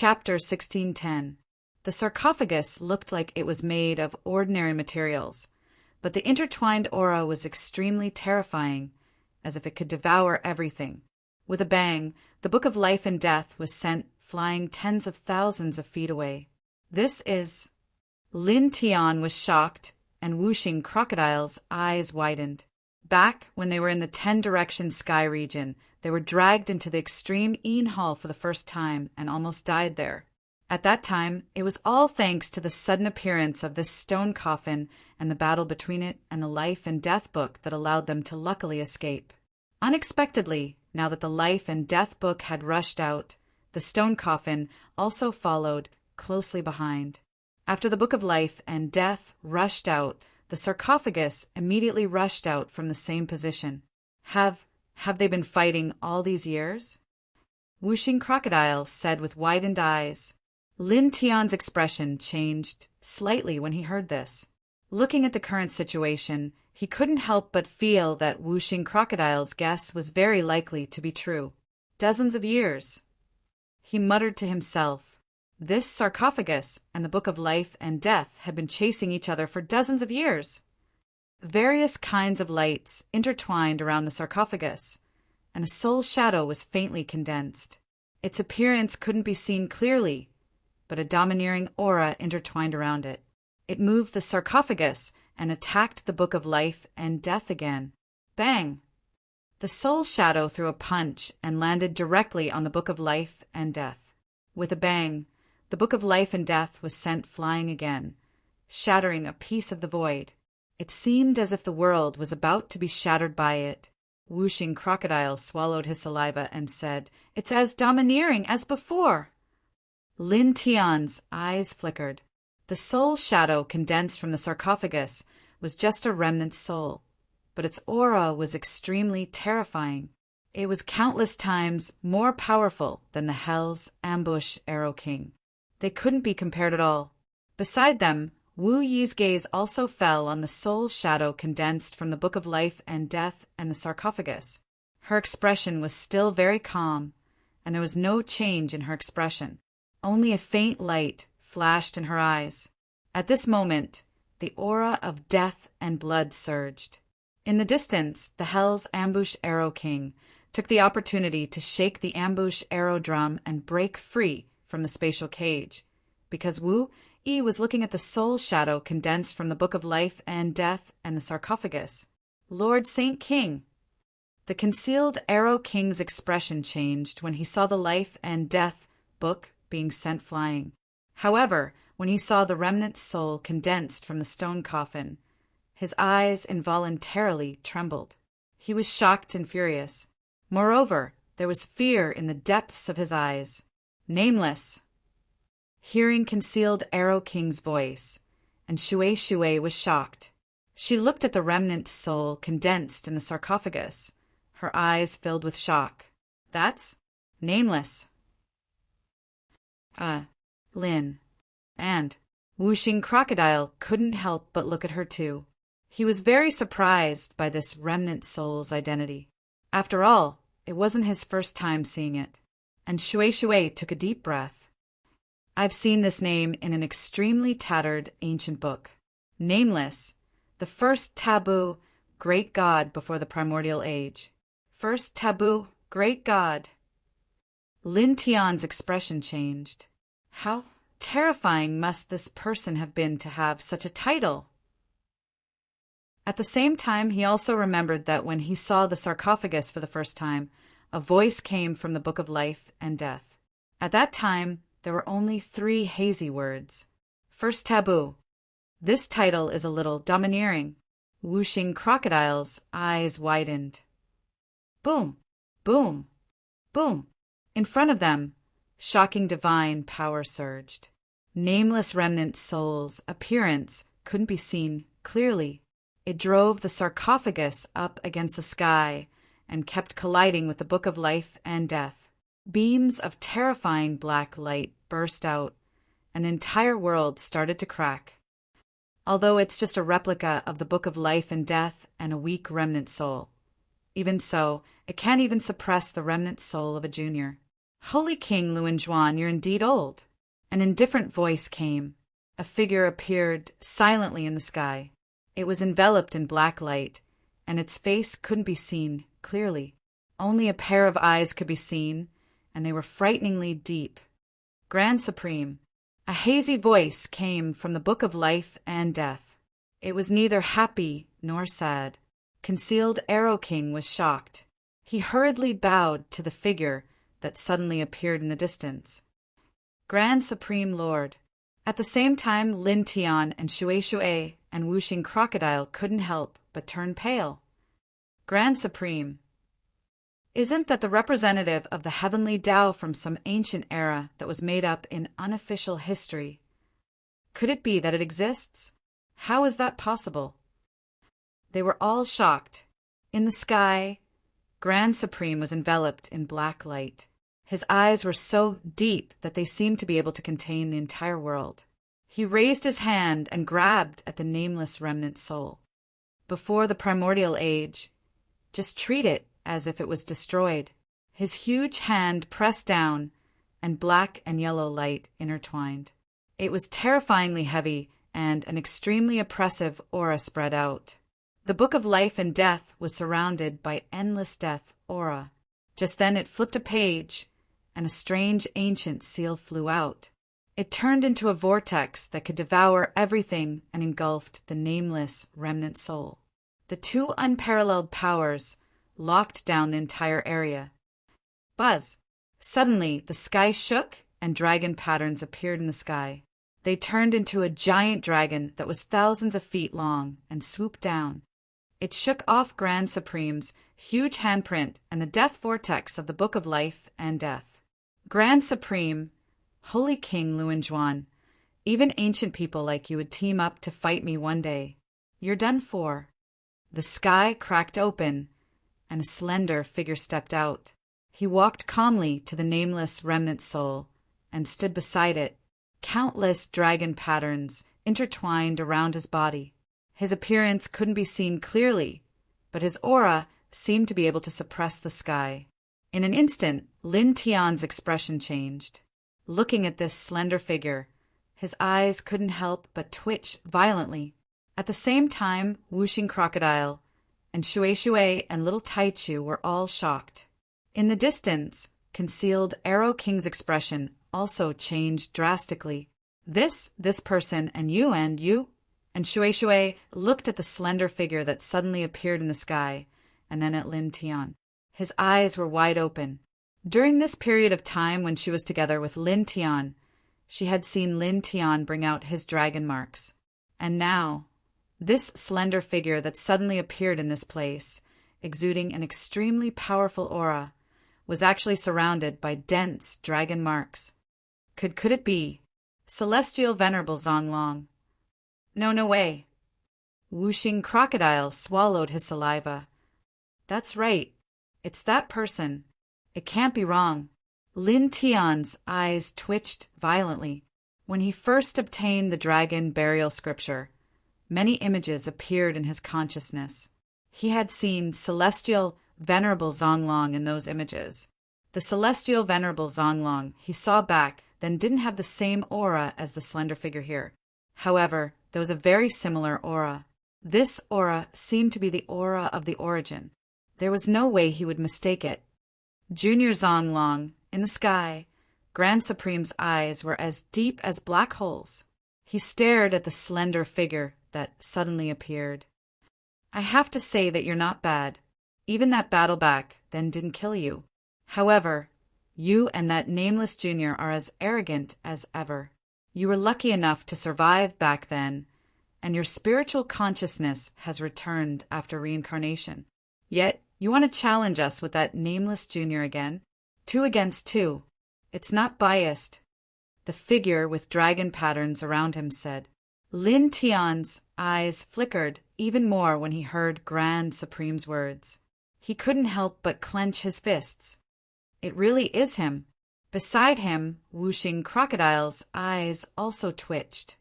Chapter 1610. The sarcophagus looked like it was made of ordinary materials, but the intertwined aura was extremely terrifying, as if it could devour everything. With a bang, the Book of Life and Death was sent flying tens of thousands of feet away. This is... Lin Tian was shocked, and whooshing crocodile's eyes widened. Back when they were in the 10-direction sky region, they were dragged into the extreme Een Hall for the first time and almost died there. At that time, it was all thanks to the sudden appearance of this stone coffin and the battle between it and the Life and Death book that allowed them to luckily escape. Unexpectedly, now that the Life and Death book had rushed out, the stone coffin also followed closely behind. After the Book of Life and Death rushed out, the sarcophagus immediately rushed out from the same position. Have they been fighting all these years? Whooshing Crocodile said with widened eyes. Lin Tian's expression changed slightly when he heard this. Looking at the current situation, he couldn't help but feel that Whooshing Crocodile's guess was very likely to be true. Dozens of years. He muttered to himself. This sarcophagus and the Book of Life and Death had been chasing each other for dozens of years. Various kinds of lights intertwined around the sarcophagus, and a soul shadow was faintly condensed. Its appearance couldn't be seen clearly, but a domineering aura intertwined around it. It moved the sarcophagus and attacked the Book of Life and Death again. Bang! The soul shadow threw a punch and landed directly on the Book of Life and Death. With a bang, the Book of Life and Death was sent flying again, shattering a piece of the void. It seemed as if the world was about to be shattered by it. Whooshing Crocodile swallowed his saliva and said, "It's as domineering as before." Lin Tian's eyes flickered. The soul shadow condensed from the sarcophagus was just a remnant soul, but its aura was extremely terrifying. It was countless times more powerful than the Hell's Ambush Arrow King. They couldn't be compared at all. Beside them, Wu Yi's gaze also fell on the soul shadow condensed from the Book of Life and Death and the sarcophagus. Her expression was still very calm, and there was no change in her expression. Only a faint light flashed in her eyes. At this moment, the aura of death and blood surged. In the distance, the Hell's Ambush Arrow King took the opportunity to shake the ambush arrow drum and break free from the spatial cage, because Wu Yi was looking at the soul shadow condensed from the Book of Life and Death and the sarcophagus. Lord Saint King. The concealed Arrow King's expression changed when he saw the Life and Death book being sent flying. However, when he saw the remnant soul condensed from the stone coffin, his eyes involuntarily trembled. He was shocked and furious. Moreover, there was fear in the depths of his eyes. Nameless. Hearing concealed Arrow King's voice, and Shui was shocked. She looked at the remnant soul condensed in the sarcophagus, her eyes filled with shock. That's Nameless. Lin. And Whooshing Crocodile couldn't help but look at her too. He was very surprised by this remnant soul's identity. After all, it wasn't his first time seeing it. And Shui took a deep breath. I've seen this name in an extremely tattered ancient book. Nameless, the first taboo, great god before the primordial age. First taboo, great god. Lin Tian's expression changed. How terrifying must this person have been to have such a title? At the same time, he also remembered that when he saw the sarcophagus for the first time, a voice came from the Book of Life and Death. At that time, there were only 3 hazy words. First taboo. This title is a little domineering. Whooshing Crocodile's eyes widened. Boom, boom, boom. In front of them, shocking divine power surged. Nameless remnant soul's appearance couldn't be seen clearly. It drove the sarcophagus up against the sky and kept colliding with the Book of Life and Death. Beams of terrifying black light burst out, and the entire world started to crack. Although it's just a replica of the Book of Life and Death and a weak remnant soul. Even so, it can't even suppress the remnant soul of a junior. Holy King Luanjuan, you're indeed old. An indifferent voice came. A figure appeared silently in the sky. It was enveloped in black light, and its face couldn't be seen clearly. Only a pair of eyes could be seen, and they were frighteningly deep. Grand Supreme. A hazy voice came from the Book of Life and Death. It was neither happy nor sad. Concealed Arrow King was shocked. He hurriedly bowed to the figure that suddenly appeared in the distance. Grand Supreme Lord. At the same time, Lin Tian and Shui Shui and Wuxing Crocodile couldn't help but turn pale. Grand Supreme. Isn't that the representative of the heavenly Tao from some ancient era that was made up in unofficial history? Could it be that it exists? How is that possible? They were all shocked. In the sky, Grand Supreme was enveloped in black light. His eyes were so deep that they seemed to be able to contain the entire world. He raised his hand and grabbed at the nameless remnant soul. Before the primordial age, just treat it as if it was destroyed. His huge hand pressed down, and black and yellow light intertwined. It was terrifyingly heavy, and an extremely oppressive aura spread out. The Book of Life and Death was surrounded by endless death aura. Just then it flipped a page, and a strange ancient seal flew out. It turned into a vortex that could devour everything and engulfed the nameless remnant soul. The two unparalleled powers locked down the entire area. Buzz! Suddenly, the sky shook and dragon patterns appeared in the sky. They turned into a giant dragon that was thousands of feet long and swooped down. It shook off Grand Supreme's huge handprint and the death vortex of the Book of Life and Death. Grand Supreme, Holy King Luanjuan, even ancient people like you would team up to fight me one day. You're done for. The sky cracked open, and a slender figure stepped out. He walked calmly to the nameless remnant soul and stood beside it. Countless dragon patterns intertwined around his body. His appearance couldn't be seen clearly, but his aura seemed to be able to suppress the sky. In an instant, Lin Tian's expression changed. Looking at this slender figure, his eyes couldn't help but twitch violently. At the same time, Wuxing Crocodile and Shui Shui and little Taichu were all shocked. In the distance, concealed Arrow King's expression also changed drastically. This person, and you, and Shui Shui looked at the slender figure that suddenly appeared in the sky, and then at Lin Tian. His eyes were wide open. During this period of time when she was together with Lin Tian, she had seen Lin Tian bring out his dragon marks. And now, this slender figure that suddenly appeared in this place, exuding an extremely powerful aura, was actually surrounded by dense dragon marks. Could it be Celestial Venerable Zonglong? No way. Wuxing Crocodile swallowed his saliva. That's right. It's that person. It can't be wrong. Lin Tian's eyes twitched violently. When he first obtained the dragon burial scripture, many images appeared in his consciousness. He had seen Celestial Venerable Zonglong in those images. The Celestial Venerable Zonglong he saw back then didn't have the same aura as the slender figure here. However, there was a very similar aura. This aura seemed to be the aura of the origin. There was no way he would mistake it. Junior Zonglong, in the sky, Grand Supreme's eyes were as deep as black holes. He stared at the slender figure that suddenly appeared. I have to say that you're not bad. Even that battle back then didn't kill you. However, you and that nameless junior are as arrogant as ever. You were lucky enough to survive back then, and your spiritual consciousness has returned after reincarnation. Yet, you want to challenge us with that nameless junior again? 2 against 2. It's not biased. The figure with dragon patterns around him said. Lin Tian's eyes flickered even more when he heard Grand Supreme's words. He couldn't help but clench his fists. It really is him. Beside him, Wuxing Crocodile's eyes also twitched.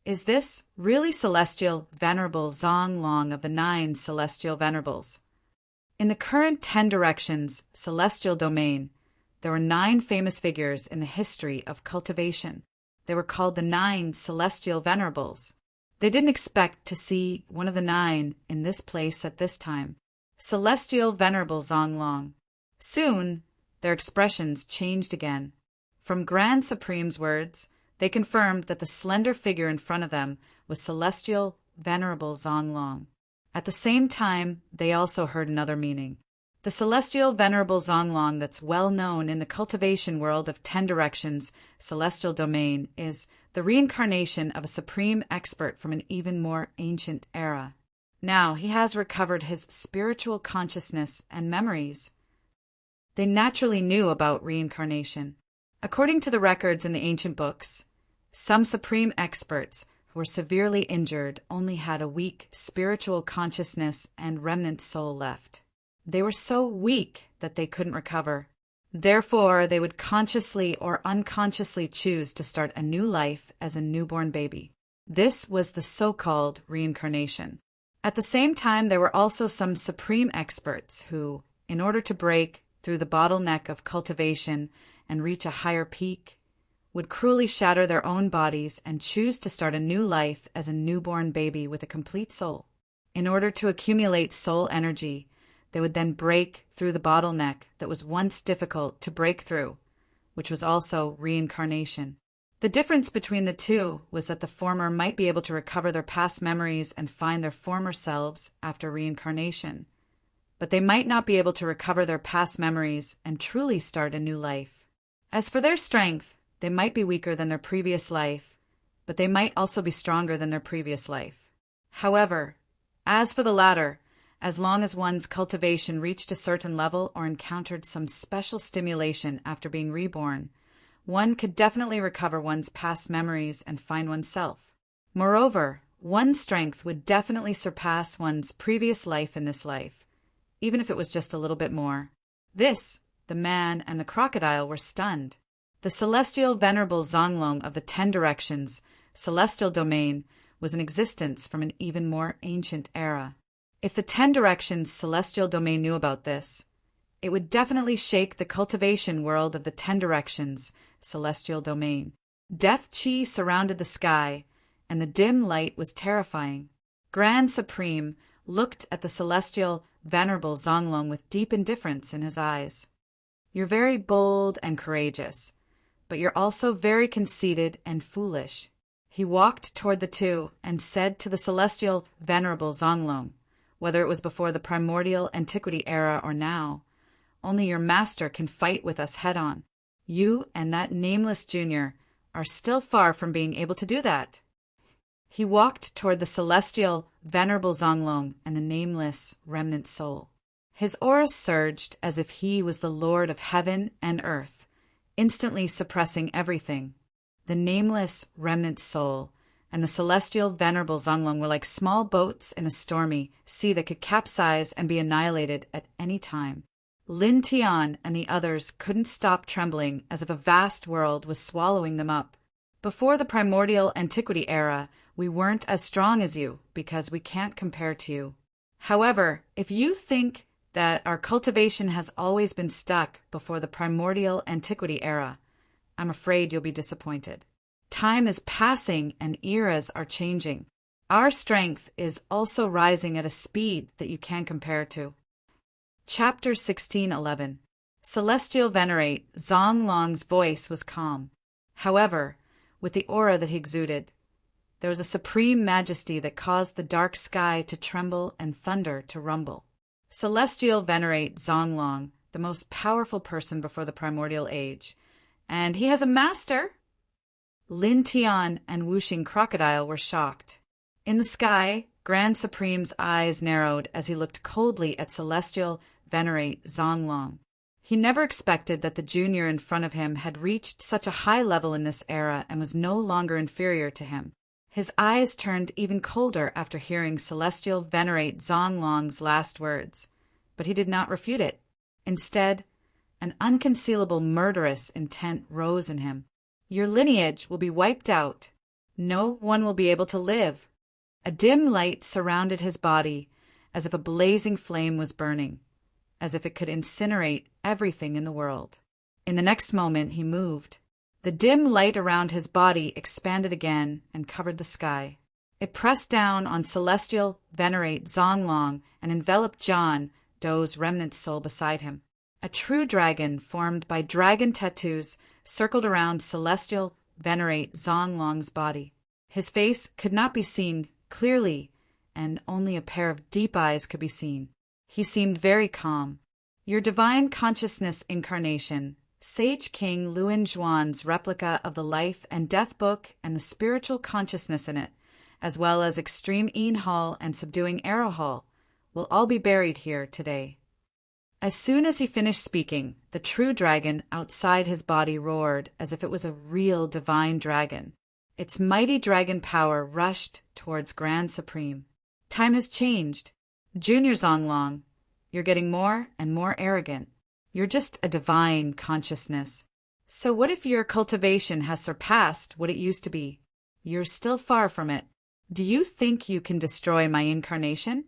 Is this really Celestial Venerable Zonglong of the 9 Celestial Venerables? In the current 10 directions celestial domain, There were 9 famous figures in the history of cultivation. They were called the 9 celestial venerables. They didn't expect to see one of the 9 in this place at this time. Celestial Venerable Zonglong. Soon, their expressions changed again. From Grand Supreme's words, they confirmed that the slender figure in front of them was Celestial Venerable Zonglong. At the same time, they also heard another meaning. The Celestial Venerable Zonglong that's well known in the cultivation world of 10 Directions Celestial Domain is the reincarnation of a supreme expert from an even more ancient era. Now he has recovered his spiritual consciousness and memories. They naturally knew about reincarnation. According to the records in the ancient books, some supreme experts who were severely injured only had a weak spiritual consciousness and remnant soul left. They were so weak that they couldn't recover. Therefore, they would consciously or unconsciously choose to start a new life as a newborn baby. This was the so-called reincarnation. At the same time, there were also some supreme experts who, in order to break through the bottleneck of cultivation and reach a higher peak, would cruelly shatter their own bodies and choose to start a new life as a newborn baby with a complete soul. In order to accumulate soul energy, they would then break through the bottleneck that was once difficult to break through, which was also reincarnation. The difference between the two was that the former might be able to recover their past memories and find their former selves after reincarnation, but they might not be able to recover their past memories and truly start a new life. As for their strength, they might be weaker than their previous life, but they might also be stronger than their previous life. However, as for the latter, as long as one's cultivation reached a certain level or encountered some special stimulation after being reborn, one could definitely recover one's past memories and find oneself. Moreover, one's strength would definitely surpass one's previous life in this life, even if it was just a little bit more. This, the man and the crocodile were stunned. The Celestial Venerable Zonglong of the 10 Directions, Celestial Domain, was in existence from an even more ancient era. If the 10 Directions Celestial Domain knew about this, it would definitely shake the cultivation world of the 10 Directions Celestial Domain. Death Chi surrounded the sky, and the dim light was terrifying. Grand Supreme looked at the Celestial Venerable Zonglong with deep indifference in his eyes. You're very bold and courageous, but you're also very conceited and foolish. He walked toward the two and said to the Celestial Venerable Zonglong, whether it was before the primordial antiquity era or now, only your master can fight with us head-on. You and that nameless junior are still far from being able to do that. He walked toward the Celestial Venerable Zonglong and the nameless remnant soul. His aura surged as if he was the Lord of heaven and earth, instantly suppressing everything. The nameless remnant soul and the Celestial Venerable Zonglong were like small boats in a stormy sea that could capsize and be annihilated at any time. Lin Tian and the others couldn't stop trembling as if a vast world was swallowing them up. Before the primordial antiquity era, we weren't as strong as you because we can't compare to you. However, if you think that our cultivation has always been stuck before the primordial antiquity era, I'm afraid you'll be disappointed. Time is passing and eras are changing. Our strength is also rising at a speed that you can't compare to. Chapter 1611. Celestial Venerate Zonglong's voice was calm. However, with the aura that he exuded, there was a supreme majesty that caused the dark sky to tremble and thunder to rumble. Celestial Venerate Zonglong, the most powerful person before the primordial age, and he has a master. Lin Tian and Wuxing Crocodile were shocked. In the sky, Grand Supreme's eyes narrowed as he looked coldly at Celestial Venerate Zonglong. He never expected that the junior in front of him had reached such a high level in this era and was no longer inferior to him. His eyes turned even colder after hearing Celestial Venerate Zonglong's last words, but he did not refute it. Instead, an unconcealable murderous intent rose in him. Your lineage will be wiped out. No one will be able to live. A dim light surrounded his body, as if a blazing flame was burning, as if it could incinerate everything in the world. In the next moment, he moved. The dim light around his body expanded again and covered the sky. It pressed down on celestial venerate Zonglong and enveloped John Doe's remnant soul beside him. A true dragon formed by dragon tattoos circled around celestial venerate Zonglong's body. His face could not be seen clearly, and only a pair of deep eyes could be seen. He seemed very calm. Your divine consciousness incarnation, Sage King Luin Zhuan's replica of the life and death book and the spiritual consciousness in it, as well as Extreme Een Hall and Subduing Arrow Hall, will all be buried here today. As soon as he finished speaking, the true dragon outside his body roared as if it was a real divine dragon. Its mighty dragon power rushed towards Grand Supreme. Time has changed. Junior Zonglong, you're getting more and more arrogant. You're just a divine consciousness. So what if your cultivation has surpassed what it used to be? You're still far from it. Do you think you can destroy my incarnation?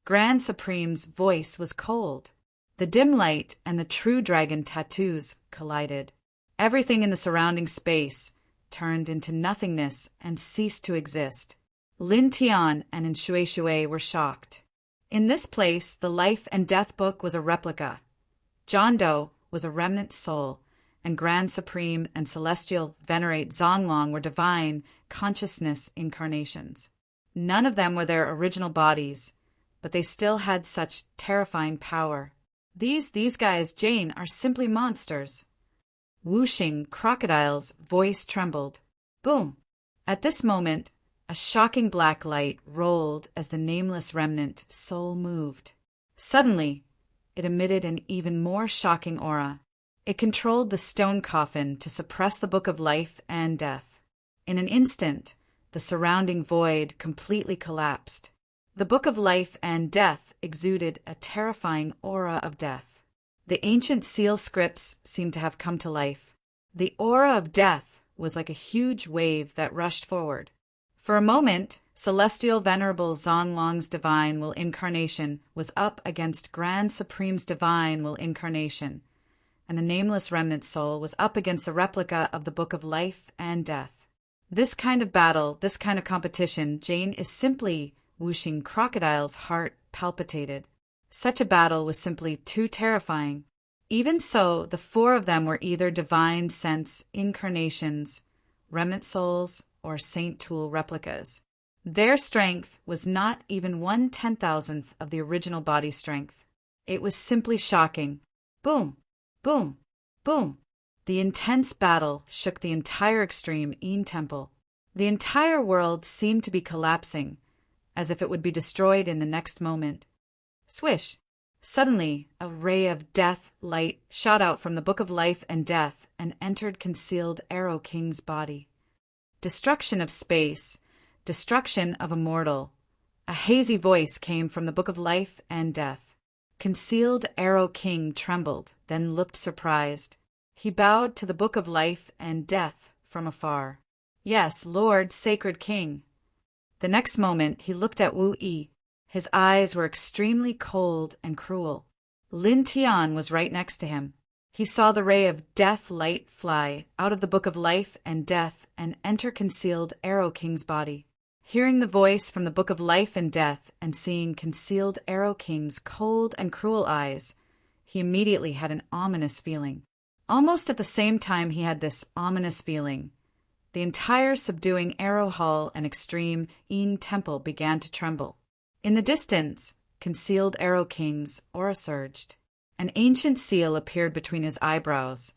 Grand Supreme's voice was cold. The dim light and the true dragon tattoos collided. Everything in the surrounding space turned into nothingness and ceased to exist. Lin Tian and Shui Shui were shocked. In this place, the life and death book was a replica. John Doe was a remnant soul, and Grand Supreme and Celestial Venerate Zonglong were divine consciousness incarnations. None of them were their original bodies, but they still had such terrifying power. These guys, Jane, are simply monsters. Whooshing crocodile's voice trembled. Boom! At this moment, a shocking black light rolled as the nameless remnant soul moved. Suddenly, it emitted an even more shocking aura. It controlled the stone coffin to suppress the book of life and death. In an instant, the surrounding void completely collapsed. The book of life and death exuded a terrifying aura of death. The ancient seal scripts seemed to have come to life. The aura of death was like a huge wave that rushed forward. For a moment, Celestial Venerable Zonglong's Divine Will Incarnation was up against Grand Supreme's Divine Will Incarnation, and the nameless remnant soul was up against the replica of the book of life and death. This kind of battle, this kind of competition, Jane, is simply whooshing crocodile's heart palpitated. Such a battle was simply too terrifying. Even so, the four of them were either divine sense incarnations, remnant souls, or Saint Tool replicas. Their strength was not even 1/10,000th of the original body strength. It was simply shocking. Boom, boom, boom. The intense battle shook the entire Extreme Een Temple. The entire world seemed to be collapsing, as if it would be destroyed in the next moment. Swish! Suddenly, a ray of death light shot out from the Book of Life and Death and entered Concealed Arrow King's body. Destruction of space, destruction of a mortal. A hazy voice came from the Book of Life and Death. Concealed Arrow King trembled, then looked surprised. He bowed to the Book of Life and Death from afar. Yes, Lord, Sacred King. The next moment, he looked at Wu Yi. His eyes were extremely cold and cruel. Lin Tian was right next to him. He saw the ray of death light fly out of the Book of Life and Death and enter Concealed Arrow King's body. Hearing the voice from the Book of Life and Death and seeing Concealed Arrow King's cold and cruel eyes, he immediately had an ominous feeling. Almost at the same time he had this ominous feeling, the entire Subduing Arrow Hall and Extreme Een Temple began to tremble. In the distance, Concealed Arrow King's aura surged. An ancient seal appeared between his eyebrows,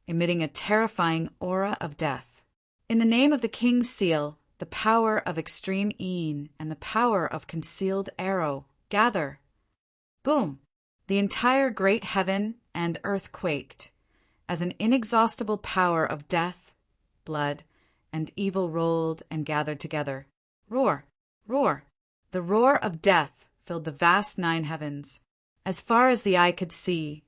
emitting a terrifying aura of death. In the name of the King's seal, the power of Extreme Een and the power of Concealed Arrow, gather. Boom! The entire great heaven and earth quaked, as an inexhaustible power of death, blood, and evil rolled and gathered together. Roar! Roar! The roar of death filled the vast nine heavens. As far as the eye could see,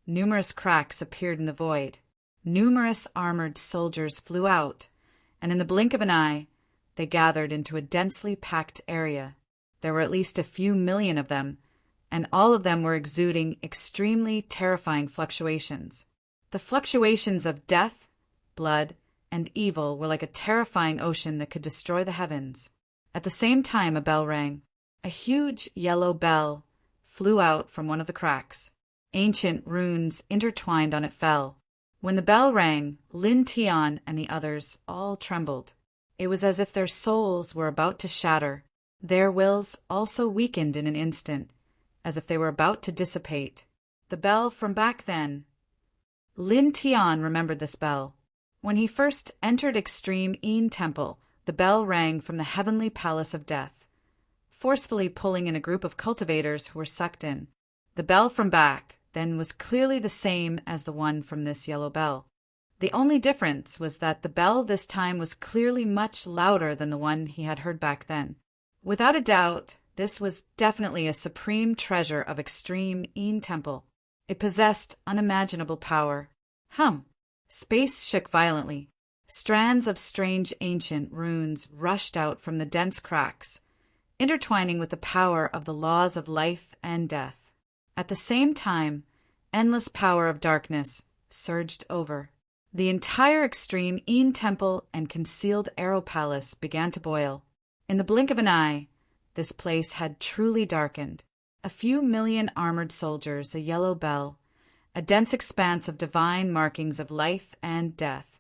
numerous cracks appeared in the void. Numerous armored soldiers flew out, and in the blink of an eye, they gathered into a densely packed area. There were at least a few million of them, and all of them were exuding extremely terrifying fluctuations. The fluctuations of death, blood, and evil were like a terrifying ocean that could destroy the heavens. At the same time, a bell rang. A huge yellow bell flew out from one of the cracks. Ancient runes intertwined on it fell. When the bell rang, Lin Tian and the others all trembled. It was as if their souls were about to shatter. Their wills also weakened in an instant, as if they were about to dissipate. The bell from back then. Lin Tian remembered this bell. When he first entered Extreme Yin Temple, the bell rang from the heavenly palace of death, forcefully pulling in a group of cultivators who were sucked in. The bell from back then was clearly the same as the one from this yellow bell. The only difference was that the bell this time was clearly much louder than the one he had heard back then. Without a doubt, this was definitely a supreme treasure of Extreme Yin Temple. It possessed unimaginable power. Space shook violently. Strands of strange ancient runes rushed out from the dense cracks, intertwining with the power of the laws of life and death. At the same time, endless power of darkness surged over. The entire Extreme Yin Temple and Concealed Arrow Palace began to boil. In the blink of an eye, this place had truly darkened. A few million armored soldiers, a yellow bell, a dense expanse of divine markings of life and death,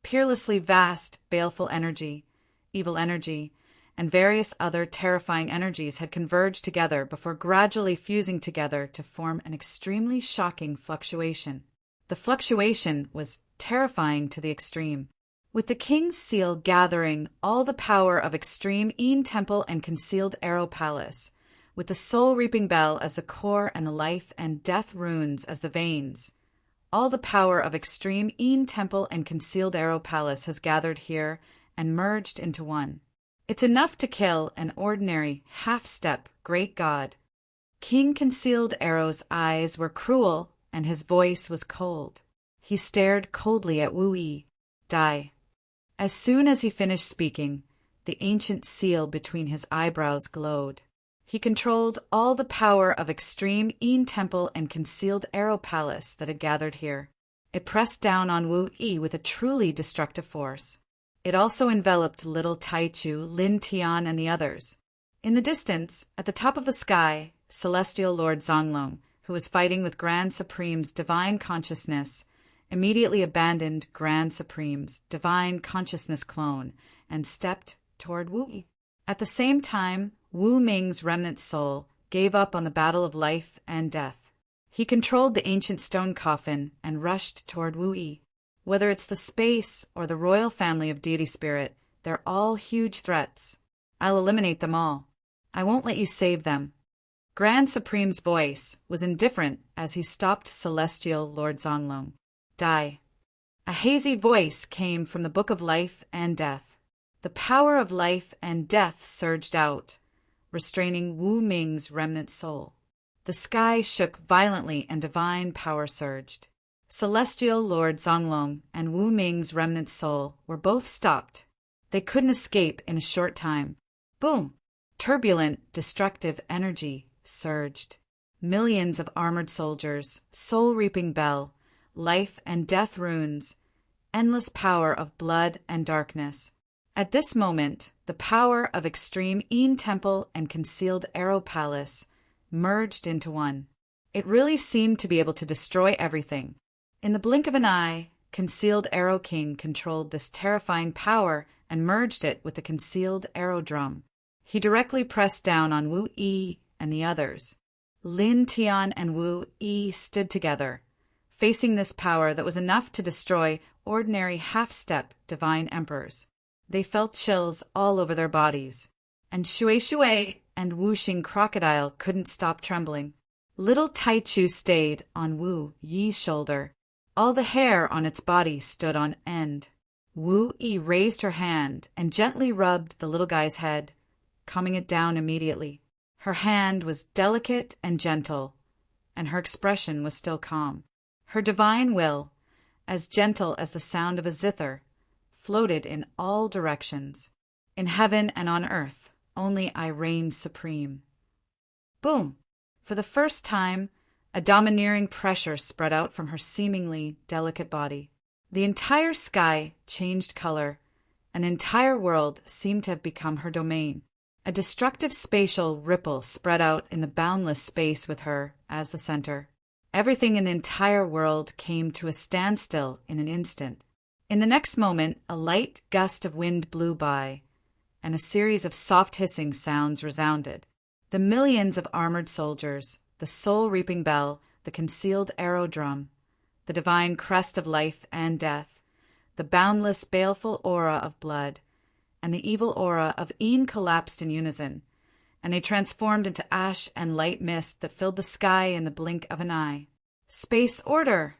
peerlessly vast, baleful energy, evil energy, and various other terrifying energies had converged together before gradually fusing together to form an extremely shocking fluctuation. The fluctuation was terrifying to the extreme. With the king's seal gathering all the power of Extreme Yin Temple and Concealed Arrow Palace, with the soul-reaping bell as the core and the life and death runes as the veins, all the power of Extreme Yin Temple and Concealed Arrow Palace has gathered here and merged into one. It's enough to kill an ordinary, half-step great god. King Concealed Arrow's eyes were cruel and his voice was cold. He stared coldly at Wu Yi. Die. As soon as he finished speaking, the ancient seal between his eyebrows glowed. He controlled all the power of Extreme Yin Temple and Concealed Arrow Palace that had gathered here. It pressed down on Wu Yi with a truly destructive force. It also enveloped little Taichu, Lin Tian, and the others. In the distance, at the top of the sky, Celestial Lord Zonglong, who was fighting with Grand Supreme's divine consciousness, immediately abandoned Grand Supreme's divine consciousness clone and stepped toward Wu Yi. At the same time, Wu Ming's remnant soul gave up on the battle of life and death. He controlled the ancient stone coffin and rushed toward Wu Yi. Whether it's the space or the royal family of deity spirit, they're all huge threats. I'll eliminate them all. I won't let you save them. Grand Supreme's voice was indifferent as he stopped Celestial Lord Zonglong. Die. A hazy voice came from the Book of Life and Death. The power of life and death surged out, restraining Wu Ming's remnant soul. The sky shook violently and divine power surged. Celestial Lord Zonglong and Wu Ming's remnant soul were both stopped. They couldn't escape in a short time. Boom! Turbulent, destructive energy surged. Millions of armored soldiers, soul-reaping bell, life and death runes, endless power of blood and darkness. At this moment, the power of Extreme Yin Temple and Concealed Arrow Palace merged into one. It really seemed to be able to destroy everything. In the blink of an eye, Concealed Arrow King controlled this terrifying power and merged it with the Concealed Arrow Drum. He directly pressed down on Wu Yi and the others. Lin Tian and Wu Yi stood together, facing this power that was enough to destroy ordinary half-step divine emperors. They felt chills all over their bodies, and Shui Shui and Wu Xing Crocodile couldn't stop trembling. Little Taichu stayed on Wu Yi's shoulder. All the hair on its body stood on end. Wu Yi raised her hand and gently rubbed the little guy's head, calming it down immediately. Her hand was delicate and gentle, and her expression was still calm. Her divine will, as gentle as the sound of a zither, floated in all directions. In heaven and on earth, only I reigned supreme. Boom! For the first time, A domineering pressure spread out from her seemingly delicate body. The entire sky changed color. An entire world seemed to have become her domain. A destructive spatial ripple spread out in the boundless space with her as the center. Everything in the entire world came to a standstill in an instant. In the next moment, a light gust of wind blew by, and a series of soft hissing sounds resounded. The millions of armored soldiers, the soul-reaping bell, the concealed arrow drum, the divine crest of life and death, the boundless baleful aura of blood, and the evil aura of Een collapsed in unison, and they transformed into ash and light mist that filled the sky in the blink of an eye. Space order!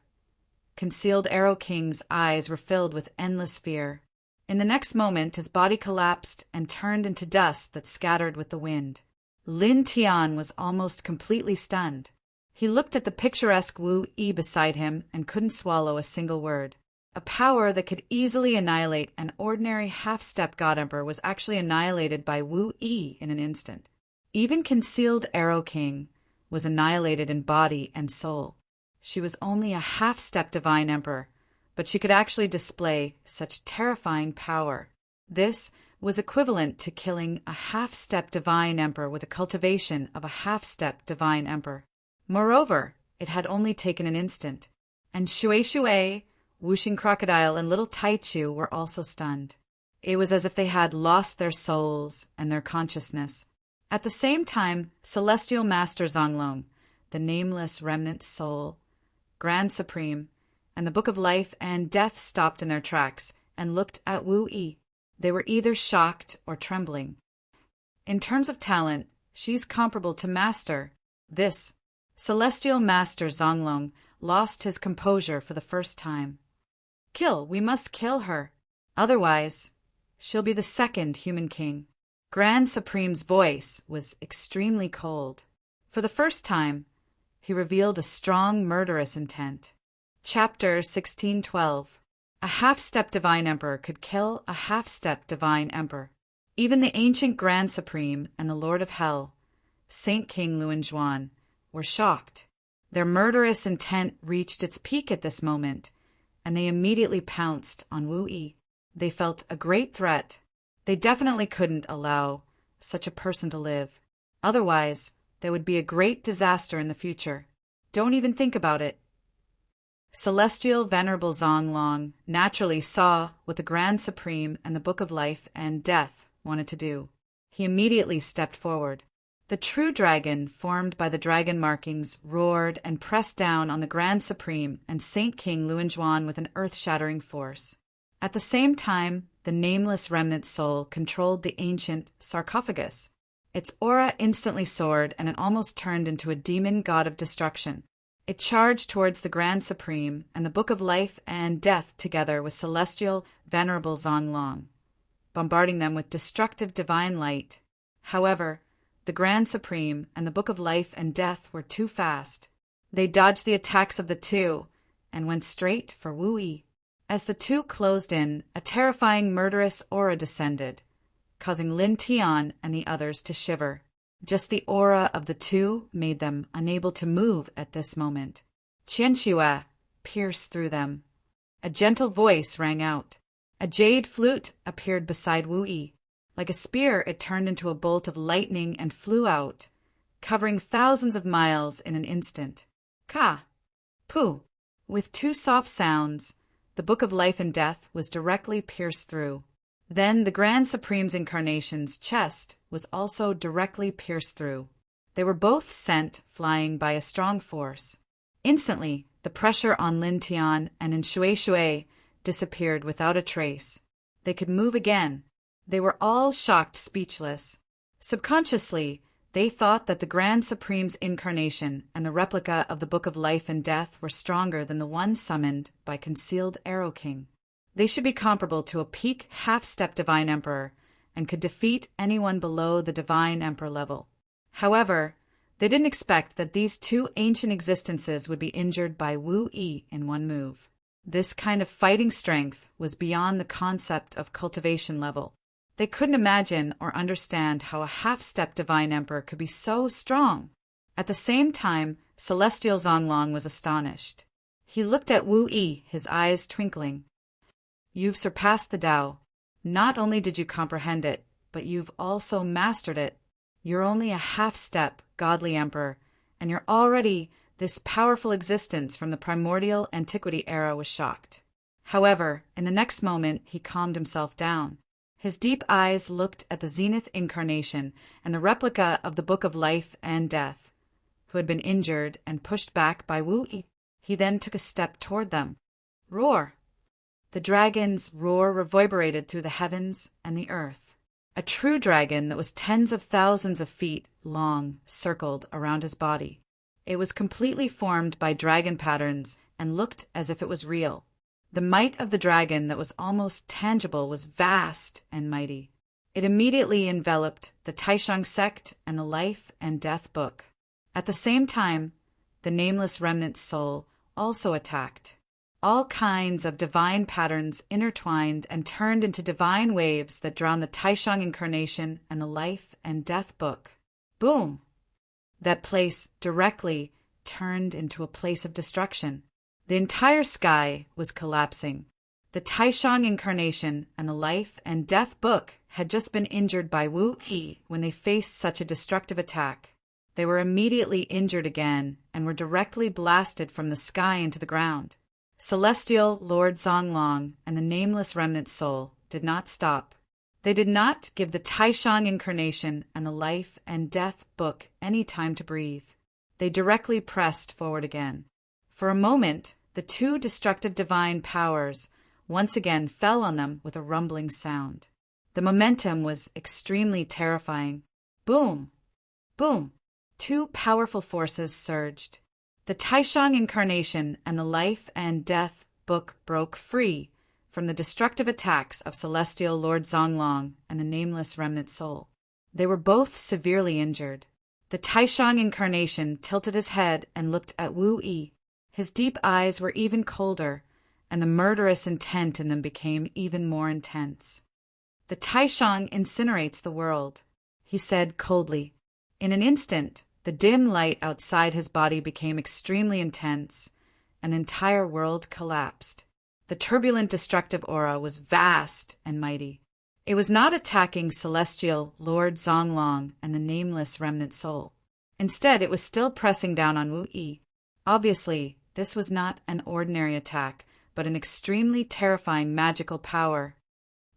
Concealed Arrow King's eyes were filled with endless fear. In the next moment, his body collapsed and turned into dust that scattered with the wind. Lin Tian was almost completely stunned. He looked at the picturesque Wu Yi beside him and couldn't swallow a single word. A power that could easily annihilate an ordinary half-step God Emperor was actually annihilated by Wu Yi in an instant. Even Concealed Arrow King was annihilated in body and soul. She was only a half-step Divine Emperor, but she could actually display such terrifying power. This was equivalent to killing a half-step Divine Emperor with the cultivation of a half-step Divine Emperor. Moreover, it had only taken an instant, and Shui, Whooshing Crocodile, and Little Taichu were also stunned. It was as if they had lost their souls and their consciousness. At the same time, Celestial Master Zonglong, the nameless remnant soul, Grand Supreme, and the Book of Life and Death stopped in their tracks and looked at Wu Yi. They were either shocked or trembling. In terms of talent, she's comparable to Master. This Celestial Master Zonglong lost his composure for the first time. Kill, we must kill her. Otherwise, she'll be the second human king. Grand Supreme's voice was extremely cold. For the first time, he revealed a strong murderous intent. Chapter 1612. A half-step Divine Emperor could kill a half-step Divine Emperor. Even the ancient Grand Supreme and the Lord of Hell, Saint King Luanzhuan, were shocked. Their murderous intent reached its peak at this moment, and they immediately pounced on Wu Yi. They felt a great threat. They definitely couldn't allow such a person to live. Otherwise, there would be a great disaster in the future. Don't even think about it. Celestial Venerable Zonglong naturally saw what the Grand Supreme and the Book of Life and Death wanted to do. He immediately stepped forward. The true dragon, formed by the dragon markings, roared and pressed down on the Grand Supreme and Saint King Luanzhuan with an earth-shattering force. At the same time, the nameless remnant soul controlled the ancient sarcophagus. Its aura instantly soared, and it almost turned into a demon god of destruction. It charged towards the Grand Supreme and the Book of Life and Death together with Celestial Venerable Zonglong, bombarding them with destructive divine light. However, the Grand Supreme and the Book of Life and Death were too fast. They dodged the attacks of the two and went straight for Wu Yi. As the two closed in, a terrifying murderous aura descended, causing Lin Tian and the others to shiver. Just the aura of the two made them unable to move at this moment. Qianxue pierced through them. A gentle voice rang out. A jade flute appeared beside Wu Yi. Like a spear, it turned into a bolt of lightning and flew out, covering thousands of miles in an instant. Ka! Pu! With two soft sounds, the Book of Life and Death was directly pierced through. Then the Grand Supreme's incarnation's chest was also directly pierced through. They were both sent flying by a strong force. Instantly, the pressure on Lin Tian and Shui disappeared without a trace. They could move again. They were all shocked speechless. Subconsciously, they thought that the Grand Supreme's incarnation and the replica of the Book of Life and Death were stronger than the one summoned by Concealed Arrow King. They should be comparable to a peak half-step Divine Emperor and could defeat anyone below the Divine Emperor level. However, they didn't expect that these two ancient existences would be injured by Wu Yi in one move. This kind of fighting strength was beyond the concept of cultivation level. They couldn't imagine or understand how a half-step Divine Emperor could be so strong. At the same time, Celestial Zonglong was astonished. He looked at Wu Yi, his eyes twinkling. "You've surpassed the Tao. Not only did you comprehend it, but you've also mastered it. You're only a half-step, godly emperor, and you're already this powerful existence from the primordial antiquity era." Was shocked. However, in the next moment, he calmed himself down. His deep eyes looked at the Zenith incarnation and the replica of the Book of Life and Death, who had been injured and pushed back by Wu Yi. He then took a step toward them. Roar! The dragon's roar reverberated through the heavens and the earth. A true dragon that was tens of thousands of feet long circled around his body. It was completely formed by dragon patterns and looked as if it was real. The might of the dragon that was almost tangible was vast and mighty. It immediately enveloped the Taishang sect and the Life and Death book. At the same time, the nameless remnant soul also attacked. All kinds of divine patterns intertwined and turned into divine waves that drowned the Taishang incarnation and the Life and Death book. Boom! That place directly turned into a place of destruction. The entire sky was collapsing. The Taishang incarnation and the Life and Death book had just been injured by Wu Yi when they faced such a destructive attack. They were immediately injured again and were directly blasted from the sky into the ground. Celestial Lord Zonglong and the nameless remnant soul did not stop. They did not give the Taishang incarnation and the Life and Death book any time to breathe. They directly pressed forward again. For a moment, the two destructive divine powers once again fell on them with a rumbling sound. The momentum was extremely terrifying. Boom! Boom! Two powerful forces surged. The Taishang incarnation and the Life and Death book broke free from the destructive attacks of Celestial Lord Zonglong and the nameless remnant soul. They were both severely injured. The Taishang incarnation tilted his head and looked at Wu Yi. His deep eyes were even colder, and the murderous intent in them became even more intense. "The Taishang incinerates the world," he said coldly. In an instant, the dim light outside his body became extremely intense, and the entire world collapsed. The turbulent destructive aura was vast and mighty. It was not attacking Celestial Lord Zonglong and the nameless remnant soul. Instead, it was still pressing down on Wu Yi. Obviously, this was not an ordinary attack, but an extremely terrifying magical power.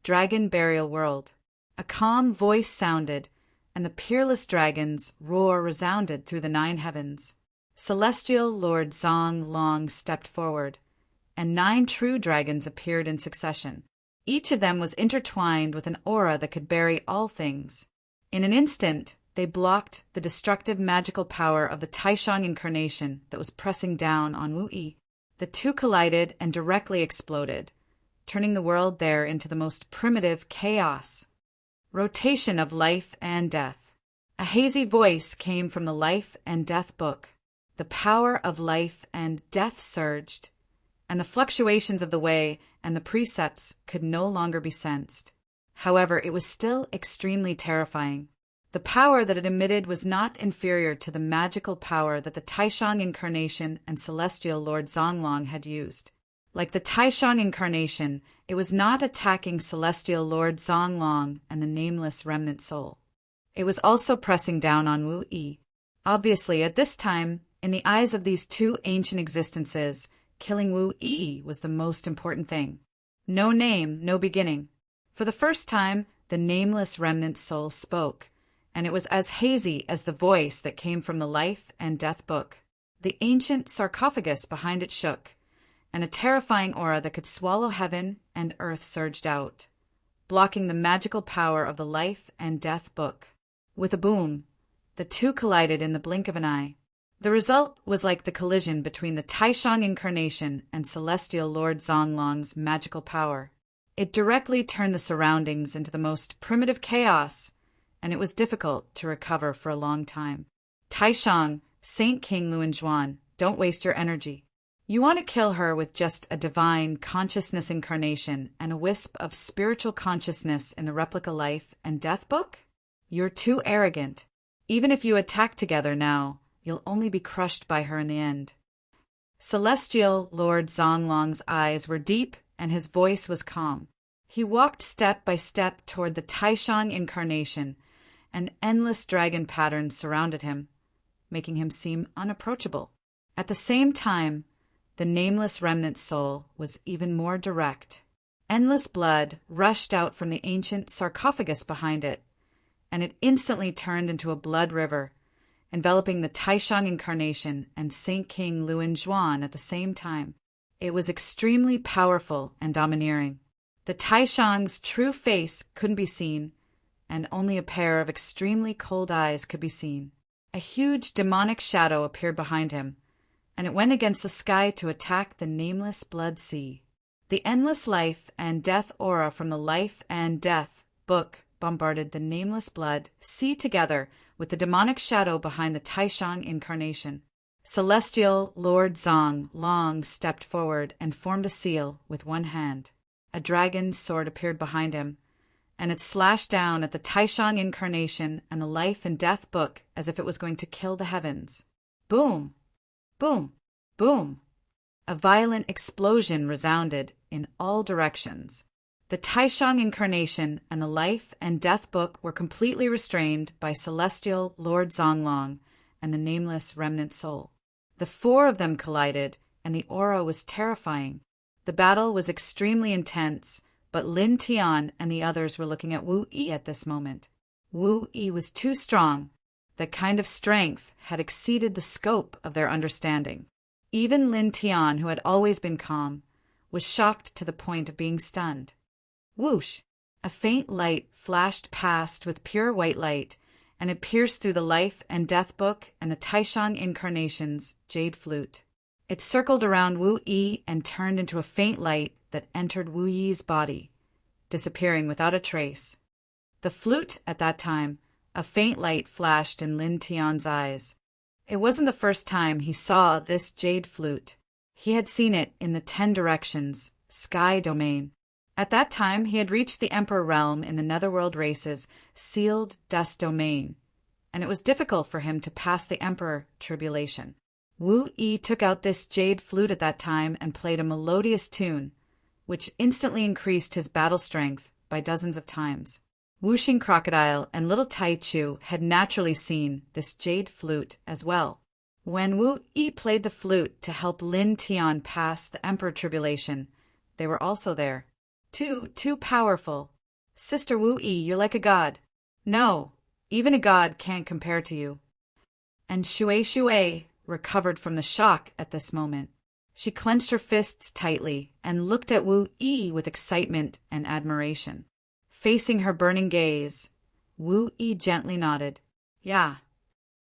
Dragon Burial World. A calm voice sounded, and the peerless dragon's roar resounded through the 9 heavens. Celestial Lord Zonglong stepped forward, and 9 true dragons appeared in succession. Each of them was intertwined with an aura that could bury all things. In an instant, they blocked the destructive magical power of the Taishang incarnation that was pressing down on Wu Yi. The two collided and directly exploded, turning the world there into the most primitive chaos. Rotation of Life and Death. A hazy voice came from the Life and Death book. The power of life and death surged, and the fluctuations of the way and the precepts could no longer be sensed. However, it was still extremely terrifying. The power that it emitted was not inferior to the magical power that the Taishang incarnation and Celestial Lord Zonglong had used. Like the Taishang incarnation, it was not attacking Celestial Lord Zonglong and the nameless remnant soul. It was also pressing down on Wu Yi. Obviously, at this time, in the eyes of these two ancient existences, killing Wu Yi was the most important thing. No name, no beginning. For the first time, the nameless remnant soul spoke, and it was as hazy as the voice that came from the Life and Death book. The ancient sarcophagus behind it shook, and a terrifying aura that could swallow heaven and earth surged out, blocking the magical power of the Life and Death book. With a boom, the two collided in the blink of an eye. The result was like the collision between the Taishang incarnation and Celestial Lord Zonglong's magical power. It directly turned the surroundings into the most primitive chaos, and it was difficult to recover for a long time. Taishang, Saint King Luanjuan, don't waste your energy. You want to kill her with just a divine consciousness incarnation and a wisp of spiritual consciousness in the replica Life and Death book? You're too arrogant. Even if you attack together now, You'll only be crushed by her in the end. Celestial Lord Zonglong's eyes were deep and his voice was calm. He walked step by step toward the Taishang incarnation, and endless dragon patterns surrounded him, making him seem unapproachable. At the same time, the nameless remnant soul was even more direct. Endless blood rushed out from the ancient sarcophagus behind it, and it instantly turned into a blood river, enveloping the Taishang incarnation and Saint King Luan Zhuan at the same time. It was extremely powerful and domineering. The Taishang's true face couldn't be seen, and only a pair of extremely cold eyes could be seen. A huge demonic shadow appeared behind him, and it went against the sky to attack the nameless blood sea. The endless life and death aura from the Life and Death book bombarded the nameless blood sea together with the demonic shadow behind the Taishang incarnation. Celestial Lord Zong Long stepped forward and formed a seal with one hand. A dragon's sword appeared behind him, and it slashed down at the Taishang incarnation and the Life and Death book as if it was going to kill the heavens. Boom! Boom! Boom! A violent explosion resounded in all directions. The Taishang incarnation and the Life and Death book were completely restrained by Celestial Lord Zonglong and the nameless remnant soul. The four of them collided, and the aura was terrifying. The battle was extremely intense, but Lin Tian and the others were looking at Wu Yi at this moment. Wu Yi was too strong. That kind of strength had exceeded the scope of their understanding. Even Lin Tian, who had always been calm, was shocked to the point of being stunned. Whoosh! A faint light flashed past with pure white light, and it pierced through the Life and Death book and the Taishang incarnation's jade flute. It circled around Wu Yi and turned into a faint light that entered Wu Yi's body, disappearing without a trace. The flute, at that time, a faint light flashed in Lin Tian's eyes. It wasn't the first time he saw this jade flute. He had seen it in the 10 Directions, Sky Domain. At that time, he had reached the Emperor realm in the Netherworld race's sealed Dust Domain, and it was difficult for him to pass the Emperor tribulation. Wu Yi took out this jade flute at that time and played a melodious tune, which instantly increased his battle strength by dozens of times. Whooshing Crocodile and Little Tai Chu had naturally seen this jade flute as well. When Wu Yi played the flute to help Lin Tian pass the Emperor tribulation, they were also there. Too powerful. Sister Wu Yi, you're like a god. No, even a god can't compare to you. And Shui recovered from the shock at this moment. She clenched her fists tightly and looked at Wu Yi with excitement and admiration. Facing her burning gaze, Wu Yi gently nodded. Yeah.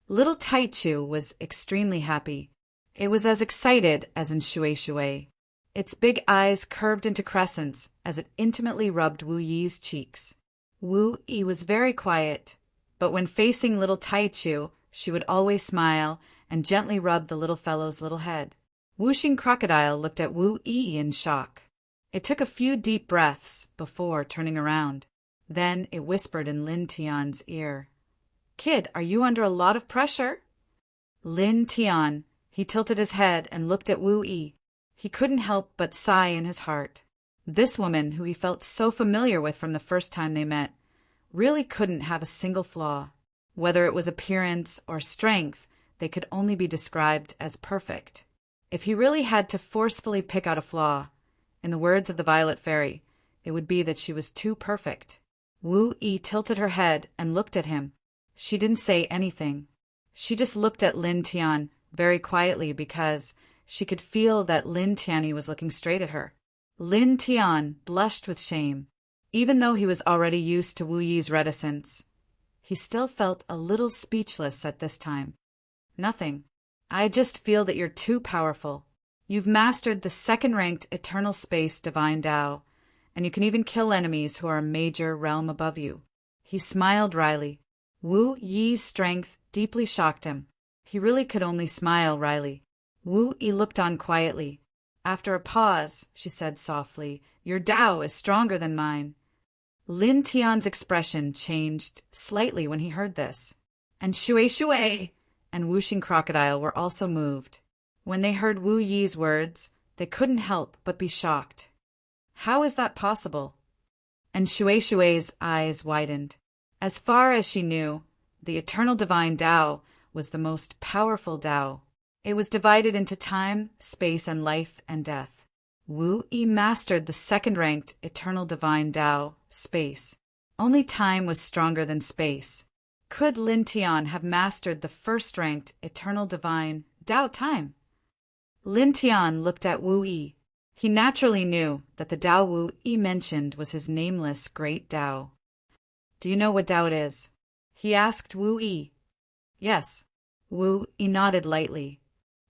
Little Tai Chu was extremely happy. It was as excited as in Shui. Its big eyes curved into crescents as it intimately rubbed Wu Yi's cheeks. Wu Yi was very quiet, but when facing little Tai Chu, she would always smile and gently rub the little fellow's little head. Whooshing Crocodile looked at Wu Yi in shock. It took a few deep breaths before turning around. Then it whispered in Lin Tian's ear. Kid, are you under a lot of pressure? Lin Tian, he tilted his head and looked at Wu Yi. He couldn't help but sigh in his heart. This woman, who he felt so familiar with from the first time they met, really couldn't have a single flaw. Whether it was appearance or strength, they could only be described as perfect. If he really had to forcefully pick out a flaw, in the words of the Violet Fairy, it would be that she was too perfect. Wu Yi tilted her head and looked at him. She didn't say anything. She just looked at Lin Tian very quietly because she could feel that Lin Tianyi was looking straight at her. Lin Tian blushed with shame. Even though he was already used to Wu Yi's reticence, he still felt a little speechless at this time. Nothing. I just feel that you're too powerful. You've mastered the 2nd-ranked Eternal Space Divine Tao, and you can even kill enemies who are a major realm above you. He smiled wryly. Wu Yi's strength deeply shocked him. He really could only smile wryly. Wu Yi looked on quietly. After a pause, she said softly, Your Tao is stronger than mine. Lin Tian's expression changed slightly when he heard this. And Shui, and Whooshing Crocodile were also moved. When they heard Wu Yi's words, they couldn't help but be shocked. How is that possible? And Shui Shui's eyes widened. As far as she knew, the eternal divine Tao was the most powerful Tao. It was divided into time, space, and life and death. Wu Yi mastered the second-ranked eternal divine Tao, space. Only time was stronger than space. Could Lin Tian have mastered the first-ranked eternal divine Tao, time? Lin Tian looked at Wu Yi. He naturally knew that the Tao Wu Yi mentioned was his nameless great Tao. Do you know what Tao it is? He asked Wu Yi. Yes. Wu Yi nodded lightly.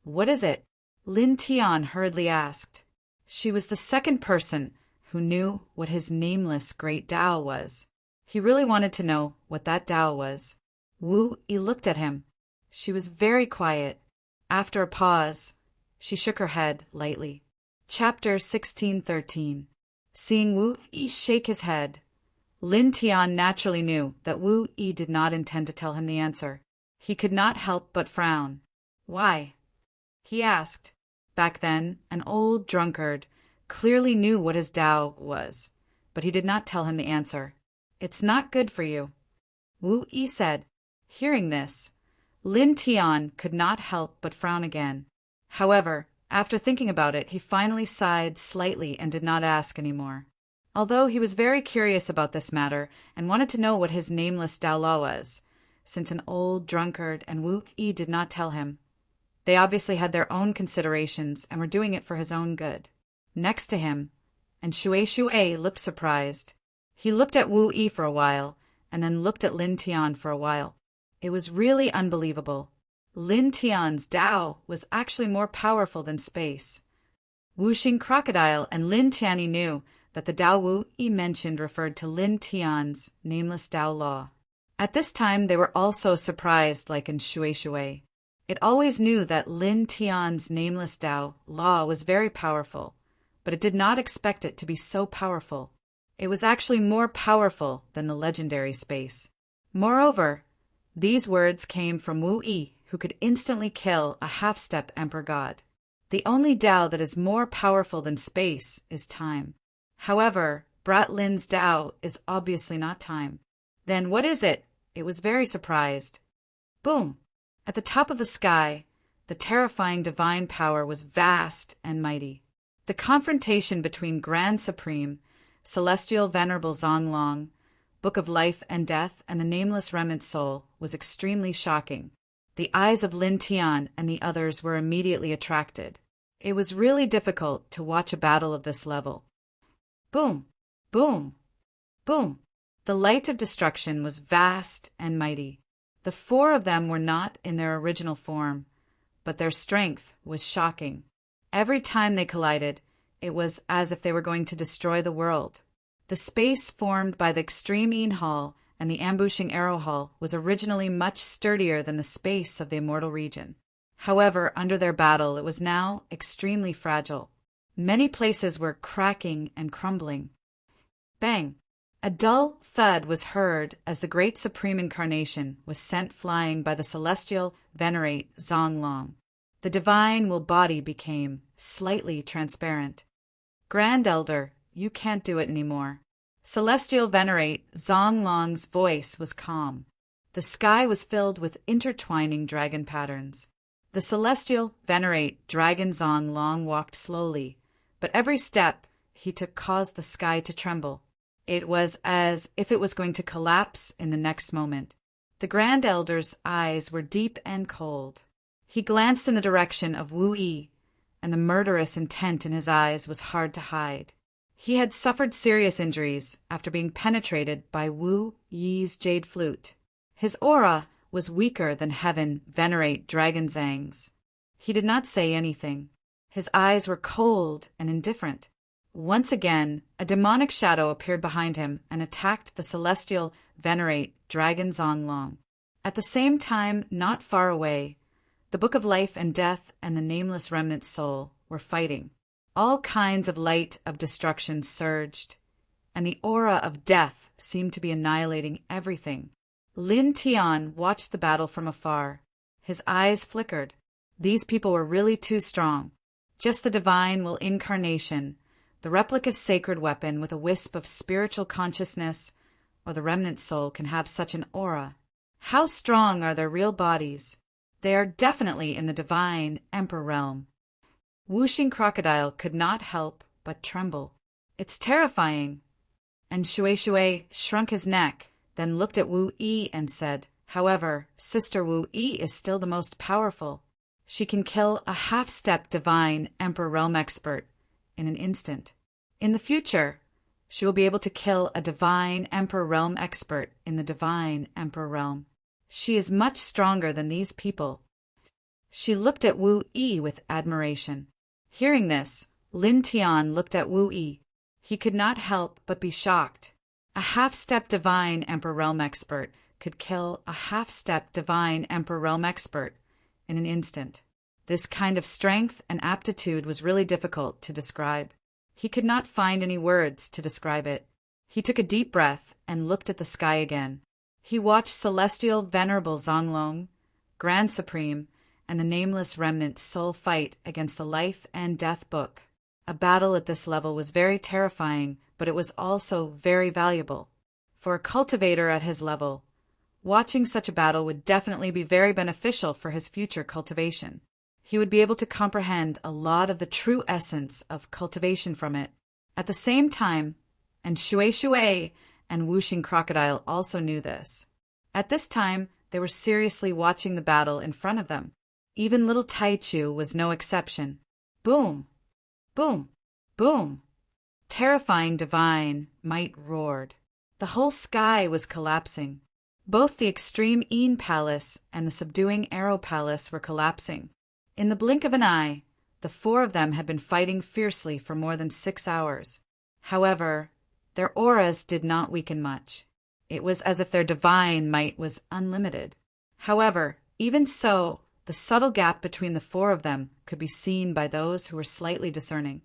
What is it? Lin Tian hurriedly asked. She was the second person who knew what his nameless great Tao was. He really wanted to know what that Tao was. Wu Yi looked at him. She was very quiet. After a pause, she shook her head lightly. Chapter 1613. Seeing Wu Yi shake his head, Lin Tian naturally knew that Wu Yi did not intend to tell him the answer. He could not help but frown. Why? He asked. Back then, an old drunkard clearly knew what his Tao was, but he did not tell him the answer. It's not good for you, Wu Yi said. Hearing this, Lin Tian could not help but frown again. However, after thinking about it, he finally sighed slightly and did not ask any more. Although he was very curious about this matter and wanted to know what his nameless Tao Law was, since an old drunkard and Wu Yi did not tell him. They obviously had their own considerations and were doing it for his own good. Next to him, and Shui Shui looked surprised. He looked at Wu Yi for a while, and then looked at Lin Tian for a while. It was really unbelievable. Lin Tian's Tao was actually more powerful than space. Whooshing Crocodile and Lin Tianyi knew that the Tao Wu Yi mentioned referred to Lin Tian's nameless Tao Law. At this time, they were also surprised, like in Shui Shui. It always knew that Lin Tian's nameless Tao Law was very powerful, but it did not expect it to be so powerful. It was actually more powerful than the legendary space. Moreover, these words came from Wu Yi, who could instantly kill a half-step Emperor God. The only Tao that is more powerful than space is time. However, Brat Lin's Tao is obviously not time. Then what is it? It was very surprised. Boom! At the top of the sky, the terrifying divine power was vast and mighty. The confrontation between Grand Supreme, Celestial Venerable Zonglong, Book of Life and Death, and the Nameless Remnant Soul was extremely shocking. The eyes of Lin Tian and the others were immediately attracted. It was really difficult to watch a battle of this level. Boom! Boom! Boom! The light of destruction was vast and mighty. The four of them were not in their original form, but their strength was shocking. Every time they collided, it was as if they were going to destroy the world. The space formed by the extreme Een Hall and the ambushing Arrow Hall was originally much sturdier than the space of the immortal region. However, under their battle, it was now extremely fragile. Many places were cracking and crumbling. Bang! A dull thud was heard as the Great Supreme Incarnation was sent flying by the celestial Venerate Zonglong. The divine will body became slightly transparent. Grand Elder, you can't do it anymore. Celestial Venerate Zonglong's voice was calm. The sky was filled with intertwining dragon patterns. The Celestial Venerate Dragon Zonglong walked slowly, but every step he took caused the sky to tremble. It was as if it was going to collapse in the next moment. The Grand Elder's eyes were deep and cold. He glanced in the direction of Wu Yi, and the murderous intent in his eyes was hard to hide. He had suffered serious injuries after being penetrated by Wu Yi's jade flute. His aura was weaker than Heaven Venerate Dragon Zhang's. He did not say anything. His eyes were cold and indifferent. Once again, a demonic shadow appeared behind him and attacked the celestial Venerate Dragon Zonglong. At the same time, not far away, the Book of Life and Death and the Nameless Remnant Soul were fighting. All kinds of light of destruction surged, and the aura of death seemed to be annihilating everything. Lin Tian watched the battle from afar. His eyes flickered. These people were really too strong. Just the divine will incarnation, the replica's sacred weapon with a wisp of spiritual consciousness, or the remnant soul can have such an aura. How strong are their real bodies? They are definitely in the divine emperor realm. Whooshing Crocodile could not help but tremble. It's terrifying. And Shui shrunk his neck, then looked at Wu Yi and said, however, Sister Wu Yi is still the most powerful. She can kill a half-step divine emperor realm expert in an instant. In the future, she will be able to kill a divine emperor realm expert in the divine emperor realm. She is much stronger than these people. She looked at Wu Yi with admiration. Hearing this, Lin Tian looked at Wu Yi. He could not help but be shocked. A half-step divine emperor realm expert could kill a half-step divine emperor realm expert in an instant. This kind of strength and aptitude was really difficult to describe. He could not find any words to describe it. He took a deep breath and looked at the sky again. He watched Celestial Venerable Zonglong, Grand Supreme, and the Nameless Remnant soul fight against the Life and Death Book. A battle at this level was very terrifying, but it was also very valuable. For a cultivator at his level, watching such a battle would definitely be very beneficial for his future cultivation. He would be able to comprehend a lot of the true essence of cultivation from it. At the same time, and Shui and Whooshing Crocodile also knew this. At this time, they were seriously watching the battle in front of them. Even little Taichu was no exception. Boom! Boom! Boom! Terrifying divine might roared. The whole sky was collapsing. Both the extreme Een Palace and the subduing Arrow Palace were collapsing. In the blink of an eye, the four of them had been fighting fiercely for more than 6 hours. However, their auras did not weaken much. It was as if their divine might was unlimited. However, even so, the subtle gap between the four of them could be seen by those who were slightly discerning.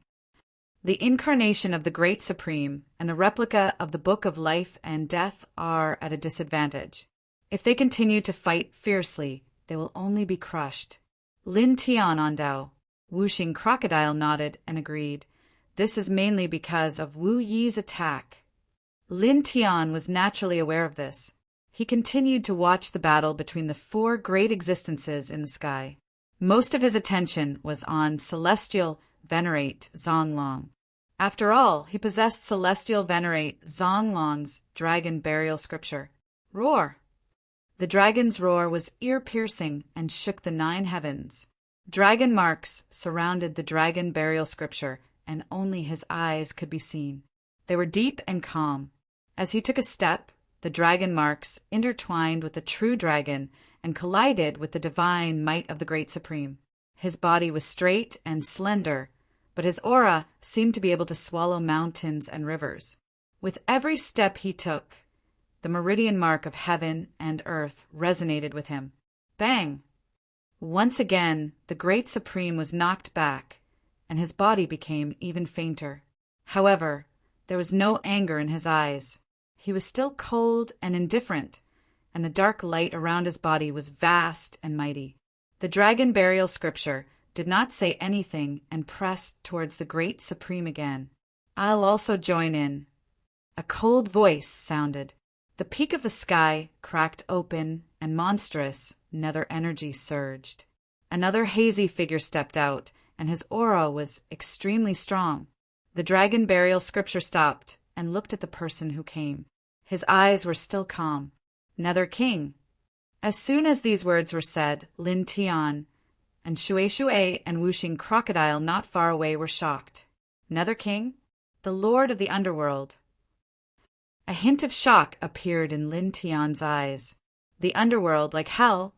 The incarnation of the Great Supreme and the replica of the Book of Life and Death are at a disadvantage. If they continue to fight fiercely, they will only be crushed. Lin Tian Ondao, Whooshing Crocodile nodded and agreed. This is mainly because of Wu Yi's attack. Lin Tian was naturally aware of this. He continued to watch the battle between the four great existences in the sky. Most of his attention was on Celestial Venerate Zonglong. After all, he possessed Celestial Venerate Zonglong's dragon burial scripture. Roar! The dragon's roar was ear-piercing and shook the 9 heavens. Dragon marks surrounded the dragon burial scripture, and only his eyes could be seen. They were deep and calm. As he took a step, the dragon marks intertwined with the true dragon and collided with the divine might of the Great Supreme. His body was straight and slender, but his aura seemed to be able to swallow mountains and rivers. With every step he took, the meridian mark of heaven and earth resonated with him. Bang! Once again, the Great Supreme was knocked back, and his body became even fainter. However, there was no anger in his eyes. He was still cold and indifferent, and the dark light around his body was vast and mighty. The dragon burial scripture did not say anything and pressed towards the Great Supreme again. I'll also join in. A cold voice sounded. The peak of the sky cracked open, and monstrous nether energy surged. Another hazy figure stepped out, and his aura was extremely strong. The dragon burial scripture stopped and looked at the person who came. His eyes were still calm. Nether King. As soon as these words were said, Lin Tian and Shui and Whooshing Crocodile not far away were shocked. Nether King? The Lord of the Underworld. A hint of shock appeared in Lin Tian's eyes. The underworld, like hell,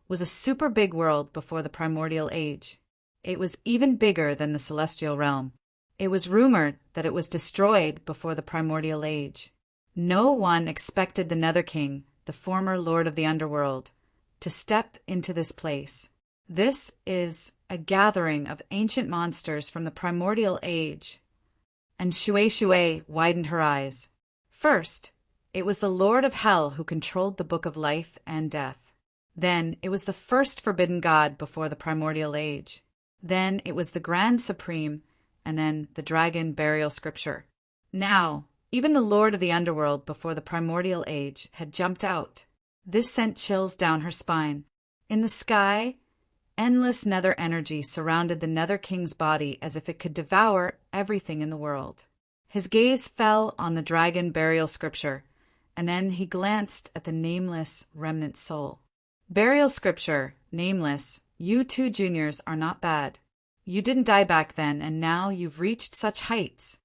was a super big world before the primordial age. It was even bigger than the celestial realm. It was rumored that it was destroyed before the primordial age. No one expected the Nether King, the former lord of the underworld, to step into this place. This is a gathering of ancient monsters from the primordial age. And Shui widened her eyes. First, it was the Lord of Hell who controlled the Book of Life and Death. Then it was the first forbidden god before the primordial age. Then it was the Grand Supreme, and then the dragon burial scripture. Now, even the Lord of the Underworld before the primordial age had jumped out. This sent chills down her spine. In the sky, endless nether energy surrounded the Nether King's body as if it could devour everything in the world. His gaze fell on the dragon burial scripture, and then he glanced at the nameless remnant soul. Burial scripture, nameless, you two juniors are not bad. You didn't die back then, and now you've reached such heights.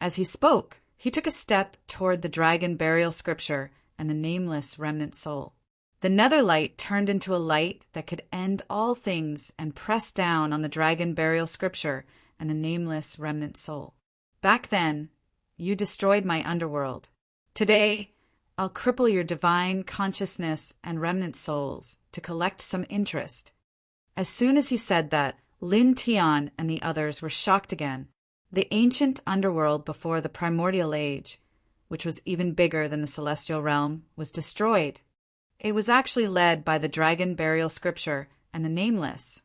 As he spoke, he took a step toward the dragon burial scripture and the nameless remnant soul. The nether light turned into a light that could end all things and press down on the dragon burial scripture and the nameless remnant soul. Back then, you destroyed my underworld. Today, I'll cripple your divine consciousness and remnant souls to collect some interest. As soon as he said that, Lin Tian and the others were shocked again. The ancient underworld before the primordial age, which was even bigger than the celestial realm, was destroyed. It was actually led by the dragon burial scripture and the nameless.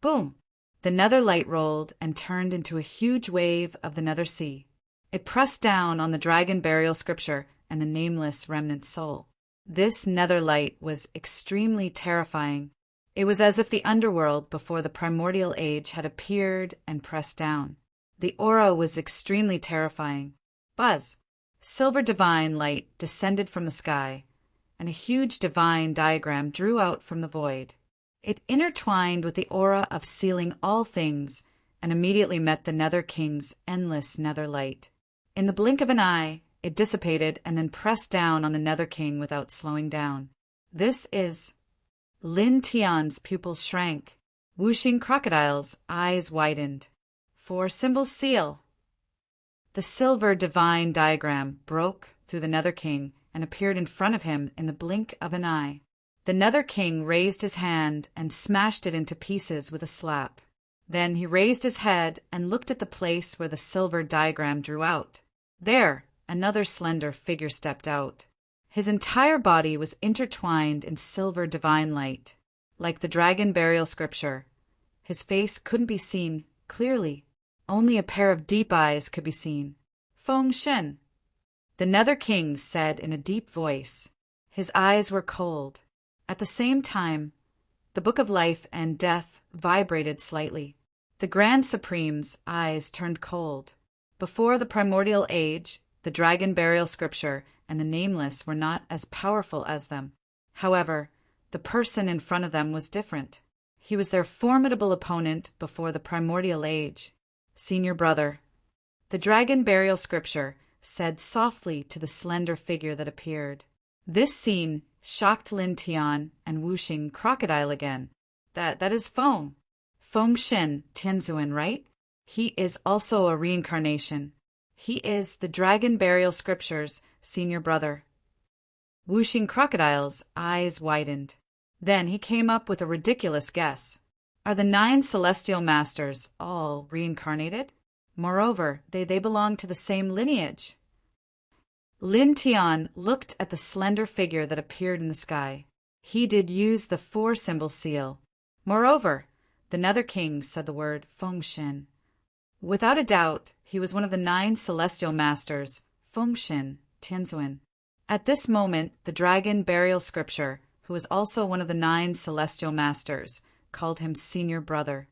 Boom! The nether light rolled and turned into a huge wave of the nether sea. It pressed down on the dragon burial scripture and the nameless remnant soul. This nether light was extremely terrifying. It was as if the underworld before the primordial age had appeared and pressed down. The aura was extremely terrifying. Buzz! Silver divine light descended from the sky, and a huge divine diagram drew out from the void. It intertwined with the aura of sealing all things and immediately met the Nether King's endless nether light. In the blink of an eye, it dissipated and then pressed down on the Nether King without slowing down. This is... Lin Tian's pupils shrank. Whooshing crocodile's eyes widened. 4 symbols seal. The silver divine diagram broke through the Nether King and appeared in front of him in the blink of an eye. The Nether King raised his hand and smashed it into pieces with a slap. Then he raised his head and looked at the place where the silver diagram drew out. There, another slender figure stepped out. His entire body was intertwined in silver divine light, like the dragon burial scripture. His face couldn't be seen clearly. Only a pair of deep eyes could be seen. Feng Shen. The Nether King said in a deep voice. His eyes were cold. At the same time, the Book of Life and Death vibrated slightly. The Grand Supreme's eyes turned cold. Before the primordial age, the dragon burial scripture and the nameless were not as powerful as them. However, the person in front of them was different. He was their formidable opponent before the primordial age. Senior brother. The dragon burial scripture said softly to the slender figure that appeared. This scene shocked Lin Tian and Whooshing crocodile again. That is Feng. Feng Shen Tianzuan, right? He is also a reincarnation. He is the dragon burial scripture's senior brother. Whooshing crocodile's eyes widened. Then he came up with a ridiculous guess. Are the 9 celestial masters all reincarnated? Moreover, they belong to the same lineage. Lin Tian looked at the slender figure that appeared in the sky. He did use the 4 symbol seal. Moreover, the Nether King said the word Feng Shen. Without a doubt, he was one of the 9 celestial masters, Feng Shen Tianzuan. At this moment, the dragon burial scripture, who was also one of the 9 celestial masters, called him senior brother.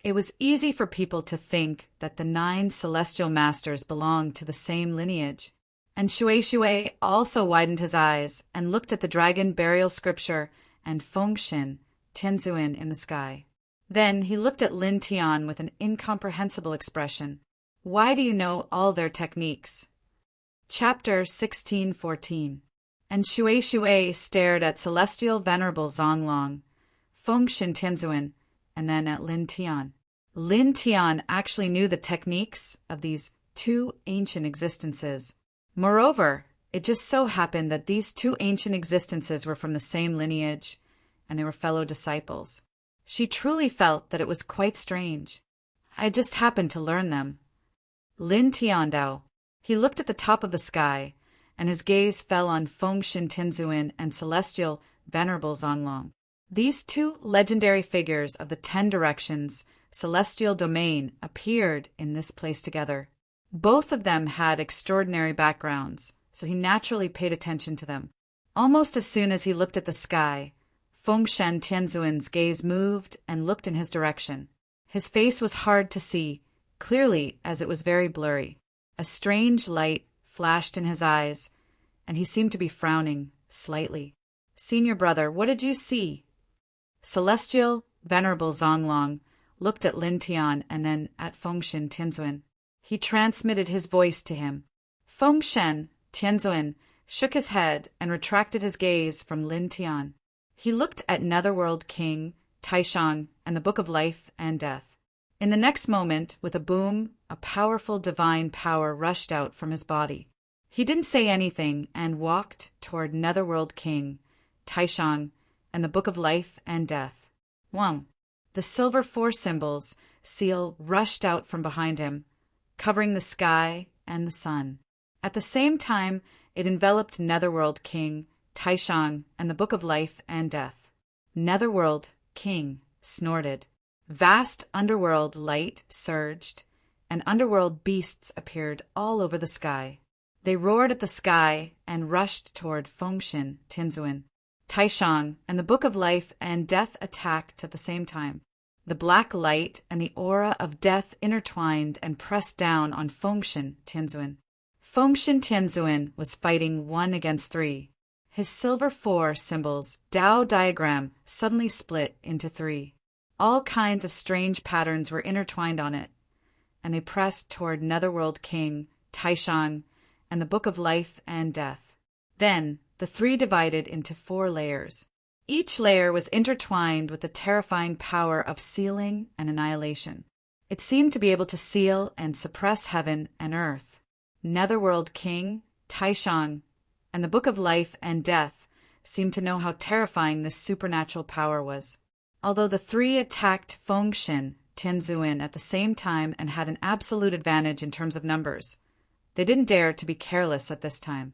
It was easy for people to think that the 9 celestial masters belonged to the same lineage. And Shui also widened his eyes and looked at the dragon burial scripture and Feng Shen Tianzuan in the sky. Then he looked at Lin Tian with an incomprehensible expression. Why do you know all their techniques? Chapter 1614. And Shui stared at Celestial Venerable Zonglong, Feng Shen Tianzuan, and then at Lin Tian. Lin Tian actually knew the techniques of these 2 ancient existences. Moreover, it just so happened that these 2 ancient existences were from the same lineage, and they were fellow disciples. She truly felt that it was quite strange. I just happened to learn them. Lin Tiandao. He looked at the top of the sky, and his gaze fell on Fengshen Tianzuan and Celestial Venerable Zonglong. These two legendary figures of the 10 directions celestial domain appeared in this place together. Both of them had extraordinary backgrounds, so he naturally paid attention to them. Almost as soon as he looked at the sky, Fengshen Tianzuan's gaze moved and looked in his direction. His face was hard to see, clearly as it was very blurry. A strange light flashed in his eyes, and he seemed to be frowning slightly. "Senior brother, what did you see?" Celestial Venerable Zonglong looked at Lin Tian and then at Fengshen Tianzuan. He transmitted his voice to him. Fengshen Tianzuan shook his head and retracted his gaze from Lin Tian. He looked at Netherworld King Taishang and the Book of Life and Death. In the next moment, with a boom, a powerful divine power rushed out from his body. He didn't say anything and walked toward Netherworld King Taishang and the Book of Life and Death. Wang. The silver 4 symbols seal rushed out from behind him, covering the sky and the sun. At the same time, it enveloped Netherworld King Taishang and the Book of Life and Death. Netherworld King snorted. Vast underworld light surged, and underworld beasts appeared all over the sky. They roared at the sky and rushed toward Fengshen Tianzuan. Taishang and the Book of Life and Death attacked at the same time. The black light and the aura of death intertwined and pressed down on Fengshen Tianzuan. Fengshen Tianzuan was fighting 1 against 3. His silver 4 symbols Tao diagram suddenly split into 3. All kinds of strange patterns were intertwined on it, and they pressed toward Netherworld King Taishang and the Book of Life and Death. Then the 3 divided into 4 layers. Each layer was intertwined with the terrifying power of sealing and annihilation. It seemed to be able to seal and suppress heaven and earth. Netherworld King Taishang and the Book of Life and Death seemed to know how terrifying this supernatural power was. Although the 3 attacked Fengshen Tianzuan at the same time and had an absolute advantage in terms of numbers, they didn't dare to be careless at this time.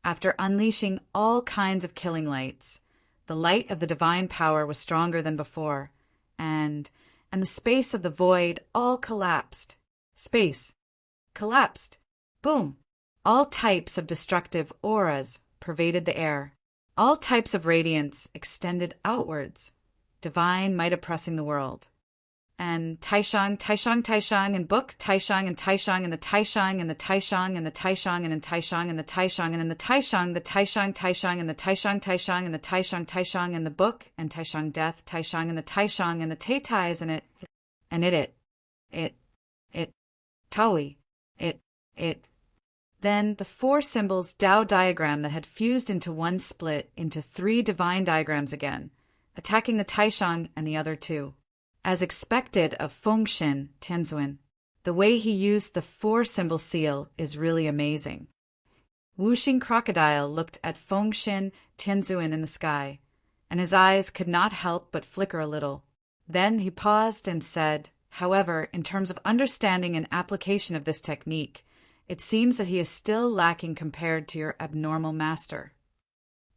After unleashing all kinds of killing lights, the light of the divine power was stronger than before, and the space of the void all collapsed. Space collapsed. Boom! All types of destructive auras pervaded the air. All types of radiance extended outwards, divine might oppressing the world. And Taishang, and Book, Taishang, and Taishang, and the Taishang, and the Taishang, and the Taishang, and the Taishang, and the Taishang, and then the Taishang, and the Taishang, and the Taishang, and the Book, and Taishang Death, Taishang, and the Taishang, and the Taitais, Taui, Then the 4 symbols Tao diagram that had fused into 1 split into 3 divine diagrams again, attacking the Taishang and the other 2. As expected of Fengshen Tianzuan, the way he used the 4 symbol seal is really amazing. Wuxing Crocodile looked at Fengshen Tianzuan in the sky, and his eyes could not help but flicker a little. Then he paused and said, "However, in terms of understanding and application of this technique, it seems that he is still lacking compared to your abnormal master."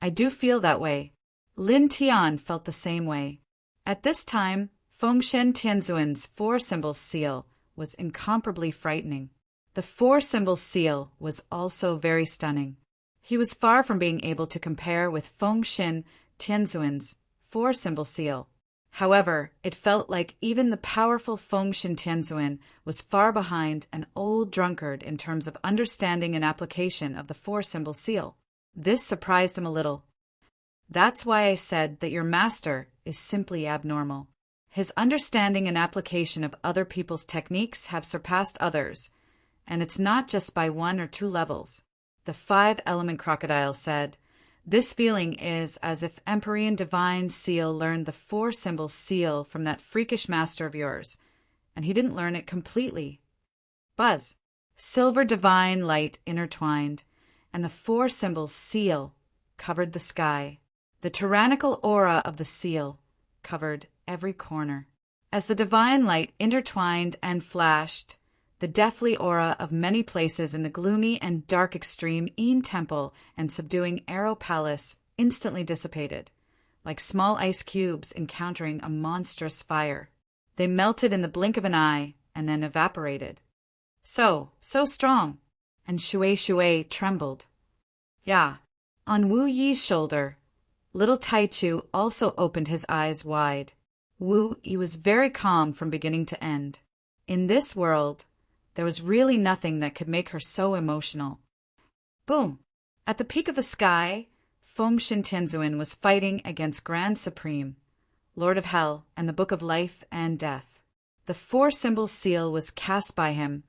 "I do feel that way." Lin Tian felt the same way. At this time, Fengshen Tianzuan's 4 symbol seal was incomparably frightening. The 4 symbol seal was also very stunning. He was far from being able to compare with Fengshen Tianzuan's 4 symbol seal. However, it felt like even the powerful Fengshen Tianzuan was far behind an old drunkard in terms of understanding and application of the 4 symbol seal. This surprised him a little. That's why I said that your master is simply abnormal. His understanding and application of other people's techniques have surpassed others, and it's not just by 1 or 2 levels. The 5-element crocodile said, "This feeling is as if Empyrean Divine Seal learned the 4 symbol seal from that freakish master of yours, and he didn't learn it completely." Buzz. Silver divine light intertwined, and the 4 symbols seal covered the sky. The tyrannical aura of the seal covered every corner. As the divine light intertwined and flashed, The deathly aura of many places in the gloomy and dark extreme Een Temple and subduing Arrow Palace instantly dissipated, like small ice cubes encountering a monstrous fire. They melted in the blink of an eye and then evaporated. So strong. And Shui trembled. Yeah. On Wu Yi's shoulder, little Taichu also opened his eyes wide. Wu Yi was very calm from beginning to end. In this world, there was really nothing that could make her so emotional. Boom! At the peak of the sky, Feng Tianzuan was fighting against Grand Supreme, Lord of Hell, and the Book of Life and Death. The 4-symbol seal was cast by him,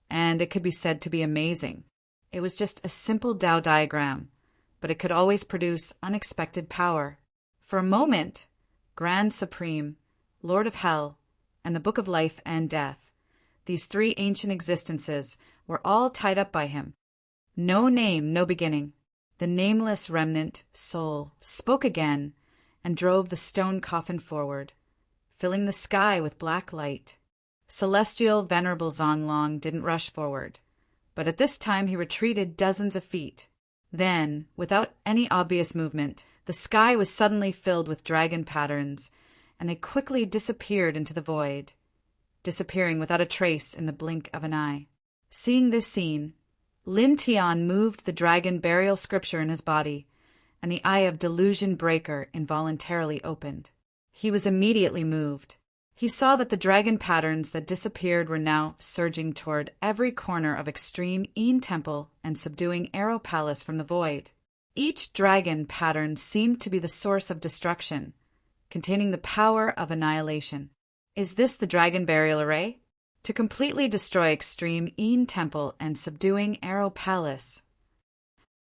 and it could be said to be amazing. It was just a simple Tao diagram, but it could always produce unexpected power. For a moment, Grand Supreme, Lord of Hell, and the Book of Life and Death, these 3 ancient existences, were all tied up by him. No name, no beginning. The nameless remnant soul spoke again and drove the stone coffin forward, filling the sky with black light. Celestial Venerable Zonglong didn't rush forward, but at this time he retreated dozens of feet. Then, without any obvious movement, the sky was suddenly filled with dragon patterns, and they quickly disappeared into the void, disappearing without a trace in the blink of an eye. Seeing this scene, Lin Tian moved the dragon burial scripture in his body, and the eye of Delusion Breaker involuntarily opened. He was immediately moved. He saw that the dragon patterns that disappeared were now surging toward every corner of extreme Een Temple and subduing Arrow Palace from the void. Each dragon pattern seemed to be the source of destruction, containing the power of annihilation. Is this the dragon burial array? To completely destroy extreme Een Temple and subduing Arrow Palace.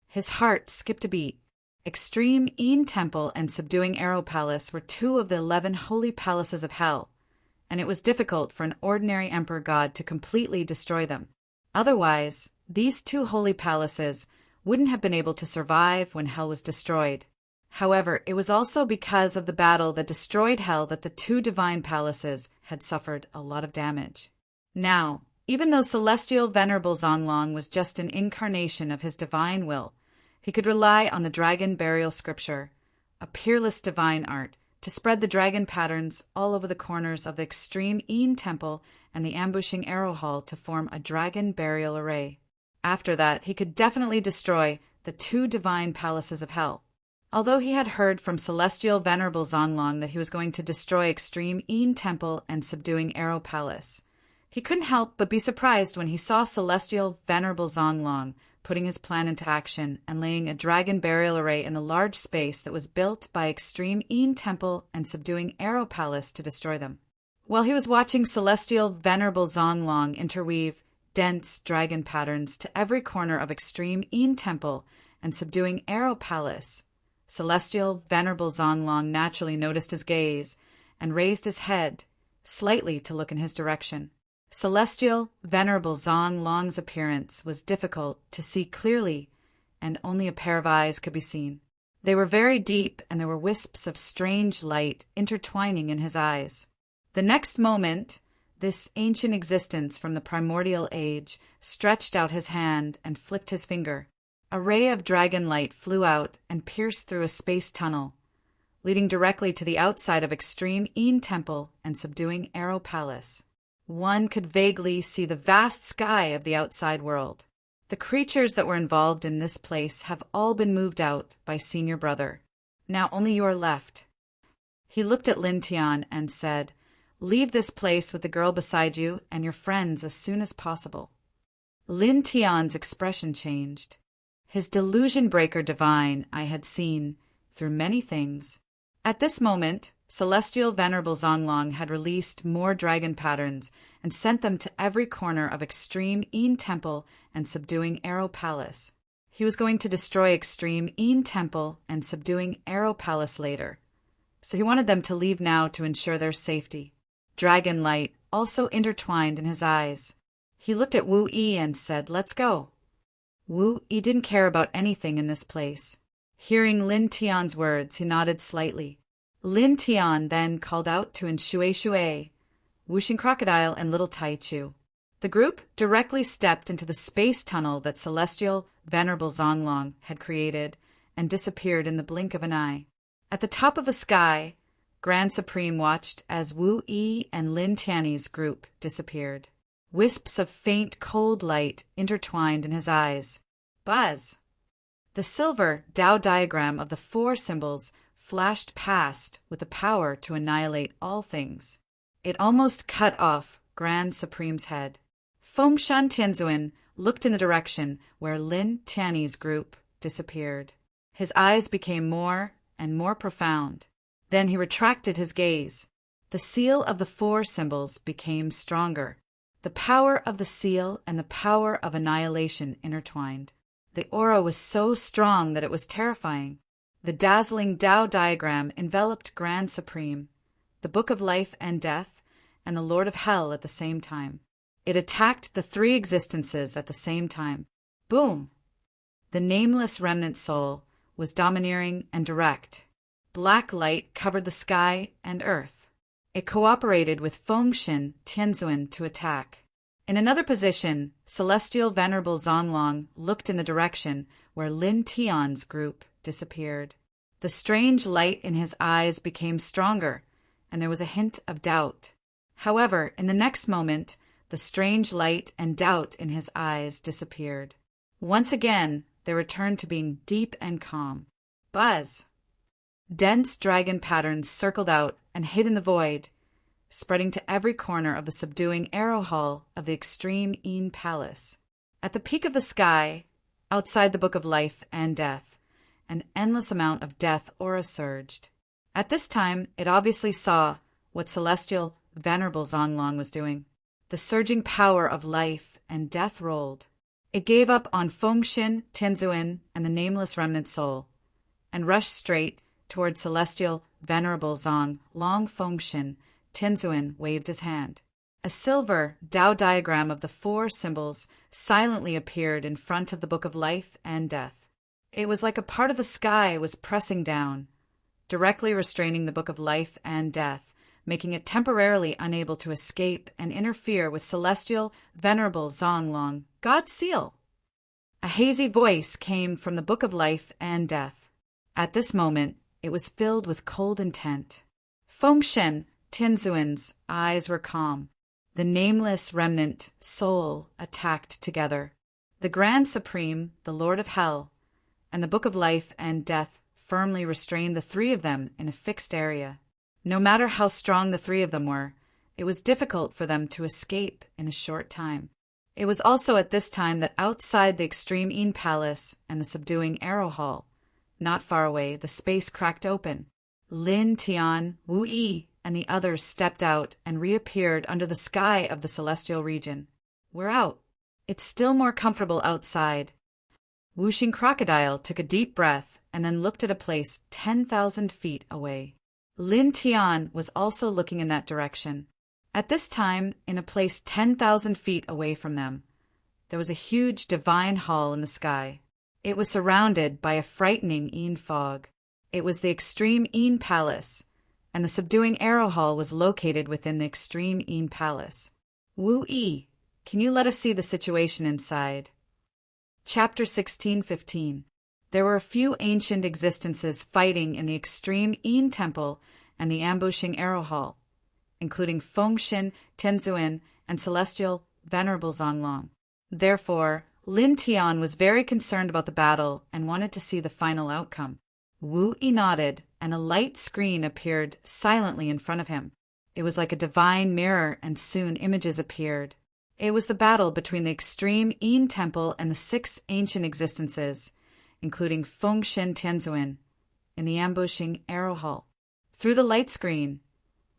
His heart skipped a beat. Extreme Een Temple and subduing Arrow Palace were 2 of the 11 holy palaces of hell, and it was difficult for an ordinary emperor god to completely destroy them. Otherwise, these 2 holy palaces wouldn't have been able to survive when hell was destroyed. However, it was also because of the battle that destroyed hell that the 2 divine palaces had suffered a lot of damage. Now, even though Celestial Venerable Zonglong was just an incarnation of his divine will, he could rely on the dragon burial scripture, a peerless divine art, to spread the dragon patterns all over the corners of the extreme Een Temple and the ambushing Arrow Hall to form a dragon burial array. After that, he could definitely destroy the 2 divine palaces of hell. Although he had heard from Celestial Venerable Zonglong that he was going to destroy extreme Een Temple and subduing Arrow Palace, he couldn't help but be surprised when he saw Celestial Venerable Zonglong putting his plan into action and laying a dragon burial array in the large space that was built by extreme Een Temple and subduing Arrow Palace to destroy them. While he was watching Celestial Venerable Zonglong interweave dense dragon patterns to every corner of extreme Een Temple and subduing Arrow Palace, Celestial Venerable Zonglong naturally noticed his gaze and raised his head slightly to look in his direction. Celestial Venerable Zonglong's appearance was difficult to see clearly, and only a pair of eyes could be seen. They were very deep, and there were wisps of strange light intertwining in his eyes. The next moment, this ancient existence from the primordial age stretched out his hand and flicked his finger. A ray of dragon light flew out and pierced through a space tunnel, leading directly to the outside of extreme Een Temple and subduing Arrow Palace. One could vaguely see the vast sky of the outside world. The creatures that were involved in this place have all been moved out by Senior Brother. Now only you are left. He looked at Lin Tian and said, "Leave this place with the girl beside you and your friends as soon as possible." Lin Tian's expression changed. His delusion breaker divine I had seen through many things. At this moment, Celestial Venerable Zonglong had released more dragon patterns and sent them to every corner of extreme Een Temple and subduing Arrow Palace. He was going to destroy extreme Een Temple and subduing Arrow Palace later, so he wanted them to leave now to ensure their safety. Dragon light also intertwined in his eyes. He looked at Wu Yi and said, "Let's go." Wu Yi didn't care about anything in this place. Hearing Lin Tian's words, he nodded slightly. Lin Tian then called out to Shui, Whooshing Crocodile, and Little Taichu. The group directly stepped into the space tunnel that Celestial Venerable Zonglong had created and disappeared in the blink of an eye. At the top of the sky, Grand Supreme watched as Wu Yi and Lin Tianyi's group disappeared. Wisps of faint, cold light intertwined in his eyes. Buzz! The silver Tao diagram of the four symbols flashed past with the power to annihilate all things. It almost cut off Grand Supreme's head. Fengshan Tianzuan looked in the direction where Lin Tianyi's group disappeared. His eyes became more and more profound. Then he retracted his gaze. The seal of the four symbols became stronger. The power of the seal and the power of annihilation intertwined. The aura was so strong that it was terrifying. The dazzling Tao diagram enveloped Grand Supreme, the Book of Life and Death, and the Lord of Hell at the same time. It attacked the three existences at the same time. Boom! The nameless remnant soul was domineering and direct. Black light covered the sky and earth. It cooperated with Fengshan Tianzuan to attack. In another position, Celestial Venerable Zonglong looked in the direction where Lin Tian's group disappeared. The strange light in his eyes became stronger, and there was a hint of doubt. However, in the next moment, the strange light and doubt in his eyes disappeared. Once again, they returned to being deep and calm. Buzz! Dense dragon patterns circled out and hid in the void, spreading to every corner of the subduing arrow hall of the extreme Yin Palace. At the peak of the sky, outside the Book of Life and Death, an endless amount of death aura surged. At this time, it obviously saw what Celestial Venerable Zonglong was doing. The surging power of life and death rolled. It gave up on Fengshan Tianzuan and the nameless remnant soul, and rushed straight toward Celestial Venerable Zong. Long Fengshan Tianzuan waved his hand. A silver Tao diagram of the four symbols silently appeared in front of the Book of Life and Death. It was like a part of the sky was pressing down, directly restraining the Book of Life and Death, making it temporarily unable to escape and interfere with Celestial Venerable Zonglong, God's seal. A hazy voice came from the Book of Life and Death. At this moment, it was filled with cold intent. Fengshan Tianzuan's eyes were calm. The nameless remnant soul attacked together. The Grand Supreme, the Lord of Hell, and the Book of Life and Death firmly restrained the three of them in a fixed area. No matter how strong the three of them were, it was difficult for them to escape in a short time. It was also at this time that outside the extreme Yin Palace and the subduing Arrow Hall, not far away, the space cracked open. Lin Tian, Wu Yi, and the others stepped out and reappeared under the sky of the celestial region. We're out. It's still more comfortable outside. Wuxing Crocodile took a deep breath and then looked at a place 10,000 feet away. Lin Tian was also looking in that direction. At this time, in a place 10,000 feet away from them, there was a huge divine hall in the sky. It was surrounded by a frightening Yin fog. It was the extreme Yin Palace, and the subduing Arrow Hall was located within the extreme Yin Palace. Wu Yi, can you let us see the situation inside? Chapter 16:15. There were a few ancient existences fighting in the extreme Yin Temple and the ambushing Arrow Hall, including Fengshan Tianzuan and Celestial Venerable Zonglong. Therefore, Lin Tian was very concerned about the battle and wanted to see the final outcome. Wu Yi nodded, and a light screen appeared silently in front of him. It was like a divine mirror, and soon images appeared. It was the battle between the extreme Yin Temple and the 6 ancient existences, including Fengshan Tianzuan, in the ambushing Arrow Hall. Through the light screen,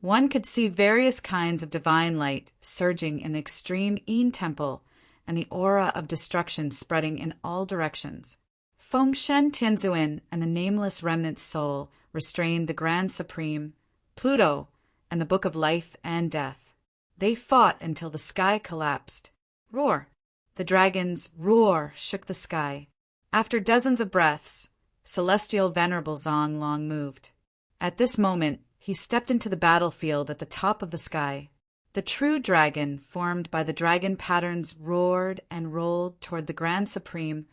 one could see various kinds of divine light surging in the extreme Yin Temple and the aura of destruction spreading in all directions. Fengshan Tianzuan and the nameless remnant soul restrained the Grand Supreme, Pluto, and the Book of Life and Death. They fought until the sky collapsed. Roar! The dragon's roar shook the sky. After dozens of breaths, Celestial Venerable Zonglong moved. At this moment, he stepped into the battlefield at the top of the sky. The true dragon, formed by the dragon patterns, roared and rolled toward the Grand Supreme,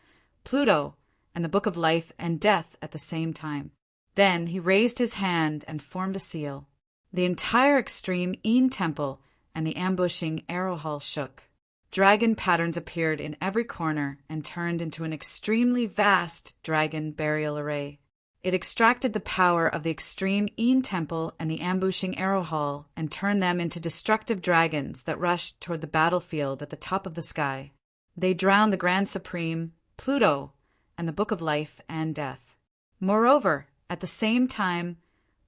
Pluto, and the Book of Life and Death at the same time. Then he raised his hand and formed a seal. The entire extreme Een temple and the ambushing arrow hall shook. Dragon patterns appeared in every corner and turned into an extremely vast dragon burial array. It extracted the power of the extreme Een temple and the ambushing arrow hall and turned them into destructive dragons that rushed toward the battlefield at the top of the sky. They drowned the Grand Supreme, Pluto, and the Book of Life and Death. Moreover, at the same time,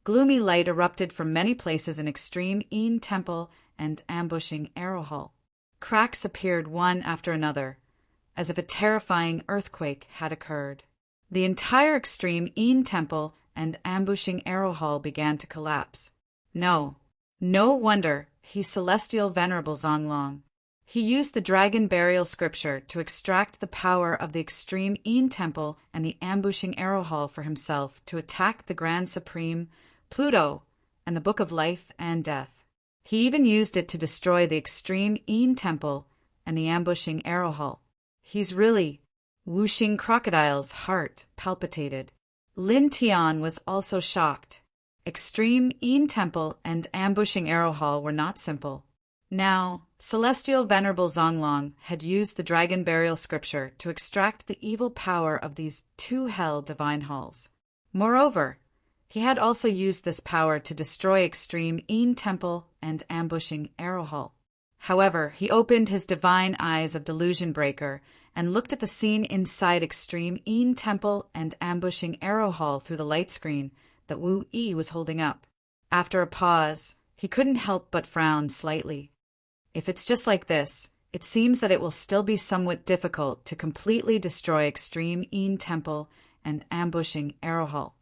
gloomy light erupted from many places in extreme Een temple and ambushing arrow hall. Cracks appeared one after another, as if a terrifying earthquake had occurred. The entire extreme Een temple and ambushing arrow hall began to collapse. No wonder he's Celestial Venerable Zonglong. He used the dragon burial scripture to extract the power of the extreme Een temple and the ambushing arrow hall for himself to attack the Grand Supreme, Pluto, and the Book of Life and Death. He even used it to destroy the extreme Een temple and the ambushing arrow hall. He's really... Whooshing Crocodile's heart palpitated. Lin Tian was also shocked. Extreme Een temple and ambushing arrow hall were not simple. Now, Celestial Venerable Zonglong had used the dragon burial scripture to extract the evil power of these two hell divine halls. Moreover, he had also used this power to destroy extreme Een temple and ambushing arrow hall. However, he opened his divine eyes of delusion breaker and looked at the scene inside extreme Een temple and ambushing arrow hall through the light screen that Wu Yi was holding up. After a pause, he couldn't help but frown slightly. If it's just like this, it seems that it will still be somewhat difficult to completely destroy extreme Een temple and ambushing arrow hall.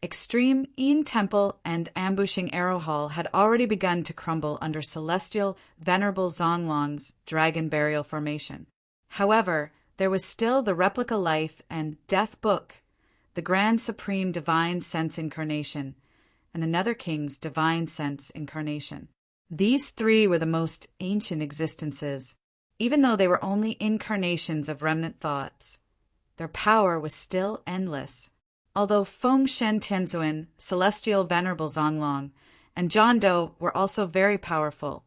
Extreme Een temple and ambushing arrow hall had already begun to crumble under Celestial Venerable Zonglong's dragon burial formation. However, there was still the replica life and death book, the Grand Supreme Divine Sense Incarnation, and the Nether King's Divine Sense Incarnation. These three were the most ancient existences. Even though they were only incarnations of remnant thoughts, their power was still endless. Although Feng Shen Tianzuan, Celestial Venerable Zonglong, and John Doe were also very powerful,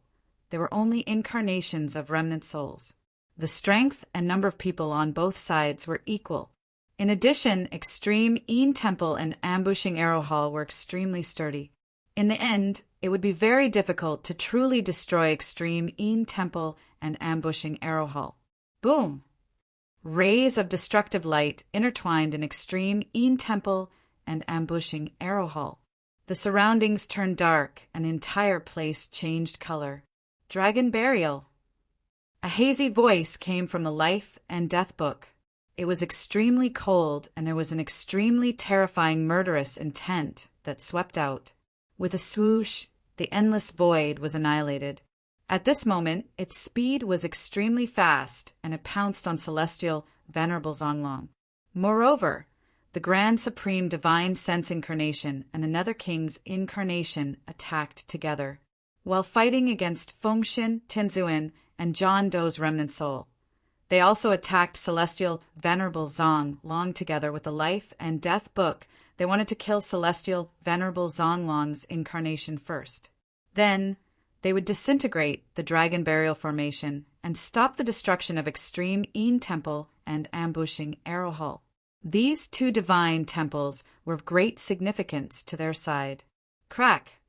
they were only incarnations of remnant souls. The strength and number of people on both sides were equal. In addition, extreme Een temple and ambushing arrow hall were extremely sturdy. In the end, it would be very difficult to truly destroy extreme Een temple and ambushing arrow hall. Boom! Rays of destructive light intertwined in extreme Een temple and ambushing arrow hall. The surroundings turned dark and the entire place changed color. Dragon burial. A hazy voice came from the Life and Death book. It was extremely cold and there was an extremely terrifying murderous intent that swept out. With a swoosh, the endless void was annihilated. At this moment, its speed was extremely fast, and it pounced on Celestial Venerable Zonglong. Moreover, the Grand Supreme Divine Sense Incarnation and the Nether King's Incarnation attacked together, while fighting against Feng Shen Tianzuan and John Doe's remnant soul. They also attacked Celestial Venerable Zonglong together with the Life and Death book. They wanted to kill Celestial Venerable Zonglong's incarnation first. Then, they would disintegrate the dragon burial formation and stop the destruction of extreme Een temple and ambushing arrow hall. These two divine temples were of great significance to their side. Crack!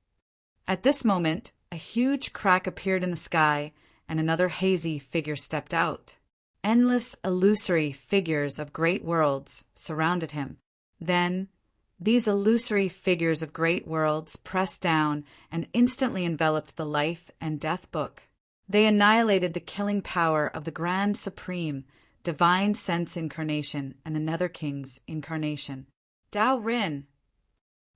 At this moment, a huge crack appeared in the sky, and another hazy figure stepped out. Endless, illusory figures of great worlds surrounded him. Then, these illusory figures of great worlds pressed down and instantly enveloped the Life and Death book. They annihilated the killing power of the Grand Supreme, Divine Sense Incarnation and the Nether King's Incarnation. Dao Rin!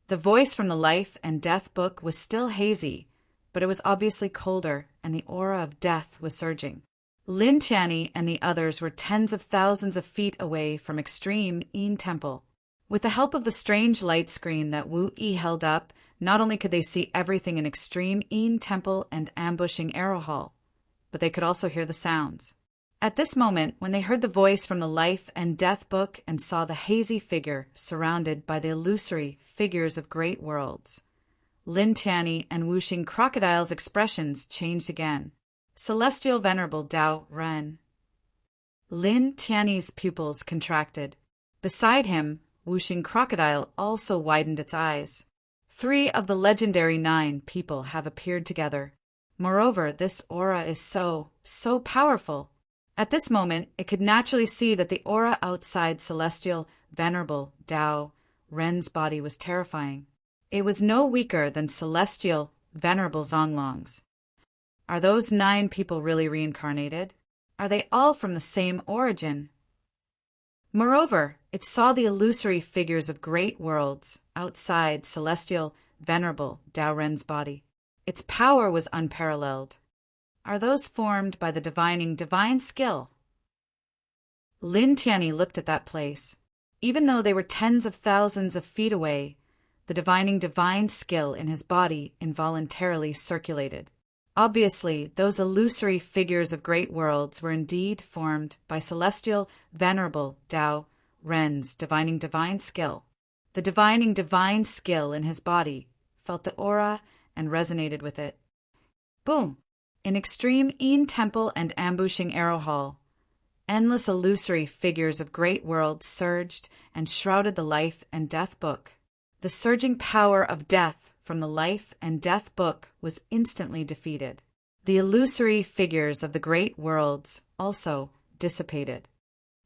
The voice from the Life and Death book was still hazy, but it was obviously colder, and the aura of death was surging. Lin Tianyi and the others were tens of thousands of feet away from extreme Een temple. With the help of the strange light screen that Wu Yi held up, not only could they see everything in Extreme Yin Temple and Ambushing Arrow Hall, but they could also hear the sounds. At this moment, when they heard the voice from the Life and Death Book and saw the hazy figure surrounded by the illusory figures of great worlds, Lin Tianyi and Wuxing Crocodile's expressions changed again. Celestial Venerable Dao Ren. Lin Tianyi's pupils contracted. Beside him, Wuxing Crocodile also widened its eyes. 3 of the legendary 9 people have appeared together. Moreover, this aura is so powerful. At this moment, it could naturally see that the aura outside Celestial Venerable Dao Ren's body was terrifying. It was no weaker than Celestial Venerable Zonglong's. Are those 9 people really reincarnated? Are they all from the same origin? Moreover, it saw the illusory figures of great worlds outside Celestial Venerable Dao Ren's body. Its power was unparalleled. Are those formed by the divining divine skill? Lin Tianyi looked at that place. Even though they were tens of thousands of feet away, the divining divine skill in his body involuntarily circulated. Obviously, those illusory figures of great worlds were indeed formed by Celestial Venerable Dao Ren's divining divine skill. The divining divine skill in his body felt the aura and resonated with it. Boom! In Extreme Yin Temple and Ambushing Arrow Hall, endless illusory figures of great worlds surged and shrouded the Life and Death Book. The surging power of death from the Life and Death Book was instantly defeated. The illusory figures of the great worlds also dissipated.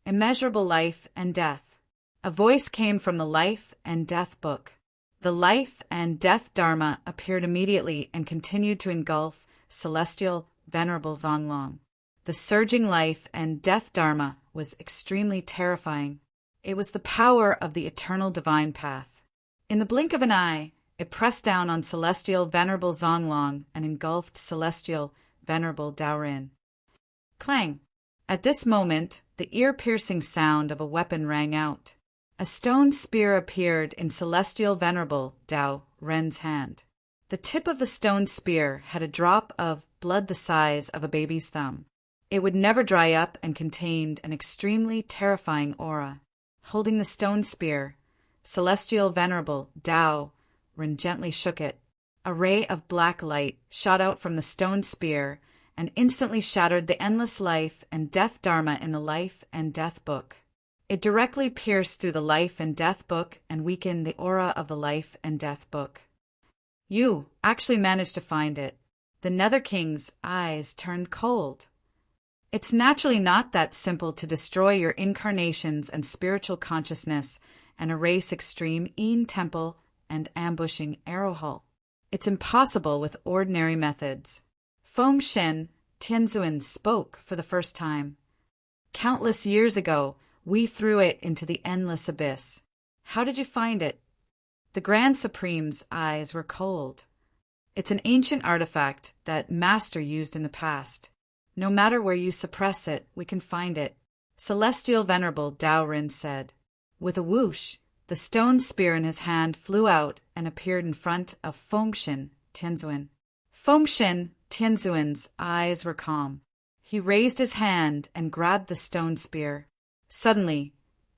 Immeasurable life and death. A voice came from the Life and Death Book. The Life and Death Dharma appeared immediately and continued to engulf Celestial Venerable Zonglong. The surging Life and Death Dharma was extremely terrifying. It was the power of the eternal divine path. In the blink of an eye, it pressed down on Celestial Venerable Zonglong and engulfed Celestial Venerable Dao Ren. Clang! At this moment, the ear-piercing sound of a weapon rang out. A stone spear appeared in Celestial Venerable Dao Ren's hand. The tip of the stone spear had a drop of blood the size of a baby's thumb. It would never dry up and contained an extremely terrifying aura. Holding the stone spear, Celestial Venerable Dao Ren gently shook it. A ray of black light shot out from the stone spear and instantly shattered the endless life and death dharma in the Life and Death Book. It directly pierced through the Life and Death Book and weakened the aura of the Life and Death Book. You actually managed to find it. The Nether King's eyes turned cold. It's naturally not that simple to destroy your incarnations and spiritual consciousness and erase Extreme Yin Temple and Ambushing Arrow Hall. It's impossible with ordinary methods. Fengshen Tianzuan spoke for the first time. Countless years ago, we threw it into the endless abyss. How did you find it? The Grand Supreme's eyes were cold. It's an ancient artifact that Master used in the past. No matter where you suppress it, we can find it. Celestial Venerable Dao Ren said. With a whoosh, the stone spear in his hand flew out and appeared in front of Fengshen Tianzuan. Fengshen Tianzuan's eyes were calm. He raised his hand and grabbed the stone spear. Suddenly,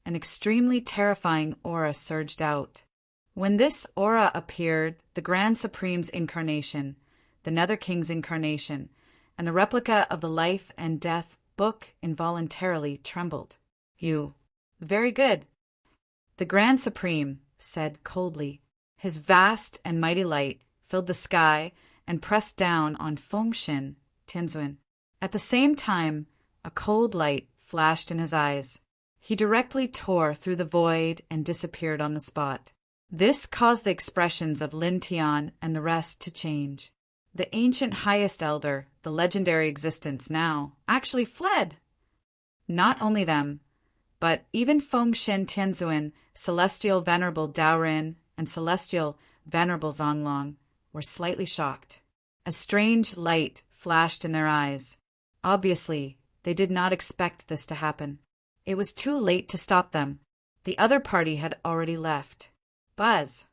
an extremely terrifying aura surged out. When this aura appeared, the Grand Supreme's incarnation, the Nether King's incarnation, and the replica of the Life and Death Book involuntarily trembled. You. Very good. The Grand Supreme said coldly. His vast and mighty light filled the sky and pressed down on Fengshen Tianzuan. At the same time, a cold light flashed in his eyes. He directly tore through the void and disappeared on the spot. This caused the expressions of Lin Tian and the rest to change. The ancient highest elder, the legendary existence now, actually fled. Not only them, but even Fengshen Tianzuan, Celestial Venerable Dao Ren, and Celestial Venerable Zonglong were slightly shocked. A strange light flashed in their eyes. Obviously, they did not expect this to happen. It was too late to stop them. The other party had already left. Buzz!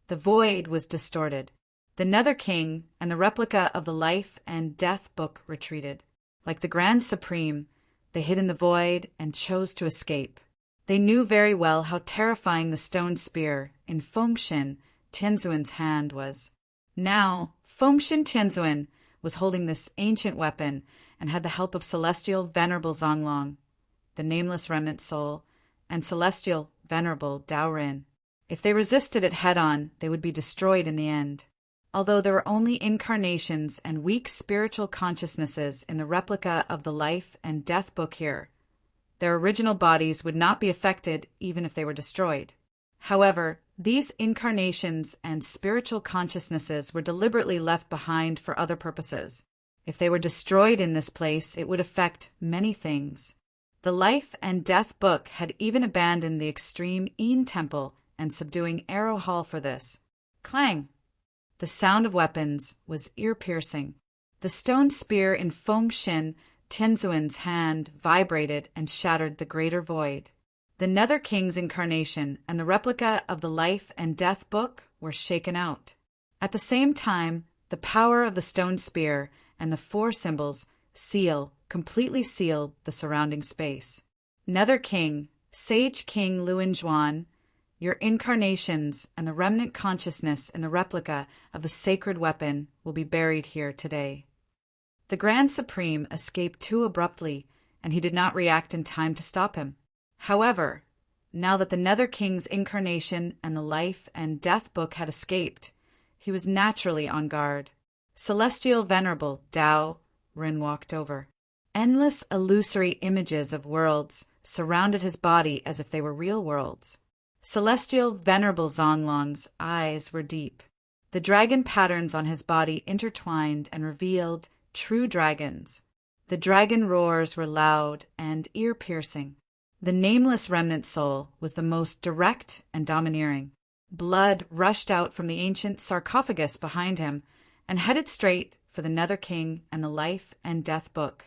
The void was distorted. The Nether King and the replica of the Life and Death Book retreated. Like the Grand Supreme, they hid in the void and chose to escape. They knew very well how terrifying the stone spear in Fengshen Tianzuan's hand was. Now, Fengshen Tianzuan was holding this ancient weapon and had the help of Celestial Venerable Zonglong, the Nameless Remnant Soul, and Celestial Venerable Daorin. If they resisted it head-on, they would be destroyed in the end. Although there were only incarnations and weak spiritual consciousnesses in the replica of the Life and Death Book here, their original bodies would not be affected even if they were destroyed. However, these incarnations and spiritual consciousnesses were deliberately left behind for other purposes. If they were destroyed in this place, it would affect many things. The Life and Death Book had even abandoned the extreme Yin Temple and subduing Arrow Hall for this. Clang! The sound of weapons was ear-piercing. The stone spear in Fengshen Tianzuan's hand vibrated and shattered the greater void. The Nether King's incarnation and the replica of the Life and Death Book were shaken out. At the same time, the power of the stone spear and the four symbols completely sealed the surrounding space. Nether King, Sage King Luanjuan, your incarnations and the remnant consciousness in the replica of the sacred weapon will be buried here today. The Grand Supreme escaped too abruptly, and he did not react in time to stop him. However, now that the Nether King's incarnation and the Life and Death Book had escaped, he was naturally on guard. Celestial Venerable Dao Rin walked over. Endless illusory images of worlds surrounded his body as if they were real worlds. Celestial Venerable Zonglong's eyes were deep. The dragon patterns on his body intertwined and revealed true dragons. The dragon roars were loud and ear-piercing. The Nameless Remnant Soul was the most direct and domineering. Blood rushed out from the ancient sarcophagus behind him and headed straight for the Nether King and the Life and Death Book.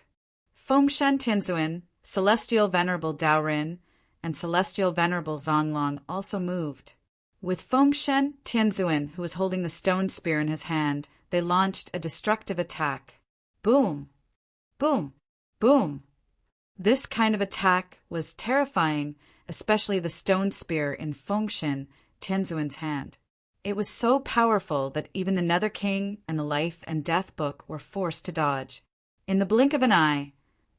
Fengshen Tianzuan, Celestial Venerable Daorin, and Celestial Venerable Zonglong also moved. With Fengshen Tianzuan, who was holding the stone spear in his hand, they launched a destructive attack. Boom! Boom! Boom! This kind of attack was terrifying, especially the stone spear in Fengshen Tianzuan's hand. It was so powerful that even the Nether King and the Life and Death Book were forced to dodge. In the blink of an eye,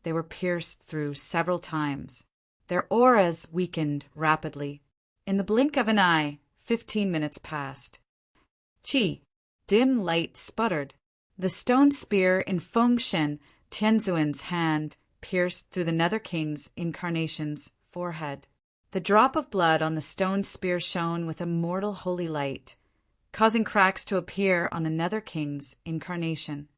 they were pierced through several times. Their auras weakened rapidly. In the blink of an eye, 15 minutes passed. Chi! Dim light sputtered. The stone spear in Fengshen Tianzuan's hand pierced through the Nether King's incarnation's forehead. The drop of blood on the stone spear shone with a mortal holy light, causing cracks to appear on the Nether King's incarnation.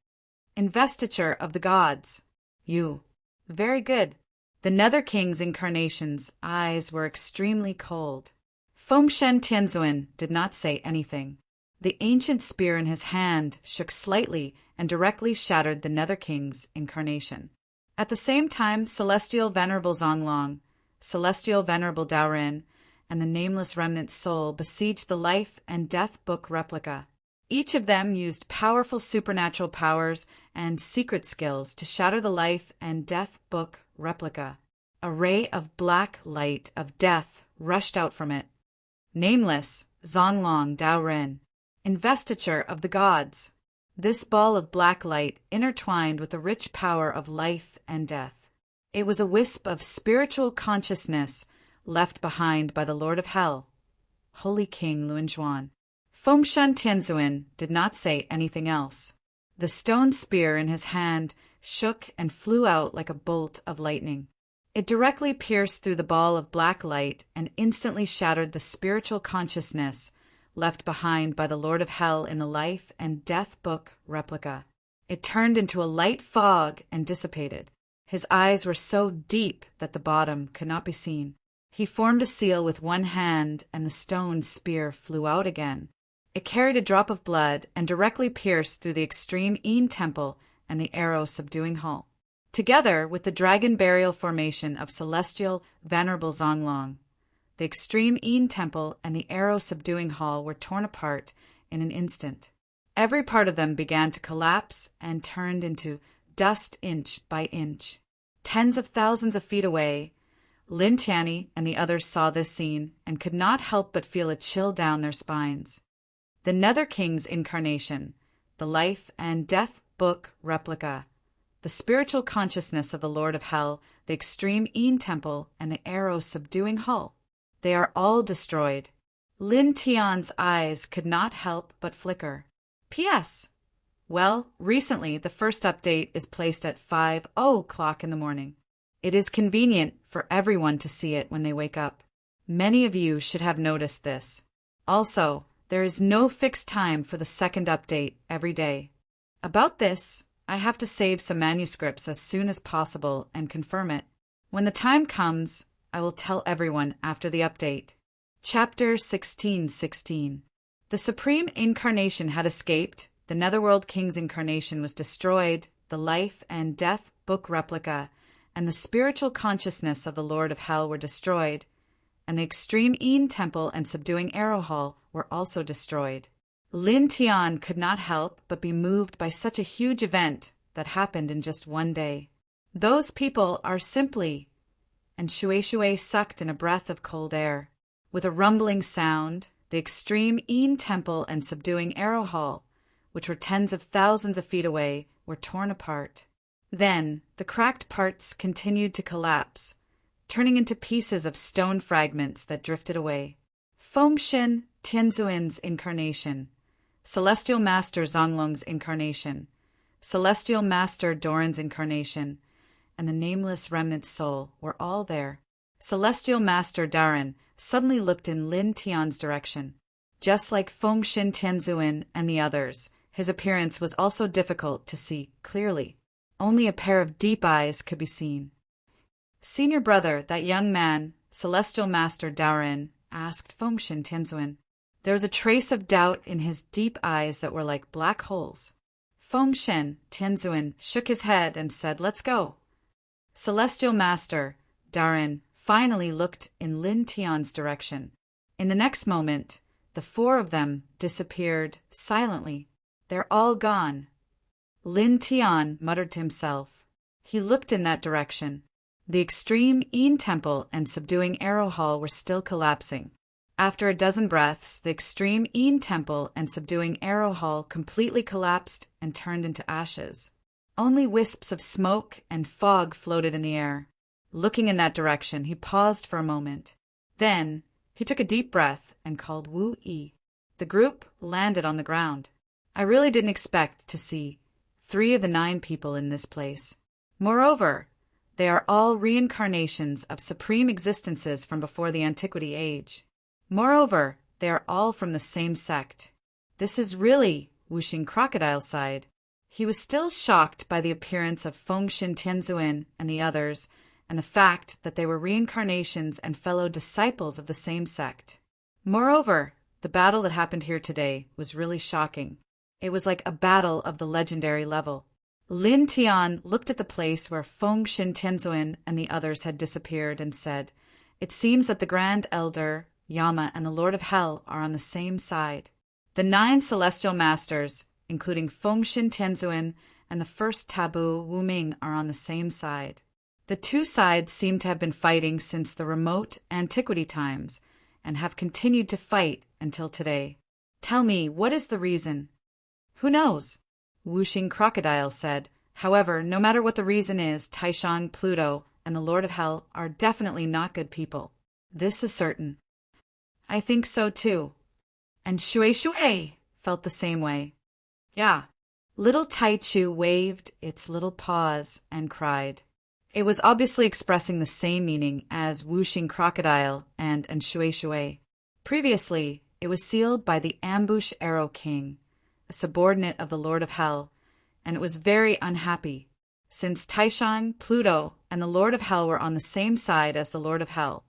Investiture of the gods. You. Very good. The Nether King's incarnation's eyes were extremely cold. Fengshen Tianzuan did not say anything. The ancient spear in his hand shook slightly and directly shattered the Nether King's incarnation. At the same time, Celestial Venerable Zonglong, Celestial Venerable Daorin, and the Nameless Remnant Soul besieged the Life and Death Book replica. Each of them used powerful supernatural powers and secret skills to shatter the Life and Death Book replica. A ray of black light of death rushed out from it. Nameless, Zonglong Daorin. Investiture of the gods. This ball of black light intertwined with the rich power of life and death. It was a wisp of spiritual consciousness left behind by the Lord of Hell, Holy King Luanjuan. Fengshen Tianzuan did not say anything else. The stone spear in his hand shook and flew out like a bolt of lightning. It directly pierced through the ball of black light and instantly shattered the spiritual consciousness left behind by the Lord of Hell in the Life and Death Book replica. It turned into a light fog and dissipated. His eyes were so deep that the bottom could not be seen. He formed a seal with one hand, and the stone spear flew out again. It carried a drop of blood and directly pierced through the extreme Yin Temple and the arrow subduing hull. Together with the dragon burial formation of Celestial Venerable Zonglong, the extreme Yin temple, and the arrow-subduing hall were torn apart in an instant. Every part of them began to collapse and turned into dust inch by inch. Tens of thousands of feet away, Lin Tianyi and the others saw this scene and could not help but feel a chill down their spines. The Nether King's incarnation, the life and death book replica, the spiritual consciousness of the Lord of Hell, the extreme Yin temple, and the arrow-subduing hull. They are all destroyed. Lin Tian's eyes could not help but flicker. P.S. Well, recently the first update is placed at 5:00 in the morning. It is convenient for everyone to see it when they wake up. Many of you should have noticed this. Also, there is no fixed time for the second update every day. About this, I have to save some manuscripts as soon as possible and confirm it. When the time comes, I will tell everyone after the update. Chapter 16:16. The Supreme Incarnation had escaped, the Netherworld King's incarnation was destroyed, the life and death book replica and the spiritual consciousness of the Lord of Hell were destroyed, and the extreme Yin temple and subduing arrow hall were also destroyed. Lin Tian could not help but be moved by such a huge event that happened in just one day. Those people are simply... And Shui sucked in a breath of cold air. With a rumbling sound, the extreme Yin temple and subduing arrow hall, which were tens of thousands of feet away, were torn apart. Then the cracked parts continued to collapse, turning into pieces of stone fragments that drifted away. Fengshen Tianzuin's incarnation, Celestial Master Zonglong's incarnation, Celestial Master Doran's incarnation, and the nameless remnant soul were all there. Celestial Master Daran suddenly looked in Lin Tian's direction. Just like Fengshen Tianzuin and the others, his appearance was also difficult to see clearly. Only a pair of deep eyes could be seen. Senior brother, that young man, Celestial Master Daran, asked Fengshen Tianzuin. There was a trace of doubt in his deep eyes that were like black holes. Fengshen Tianzuin shook his head and said, "Let's go." Celestial Master Daran finally looked in Lin Tian's direction. In the next moment, the four of them disappeared silently. They're all gone. Lin Tian muttered to himself. He looked in that direction. The extreme Yin temple and subduing arrow hall were still collapsing. After a dozen breaths, the extreme Yin temple and subduing arrow hall completely collapsed and turned into ashes. Only wisps of smoke and fog floated in the air. Looking in that direction, he paused for a moment. Then, he took a deep breath and called Wu Yi. The group landed on the ground. I really didn't expect to see 3 of the 9 people in this place. Moreover, they are all reincarnations of supreme existences from before the Antiquity Age. Moreover, they are all from the same sect. This is really, Wuxing Crocodile sighed. He was still shocked by the appearance of Fengshen Tianzuin and the others, and the fact that they were reincarnations and fellow disciples of the same sect. Moreover, the battle that happened here today was really shocking. It was like a battle of the legendary level. Lin Tian looked at the place where Fengshen Tianzuin and the others had disappeared and said, "It seems that the Grand Elder, Yama, and the Lord of Hell are on the same side. The 9 celestial masters, including Fengshen Tianzuin and the first taboo Wu Ming, are on the same side. The 2 sides seem to have been fighting since the remote antiquity times and have continued to fight until today. Tell me, what is the reason?" "Who knows?" Wuxing Crocodile said. "However, no matter what the reason is, Taishan, Pluto, and the Lord of Hell are definitely not good people. This is certain." "I think so too." And Shui felt the same way. "Yeah." Little Taichu waved its little paws and cried. It was obviously expressing the same meaning as Wuxing Crocodile and Shui. Previously, it was sealed by the Ambush Arrow King, a subordinate of the Lord of Hell, and it was very unhappy. Since Taishan, Pluto, and the Lord of Hell were on the same side as the Lord of Hell,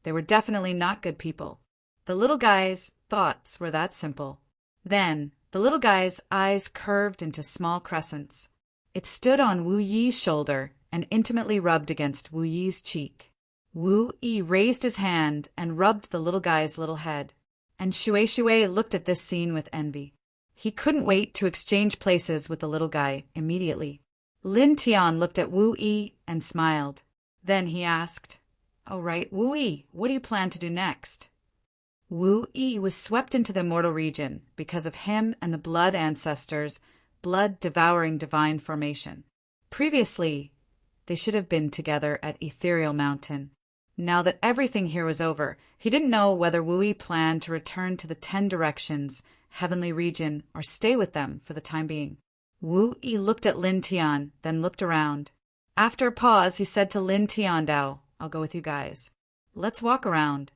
they were definitely not good people. The little guy's thoughts were that simple. Then, the little guy's eyes curved into small crescents. It stood on Wu Yi's shoulder and intimately rubbed against Wu Yi's cheek. Wu Yi raised his hand and rubbed the little guy's little head, and Shui looked at this scene with envy. He couldn't wait to exchange places with the little guy immediately. Lin Tian looked at Wu Yi and smiled. Then he asked, "All right, Wu Yi, what do you plan to do next?" Wu Yi was swept into the immortal region because of him and the blood ancestors' blood-devouring divine formation. Previously, they should have been together at Ethereal Mountain. Now that everything here was over, he didn't know whether Wu Yi planned to return to the 10 Directions, Heavenly Region, or stay with them for the time being. Wu Yi looked at Lin Tian, then looked around. After a pause, he said to Lin Tiandao, "I'll go with you guys. Let's walk around."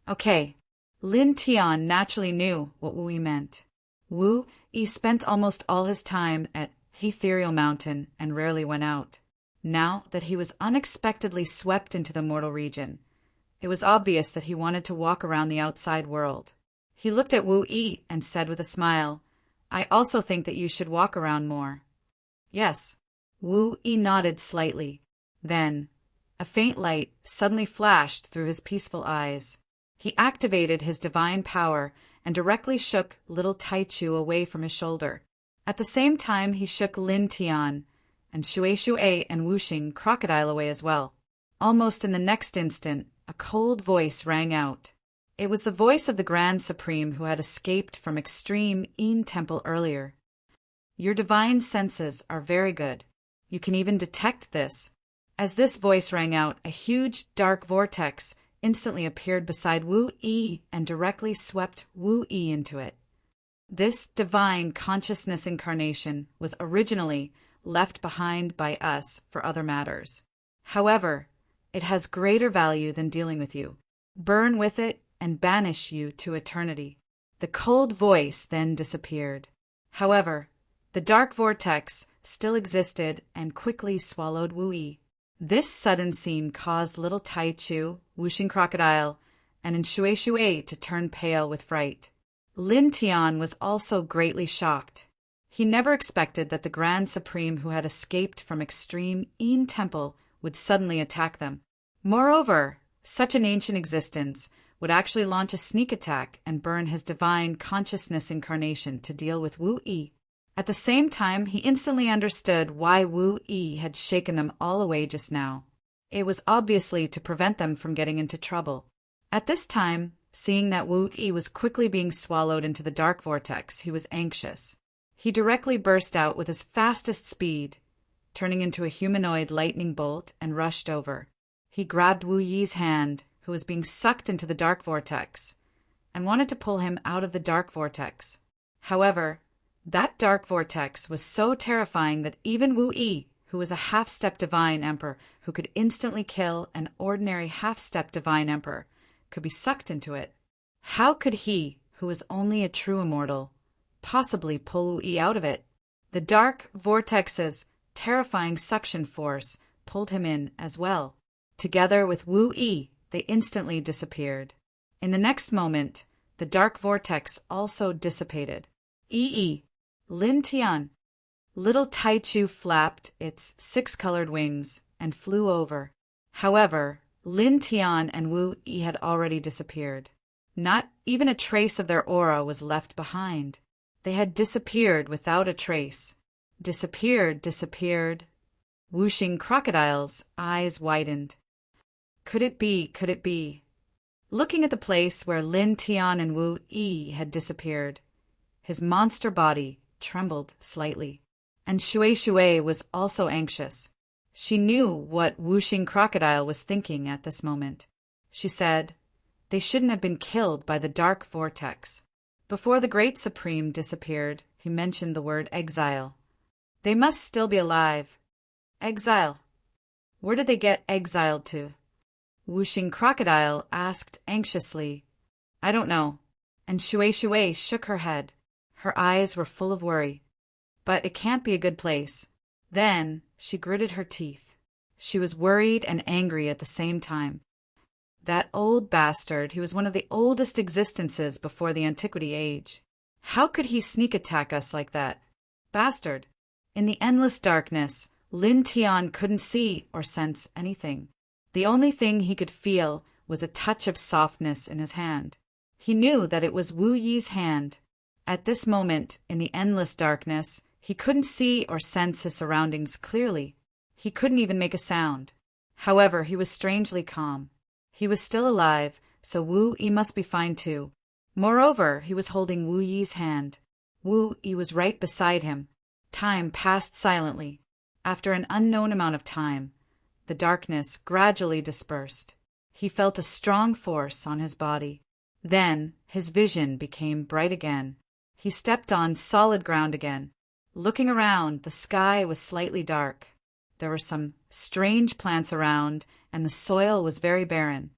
Okay. Lin Tian naturally knew what Wu Yi meant. Wu Yi spent almost all his time at Ethereal Mountain and rarely went out. Now that he was unexpectedly swept into the mortal region, it was obvious that he wanted to walk around the outside world. He looked at Wu Yi and said with a smile, "I also think that you should walk around more." "Yes." Wu Yi nodded slightly. Then, a faint light suddenly flashed through his peaceful eyes. He activated his divine power and directly shook little Taichu away from his shoulder. At the same time, he shook Lin Tian and Shui and Wuxing Crocodile away as well. Almost in the next instant, a cold voice rang out. It was the voice of the Grand Supreme who had escaped from extreme Yin Temple earlier. "Your divine senses are very good. You can even detect this." As this voice rang out, a huge dark vortex instantly appeared beside Wu Yi and directly swept Wu Yi into it. This divine consciousness incarnation was originally left behind by us for other matters. However, it has greater value than dealing with you. Burn with it and banish you to eternity. The cold voice then disappeared. However, the dark vortex still existed and quickly swallowed Wu Yi. This sudden scene caused little Taichu, Wuxing Crocodile, and Shui to turn pale with fright. Lin Tian was also greatly shocked. He never expected that the Grand Supreme who had escaped from extreme Yin Temple would suddenly attack them. Moreover, such an ancient existence would actually launch a sneak attack and burn his divine consciousness incarnation to deal with Wu Yi. At the same time, he instantly understood why Wu Yi had shaken them all away just now. It was obviously to prevent them from getting into trouble. At this time, seeing that Wu Yi was quickly being swallowed into the dark vortex, he was anxious. He directly burst out with his fastest speed, turning into a humanoid lightning bolt, and rushed over. He grabbed Wu Yi's hand, who was being sucked into the dark vortex, and wanted to pull him out of the dark vortex. However, that dark vortex was so terrifying that even Wu Yi, who was a half-step divine emperor who could instantly kill an ordinary half-step divine emperor, could be sucked into it. How could he, who was only a true immortal, possibly pull Wu Yi out of it? The dark vortex's terrifying suction force pulled him in as well. Together with Wu Yi, they instantly disappeared. In the next moment, the dark vortex also dissipated. Lin Tian. Little Taichu flapped its 6-colored wings and flew over. However, Lin Tian and Wu Yi had already disappeared. Not even a trace of their aura was left behind. They had disappeared without a trace. Disappeared. Wuxing Crocodile's eyes widened. Could it be? Looking at the place where Lin Tian and Wu Yi had disappeared, his monster body trembled slightly. And Shui was also anxious. She knew what Wuxing Crocodile was thinking at this moment. She said, "They shouldn't have been killed by the dark vortex." Before the Great Supreme disappeared, he mentioned the word exile. "They must still be alive." "Exile? Where did they get exiled to?" Wuxing Crocodile asked anxiously. "I don't know." And Shui shook her head. Her eyes were full of worry. "But it can't be a good place." Then she gritted her teeth. She was worried and angry at the same time. That old bastard, he was one of the oldest existences before the Antiquity Age. How could he sneak attack us like that? Bastard. In the endless darkness, Lin Tian couldn't see or sense anything. The only thing he could feel was a touch of softness in his hand. He knew that it was Wu Yi's hand. At this moment, in the endless darkness, he couldn't see or sense his surroundings clearly. He couldn't even make a sound. However, he was strangely calm. He was still alive, so Wu Yi must be fine too. Moreover, he was holding Wu Yi's hand. Wu Yi was right beside him. Time passed silently. After an unknown amount of time, the darkness gradually dispersed. He felt a strong force on his body. Then his vision became bright again. He stepped on solid ground again. Looking around, the sky was slightly dark. There were some strange plants around, and the soil was very barren.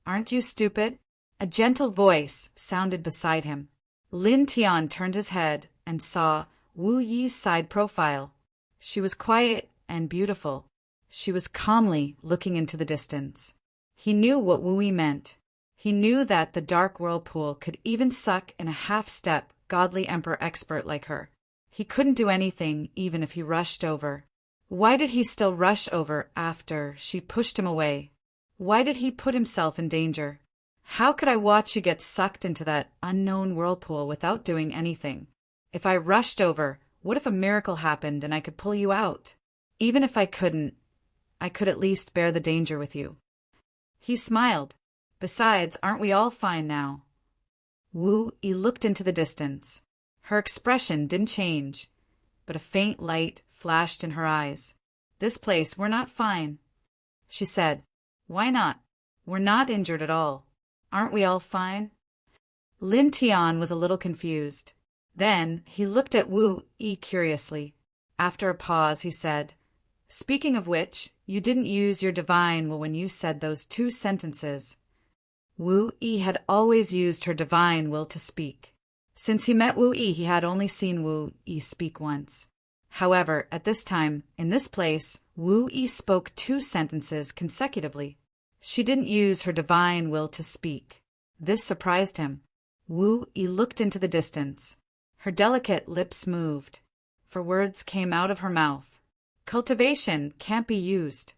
"Aren't you stupid?" A gentle voice sounded beside him. Lin Tian turned his head and saw Wu Yi's side profile. She was quiet and beautiful. She was calmly looking into the distance. He knew what Wu Yi meant. He knew that the dark whirlpool could even suck in a half-step godly emperor expert like her. He couldn't do anything even if he rushed over. Why did he still rush over after she pushed him away? Why did he put himself in danger? How could I watch you get sucked into that unknown whirlpool without doing anything? If I rushed over, what if a miracle happened and I could pull you out? Even if I couldn't, I could at least bear the danger with you. He smiled. Besides, aren't we all fine now? Wu Yi looked into the distance. Her expression didn't change, but a faint light flashed in her eyes. "This place, we're not fine," she said. "Why not? We're not injured at all. Aren't we all fine?" Lin Tian was a little confused. Then he looked at Wu Yi curiously. After a pause, he said, "Speaking of which, you didn't use your divine will when you said those 2 sentences." Wu Yi had always used her divine will to speak. Since he met Wu Yi, he had only seen Wu Yi speak once. However, at this time, in this place, Wu Yi spoke 2 sentences consecutively. She didn't use her divine will to speak. This surprised him. Wu Yi looked into the distance. Her delicate lips moved, for words came out of her mouth. "Cultivation can't be used."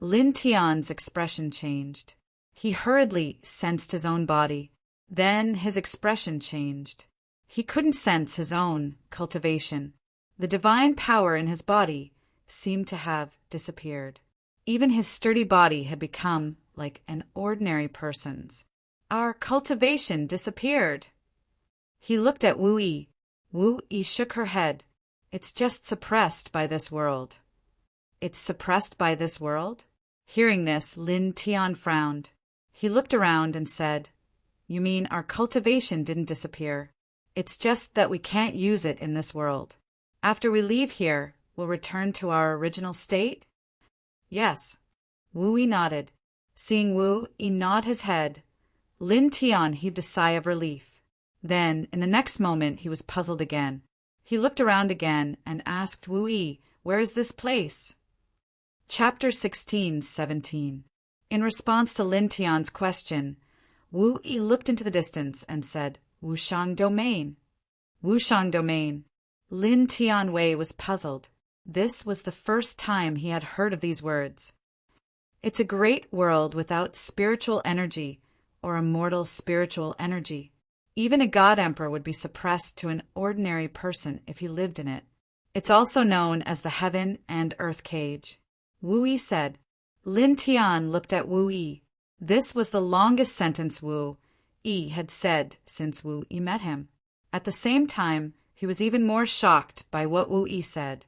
Lin Tian's expression changed. He hurriedly sensed his own body. Then his expression changed. He couldn't sense his own cultivation. The divine power in his body seemed to have disappeared. Even his sturdy body had become like an ordinary person's. Our cultivation disappeared. He looked at Wu Yi. Wu Yi shook her head. "It's just suppressed by this world." "It's suppressed by this world?" Hearing this, Lin Tian frowned. He looked around and said, "You mean our cultivation didn't disappear? It's just that we can't use it in this world. After we leave here, we'll return to our original state?" "Yes." Wu Yi nodded. Seeing Wu Yi nod his head, Lin Tian heaved a sigh of relief. Then, in the next moment, he was puzzled again. He looked around again and asked Wu Yi, "Where is this place?" Chapter 16-17. In response to Lin Tian's question, Wu Yi looked into the distance and said, "Wushang Domain." Wushang Domain. Lin Tian Wei was puzzled. This was the first time he had heard of these words. It's a great world without spiritual energy or immortal spiritual energy. Even a god emperor would be suppressed to an ordinary person if he lived in it. It's also known as the heaven and earth cage. Wu Yi said. Lin Tian looked at Wu Yi. This was the longest sentence Wu Yi had said since Wu Yi met him. At the same time, he was even more shocked by what Wu Yi said.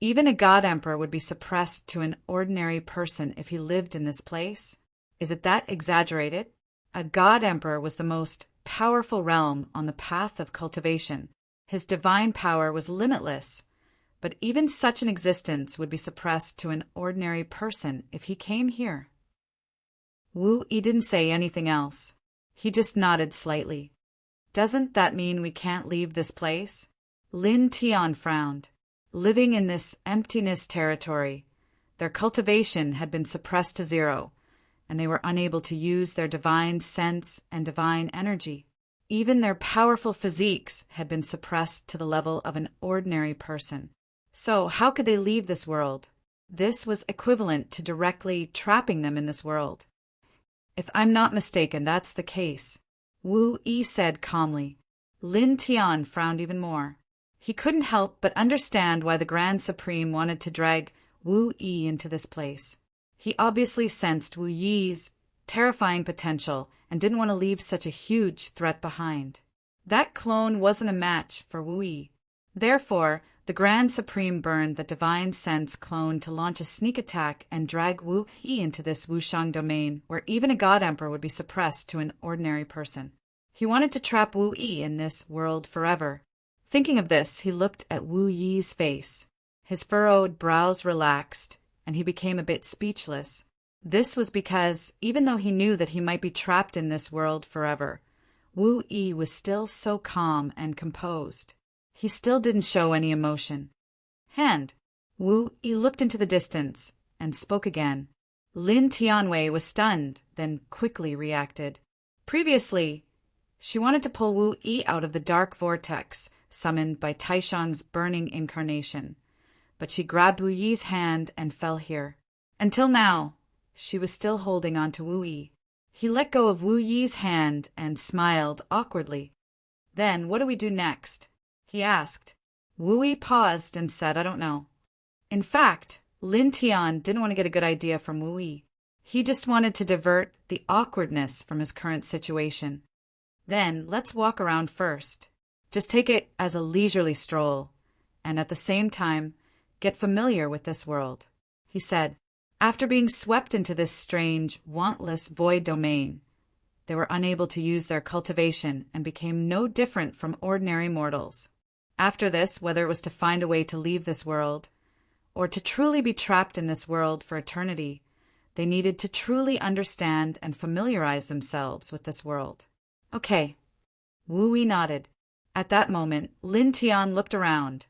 Even a god emperor would be suppressed to an ordinary person if he lived in this place? Is it that exaggerated? A god emperor was the most powerful realm on the path of cultivation. His divine power was limitless, but even such an existence would be suppressed to an ordinary person if he came here. Wu Yi didn't say anything else. He just nodded slightly. Doesn't that mean we can't leave this place? Lin Tian frowned. Living in this emptiness territory, their cultivation had been suppressed to zero, and they were unable to use their divine sense and divine energy. Even their powerful physiques had been suppressed to the level of an ordinary person. So how could they leave this world? This was equivalent to directly trapping them in this world. If I'm not mistaken, that's the case, Wu Yi said calmly. Lin Tian frowned even more. He couldn't help but understand why the Grand Supreme wanted to drag Wu Yi into this place. He obviously sensed Wu Yi's terrifying potential and didn't want to leave such a huge threat behind. That clone wasn't a match for Wu Yi. Therefore, the Grand Supreme burned the Divine Sense clone to launch a sneak attack and drag Wu Yi into this Wushang domain where even a God Emperor would be suppressed to an ordinary person. He wanted to trap Wu Yi in this world forever. Thinking of this, he looked at Wu Yi's face. His furrowed brows relaxed, and he became a bit speechless. This was because, even though he knew that he might be trapped in this world forever, Wu Yi was still so calm and composed. He still didn't show any emotion. Wu Yi looked into the distance and spoke again. Lin Tianwei was stunned, then quickly reacted. Previously, she wanted to pull Wu Yi out of the dark vortex summoned by Taishang's burning incarnation, but she grabbed Wu Yi's hand and fell here. Until now, she was still holding on to Wu Yi. He let go of Wu Yi's hand and smiled awkwardly. Then, what do we do next? He asked. Wu Yi paused and said, I don't know. In fact, Lin Tian didn't want to get a good idea from Wu Yi. He just wanted to divert the awkwardness from his current situation. Then, let's walk around first. Just take it as a leisurely stroll, and at the same time, get familiar with this world, he said. After being swept into this strange, wantless void domain, they were unable to use their cultivation and became no different from ordinary mortals. After this, whether it was to find a way to leave this world, or to truly be trapped in this world for eternity, they needed to truly understand and familiarize themselves with this world. Okay. Wu Yi nodded. At that moment, Lin Tian looked around,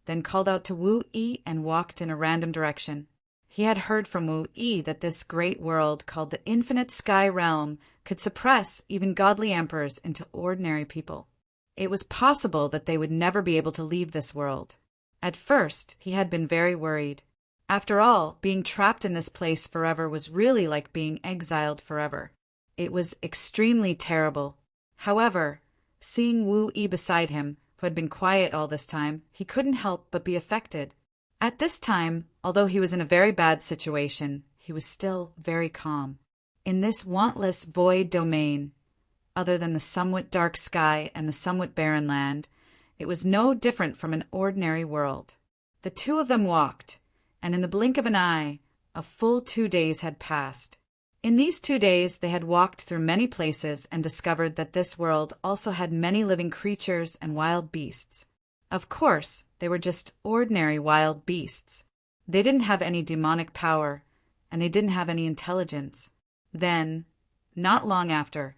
then called out to Wu Yi and walked in a random direction. He had heard from Wu Yi that this great world called the Infinite Sky Realm could suppress even godly emperors into ordinary people. It was possible that they would never be able to leave this world. At first, he had been very worried. After all, being trapped in this place forever was really like being exiled forever. It was extremely terrible. However, seeing Wu Yi beside him, who had been quiet all this time, he couldn't help but be affected. At this time, although he was in a very bad situation, he was still very calm. In this wantless void domain, other than the somewhat dark sky and the somewhat barren land, it was no different from an ordinary world. The two of them walked, and in the blink of an eye, a full 2 days had passed. In these 2 days, they had walked through many places and discovered that this world also had many living creatures and wild beasts. Of course, they were just ordinary wild beasts. They didn't have any demonic power, and they didn't have any intelligence. Then, not long after,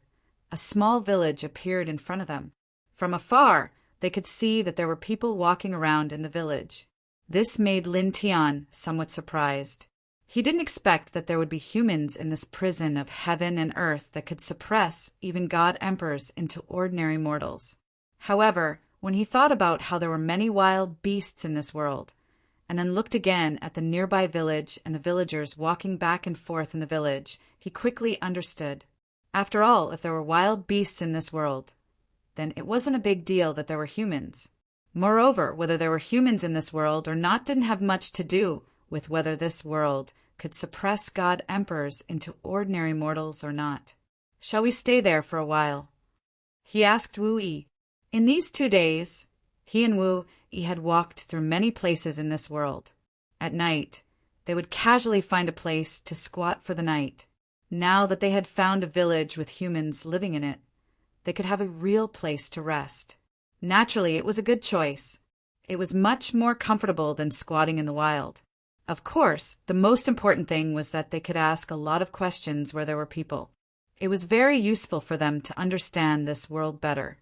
a small village appeared in front of them. From afar, they could see that there were people walking around in the village. This made Lin Tian somewhat surprised. He didn't expect that there would be humans in this prison of heaven and earth that could suppress even god emperors into ordinary mortals. However, when he thought about how there were many wild beasts in this world, and then looked again at the nearby village and the villagers walking back and forth in the village, he quickly understood. After all, if there were wild beasts in this world, then it wasn't a big deal that there were humans. Moreover, whether there were humans in this world or not didn't have much to do with whether this world could suppress god emperors into ordinary mortals or not. Shall we stay there for a while? He asked Wu Yi. In these 2 days, he and Wu Yi had walked through many places in this world. At night, they would casually find a place to squat for the night. Now that they had found a village with humans living in it, they could have a real place to rest. Naturally, it was a good choice. It was much more comfortable than squatting in the wild. Of course, the most important thing was that they could ask a lot of questions where there were people. It was very useful for them to understand this world better.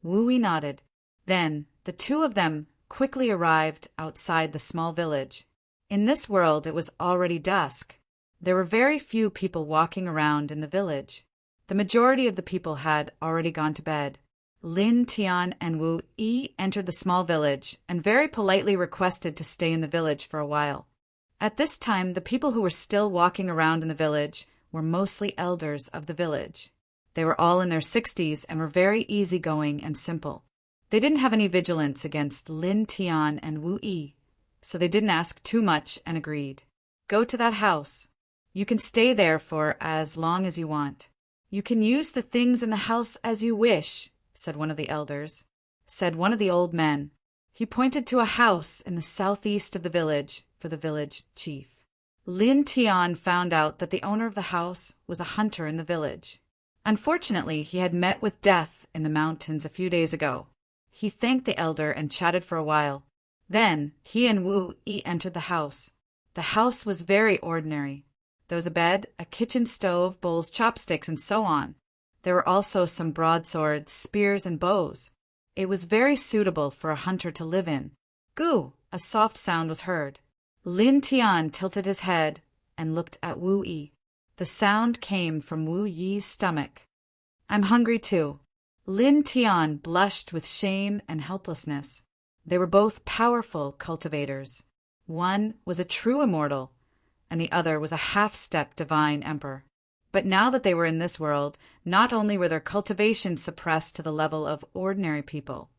Wu Yi nodded. Then, the two of them quickly arrived outside the small village. In this world, it was already dusk. There were very few people walking around in the village. The majority of the people had already gone to bed. Lin Tian and Wu Yi entered the small village and very politely requested to stay in the village for a while. At this time, the people who were still walking around in the village were mostly elders of the village. They were all in their 60s and were very easygoing and simple. They didn't have any vigilance against Lin Tian and Wu Yi, so they didn't ask too much and agreed. Go to that house. You can stay there for as long as you want. You can use the things in the house as you wish, said one of the elders. Said one of the old men. He pointed to a house in the southeast of the village for the village chief. Lin Tian found out that the owner of the house was a hunter in the village. Unfortunately, he had met with death in the mountains a few days ago. He thanked the elder and chatted for a while. Then he and Wu Yi entered the house. The house was very ordinary. There was a bed, a kitchen stove, bowls, chopsticks, and so on. There were also some broadswords, spears, and bows. It was very suitable for a hunter to live in. Goo! A soft sound was heard. Lin Tian tilted his head and looked at Wu Yi. The sound came from Wu Yi's stomach. I'm hungry too. Lin Tian blushed with shame and helplessness. They were both powerful cultivators. One was a true immortal, and the other was a half-step divine emperor. But now that they were in this world, not only were their cultivations suppressed to the level of ordinary people,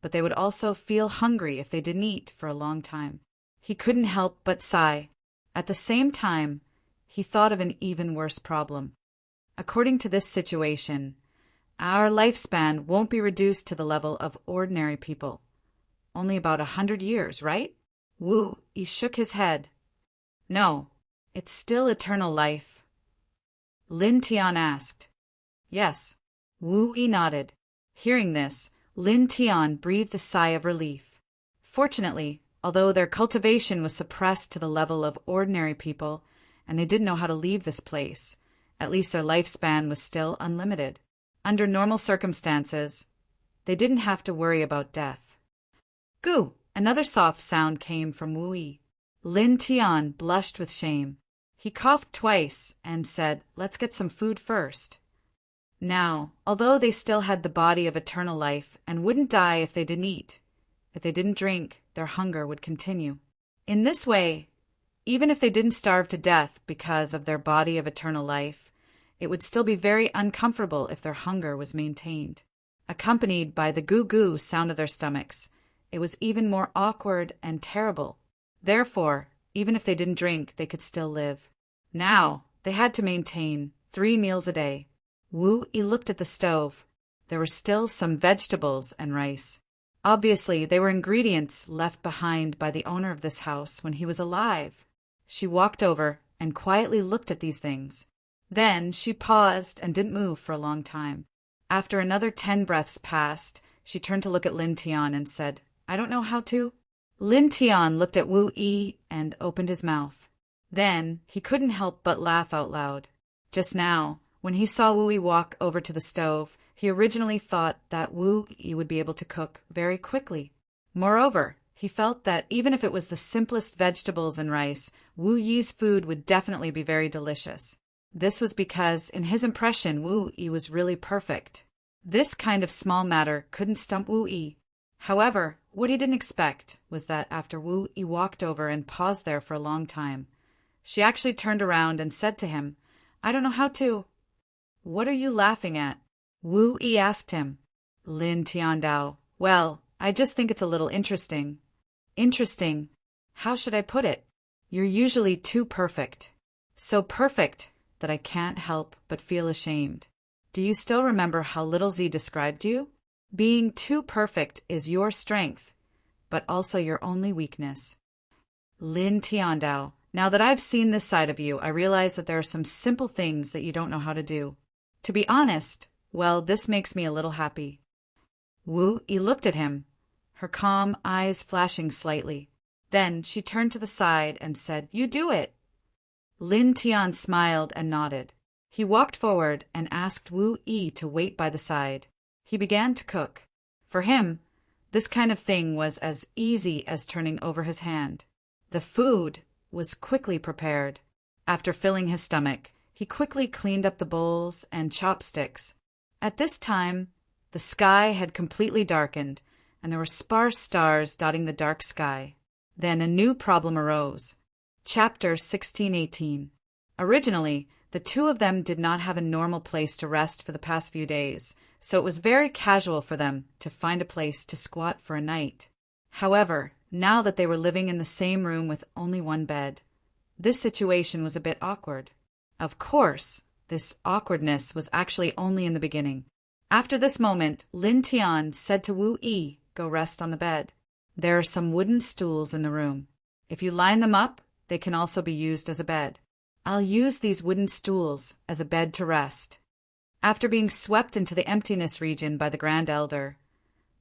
but they would also feel hungry if they didn't eat for a long time. He couldn't help but sigh. At the same time, he thought of an even worse problem. According to this situation, our lifespan won't be reduced to the level of ordinary people. Only about 100 years, right? Wu Yi shook his head. No, it's still eternal life. Lin Tian asked. Yes. Wu Yi nodded. Hearing this, Lin Tian breathed a sigh of relief. Fortunately, although their cultivation was suppressed to the level of ordinary people, and they didn't know how to leave this place, at least their lifespan was still unlimited. Under normal circumstances, they didn't have to worry about death. Goo! Another soft sound came from Wu Yi. Lin Tian blushed with shame. He coughed twice and said, Let's get some food first. Now, although they still had the body of eternal life and wouldn't die if they didn't eat, if they didn't drink, their hunger would continue. In this way, even if they didn't starve to death because of their body of eternal life, it would still be very uncomfortable if their hunger was maintained. Accompanied by the goo-goo sound of their stomachs, it was even more awkward and terrible. Therefore, even if they didn't drink, they could still live. Now, they had to maintain 3 meals a day. Wu Yi looked at the stove. There were still some vegetables and rice. Obviously, they were ingredients left behind by the owner of this house when he was alive. She walked over and quietly looked at these things. Then she paused and didn't move for a long time. After another 10 breaths passed, she turned to look at Lin Tian and said, I don't know how to. Lin Tian looked at Wu Yi and opened his mouth. Then he couldn't help but laugh out loud. Just now, when he saw Wu Yi walk over to the stove, he originally thought that Wu Yi would be able to cook very quickly. Moreover, he felt that even if it was the simplest vegetables and rice, Wu Yi's food would definitely be very delicious. This was because, in his impression, Wu Yi was really perfect. This kind of small matter couldn't stump Wu Yi. However, what he didn't expect was that after Wu Yi walked over and paused there for a long time, she actually turned around and said to him, I don't know how to. What are you laughing at? Wu Yi asked him. Lin Tiandao, well, I just think it's a little interesting. Interesting? How should I put it? You're usually too perfect. So perfect that I can't help but feel ashamed. Do you still remember how Little Z described you? Being too perfect is your strength, but also your only weakness. Lin Tiandao, now that I've seen this side of you, I realize that there are some simple things that you don't know how to do. To be honest, well, this makes me a little happy. Wu Yi looked at him, her calm eyes flashing slightly. Then she turned to the side and said, You do it. Lin Tian smiled and nodded. He walked forward and asked Wu Yi to wait by the side. He began to cook. For him, this kind of thing was as easy as turning over his hand. The food was quickly prepared. After filling his stomach, he quickly cleaned up the bowls and chopsticks. At this time, the sky had completely darkened, and there were sparse stars dotting the dark sky. Then a new problem arose. Chapter 1618. Originally, the two of them did not have a normal place to rest for the past few days, so it was very casual for them to find a place to squat for a night. However, now that they were living in the same room with only one bed, this situation was a bit awkward. Of course, this awkwardness was actually only in the beginning. After this moment, Lin Tian said to Wu Yi, "Go rest on the bed. There are some wooden stools in the room. If you line them up, they can also be used as a bed. I'll use these wooden stools as a bed to rest." After being swept into the emptiness region by the Grand Elder,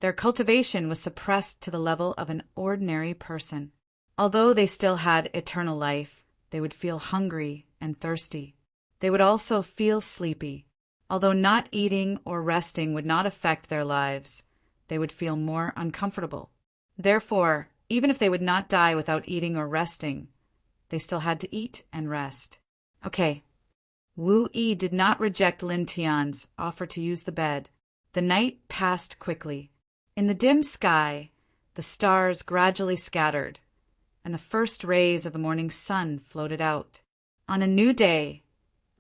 their cultivation was suppressed to the level of an ordinary person. Although they still had eternal life, they would feel hungry and thirsty. They would also feel sleepy. Although not eating or resting would not affect their lives, they would feel more uncomfortable. Therefore, even if they would not die without eating or resting, they still had to eat and rest. Okay. Wu Yi did not reject Lin Tian's offer to use the bed. The night passed quickly. In the dim sky, the stars gradually scattered, and the first rays of the morning sun floated out. On a new day,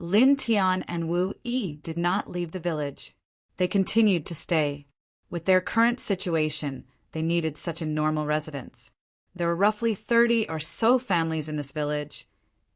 Lin Tian and Wu Yi did not leave the village. They continued to stay. With their current situation, they needed such a normal residence. There were roughly 30 or so families in this village,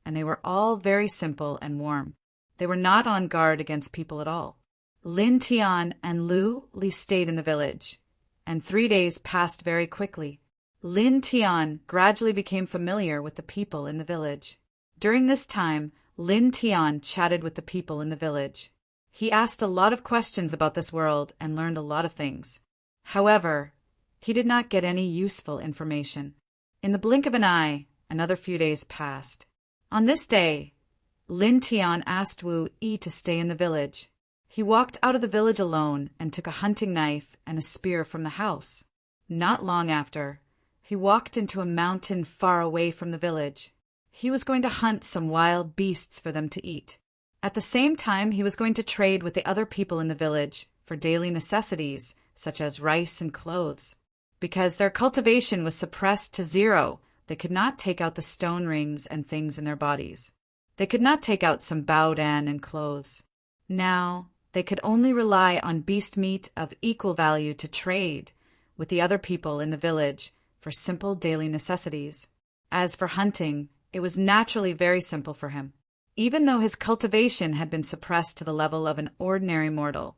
and they were all very simple and warm. They were not on guard against people at all. Lin Tian and Lu Li stayed in the village, and 3 days passed very quickly. Lin Tian gradually became familiar with the people in the village. During this time, Lin Tian chatted with the people in the village. He asked a lot of questions about this world and learned a lot of things. However, he did not get any useful information. In the blink of an eye, another few days passed. On this day, Lin Tian asked Wu Yi to stay in the village. He walked out of the village alone and took a hunting knife and a spear from the house. Not long after, he walked into a mountain far away from the village. He was going to hunt some wild beasts for them to eat. At the same time, he was going to trade with the other people in the village for daily necessities, such as rice and clothes. Because their cultivation was suppressed to 0, they could not take out the stone rings and things in their bodies. They could not take out some baodan and clothes. Now, they could only rely on beast meat of equal value to trade with the other people in the village for simple daily necessities. As for hunting, it was naturally very simple for him. Even though his cultivation had been suppressed to the level of an ordinary mortal,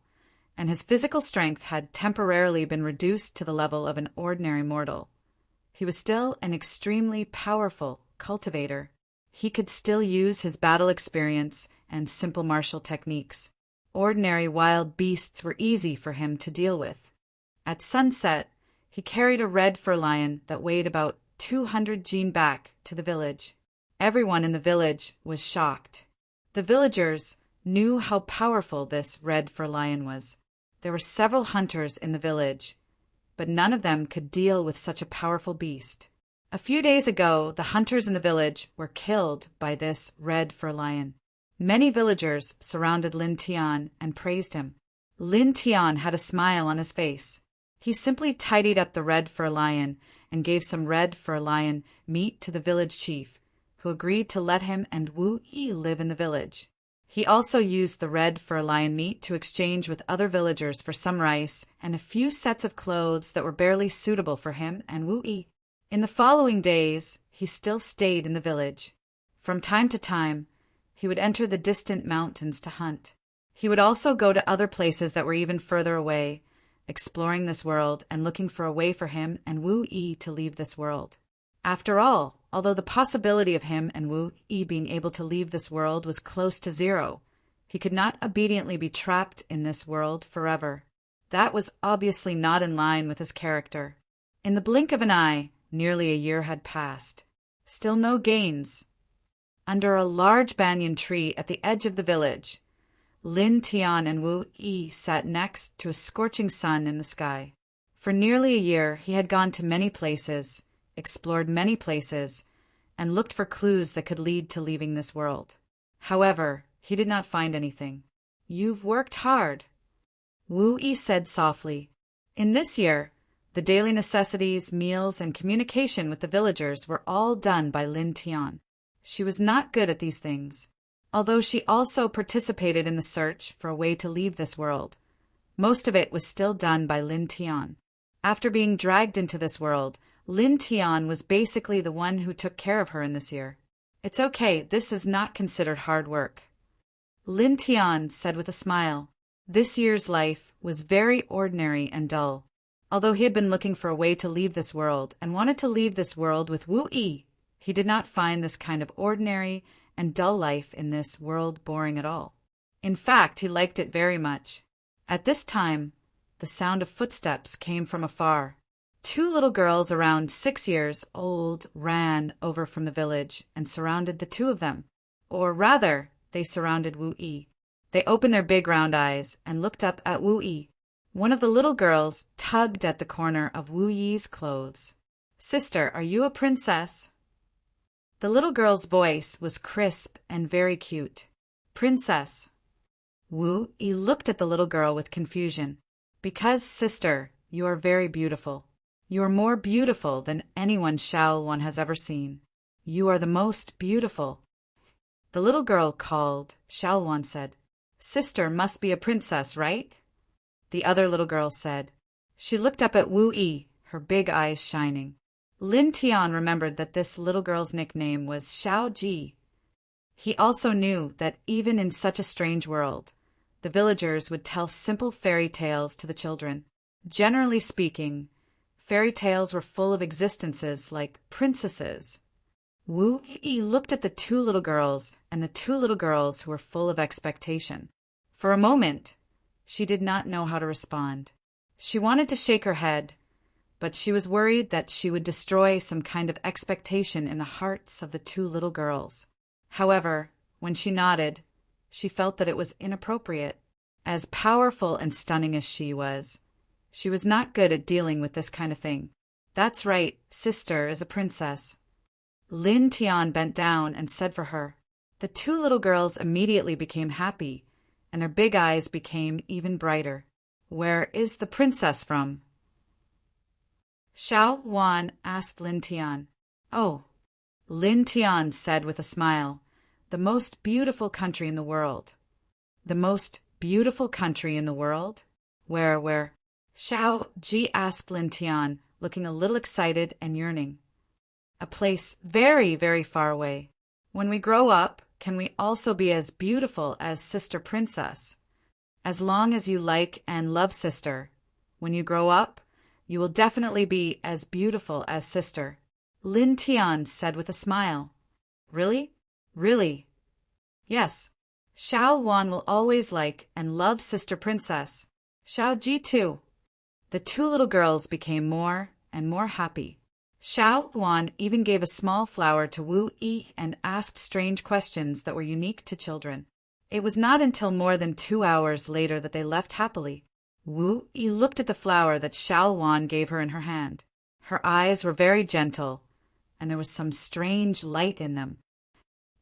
and his physical strength had temporarily been reduced to the level of an ordinary mortal, he was still an extremely powerful cultivator. He could still use his battle experience and simple martial techniques. Ordinary wild beasts were easy for him to deal with. At sunset, he carried a red fur lion that weighed about 200 jin back to the village. Everyone in the village was shocked. The villagers knew how powerful this red fur lion was. There were several hunters in the village, but none of them could deal with such a powerful beast. A few days ago, the hunters in the village were killed by this red fur lion. Many villagers surrounded Lin Tian and praised him. Lin Tian had a smile on his face. He simply tidied up the red fur lion and gave some red fur lion meat to the village chief, who agreed to let him and Wu Yi live in the village. He also used the red fur lion meat to exchange with other villagers for some rice and a few sets of clothes that were barely suitable for him and Wu Yi. In the following days, he still stayed in the village. From time to time, he would enter the distant mountains to hunt. He would also go to other places that were even further away, exploring this world and looking for a way for him and Wu Yi to leave this world. After all, although the possibility of him and Wu Yi being able to leave this world was close to 0, he could not obediently be trapped in this world forever. That was obviously not in line with his character. In the blink of an eye, nearly a year had passed. Still no gains. Under a large banyan tree at the edge of the village, Lin Tian and Wu Yi sat next to a scorching sun in the sky. For nearly a year he had gone to many places, explored many places, and looked for clues that could lead to leaving this world. However, he did not find anything. "You've worked hard," Wu Yi said softly. In this year, the daily necessities, meals, and communication with the villagers were all done by Lin Tian. She was not good at these things, although she also participated in the search for a way to leave this world. Most of it was still done by Lin Tian. After being dragged into this world, Lin Tian was basically the one who took care of her in this year. It's okay, this is not considered hard work. Lin Tian said with a smile. This year's life was very ordinary and dull. Although he had been looking for a way to leave this world and wanted to leave this world with Wu Yi, he did not find this kind of ordinary and dull life in this world boring at all. In fact, he liked it very much. At this time, the sound of footsteps came from afar. 2 little girls around 6 years old ran over from the village and surrounded the two of them. Or rather, they surrounded Wu Yi. They opened their big round eyes and looked up at Wu Yi. One of the little girls tugged at the corner of Wu Yi's clothes. "Sister, are you a princess?" The little girl's voice was crisp and very cute. "Princess." Wu Yi looked at the little girl with confusion. "Because, sister, you are very beautiful. You are more beautiful than anyone Xiaoluan has ever seen. You are the most beautiful." The little girl called Xiaoluan said, "Sister must be a princess, right?" The other little girl said. She looked up at Wu Yi, her big eyes shining. Lin Tian remembered that this little girl's nickname was Xiao Ji. He also knew that even in such a strange world, the villagers would tell simple fairy tales to the children. Generally speaking, fairy tales were full of existences like princesses. Wu Yi looked at the 2 little girls and the 2 little girls who were full of expectation. For a moment, she did not know how to respond. She wanted to shake her head, but she was worried that she would destroy some kind of expectation in the hearts of the 2 little girls. However, when she nodded, she felt that it was inappropriate. As powerful and stunning as she was not good at dealing with this kind of thing. "That's right, sister is a princess." Lin Tian bent down and said for her. The 2 little girls immediately became happy, and their big eyes became even brighter. "Where is the princess from?" Xiaoluan asked Lin Tian. "Oh," Lin Tian said with a smile, "the most beautiful country in the world." "The most beautiful country in the world? Where? Xiao Ji asked Lin Tian, looking a little excited and yearning. "A place very, very far away. When we grow up, can we also be as beautiful as Sister Princess? As long as you like and love Sister, when you grow up, you will definitely be as beautiful as Sister," Lin Tian said with a smile. "Really? Really?" "Yes. Xiaoluan will always like and love Sister Princess. Xiao Ji too." The 2 little girls became more and more happy. Xiaoluan even gave a small flower to Wu Yi and asked strange questions that were unique to children. It was not until more than 2 hours later that they left happily. Wu Yi looked at the flower that Xiaoluan gave her in her hand. Her eyes were very gentle, and there was some strange light in them.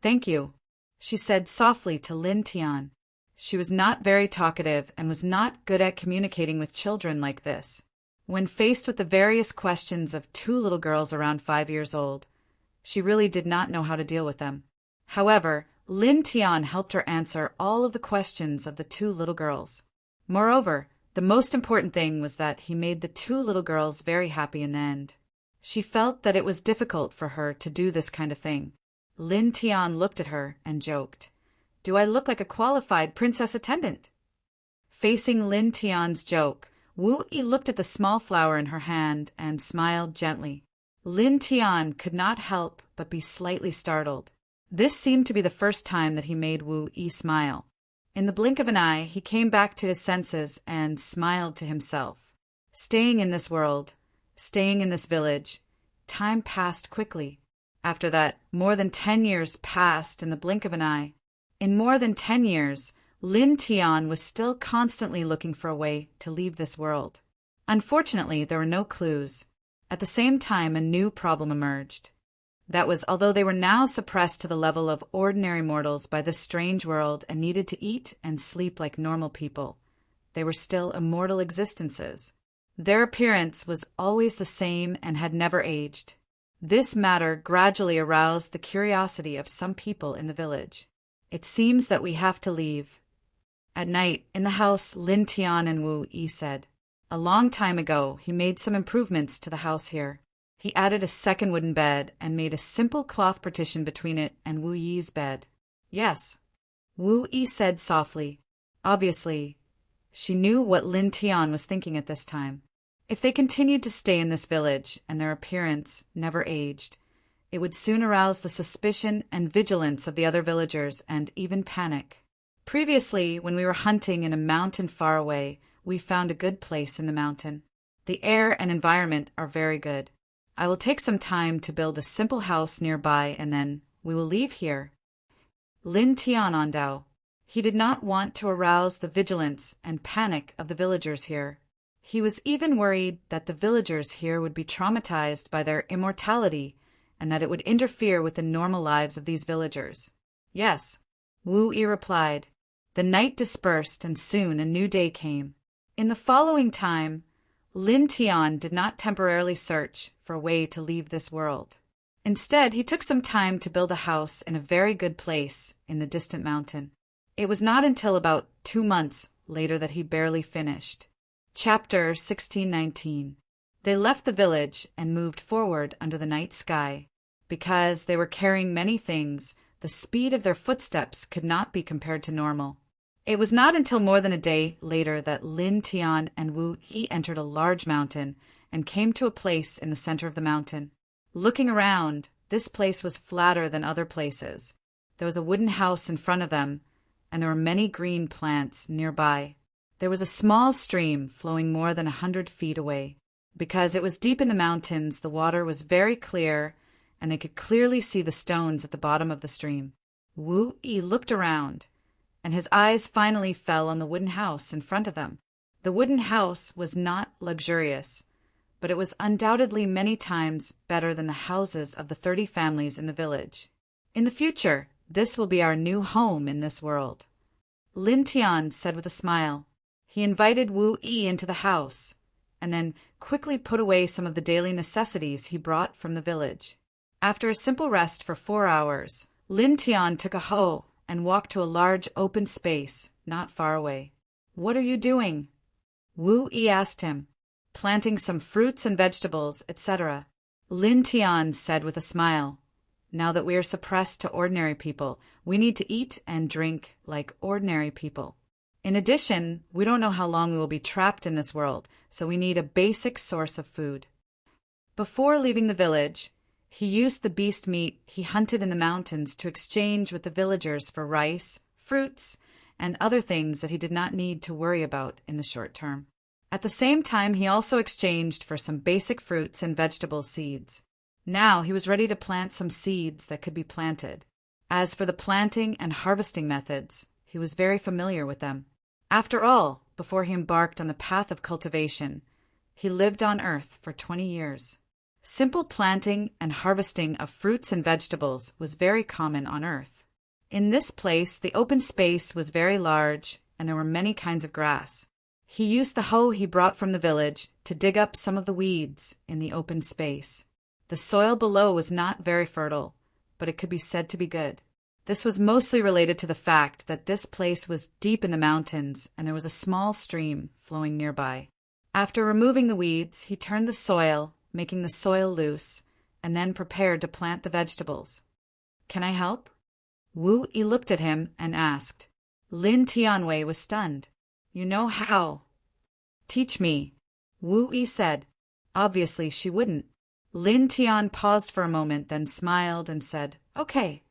"Thank you," she said softly to Lin Tian. She was not very talkative and was not good at communicating with children like this. When faced with the various questions of 2 little girls around 5 years old, she really did not know how to deal with them. However, Lin Tian helped her answer all of the questions of the 2 little girls. Moreover, the most important thing was that he made the 2 little girls very happy in the end. She felt that it was difficult for her to do this kind of thing. Lin Tian looked at her and joked, "Do I look like a qualified princess attendant?" Facing Lin Tian's joke, Wu Yi looked at the small flower in her hand and smiled gently. Lin Tian could not help but be slightly startled. This seemed to be the first time that he made Wu Yi smile. In the blink of an eye, he came back to his senses and smiled to himself. Staying in this world, staying in this village, time passed quickly. After that, more than 10 years passed in the blink of an eye. In more than 10 years, Lin Tian was still constantly looking for a way to leave this world. Unfortunately, there were no clues. At the same time, a new problem emerged. That was, although they were now suppressed to the level of ordinary mortals by this strange world and needed to eat and sleep like normal people, they were still immortal existences. Their appearance was always the same and had never aged. This matter gradually aroused the curiosity of some people in the village. It seems that we have to leave. At night, in the house, Lin Tian and Wu Yi said. A long time ago, he made some improvements to the house here. He added a second wooden bed and made a simple cloth partition between it and Wu Yi's bed. Yes, Wu Yi said softly. Obviously, she knew what Lin Tian was thinking at this time. If they continued to stay in this village and their appearance never aged, it would soon arouse the suspicion and vigilance of the other villagers and even panic. Previously, when we were hunting in a mountain far away, we found a good place in the mountain. The air and environment are very good. I will take some time to build a simple house nearby and then we will leave here. Lin Tian Ondao. He did not want to arouse the vigilance and panic of the villagers here. He was even worried that the villagers here would be traumatized by their immortality and that it would interfere with the normal lives of these villagers. Yes, Wu Yi replied. The night dispersed and soon a new day came. In the following time, Lin Tian did not temporarily search for a way to leave this world. Instead, he took some time to build a house in a very good place in the distant mountain. It was not until about 2 months later that he barely finished. Chapter 1619. They left the village and moved forward under the night sky. Because they were carrying many things, the speed of their footsteps could not be compared to normal. It was not until more than a day later that Lin Tian and Wu Yi entered a large mountain and came to a place in the center of the mountain. Looking around, this place was flatter than other places. There was a wooden house in front of them, and there were many green plants nearby. There was a small stream flowing more than 100 feet away. Because it was deep in the mountains, the water was very clear, and they could clearly see the stones at the bottom of the stream. Wu Yi looked around, and his eyes finally fell on the wooden house in front of them. The wooden house was not luxurious, but it was undoubtedly many times better than the houses of the 30 families in the village. In the future, this will be our new home in this world, Lin Tian said with a smile. He invited Wu Yi into the house, and then quickly put away some of the daily necessities he brought from the village. After a simple rest for 4 hours, Lin Tian took a hoe and walked to a large open space not far away. What are you doing? Wu Yi asked him. Planting some fruits and vegetables, etc. Lin Tian said with a smile. Now that we are suppressed to ordinary people, we need to eat and drink like ordinary people. In addition, we don't know how long we will be trapped in this world, so we need a basic source of food. Before leaving the village, he used the beast meat he hunted in the mountains to exchange with the villagers for rice, fruits, and other things that he did not need to worry about in the short term. At the same time, he also exchanged for some basic fruits and vegetable seeds. Now he was ready to plant some seeds that could be planted. As for the planting and harvesting methods, he was very familiar with them. After all, before he embarked on the path of cultivation, he lived on Earth for 20 years. Simple planting and harvesting of fruits and vegetables was very common on Earth. In this place, the open space was very large, and there were many kinds of grass. He used the hoe he brought from the village to dig up some of the weeds in the open space. The soil below was not very fertile, but it could be said to be good. This was mostly related to the fact that this place was deep in the mountains and there was a small stream flowing nearby. After removing the weeds, he turned the soil, making the soil loose, and then prepared to plant the vegetables. Can I help? Wu Yi looked at him and asked. Lin Tianwei was stunned. You know how? Teach me, Wu Yi said. Obviously she wouldn't. Lin Tian paused for a moment, then smiled and said, Okay.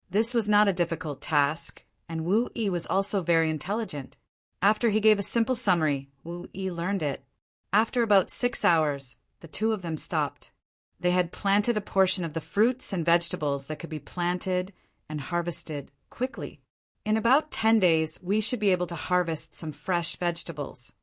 This was not a difficult task, and Wu Yi was also very intelligent. After he gave a simple summary, Wu Yi learned it. After about 6 hours, the two of them stopped. They had planted a portion of the fruits and vegetables that could be planted and harvested quickly. In about 10 days, we should be able to harvest some fresh vegetables.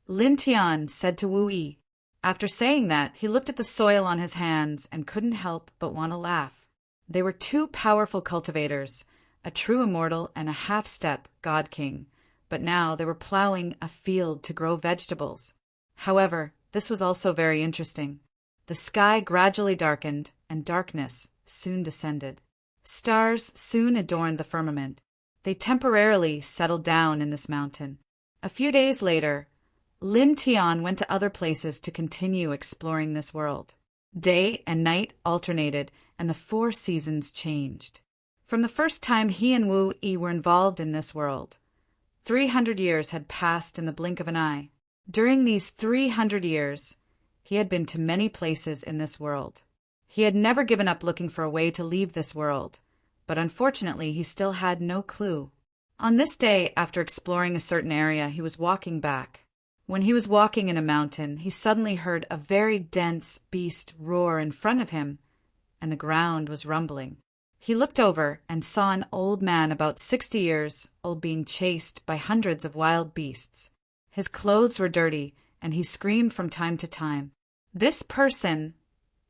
Lin Tian said to Wu Yi. After saying that, he looked at the soil on his hands and couldn't help but want to laugh. They were two powerful cultivators, a true immortal and a half-step god king, but now they were plowing a field to grow vegetables. However, this was also very interesting. The sky gradually darkened, and darkness soon descended. Stars soon adorned the firmament. They temporarily settled down in this mountain. A few days later, Lin Tian went to other places to continue exploring this world. Day and night alternated, and the 4 seasons changed. From the first time he and Wu Yi were involved in this world, 300 years had passed in the blink of an eye. During these 300 years, he had been to many places in this world. He had never given up looking for a way to leave this world, but unfortunately he still had no clue. On this day, after exploring a certain area, he was walking back. When he was walking in a mountain, he suddenly heard a very dense beast roar in front of him, and the ground was rumbling. He looked over and saw an old man about 60 years old being chased by hundreds of wild beasts. His clothes were dirty, and he screamed from time to time. This person,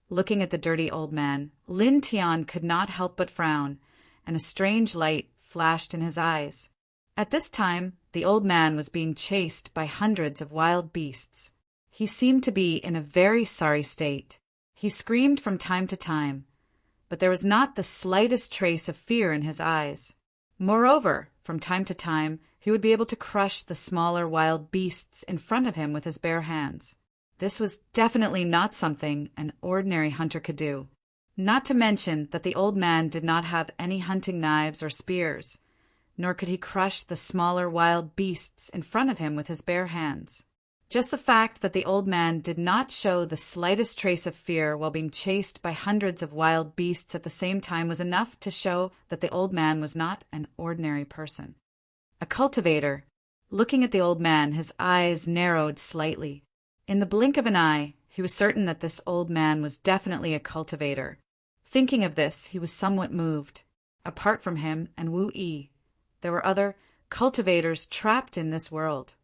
looking at the dirty old man, Lin Tian could not help but frown, and a strange light flashed in his eyes. At this time, the old man was being chased by hundreds of wild beasts. He seemed to be in a very sorry state. He screamed from time to time, but there was not the slightest trace of fear in his eyes. Moreover, from time to time, he would be able to crush the smaller wild beasts in front of him with his bare hands. This was definitely not something an ordinary hunter could do. Not to mention that the old man did not have any hunting knives or spears, nor could he crush the smaller wild beasts in front of him with his bare hands. Just the fact that the old man did not show the slightest trace of fear while being chased by hundreds of wild beasts at the same time was enough to show that the old man was not an ordinary person. A cultivator. Looking at the old man, his eyes narrowed slightly. In the blink of an eye, he was certain that this old man was definitely a cultivator. Thinking of this, he was somewhat moved. Apart from him and Wu Yi, there were other cultivators trapped in this world.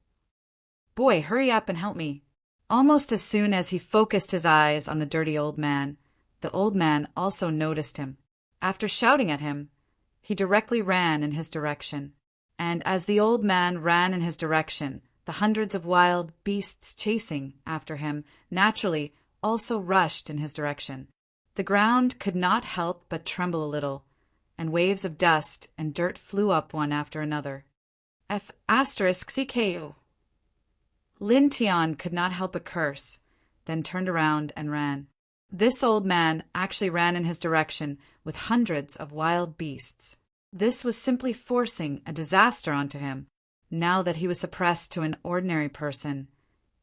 Boy, hurry up and help me. Almost as soon as he focused his eyes on the dirty old man, the old man also noticed him. After shouting at him, he directly ran in his direction. And as the old man ran in his direction, the hundreds of wild beasts chasing after him naturally also rushed in his direction. The ground could not help but tremble a little, and waves of dust and dirt flew up one after another. CKU. Lin Tian could not help but curse, then turned around and ran. This old man actually ran in his direction with hundreds of wild beasts. This was simply forcing a disaster onto him. Now that he was suppressed to an ordinary person,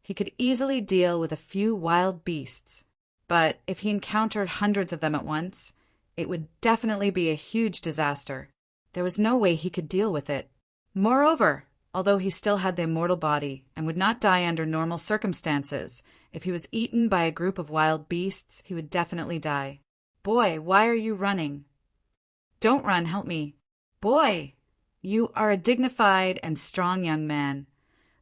he could easily deal with a few wild beasts. But if he encountered hundreds of them at once, it would definitely be a huge disaster. There was no way he could deal with it. Moreover, although he still had the immortal body and would not die under normal circumstances, if he was eaten by a group of wild beasts, he would definitely die. Boy, why are you running? Don't run, help me. Boy, you are a dignified and strong young man,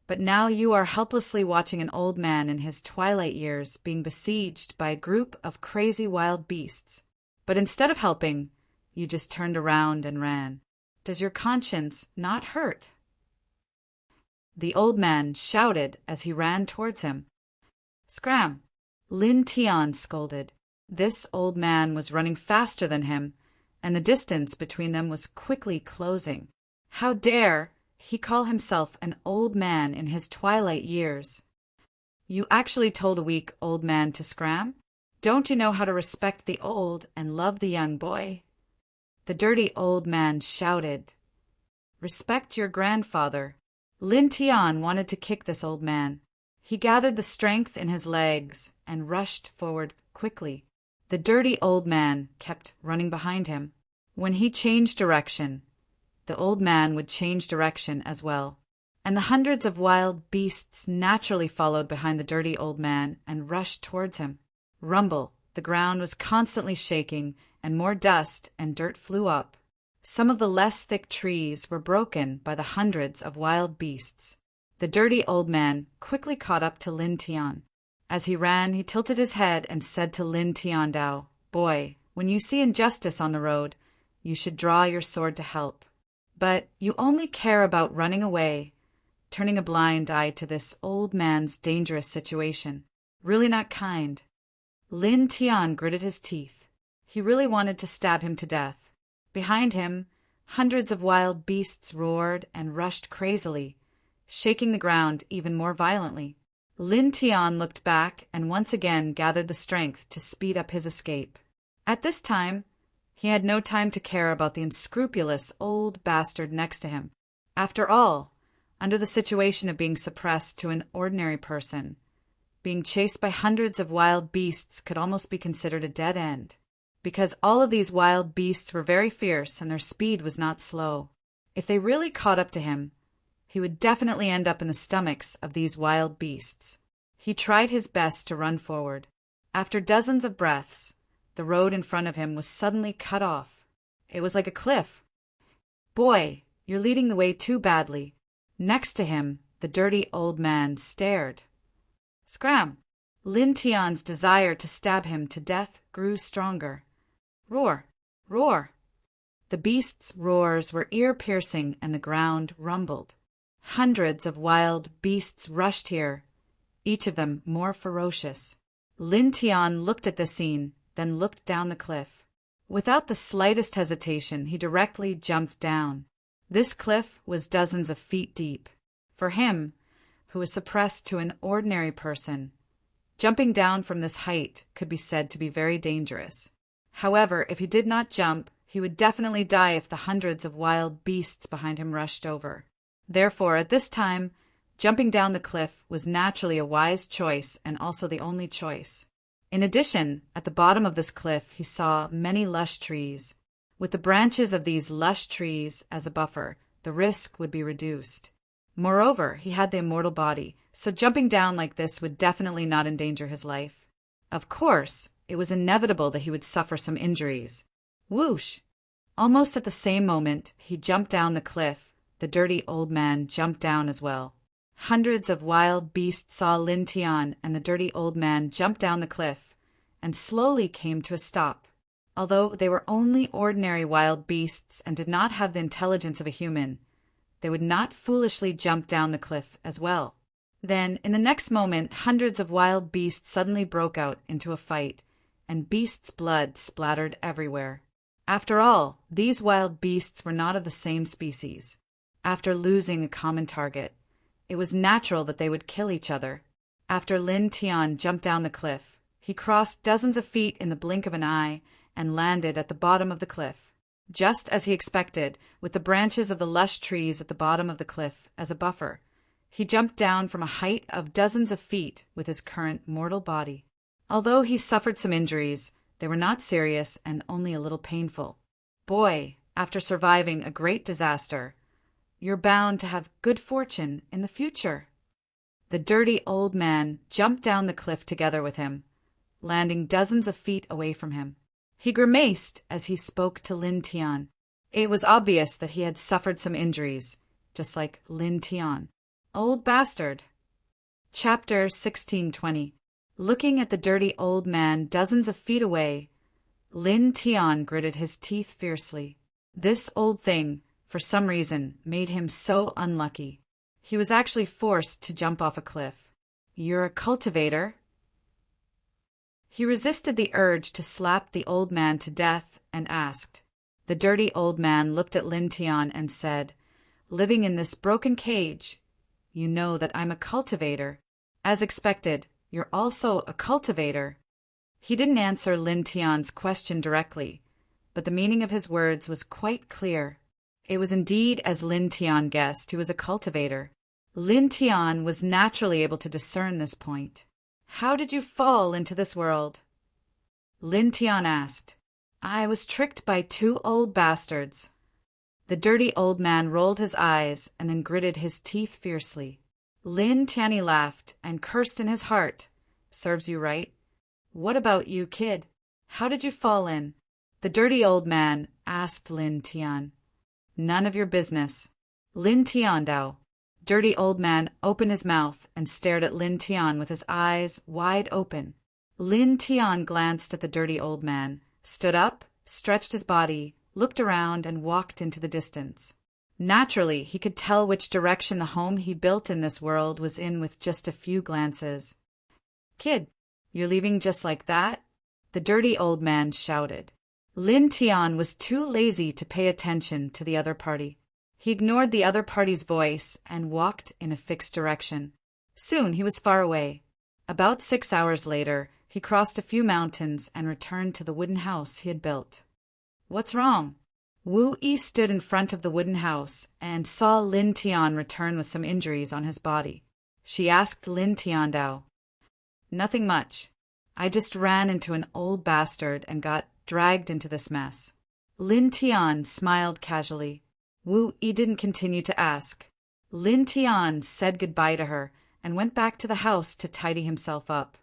but now you are helplessly watching an old man in his twilight years being besieged by a group of crazy wild beasts. But instead of helping, you just turned around and ran. Does your conscience not hurt? The old man shouted as he ran towards him. Scram! Lin Tian scolded. This old man was running faster than him, and the distance between them was quickly closing. How dare he call himself an old man in his twilight years? You actually told a weak old man to scram? Don't you know how to respect the old and love the young, boy? The dirty old man shouted. Respect your grandfather. Lin Tian wanted to kick this old man. He gathered the strength in his legs and rushed forward quickly. The dirty old man kept running behind him. When he changed direction, the old man would change direction as well. And the hundreds of wild beasts naturally followed behind the dirty old man and rushed towards him. Rumble, the ground was constantly shaking, and more dust and dirt flew up. Some of the less thick trees were broken by the hundreds of wild beasts. The dirty old man quickly caught up to Lin Tian. As he ran, he tilted his head and said to Lin Tiandao, Boy, when you see injustice on the road, you should draw your sword to help. But you only care about running away, turning a blind eye to this old man's dangerous situation. Really not kind. Lin Tian gritted his teeth. He really wanted to stab him to death. Behind him, hundreds of wild beasts roared and rushed crazily, shaking the ground even more violently. Lin Tian looked back and once again gathered the strength to speed up his escape. At this time, he had no time to care about the unscrupulous old bastard next to him. After all, under the situation of being suppressed to an ordinary person, being chased by hundreds of wild beasts could almost be considered a dead end, because all of these wild beasts were very fierce and their speed was not slow. If they really caught up to him, he would definitely end up in the stomachs of these wild beasts. He tried his best to run forward. After dozens of breaths, the road in front of him was suddenly cut off. It was like a cliff. "Boy, you're leading the way too badly." Next to him, the dirty old man stared. Scram! Lin Tian's desire to stab him to death grew stronger. Roar! Roar! The beast's roars were ear-piercing and the ground rumbled. Hundreds of wild beasts rushed here, each of them more ferocious. Lin Tian looked at the scene, then looked down the cliff. Without the slightest hesitation, he directly jumped down. This cliff was dozens of feet deep. For him, who was suppressed to an ordinary person, jumping down from this height could be said to be very dangerous. However, if he did not jump, he would definitely die if the hundreds of wild beasts behind him rushed over. Therefore, at this time, jumping down the cliff was naturally a wise choice and also the only choice. In addition, at the bottom of this cliff, he saw many lush trees. With the branches of these lush trees as a buffer, the risk would be reduced. Moreover, he had the immortal body, so jumping down like this would definitely not endanger his life. Of course, it was inevitable that he would suffer some injuries. Whoosh! Almost at the same moment he jumped down the cliff, the dirty old man jumped down as well. Hundreds of wild beasts saw Lin Tian and the dirty old man jump down the cliff, and slowly came to a stop. Although they were only ordinary wild beasts and did not have the intelligence of a human, they would not foolishly jump down the cliff as well. Then, in the next moment, hundreds of wild beasts suddenly broke out into a fight, and beasts' blood splattered everywhere. After all, these wild beasts were not of the same species. After losing a common target, it was natural that they would kill each other. After Lin Tian jumped down the cliff, he crossed dozens of feet in the blink of an eye and landed at the bottom of the cliff, just as he expected, with the branches of the lush trees at the bottom of the cliff as a buffer. He jumped down from a height of dozens of feet with his current mortal body. Although he suffered some injuries, they were not serious and only a little painful. Boy, after surviving a great disaster, you're bound to have good fortune in the future. The dirty old man jumped down the cliff together with him, landing dozens of feet away from him. He grimaced as he spoke to Lin Tian. It was obvious that he had suffered some injuries, just like Lin Tian. Old bastard. Chapter 1620. Looking at the dirty old man dozens of feet away, Lin Tian gritted his teeth fiercely. This old thing, for some reason, made him so unlucky. He was actually forced to jump off a cliff. "You're a cultivator?" He resisted the urge to slap the old man to death and asked. The dirty old man looked at Lin Tian and said, "Living in this broken cage, you know that I'm a cultivator. As expected, you're also a cultivator." He didn't answer Lin Tian's question directly, but the meaning of his words was quite clear. It was indeed as Lin Tian guessed, he was a cultivator. Lin Tian was naturally able to discern this point. "How did you fall into this world?" Lin Tian asked. "I was tricked by two old bastards." The dirty old man rolled his eyes and then gritted his teeth fiercely. Lin Tian laughed and cursed in his heart. "Serves you right. What about you, kid? How did you fall in?" The dirty old man asked Lin Tian. "None of your business." Lin Tian Dao. Dirty old man opened his mouth and stared at Lin Tian with his eyes wide open. Lin Tian glanced at the dirty old man, stood up, stretched his body, looked around, and walked into the distance. Naturally, he could tell which direction the home he built in this world was in with just a few glances. "Kid, You're leaving just like that? The dirty old man shouted. Lin Tian was too lazy to pay attention to the other party. He ignored the other party's voice and walked in a fixed direction. Soon he was far away. About 6 hours later, he crossed a few mountains and returned to the wooden house he had built. What's wrong? Wu Yi stood in front of the wooden house and saw Lin Tian return with some injuries on his body. She asked Lin Tiandao. Nothing much. I just ran into an old bastard and got dragged into this mess. Lin Tian smiled casually. Wu Yi didn't continue to ask. Lin Tian said goodbye to her and went back to the house to tidy himself up.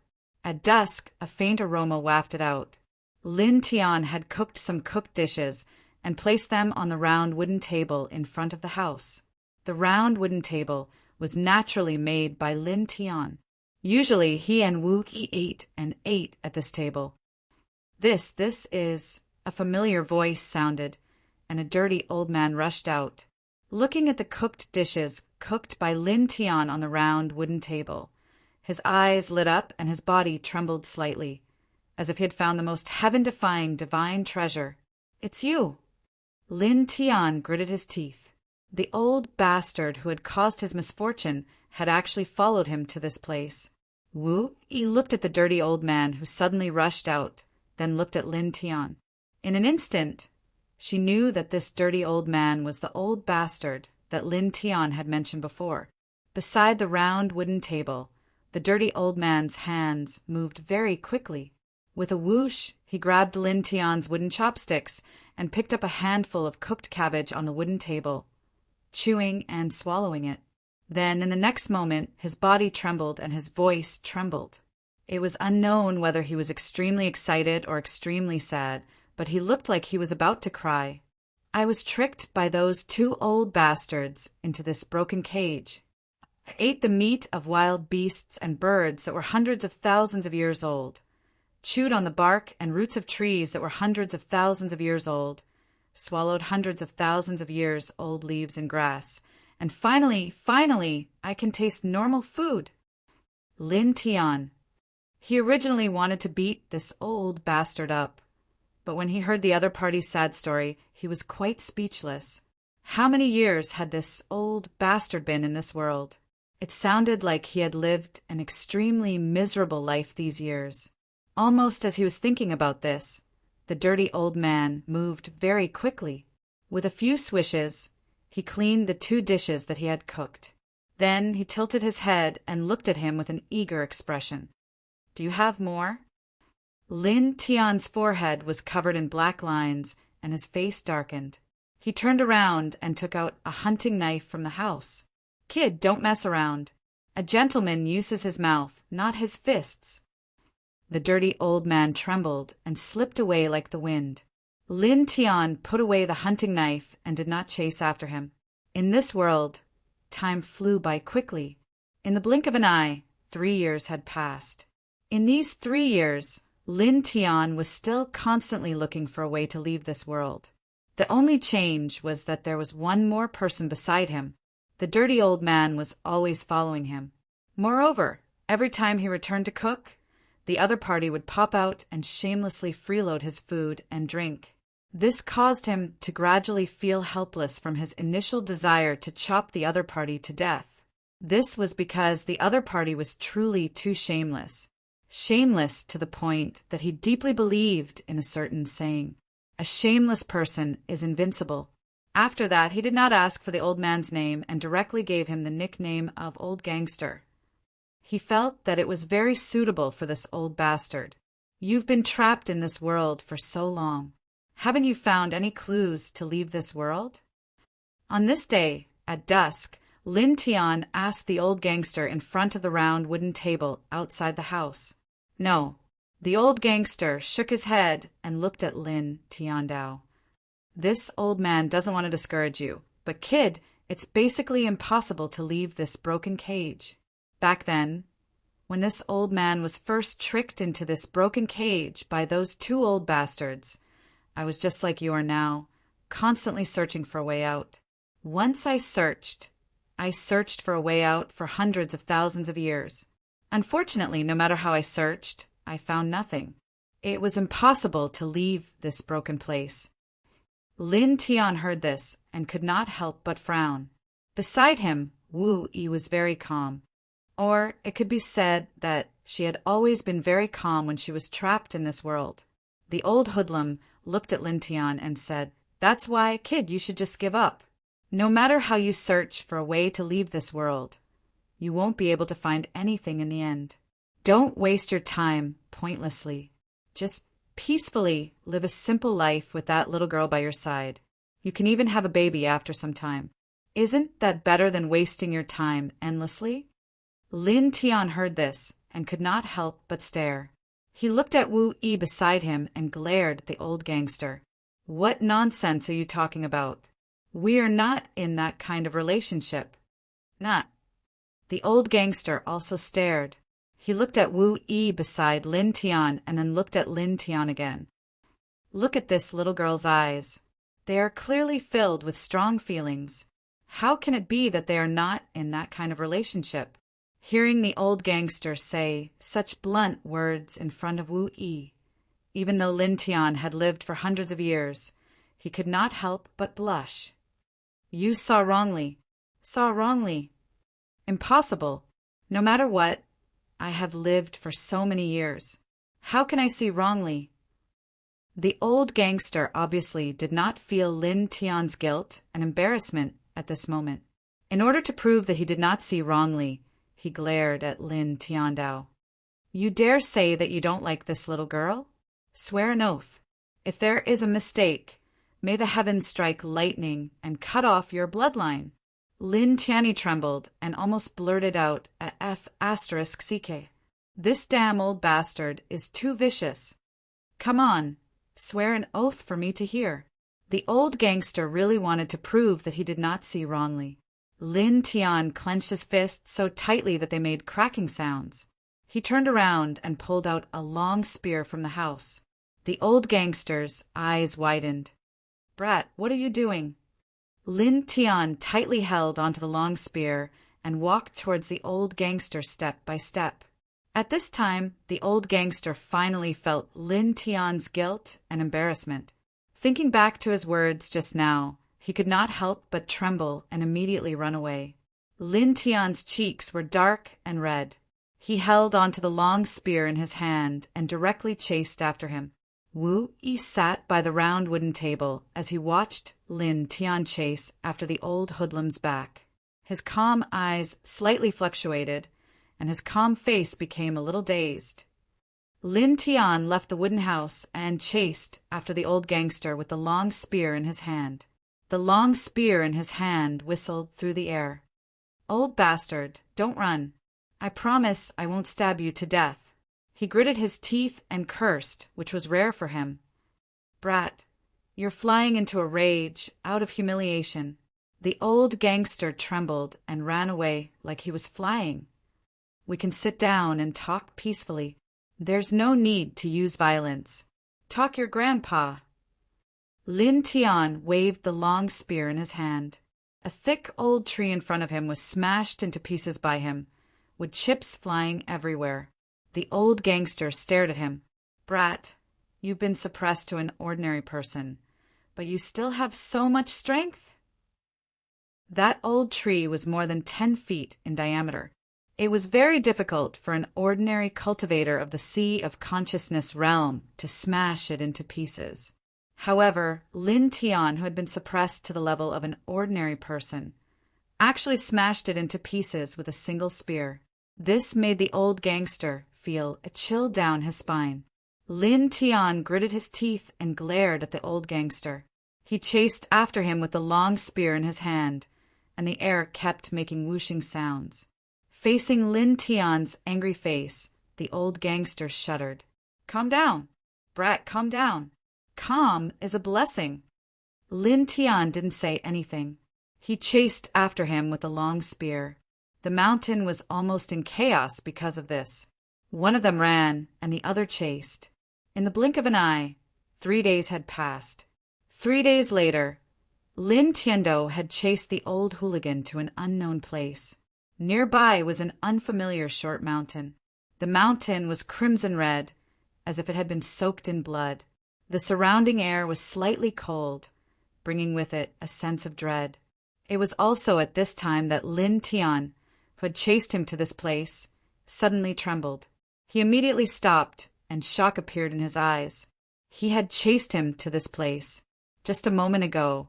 At dusk, a faint aroma wafted out. Lin Tian had cooked some cooked dishes and placed them on the round wooden table in front of the house. The round wooden table was naturally made by Lin Tian. Usually he and Wu Yi ate at this table. This is... A familiar voice sounded, and a dirty old man rushed out. Looking at the cooked dishes cooked by Lin Tian on the round wooden table, his eyes lit up and his body trembled slightly, as if he had found the most heaven-defying divine treasure. It's you! Lin Tian gritted his teeth. The old bastard who had caused his misfortune had actually followed him to this place. Wu Yi looked at the dirty old man who suddenly rushed out, then looked at Lin Tian. In an instant, she knew that this dirty old man was the old bastard that Lin Tian had mentioned before. Beside the round wooden table, the dirty old man's hands moved very quickly. With a whoosh, he grabbed Lin Tian's wooden chopsticks and picked up a handful of cooked cabbage on the wooden table, chewing and swallowing it. Then, in the next moment, his body trembled and his voice trembled. It was unknown whether he was extremely excited or extremely sad, but he looked like he was about to cry. I was tricked by those two old bastards into this broken cage. I ate the meat of wild beasts and birds that were hundreds of thousands of years old, chewed on the bark and roots of trees that were hundreds of thousands of years old, swallowed hundreds of thousands of years old leaves and grass, and finally, I can taste normal food. Lin Tian. He originally wanted to beat this old bastard up, but when he heard the other party's sad story, he was quite speechless. How many years had this old bastard been in this world? It sounded like he had lived an extremely miserable life these years. Almost as he was thinking about this, the dirty old man moved very quickly. With a few swishes, he cleaned the two dishes that he had cooked. Then he tilted his head and looked at him with an eager expression. Do you have more? Lin Tian's forehead was covered in black lines and his face darkened. He turned around and took out a hunting knife from the house. Kid, don't mess around. A gentleman uses his mouth, not his fists. The dirty old man trembled and slipped away like the wind. Lin Tian put away the hunting knife and did not chase after him. In this world, time flew by quickly. In the blink of an eye, 3 years had passed. In these 3 years, Lin Tian was still constantly looking for a way to leave this world. The only change was that there was one more person beside him. The dirty old man was always following him. Moreover, every time he returned to cook, the other party would pop out and shamelessly freeload his food and drink. This caused him to gradually feel helpless from his initial desire to chop the other party to death. This was because the other party was truly too shameless. Shameless to the point that he deeply believed in a certain saying, "A shameless person is invincible." After that, he did not ask for the old man's name and directly gave him the nickname of Old Gangster. He felt that it was very suitable for this old bastard. You've been trapped in this world for so long. Haven't you found any clues to leave this world? On this day, at dusk, Lin Tian asked the old gangster in front of the round wooden table outside the house. No. The old gangster shook his head and looked at Lin Tiandao. This old man doesn't want to discourage you, but kid, it's basically impossible to leave this broken cage. Back then, when this old man was first tricked into this broken cage by those two old bastards, I was just like you are now, constantly searching for a way out. Once I searched for a way out for hundreds of thousands of years. Unfortunately, no matter how I searched, I found nothing. It was impossible to leave this broken place. Lin Tian heard this and could not help but frown. Beside him, Wu Yi was very calm. Or it could be said that she had always been very calm when she was trapped in this world. The old hoodlum looked at Lin Tian and said, "That's why, kid, you should just give up. No matter how you search for a way to leave this world, you won't be able to find anything in the end. Don't waste your time pointlessly. Just peacefully live a simple life with that little girl by your side. You can even have a baby after some time. Isn't that better than wasting your time endlessly?" Lin Tian heard this and could not help but stare. He looked at Wu Yi beside him and glared at the old gangster. "What nonsense are you talking about? We are not in that kind of relationship." "Not." The old gangster also stared. He looked at Wu Yi beside Lin Tian and then looked at Lin Tian again. "Look at this little girl's eyes. They are clearly filled with strong feelings. How can it be that they are not in that kind of relationship?" Hearing the old gangster say such blunt words in front of Wu Yi, even though Lin Tian had lived for hundreds of years, he could not help but blush. "You saw wrongly. Saw wrongly. Impossible. No matter what, I have lived for so many years. How can I see wrongly?" The old gangster obviously did not feel Lin Tian's guilt and embarrassment at this moment. In order to prove that he did not see wrongly, he glared at Lin Tiandao. "You dare say that you don't like this little girl? Swear an oath. If there is a mistake, may the heavens strike lightning and cut off your bloodline." Lin Tianyi trembled and almost blurted out a F***ck. "This damn old bastard is too vicious. Come on, swear an oath for me to hear." The old gangster really wanted to prove that he did not see wrongly. Lin Tian clenched his fists so tightly that they made cracking sounds. He turned around and pulled out a long spear from the house. The old gangster's eyes widened. "Brat, what are you doing?" Lin Tian tightly held onto the long spear and walked towards the old gangster step by step. At this time, the old gangster finally felt Lin Tian's guilt and embarrassment. Thinking back to his words just now, he could not help but tremble and immediately run away. Lin Tian's cheeks were dark and red. He held onto the long spear in his hand and directly chased after him. Wu Yi sat by the round wooden table as he watched Lin Tian chase after the old hoodlum's back. His calm eyes slightly fluctuated, and his calm face became a little dazed. Lin Tian left the wooden house and chased after the old gangster with the long spear in his hand. The long spear in his hand whistled through the air. "Old bastard, don't run. I promise I won't stab you to death." He gritted his teeth and cursed, which was rare for him. "Brat, you're flying into a rage, out of humiliation." The old gangster trembled and ran away like he was flying. "We can sit down and talk peacefully. There's no need to use violence. Talk your grandpa." Lin Tian waved the long spear in his hand. A thick old tree in front of him was smashed into pieces by him, with chips flying everywhere. The old gangster stared at him. "Brat, you've been suppressed to an ordinary person, but you still have so much strength?" That old tree was more than 10 feet in diameter. It was very difficult for an ordinary cultivator of the Sea of Consciousness realm to smash it into pieces. However, Lin Tian, who had been suppressed to the level of an ordinary person, actually smashed it into pieces with a single spear. This made the old gangster feel a chill down his spine. Lin Tian gritted his teeth and glared at the old gangster. He chased after him with the long spear in his hand, and the air kept making whooshing sounds. Facing Lin Tian's angry face, the old gangster shuddered. "Calm down. Brat, calm down. Calm is a blessing." Lin Tian didn't say anything. He chased after him with the long spear. The mountain was almost in chaos because of this. One of them ran, and the other chased. In the blink of an eye, 3 days had passed. 3 days later, Lin Tiando had chased the old hooligan to an unknown place. Nearby was an unfamiliar short mountain. The mountain was crimson red, as if it had been soaked in blood. The surrounding air was slightly cold, bringing with it a sense of dread. It was also at this time that Lin Tian, who had chased him to this place, suddenly trembled. He immediately stopped, and shock appeared in his eyes. He had chased him to this place. Just a moment ago,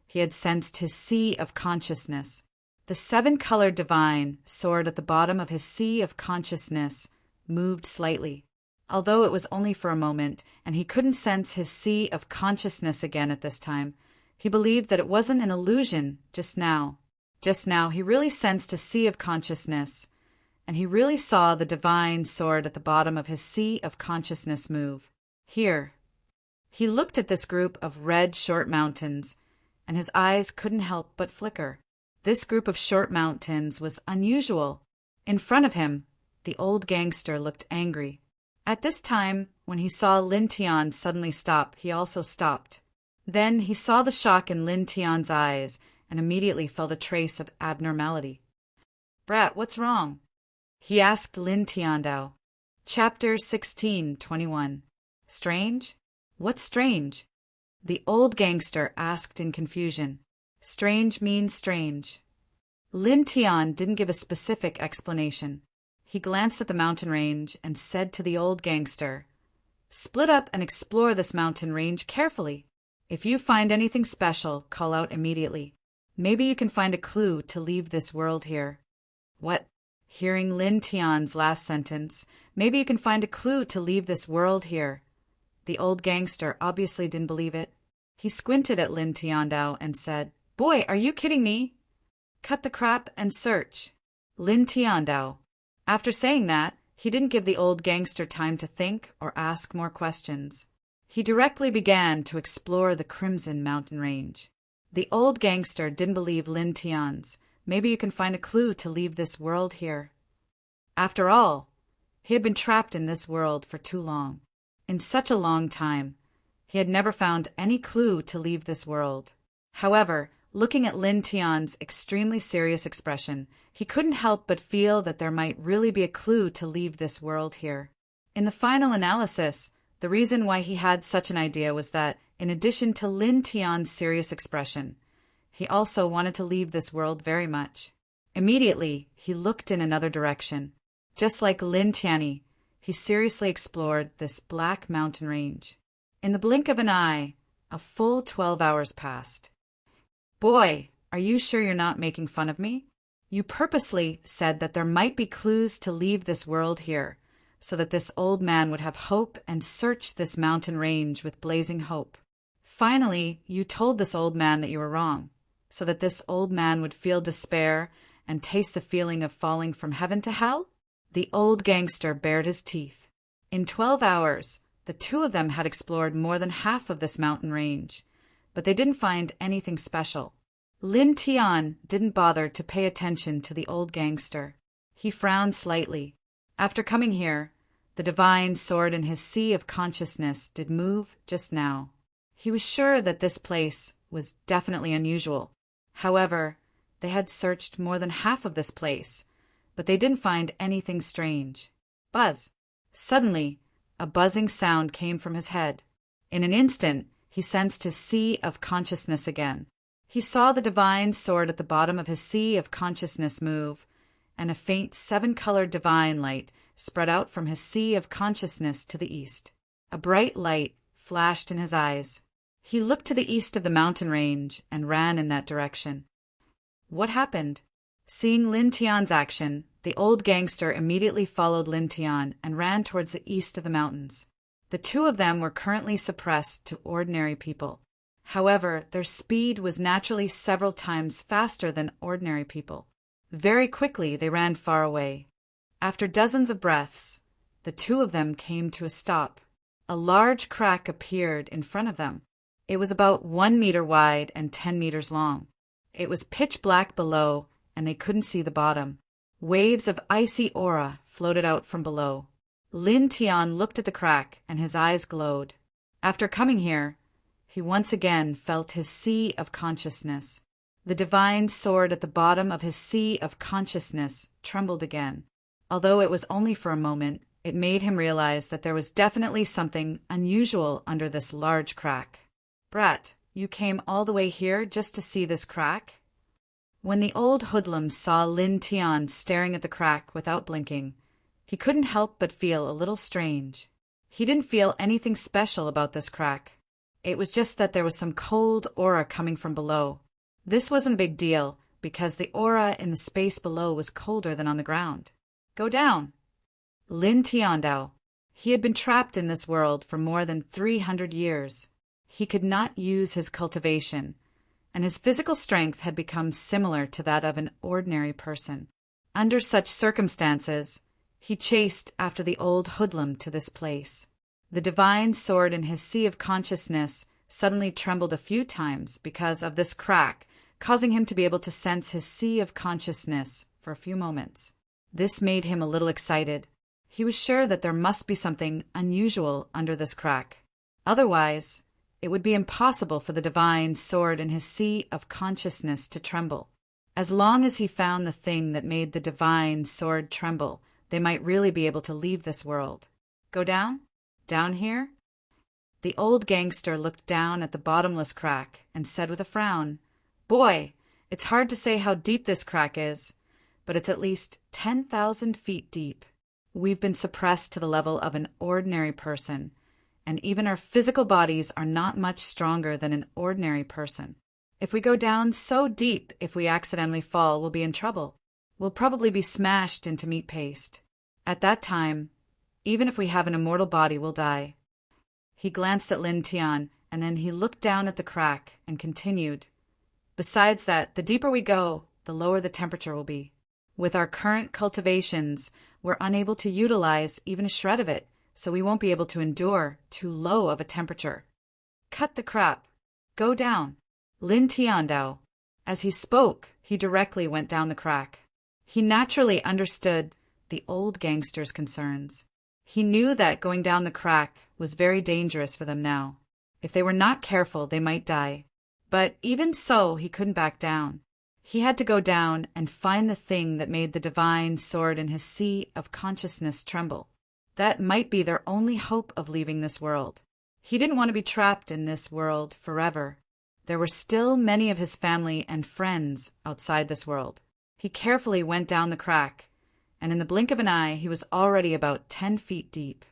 he had sensed his sea of consciousness. The seven-colored divine sword at the bottom of his sea of consciousness moved slightly. Although it was only for a moment, and he couldn't sense his sea of consciousness again at this time, he believed that it wasn't an illusion just now. Just now, he really sensed a sea of consciousness, and he really saw the divine sword at the bottom of his sea of consciousness move. Here. He looked at this group of red short mountains, and his eyes couldn't help but flicker. This group of short mountains was unusual. In front of him, the old gangster looked angry. At this time, when he saw Lin Tian suddenly stop, he also stopped. Then he saw the shock in Lin Tian's eyes and immediately felt a trace of abnormality. "Brat, what's wrong?" he asked Lin Tiandao. Chapter 16:21. Strange? What's strange? The old gangster asked in confusion. Strange means strange. Lin Tian didn't give a specific explanation. He glanced at the mountain range and said to the old gangster, "Split up and explore this mountain range carefully. If you find anything special, call out immediately. Maybe you can find a clue to leave this world here." What? Hearing Lin Tian's last sentence, "Maybe you can find a clue to leave this world here." The old gangster obviously didn't believe it. He squinted at Lin Tiandao and said, "Boy, are you kidding me? Cut the crap and search." Lin Tiandao. After saying that, he didn't give the old gangster time to think or ask more questions. He directly began to explore the Crimson Mountain Range. The old gangster didn't believe Lin Tian's, "Maybe you can find a clue to leave this world here." After all, he had been trapped in this world for too long. In such a long time, he had never found any clue to leave this world. However, looking at Lin Tian's extremely serious expression, he couldn't help but feel that there might really be a clue to leave this world here. In the final analysis, the reason why he had such an idea was that, in addition to Lin Tian's serious expression, he also wanted to leave this world very much. Immediately, he looked in another direction. Just like Lin Tianyi, he seriously explored this black mountain range. In the blink of an eye, a full 12 hours passed. "Boy, are you sure you're not making fun of me? You purposely said that there might be clues to leave this world here, so that this old man would have hope and search this mountain range with blazing hope. Finally, you told this old man that you were wrong, so that this old man would feel despair and taste the feeling of falling from heaven to hell?" The old gangster bared his teeth. In 12 hours, the two of them had explored more than half of this mountain range, but they didn't find anything special. Lin Tian didn't bother to pay attention to the old gangster. He frowned slightly. After coming here, the divine sword in his sea of consciousness did move just now. He was sure that this place was definitely unusual. However, they had searched more than half of this place, but they didn't find anything strange. Buzz! Suddenly, a buzzing sound came from his head. In an instant, he sensed his sea of consciousness again. He saw the divine sword at the bottom of his sea of consciousness move, and a faint seven-colored divine light spread out from his sea of consciousness to the east. A bright light flashed in his eyes. He looked to the east of the mountain range and ran in that direction. What happened? Seeing Lin Tian's action, the old gangster immediately followed Lin Tian and ran towards the east of the mountains. The two of them were currently suppressed to ordinary people. However, their speed was naturally several times faster than ordinary people. Very quickly, they ran far away. After dozens of breaths, the two of them came to a stop. A large crack appeared in front of them. It was about 1 meter wide and 10 meters long. It was pitch black below, and they couldn't see the bottom. Waves of icy aura floated out from below. Lin Tian looked at the crack, and his eyes glowed. After coming here, he once again felt his sea of consciousness. The divine sword at the bottom of his sea of consciousness trembled again. Although it was only for a moment, It made him realize that there was definitely something unusual under this large crack. "Brat, you came all the way here just to see this crack?" When the old hoodlum saw Lin Tian staring at the crack without blinking, he couldn't help but feel a little strange. He didn't feel anything special about this crack. It was just that there was some cold aura coming from below. This wasn't a big deal, because the aura in the space below was colder than on the ground. "Go down." Lin Tiandao. He had been trapped in this world for more than 300 years. He could not use his cultivation, and his physical strength had become similar to that of an ordinary person. Under such circumstances, he chased after the old hoodlum to this place. The divine sword in his sea of consciousness suddenly trembled a few times because of this crack, causing him to be able to sense his sea of consciousness for a few moments. This made him a little excited. He was sure that there must be something unusual under this crack. Otherwise, it would be impossible for the divine sword in his sea of consciousness to tremble. As long as he found the thing that made the divine sword tremble, they might really be able to leave this world. "Go down? Down here?" The old gangster looked down at the bottomless crack and said with a frown, "Boy, it's hard to say how deep this crack is, but it's at least 10,000 feet deep. We've been suppressed to the level of an ordinary person, and even our physical bodies are not much stronger than an ordinary person. If we go down so deep, if we accidentally fall, we'll be in trouble. We'll probably be smashed into meat paste. At that time, even if we have an immortal body, we'll die." He glanced at Lin Tian, and then he looked down at the crack and continued, "Besides that, the deeper we go, the lower the temperature will be. With our current cultivations, we're unable to utilize even a shred of it, so we won't be able to endure too low of a temperature. Cut the crap. Go down." Lin Tiandao. As he spoke, he directly went down the crack. He naturally understood the old gangster's concerns. He knew that going down the crack was very dangerous for them now. If they were not careful, they might die. But even so, he couldn't back down. He had to go down and find the thing that made the divine sword in his sea of consciousness tremble. That might be their only hope of leaving this world. He didn't want to be trapped in this world forever. There were still many of his family and friends outside this world. He carefully went down the crack, and in the blink of an eye, he was already about 10 feet deep.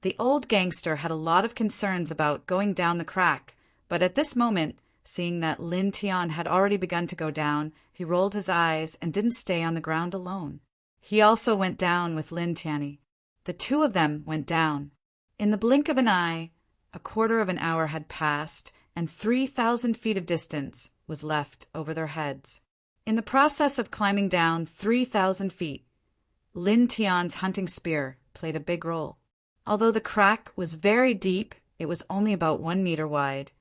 The old gangster had a lot of concerns about going down the crack, but at this moment, seeing that Lin Tian had already begun to go down, he rolled his eyes and didn't stay on the ground alone. He also went down with Lin Tianyi. The two of them went down. In the blink of an eye, a quarter of an hour had passed, and 3,000 feet of distance was left over their heads. In the process of climbing down 3,000 feet, Lin Tian's hunting spear played a big role. Although the crack was very deep, it was only about 1 meter wide,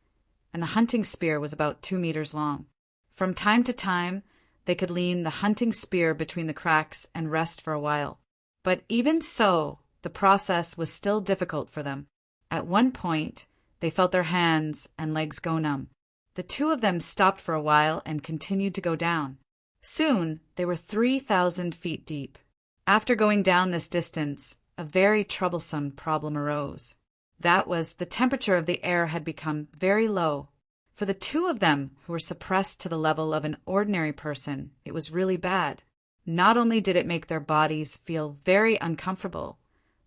and the hunting spear was about 2 meters long. From time to time, they could lean the hunting spear between the cracks and rest for a while. But even so, the process was still difficult for them. At one point, they felt their hands and legs go numb. The two of them stopped for a while and continued to go down. Soon, they were 3,000 feet deep. After going down this distance, a very troublesome problem arose. That was the temperature of the air had become very low. For the two of them who were suppressed to the level of an ordinary person, it was really bad. Not only did it make their bodies feel very uncomfortable,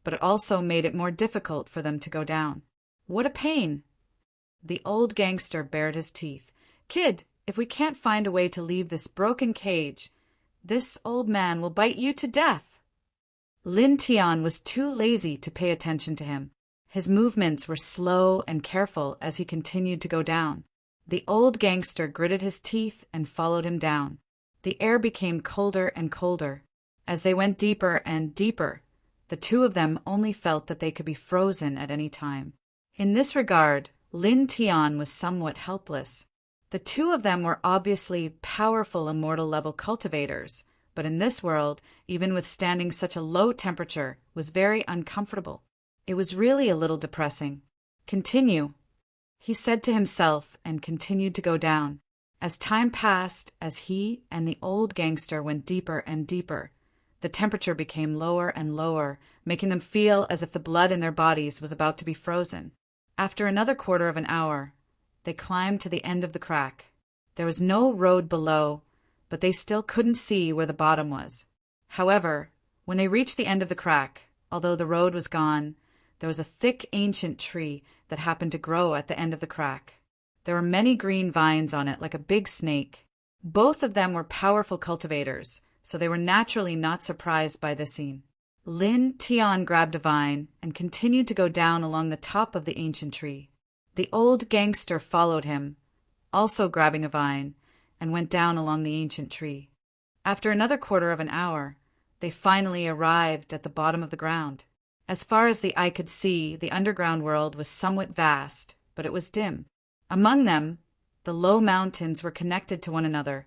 but it also made it more difficult for them to go down. What a pain! The old gangster bared his teeth. "Kid, if we can't find a way to leave this broken cage, this old man will bite you to death." Lin Tian was too lazy to pay attention to him. His movements were slow and careful as he continued to go down. The old gangster gritted his teeth and followed him down. The air became colder and colder. As they went deeper and deeper, the two of them only felt that they could be frozen at any time. In this regard, Lin Tian was somewhat helpless. The two of them were obviously powerful immortal level cultivators, but in this world, even withstanding such a low temperature was very uncomfortable. It was really a little depressing. "Continue," he said to himself, and continued to go down. As time passed, as he and the old gangster went deeper and deeper, The temperature became lower and lower, making them feel as if the blood in their bodies was about to be frozen. After another quarter of an hour, they climbed to the end of the crack. There was no road below, but they still couldn't see where the bottom was. However, when they reached the end of the crack, although the road was gone, there was a thick ancient tree that happened to grow at the end of the crack. There were many green vines on it like a big snake. Both of them were powerful cultivators, so they were naturally not surprised by this scene. Lin Tian grabbed a vine and continued to go down along the top of the ancient tree. The old gangster followed him, also grabbing a vine, and went down along the ancient tree. After another quarter of an hour, they finally arrived at the bottom of the ground. As far as the eye could see, the underground world was somewhat vast, but it was dim. Among them, the low mountains were connected to one another,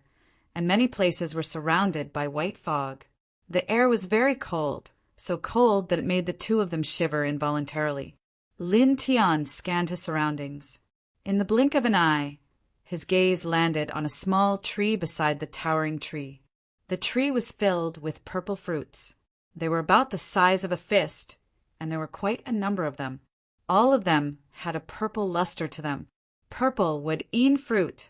and many places were surrounded by white fog. The air was very cold, so cold that it made the two of them shiver involuntarily. Lin Tian scanned his surroundings. In the blink of an eye, his gaze landed on a small tree beside the towering tree. The tree was filled with purple fruits. They were about the size of a fist, and there were quite a number of them. All of them had a purple luster to them. Purple wood-ean fruit.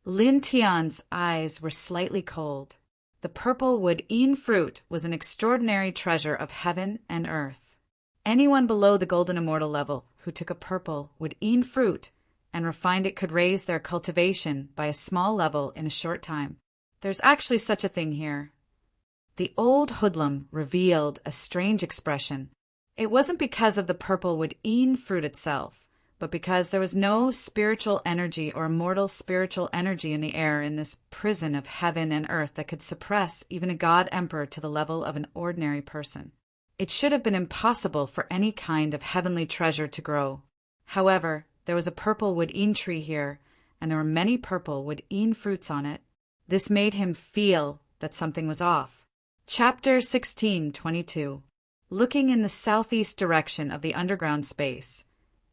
Lin Tian's eyes were slightly cold. The purple wood-ean fruit was an extraordinary treasure of heaven and earth. Anyone below the golden immortal level who took a purple wood-ean fruit and refined it could raise their cultivation by a small level in a short time. There's actually such a thing here. The old hoodlum revealed a strange expression. It wasn't because of the purple wood-ean fruit itself, but because there was no spiritual energy or immortal spiritual energy in the air in this prison of heaven and earth that could suppress even a god emperor to the level of an ordinary person. It should have been impossible for any kind of heavenly treasure to grow. However, there was a purple wood-ean tree here, and there were many purple wood-ean fruits on it. This made him feel that something was off. Chapter 16:22. Looking in the southeast direction of the underground space,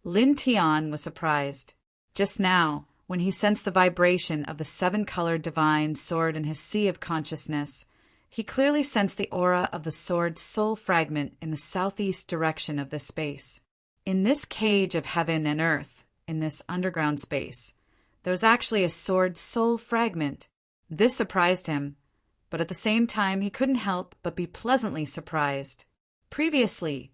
Lin Tian was surprised. Just now, when he sensed the vibration of the seven-colored divine sword in his sea of consciousness, he clearly sensed the aura of the sword's soul fragment in the southeast direction of this space. In this cage of heaven and earth, in this underground space, there was actually a sword soul fragment. This surprised him, but at the same time he couldn't help but be pleasantly surprised. Previously,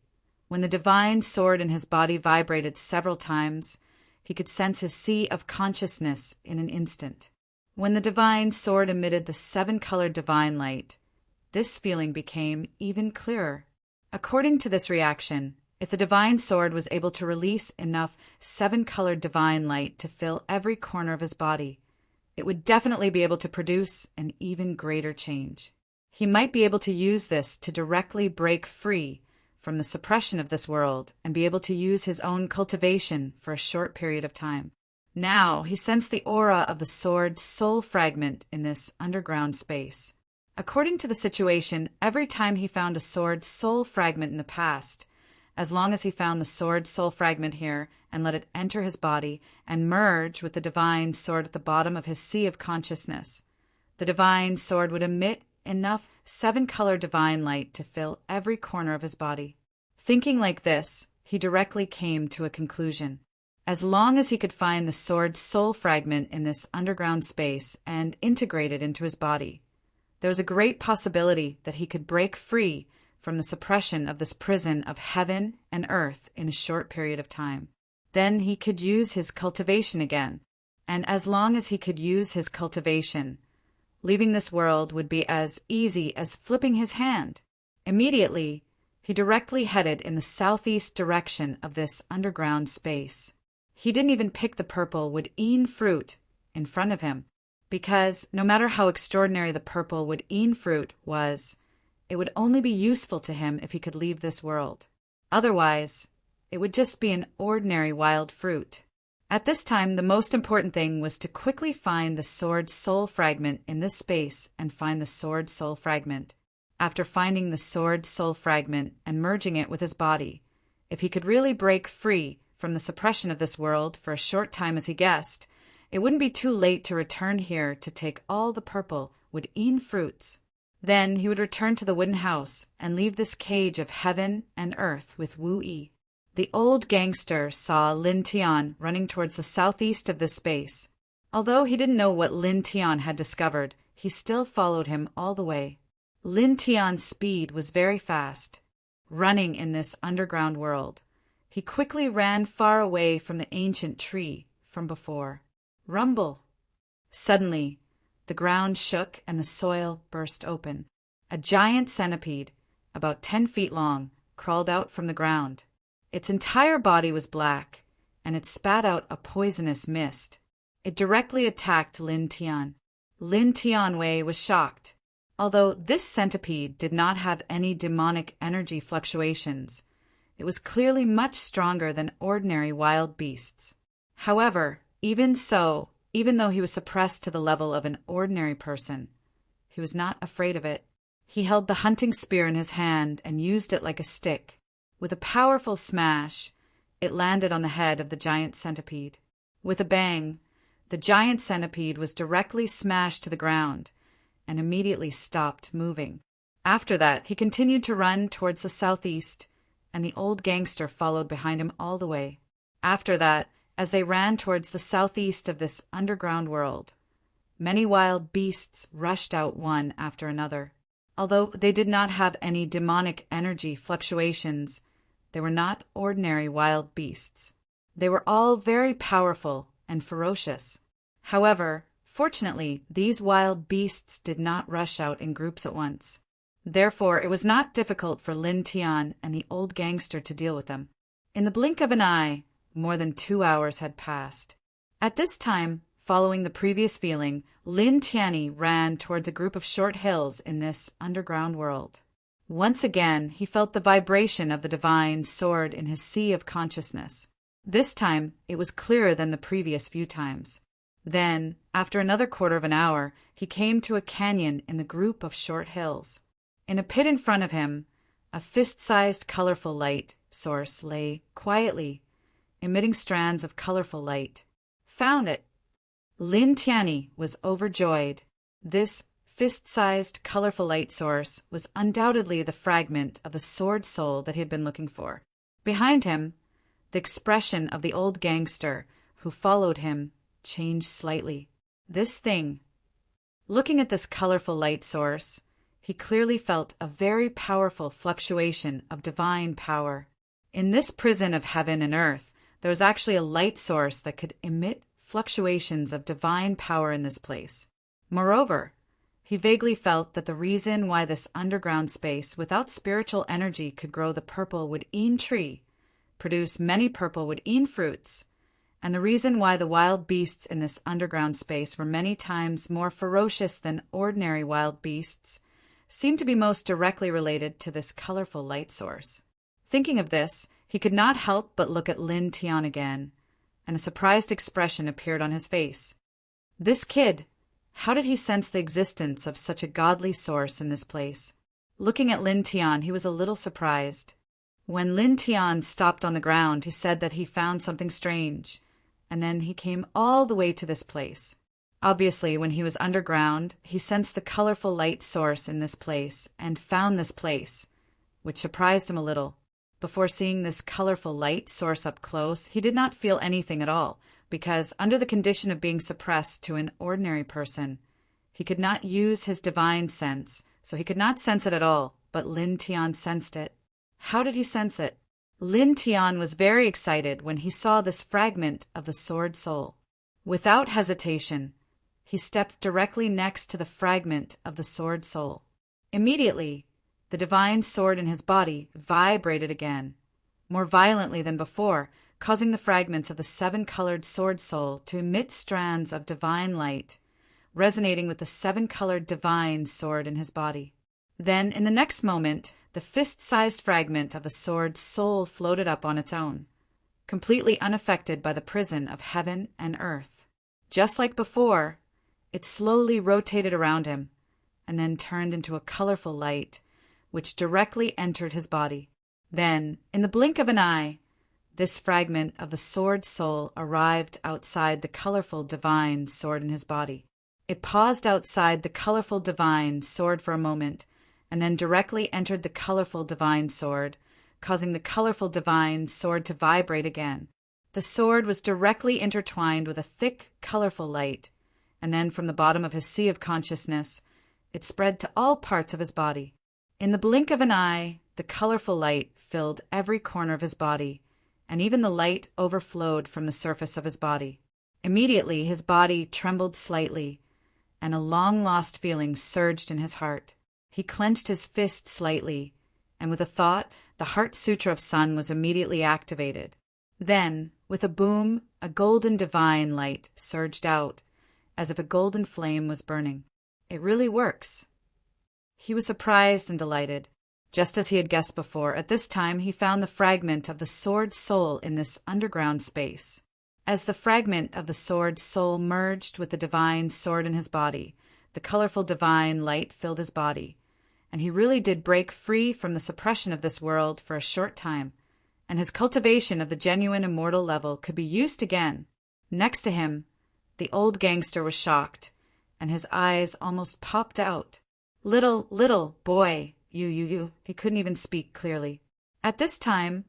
when the divine sword in his body vibrated several times, he could sense his sea of consciousness in an instant. When the divine sword emitted the seven-colored divine light, this feeling became even clearer. According to this reaction, if the divine sword was able to release enough seven-colored divine light to fill every corner of his body, it would definitely be able to produce an even greater change. He might be able to use this to directly break free from the suppression of this world and be able to use his own cultivation for a short period of time. Now he sensed the aura of the sword's soul fragment in this underground space. According to the situation, every time he found a sword soul fragment in the past, as long as he found the sword soul fragment here and let it enter his body and merge with the divine sword at the bottom of his sea of consciousness, the divine sword would emit enough seven-color divine light to fill every corner of his body. Thinking like this, he directly came to a conclusion. As long as he could find the sword soul fragment in this underground space and integrate it into his body, there was a great possibility that he could break free from the suppression of this prison of heaven and earth in a short period of time. Then he could use his cultivation again, and as long as he could use his cultivation, leaving this world would be as easy as flipping his hand. Immediately, he directly headed in the southeast direction of this underground space. He didn't even pick the purple wood-ean fruit in front of him, because no matter how extraordinary the purple wood-ean fruit was, it would only be useful to him if he could leave this world. Otherwise, it would just be an ordinary wild fruit. At this time, the most important thing was to quickly find the sword soul fragment in this space and find the sword soul fragment. After finding the sword soul fragment and merging it with his body, if he could really break free from the suppression of this world for a short time as he guessed, it wouldn't be too late to return here to take all the purple wood-ean fruits. Then he would return to the wooden house and leave this cage of heaven and earth with Wu Yi. The old gangster saw Lin Tian running towards the southeast of this space. Although he didn't know what Lin Tian had discovered, he still followed him all the way. Lin Tian's speed was very fast. Running in this underground world, he quickly ran far away from the ancient tree from before. Rumble! Suddenly, the ground shook and the soil burst open. A giant centipede, about 10 feet long, crawled out from the ground. Its entire body was black, and it spat out a poisonous mist. It directly attacked Lin Tian. Lin Tianwei was shocked. Although this centipede did not have any demonic energy fluctuations, it was clearly much stronger than ordinary wild beasts. However, even though he was suppressed to the level of an ordinary person, he was not afraid of it. He held the hunting spear in his hand and used it like a stick. With a powerful smash, it landed on the head of the giant centipede. With a bang, the giant centipede was directly smashed to the ground and immediately stopped moving. After that, he continued to run towards the southeast, and the old gangster followed behind him all the way. After that, as they ran towards the southeast of this underground world, many wild beasts rushed out one after another. Although they did not have any demonic energy fluctuations, they were not ordinary wild beasts. They were all very powerful and ferocious. However, fortunately, these wild beasts did not rush out in groups at once. Therefore, it was not difficult for Lin Tian and the old gangster to deal with them. In the blink of an eye, more than 2 hours had passed. At this time, following the previous feeling, Lin Tianyi ran towards a group of short hills in this underground world. Once again, he felt the vibration of the divine sword in his sea of consciousness. This time, it was clearer than the previous few times. Then, after another quarter of an hour, he came to a canyon in the group of short hills. In a pit in front of him, a fist-sized colorful light source lay quietly, emitting strands of colorful light. Found it! Lin Tianyi was overjoyed. This fist-sized colorful light source was undoubtedly the fragment of the sword soul that he had been looking for. Behind him, the expression of the old gangster who followed him changed slightly. This thing. Looking at this colorful light source, he clearly felt a very powerful fluctuation of divine power. In this prison of heaven and earth, there was actually a light source that could emit fluctuations of divine power in this place. Moreover, he vaguely felt that the reason why this underground space without spiritual energy could grow the purple wood-een tree, produce many purple wood-een fruits, and the reason why the wild beasts in this underground space were many times more ferocious than ordinary wild beasts, seemed to be most directly related to this colorful light source. Thinking of this, he could not help but look at Lin Tian again, and a surprised expression appeared on his face. This kid, how did he sense the existence of such a godly source in this place? Looking at Lin Tian, he was a little surprised. When Lin Tian stopped on the ground, he said that he found something strange, and then he came all the way to this place. Obviously, when he was underground, he sensed the colorful light source in this place and found this place, which surprised him a little. Before seeing this colorful light source up close, he did not feel anything at all, because under the condition of being suppressed to an ordinary person, he could not use his divine sense, so he could not sense it at all, but Lin Tian sensed it. How did he sense it? Lin Tian was very excited when he saw this fragment of the sword soul. Without hesitation, he stepped directly next to the fragment of the sword soul. Immediately, the divine sword in his body vibrated again, more violently than before, causing the fragments of the 7-colored sword soul to emit strands of divine light, resonating with the 7-colored divine sword in his body. Then, in the next moment, the fist-sized fragment of the sword soul floated up on its own, completely unaffected by the prison of heaven and earth. Just like before, it slowly rotated around him, and then turned into a colorful light, which directly entered his body. Then, in the blink of an eye, this fragment of the sword soul arrived outside the colorful divine sword in his body. It paused outside the colorful divine sword for a moment, and then directly entered the colorful divine sword, causing the colorful divine sword to vibrate again. The sword was directly intertwined with a thick, colorful light, and then from the bottom of his sea of consciousness, it spread to all parts of his body. In the blink of an eye, the colorful light filled every corner of his body, and even the light overflowed from the surface of his body. Immediately, his body trembled slightly, and a long-lost feeling surged in his heart. He clenched his fist slightly, and with a thought, the Heart Sutra of Sun was immediately activated. Then, with a boom, a golden divine light surged out, as if a golden flame was burning. It really works. He was surprised and delighted. Just as he had guessed before, at this time he found the fragment of the sword soul in this underground space. As the fragment of the sword soul merged with the divine sword in his body, the colorful divine light filled his body, and he really did break free from the suppression of this world for a short time, and his cultivation of the genuine immortal level could be used again. Next to him, the old gangster was shocked, and his eyes almost popped out. Little boy, you. He couldn't even speak clearly. At this time,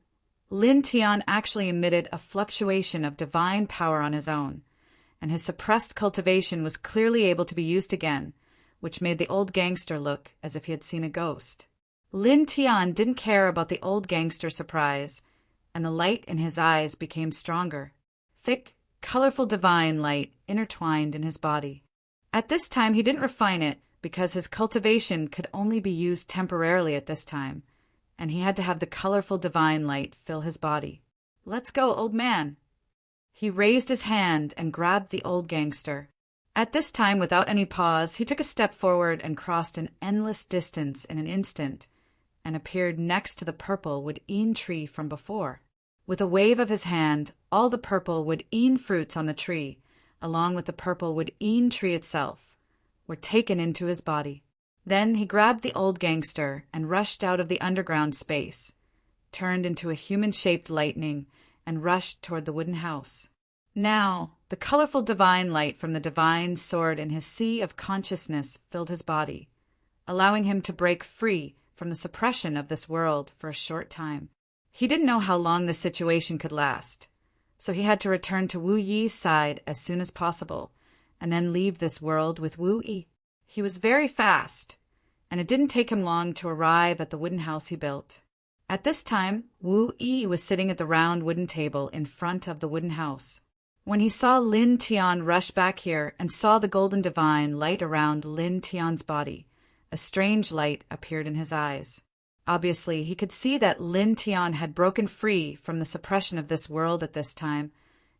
Lin Tian actually emitted a fluctuation of divine power on his own, and his suppressed cultivation was clearly able to be used again, which made the old gangster look as if he had seen a ghost. Lin Tian didn't care about the old gangster's surprise, and the light in his eyes became stronger. Thick, colorful divine light intertwined in his body. At this time he didn't refine it, because his cultivation could only be used temporarily at this time, and he had to have the colorful divine light fill his body. "Let's go, old man." He raised his hand and grabbed the old gangster. At this time, without any pause, he took a step forward and crossed an endless distance in an instant, and appeared next to the purple wood-een tree from before. With a wave of his hand, all the purple wood-een fruits on the tree, along with the purple wood-een tree itself, were taken into his body. Then he grabbed the old gangster and rushed out of the underground space, turned into a human-shaped lightning, and rushed toward the wooden house. Now, the colorful divine light from the divine sword in his sea of consciousness filled his body, allowing him to break free from the suppression of this world for a short time. He didn't know how long this situation could last, so he had to return to Wu Yi's side as soon as possible, and then leave this world with Wu Yi. He was very fast, and it didn't take him long to arrive at the wooden house he built. At this time, Wu Yi was sitting at the round wooden table in front of the wooden house. When he saw Lin Tian rush back here and saw the golden divine light around Lin Tian's body, a strange light appeared in his eyes. Obviously, he could see that Lin Tian had broken free from the suppression of this world at this time,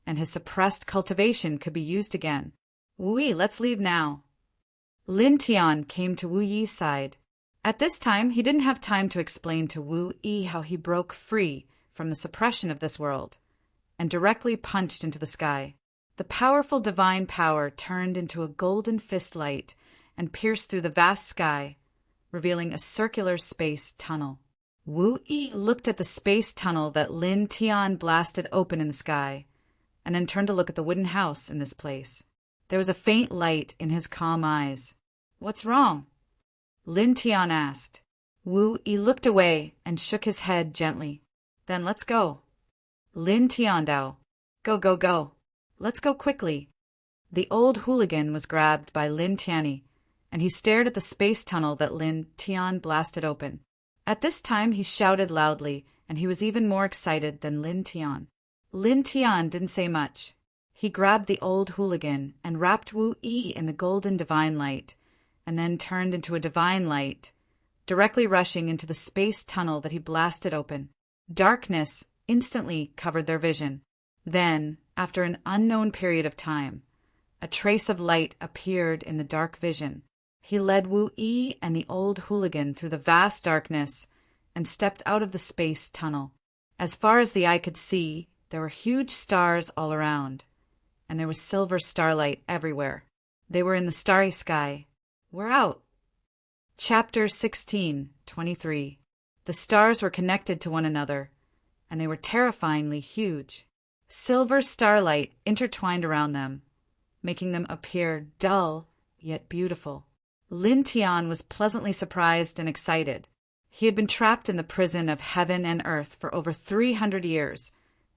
and his suppressed cultivation could be used again. "Wu Yi, let's leave now." Lin Tian came to Wu Yi's side. At this time, he didn't have time to explain to Wu Yi how he broke free from the suppression of this world, and directly punched into the sky. The powerful divine power turned into a golden fist light and pierced through the vast sky, revealing a circular space tunnel. Wu Yi looked at the space tunnel that Lin Tian blasted open in the sky, and then turned to look at the wooden house in this place. There was a faint light in his calm eyes. "What's wrong?" Lin Tian asked. Wu Yi looked away and shook his head gently. "Then let's go." Lin Tian Dao. Go. Let's go quickly." The old hooligan was grabbed by Lin Tianyi, and he stared at the space tunnel that Lin Tian blasted open. At this time he shouted loudly, and he was even more excited than Lin Tian. Lin Tian didn't say much. He grabbed the old hooligan and wrapped Wu Yi in the golden divine light, and then turned into a divine light, directly rushing into the space tunnel that he blasted open. Darkness instantly covered their vision. Then, after an unknown period of time, a trace of light appeared in the dark vision. He led Wu Yi and the old hooligan through the vast darkness and stepped out of the space tunnel. As far as the eye could see, there were huge stars all around, and there was silver starlight everywhere. They were in the starry sky. "We're out." Chapter 16:23. The stars were connected to one another, and they were terrifyingly huge. Silver starlight intertwined around them, making them appear dull yet beautiful. Lin Tian was pleasantly surprised and excited. He had been trapped in the prison of heaven and earth for over 300 years,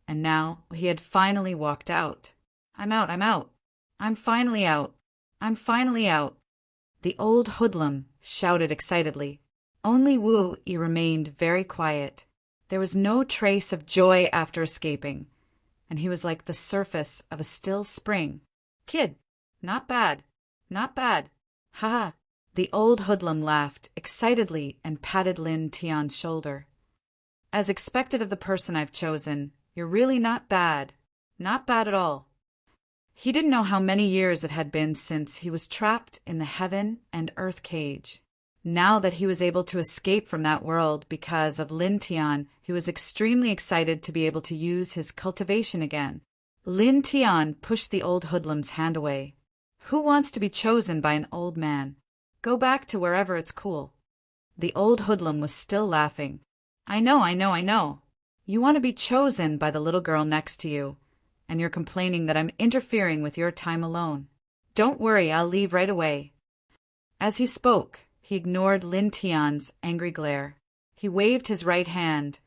and now he had finally walked out. I'm out, I'm out. I'm finally out. I'm finally out. The old hoodlum shouted excitedly. Only Wu Yi remained very quiet. There was no trace of joy after escaping, and he was like the surface of a still spring. Kid, not bad, not bad. Ha ha. The old hoodlum laughed excitedly and patted Lin Tian's shoulder. As expected of the person I've chosen, you're really not bad. Not bad at all. He didn't know how many years it had been since he was trapped in the heaven and earth cage. Now that he was able to escape from that world because of Lin Tian, he was extremely excited to be able to use his cultivation again. Lin Tian pushed the old hoodlum's hand away. Who wants to be chosen by an old man? Go back to wherever it's cool. The old hoodlum was still laughing. I know. You want to be chosen by the little girl next to you, and you're complaining that I'm interfering with your time alone. Don't worry, I'll leave right away. As he spoke, he ignored Lin Tian's angry glare. He waved his right hand,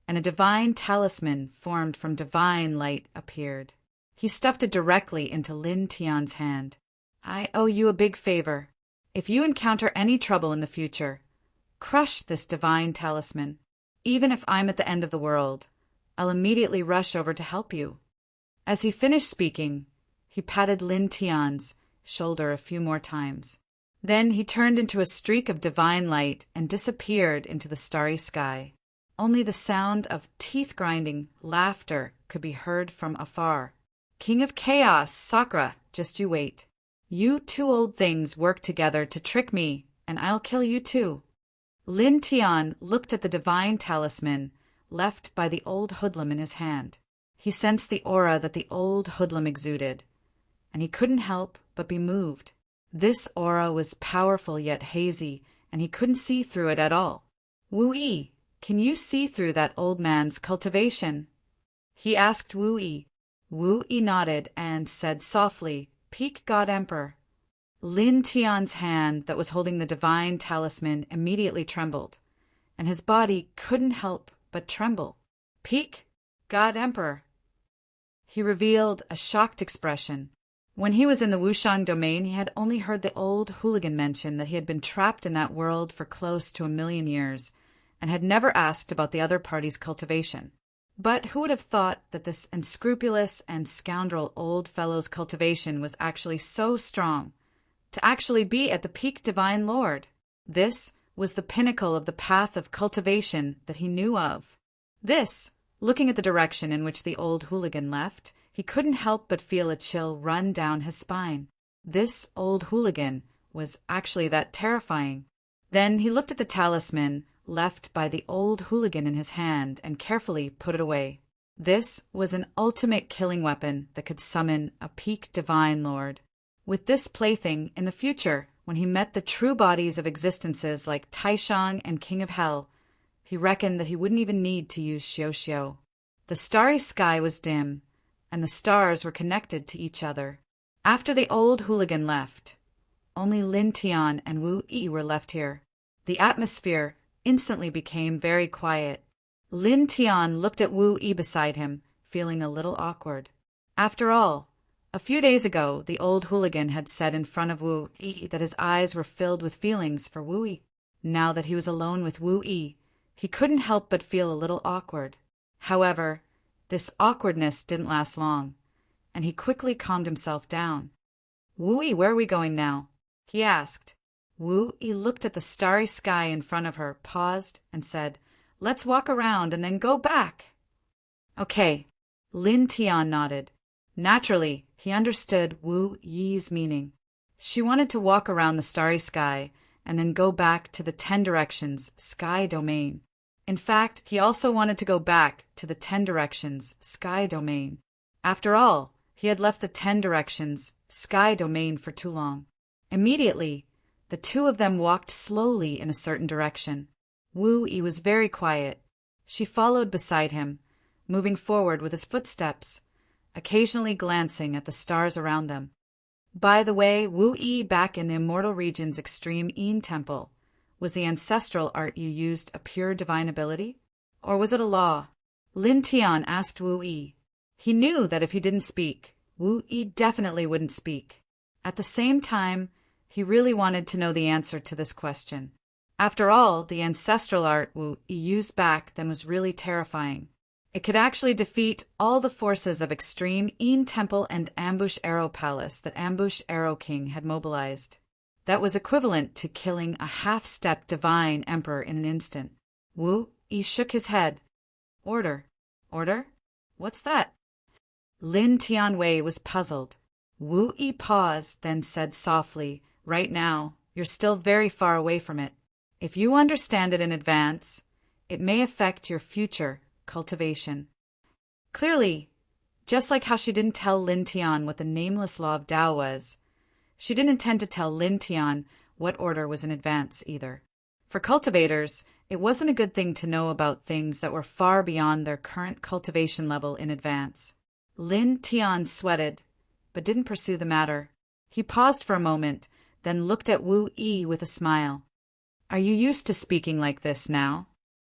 and a divine talisman formed from divine light appeared. He stuffed it directly into Lin Tian's hand. I owe you a big favor. If you encounter any trouble in the future, crush this divine talisman. Even if I'm at the end of the world, I'll immediately rush over to help you. As he finished speaking, he patted Lin Tian's shoulder a few more times. Then he turned into a streak of divine light and disappeared into the starry sky. Only the sound of teeth-grinding laughter could be heard from afar. King of Chaos, Sakura, just you wait. You two old things work together to trick me, and I'll kill you too. Lin Tian looked at the divine talisman left by the old hoodlum in his hand. He sensed the aura that the old hoodlum exuded, and he couldn't help but be moved. This aura was powerful yet hazy, and he couldn't see through it at all. Wu Yi, can you see through that old man's cultivation? He asked Wu Yi. Wu Yi nodded and said softly, Peak God Emperor. Lin Tian's hand that was holding the divine talisman immediately trembled, and his body couldn't help but tremble. Peak God Emperor. He revealed a shocked expression. When he was in the Wushang domain, he had only heard the old hooligan mention that he had been trapped in that world for close to 1,000,000 years, and had never asked about the other party's cultivation. But who would have thought that this unscrupulous and scoundrel old fellow's cultivation was actually so strong, to actually be at the peak divine lord? This was the pinnacle of the path of cultivation that he knew of. This, looking at the direction in which the old hooligan left, he couldn't help but feel a chill run down his spine. This old hooligan was actually that terrifying. Then he looked at the talisman left by the old hooligan in his hand and carefully put it away. This was an ultimate killing weapon that could summon a peak divine lord. With this plaything, in the future, when he met the true bodies of existences like Taishang and King of Hell, he reckoned that he wouldn't even need to use Xiao. The starry sky was dim, and the stars were connected to each other. After the old hooligan left, only Lin Tian and Wu Yi were left here. The atmosphere instantly became very quiet. Lin Tian looked at Wu Yi beside him, feeling a little awkward. After all, a few days ago, the old hooligan had said in front of Wu Yi that his eyes were filled with feelings for Wu Yi. Now that he was alone with Wu Yi, he couldn't help but feel a little awkward. However, this awkwardness didn't last long, and he quickly calmed himself down. Wu Yi, where are we going now? He asked. Wu Yi looked at the starry sky in front of her, paused, and said, Let's walk around and then go back. Okay. Lin Tian nodded. Naturally, he understood Wu Yi's meaning. She wanted to walk around the starry sky and then go back to the 10 Directions Sky Domain. In fact, he also wanted to go back to the 10 Directions Sky Domain. After all, he had left the 10 Directions Sky Domain for too long. Immediately, the two of them walked slowly in a certain direction. Wu Yi was very quiet. She followed beside him, moving forward with his footsteps, occasionally glancing at the stars around them. By the way, Wu Yi back in the Immortal Region's extreme Yin Temple, was the ancestral art you used a pure divine ability? Or was it a law? Lin Tian asked Wu Yi. He knew that if he didn't speak, Wu Yi definitely wouldn't speak. At the same time, he really wanted to know the answer to this question. After all, the ancestral art Wu Yi used back then was really terrifying. It could actually defeat all the forces of extreme Yin Temple and Ambush Arrow Palace that Ambush Arrow King had mobilized. That was equivalent to killing a half-step divine emperor in an instant. Wu Yi shook his head. Order. Order? What's that? Lin Tianwei was puzzled. Wu Yi paused, then said softly, Right now, you're still very far away from it. If you understand it in advance, it may affect your future cultivation. Clearly, just like how she didn't tell Lin Tian what the nameless law of Tao was, she didn't intend to tell Lin Tian what order was in advance either. For cultivators, it wasn't a good thing to know about things that were far beyond their current cultivation level in advance. Lin Tian sweated, but didn't pursue the matter. He paused for a moment, then looked at Wu Yi with a smile. Are you used to speaking like this now?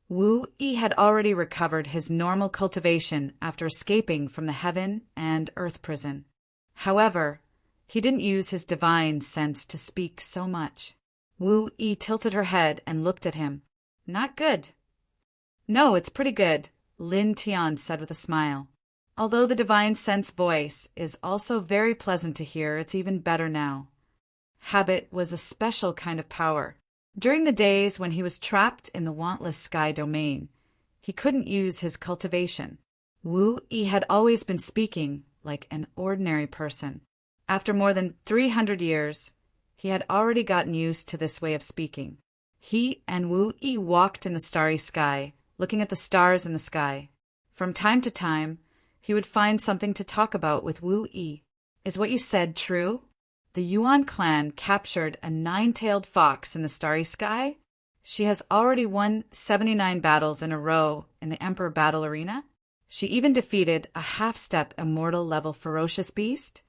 Wu Yi had already recovered his normal cultivation after escaping from the heaven and earth prison. However, he didn't use his divine sense to speak so much. Wu Yi tilted her head and looked at him. Not good. No, it's pretty good, Lin Tian said with a smile. Although the divine sense voice is also very pleasant to hear, it's even better now. Habit was a special kind of power. During the days when he was trapped in the wantless sky domain, he couldn't use his cultivation. Wu Yi had always been speaking like an ordinary person. After more than 300 years, he had already gotten used to this way of speaking. He and Wu Yi walked in the starry sky, looking at the stars in the sky. From time to time, he would find something to talk about with Wu Yi. Is what you said true? The Yuan clan captured a 9-tailed fox in the starry sky? She has already won 79 battles in a row in the Emperor Battle Arena? She even defeated a half-step immortal level ferocious beast?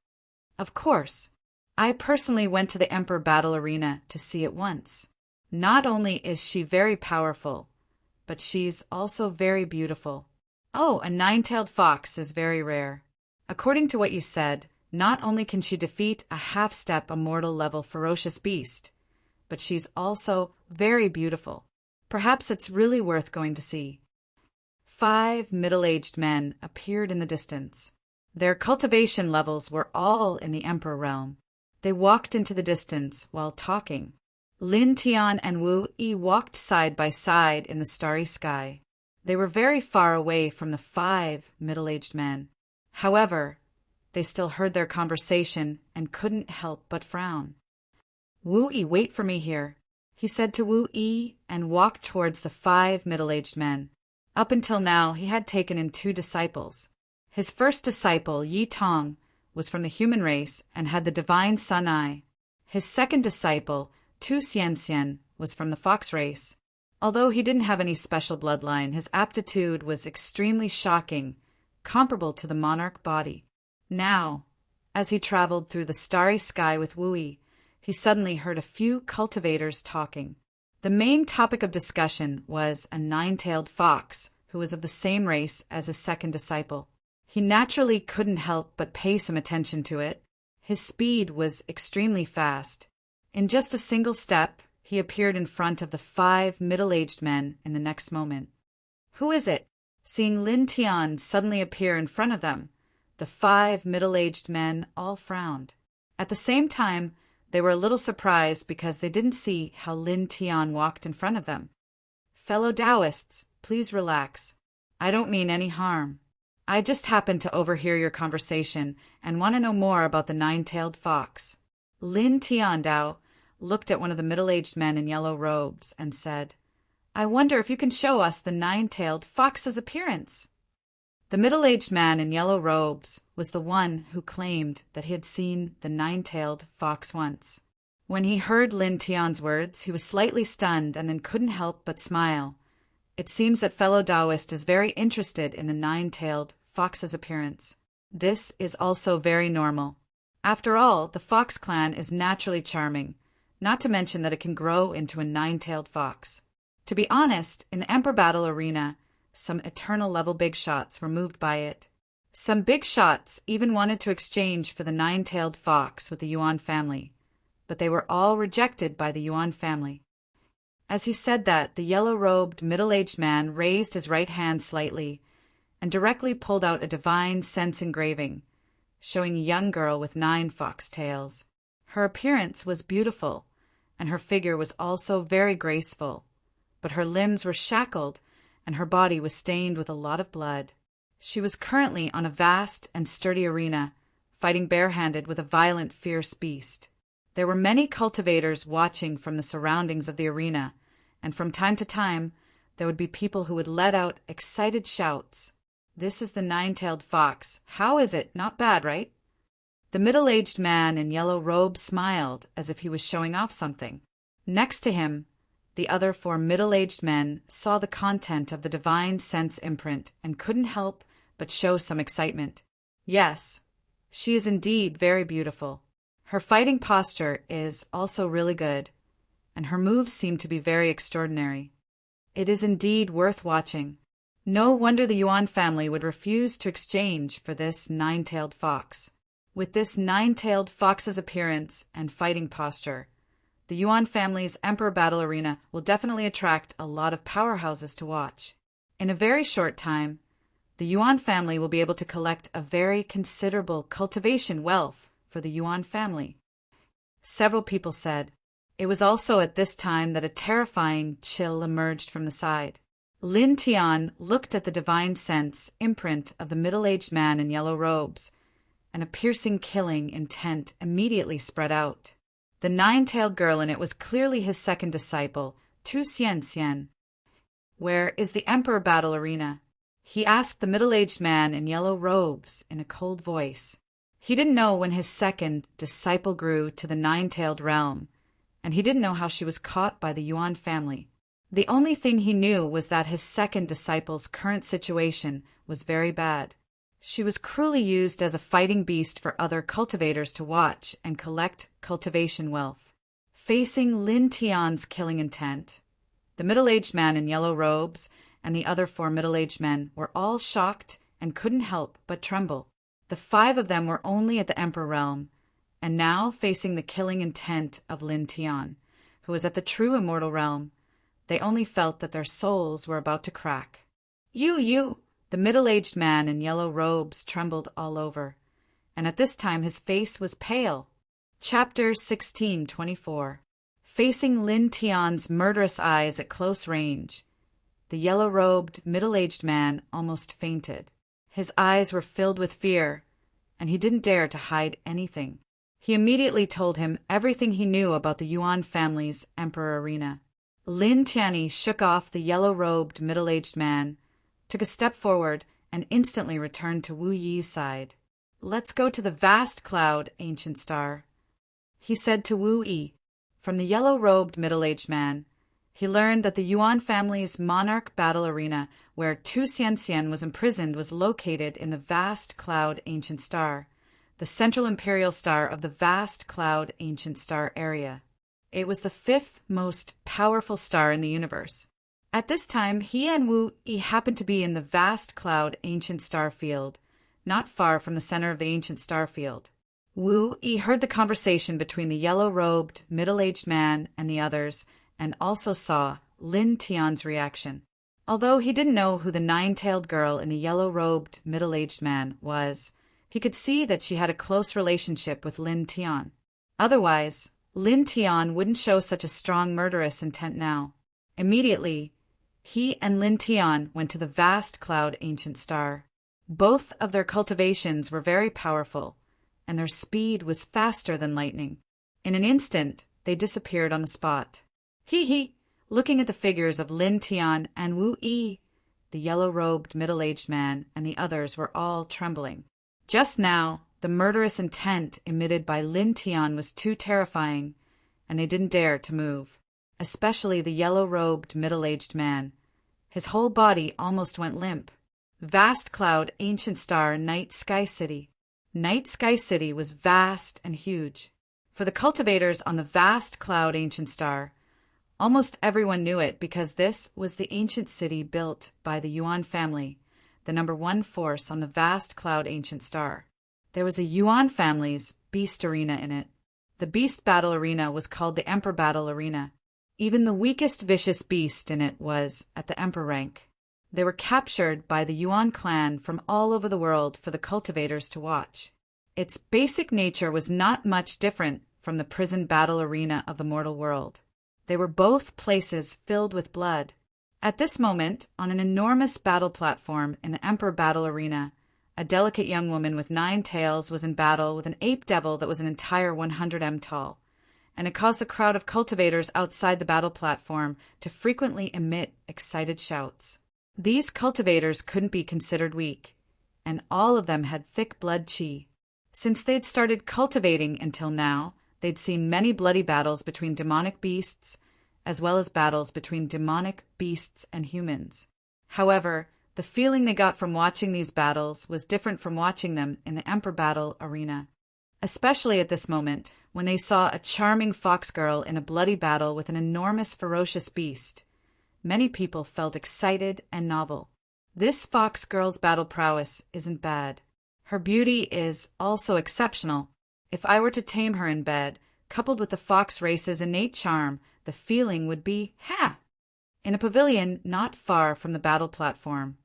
Of course. I personally went to the Emperor Battle Arena to see it once. Not only is she very powerful, but she's also very beautiful. Oh, a 9-tailed fox is very rare. According to what you said, not only can she defeat a half-step immortal level ferocious beast, but she's also very beautiful. Perhaps it's really worth going to see. 5 middle-aged men appeared in the distance. Their cultivation levels were all in the Emperor realm. They walked into the distance while talking. Lin Tian and Wu Yi walked side by side in the starry sky. They were very far away from the 5 middle-aged men. However, they still heard their conversation and couldn't help but frown. Wu Yi, wait for me here, he said to Wu Yi and walked towards the 5 middle-aged men. Up until now, he had taken in 2 disciples. His first disciple, Yi Tong, was from the human race and had the divine sun eye. His second disciple, Tu Xianxian, was from the fox race. Although he didn't have any special bloodline, his aptitude was extremely shocking, comparable to the monarch body. Now, as he traveled through the starry sky with Wu Yi, he suddenly heard a few cultivators talking. The main topic of discussion was a 9-tailed fox who was of the same race as his second disciple. He naturally couldn't help but pay some attention to it. His speed was extremely fast. In just a single step, he appeared in front of the 5 middle-aged men in the next moment. Who is it? Seeing Lin Tian suddenly appear in front of them, the 5 middle-aged men all frowned. At the same time, they were a little surprised because they didn't see how Lin Tian walked in front of them. Fellow Taoists, please relax. I don't mean any harm. I just happened to overhear your conversation and want to know more about the 9-tailed fox. Lin Tian Dao looked at one of the middle-aged men in yellow robes and said, I wonder if you can show us the 9-tailed fox's appearance. The middle-aged man in yellow robes was the one who claimed that he had seen the 9-tailed fox once. When he heard Lin Tian's words, he was slightly stunned and then couldn't help but smile. It seems that fellow Taoist is very interested in the 9-tailed fox's appearance. This is also very normal. After all, the fox clan is naturally charming, not to mention that it can grow into a nine-tailed fox. To be honest, in the Emperor Battle Arena, some eternal-level big shots were moved by it. Some big shots even wanted to exchange for the nine-tailed fox with the Yuan family, but they were all rejected by the Yuan family. As he said that, the yellow-robed, middle-aged man raised his right hand slightly and directly pulled out a divine sense engraving, showing a young girl with 9 fox tails. Her appearance was beautiful, and her figure was also very graceful, but her limbs were shackled and her body was stained with a lot of blood. She was currently on a vast and sturdy arena, fighting barehanded with a violent, fierce beast. There were many cultivators watching from the surroundings of the arena, and from time to time there would be people who would let out excited shouts. "This is the nine-tailed fox. How is it? Not bad, right?" The middle-aged man in yellow robes smiled as if he was showing off something. Next to him, the other 4 middle-aged men saw the content of the divine sense imprint and couldn't help but show some excitement. Yes, she is indeed very beautiful. Her fighting posture is also really good, and her moves seem to be very extraordinary. It is indeed worth watching. No wonder the Yuan family would refuse to exchange for this nine-tailed fox. With this nine-tailed fox's appearance and fighting posture, the Yuan family's Emperor Battle Arena will definitely attract a lot of powerhouses to watch. In a very short time, the Yuan family will be able to collect a very considerable cultivation wealth for the Yuan family. Several people said. It was also at this time that a terrifying chill emerged from the side. Lin Tian looked at the divine sense imprint of the middle-aged man in yellow robes, and a piercing killing intent immediately spread out. The nine-tailed girl in it was clearly his second disciple, Tu Xian. "Where is the Emperor Battle Arena?" he asked the middle-aged man in yellow robes in a cold voice. He didn't know when his second disciple grew to the nine-tailed realm, and he didn't know how she was caught by the Yuan family. The only thing he knew was that his second disciple's current situation was very bad. She was cruelly used as a fighting beast for other cultivators to watch and collect cultivation wealth. Facing Lin Tian's killing intent, the middle-aged man in yellow robes and the other 4 middle-aged men were all shocked and couldn't help but tremble. The 5 of them were only at the Emperor realm, and now facing the killing intent of Lin Tian, who was at the true immortal realm, they only felt that their souls were about to crack. You! The middle-aged man in yellow robes trembled all over, and at this time his face was pale. Chapter 16:24. Facing Lin Tian's murderous eyes at close range, the yellow-robed, middle-aged man almost fainted. His eyes were filled with fear, and he didn't dare to hide anything. He immediately told him everything he knew about the Yuan family's Emperor Arena. Lin Tianyi shook off the yellow-robed, middle-aged man, took a step forward, and instantly returned to Wu Yi's side. "Let's go to the vast cloud, ancient star," he said to Wu Yi. From the yellow-robed, middle-aged man, he learned that the Yuan family's monarch battle arena, where Tu Xian was imprisoned, was located in the vast cloud ancient star, the central imperial star of the vast cloud ancient star area. It was the 5th most powerful star in the universe. At this time, he and Wu Yi happened to be in the vast cloud ancient star field, not far from the center of the ancient star field. Wu Yi heard the conversation between the yellow-robed, middle-aged man and the others, and also saw Lin Tian's reaction. Although he didn't know who the nine-tailed girl in the yellow-robed, middle-aged man was, he could see that she had a close relationship with Lin Tian. Otherwise, Lin Tian wouldn't show such a strong murderous intent now. Immediately, he and Lin Tian went to the vast cloud ancient star. Both of their cultivations were very powerful, and their speed was faster than lightning. In an instant, they disappeared on the spot. He! Looking at the figures of Lin Tian and Wu Yi, the yellow-robed middle-aged man and the others were all trembling. Just now, the murderous intent emitted by Lin Tian was too terrifying, and they didn't dare to move. Especially the yellow-robed middle-aged man. His whole body almost went limp. Vast cloud, ancient star, night sky city. Night Sky City was vast and huge. For the cultivators on the vast cloud ancient star, almost everyone knew it because this was the ancient city built by the Yuan family, the number one force on the vast cloud ancient star. There was a Yuan family's beast arena in it. The beast battle arena was called the Emperor Battle Arena. Even the weakest vicious beast in it was at the Emperor rank. They were captured by the Yuan clan from all over the world for the cultivators to watch. Its basic nature was not much different from the prison battle arena of the mortal world. They were both places filled with blood. At this moment, on an enormous battle platform in the Emperor Battle Arena, a delicate young woman with 9 tails was in battle with an ape devil that was an entire 100 m tall, and it caused the crowd of cultivators outside the battle platform to frequently emit excited shouts. These cultivators couldn't be considered weak, and all of them had thick blood chi. Since they'd started cultivating until now, they'd seen many bloody battles between demonic beasts, as well as battles between demonic beasts and humans. However, the feeling they got from watching these battles was different from watching them in the Emperor Battle Arena. Especially at this moment, when they saw a charming fox girl in a bloody battle with an enormous ferocious beast. Many people felt excited and novel. This fox girl's battle prowess isn't bad. Her beauty is also exceptional. If I were to tame her in bed, coupled with the fox race's innate charm, the feeling would be, ha! In a pavilion not far from the battle platform,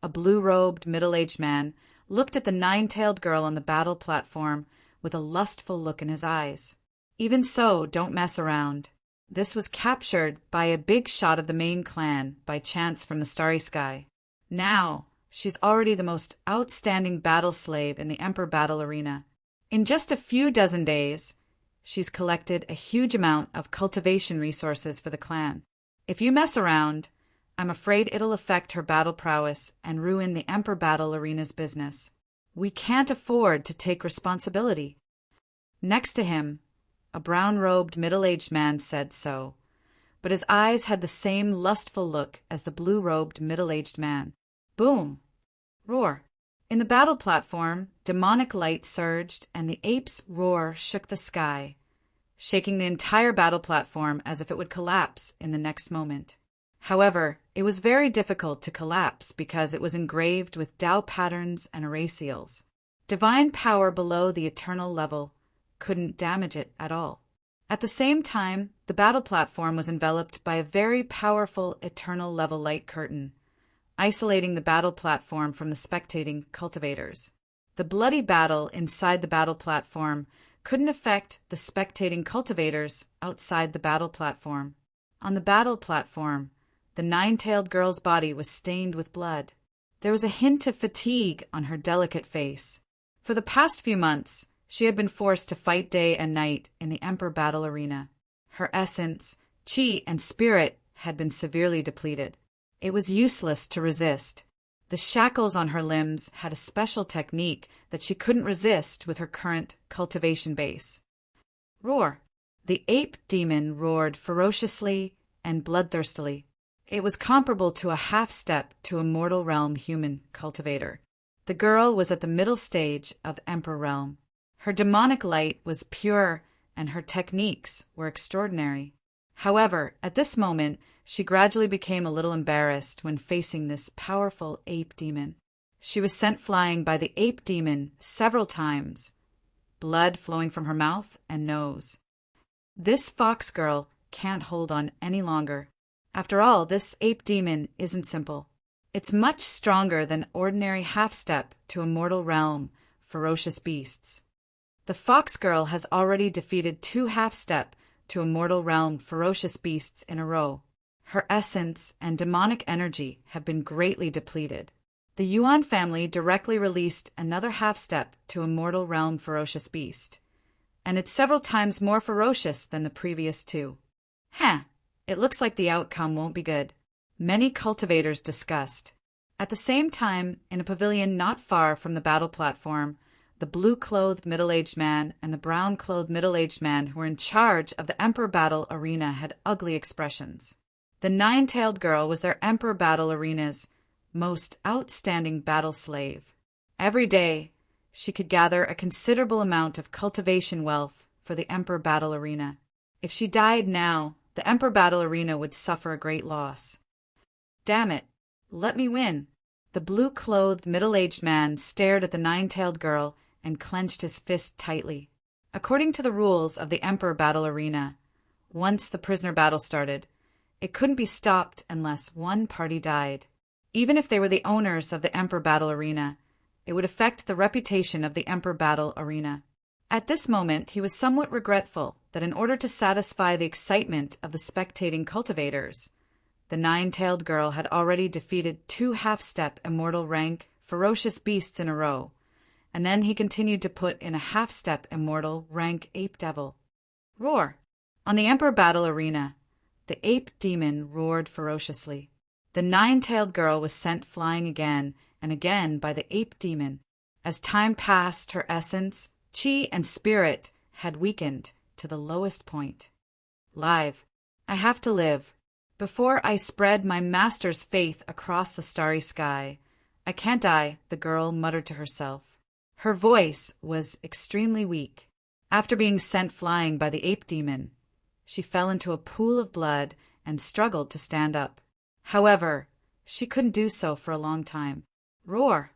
a blue-robed, middle-aged man looked at the 9-tailed girl on the battle platform with a lustful look in his eyes. Even so, don't mess around. This was captured by a big shot of the main clan by chance from the starry sky. Now, she's already the most outstanding battle slave in the Emperor Battle Arena. In just a few dozen days, she's collected a huge amount of cultivation resources for the clan. If you mess around, I'm afraid it'll affect her battle prowess and ruin the Emperor Battle Arena's business. We can't afford to take responsibility. Next to him, a brown-robed, middle-aged man said so, but his eyes had the same lustful look as the blue-robed, middle-aged man. Boom! Roar! In the battle platform, demonic light surged, and the ape's roar shook the sky, shaking the entire battle platform as if it would collapse in the next moment. However, it was very difficult to collapse because it was engraved with Tao patterns and array seals. Divine power below the eternal level couldn't damage it at all. At the same time, the battle platform was enveloped by a very powerful eternal level light curtain, isolating the battle platform from the spectating cultivators. The bloody battle inside the battle platform couldn't affect the spectating cultivators outside the battle platform. On the battle platform, the 9-tailed girl's body was stained with blood. There was a hint of fatigue on her delicate face. For the past few months, she had been forced to fight day and night in the Emperor Battle Arena. Her essence, chi, and spirit had been severely depleted. It was useless to resist. The shackles on her limbs had a special technique that she couldn't resist with her current cultivation base. Roar! The ape demon roared ferociously and bloodthirstily. It was comparable to a half-step to a mortal realm human cultivator. The girl was at the middle stage of Emperor Realm. Her demonic light was pure and her techniques were extraordinary. However, at this moment, she gradually became a little embarrassed when facing this powerful ape demon. She was sent flying by the ape demon several times, blood flowing from her mouth and nose. This fox girl can't hold on any longer. After all, this ape demon isn't simple. It's much stronger than ordinary half-step to a mortal realm, ferocious beasts. The fox girl has already defeated 2 half-step to a mortal realm ferocious beasts in a row. Her essence and demonic energy have been greatly depleted. The Yuan family directly released another half-step to a mortal realm ferocious beast, and it's several times more ferocious than the previous 2. It looks like the outcome won't be good. Many cultivators discussed. At the same time, in a pavilion not far from the battle platform, the blue-clothed middle-aged man and the brown-clothed middle-aged man who were in charge of the Emperor Battle Arena had ugly expressions. The 9-tailed girl was their Emperor Battle Arena's most outstanding battle slave. Every day, she could gather a considerable amount of cultivation wealth for the Emperor Battle Arena. If she died now, the Emperor Battle Arena would suffer a great loss. Damn it, let me win. The blue-clothed, middle-aged man stared at the nine-tailed girl and clenched his fist tightly. According to the rules of the Emperor Battle Arena, once the prisoner battle started, it couldn't be stopped unless one party died. Even if they were the owners of the Emperor Battle Arena, it would affect the reputation of the Emperor Battle Arena. At this moment, he was somewhat regretful that in order to satisfy the excitement of the spectating cultivators, the nine-tailed girl had already defeated 2 half-step immortal rank ferocious beasts in a row, and then he continued to put in a half-step immortal rank ape devil. Roar! On the Emperor Battle Arena, the ape demon roared ferociously. The nine-tailed girl was sent flying again and again by the ape demon. As time passed, her essence, chi, and spirit had weakened to the lowest point. Live. I have to live. Before I spread my master's faith across the starry sky, I can't die, the girl muttered to herself. Her voice was extremely weak. After being sent flying by the ape demon, she fell into a pool of blood and struggled to stand up. However, she couldn't do so for a long time. Roar!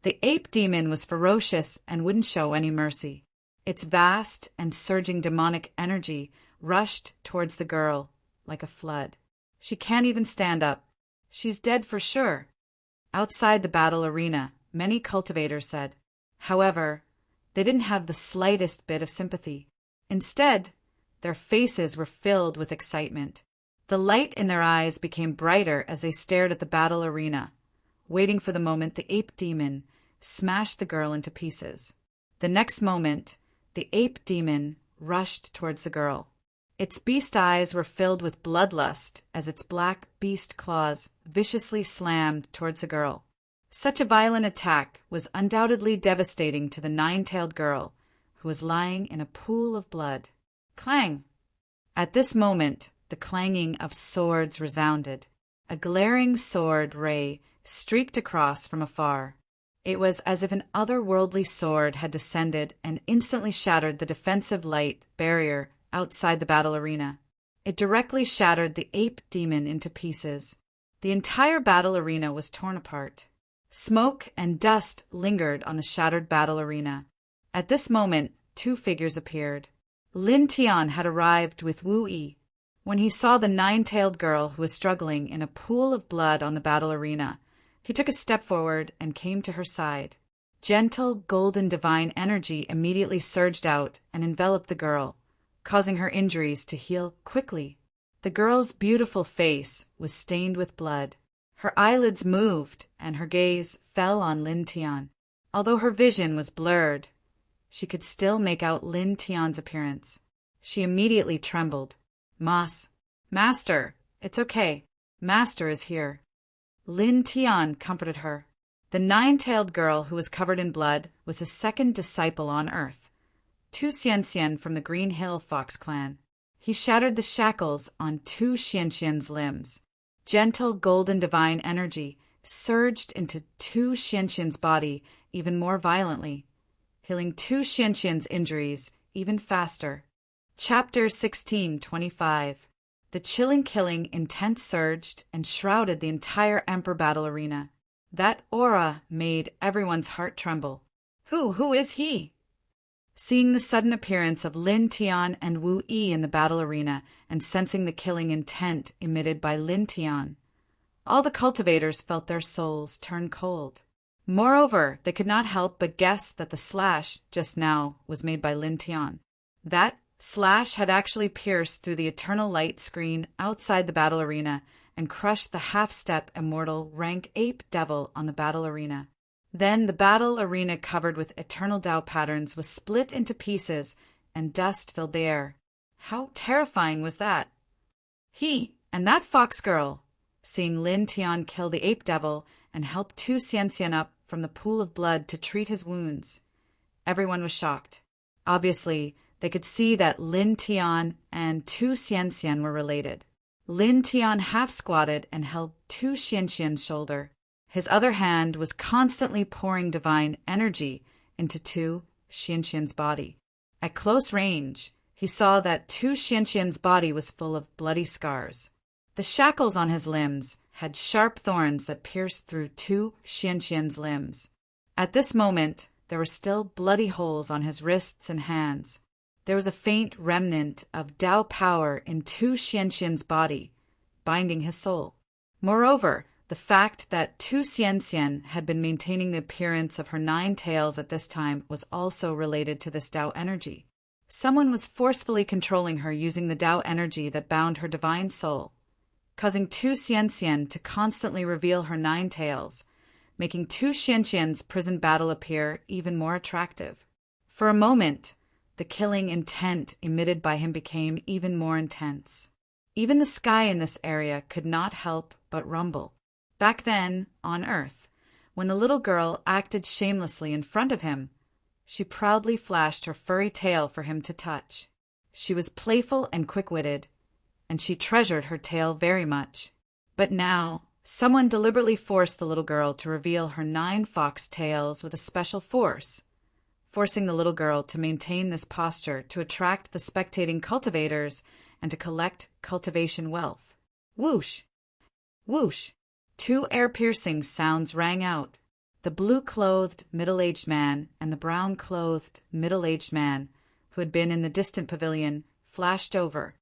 The ape demon was ferocious and wouldn't show any mercy. Its vast and surging demonic energy rushed towards the girl like a flood. She can't even stand up. She's dead for sure. Outside the battle arena, many cultivators said. However, they didn't have the slightest bit of sympathy. Instead, their faces were filled with excitement. The light in their eyes became brighter as they stared at the battle arena, waiting for the moment the ape demon smashed the girl into pieces. The next moment, the ape demon rushed towards the girl. Its beast eyes were filled with bloodlust as its black beast claws viciously slammed towards the girl. Such a violent attack was undoubtedly devastating to the nine-tailed girl, who was lying in a pool of blood. Clang! At this moment, the clanging of swords resounded. A glaring sword ray streaked across from afar. It was as if an otherworldly sword had descended and instantly shattered the defensive light barrier outside the battle arena. It directly shattered the ape demon into pieces. The entire battle arena was torn apart. Smoke and dust lingered on the shattered battle arena. At this moment, 2 figures appeared. Lin Tian had arrived with Wu Yi. When he saw the nine-tailed girl who was struggling in a pool of blood on the battle arena, he took a step forward and came to her side. Gentle, golden divine energy immediately surged out and enveloped the girl, causing her injuries to heal quickly. The girl's beautiful face was stained with blood. Her eyelids moved, and her gaze fell on Lin Tian. Although her vision was blurred, she could still make out Lin Tian's appearance. She immediately trembled. Master, it's okay. Master is here. Lin Tian comforted her. The nine-tailed girl who was covered in blood was his second disciple on Earth, Tu Xianxian from the Green Hill Fox clan. He shattered the shackles on Tu Xianxian's limbs. Gentle golden divine energy surged into Tu Xianxian's body even more violently, healing Tu Xianxian's injuries even faster. Chapter 16:25. The chilling killing intense surged and shrouded the entire Emperor Battle Arena. That aura made everyone's heart tremble. Who is he? Seeing the sudden appearance of Lin Tian and Wu Yi in the battle arena and sensing the killing intent emitted by Lin Tian, all the cultivators felt their souls turn cold. Moreover, they could not help but guess that the slash just now was made by Lin Tian. That slash had actually pierced through the eternal light screen outside the battle arena and crushed the half-step immortal rank ape devil on the battle arena. Then the battle arena covered with eternal Tao patterns was split into pieces and dust filled the air. How terrifying was that? He and that fox girl, seeing Lin Tian kill the ape devil and help Tu Xianxian up from the pool of blood to treat his wounds. Everyone was shocked. Obviously, they could see that Lin Tian and Tu Xianxian were related. Lin Tian half-squatted and held Tu Xianxian's shoulder. His other hand was constantly pouring divine energy into Tu Xianxian's body. At close range, he saw that Tu Xianxian's body was full of bloody scars. The shackles on his limbs had sharp thorns that pierced through Tu Xianxian's limbs. At this moment, there were still bloody holes on his wrists and hands. There was a faint remnant of Tao power in Tu Xianxian's body, binding his soul. Moreover, the fact that Tu Xianxian had been maintaining the appearance of her 9 tails at this time was also related to this Tao energy. Someone was forcefully controlling her using the Tao energy that bound her divine soul, causing Tu Xianxian to constantly reveal her 9 tails, making Tu Xianxian's prison battle appear even more attractive. For a moment, the killing intent emitted by him became even more intense. Even the sky in this area could not help but rumble. Back then, on Earth, when the little girl acted shamelessly in front of him, she proudly flashed her furry tail for him to touch. She was playful and quick-witted, and she treasured her tail very much. But now, someone deliberately forced the little girl to reveal her 9 fox tails with a special force, forcing the little girl to maintain this posture to attract the spectating cultivators and to collect cultivation wealth. Whoosh! Whoosh! 2 air-piercing sounds rang out. The blue-clothed middle-aged man and the brown-clothed middle-aged man, who had been in the distant pavilion, flashed over.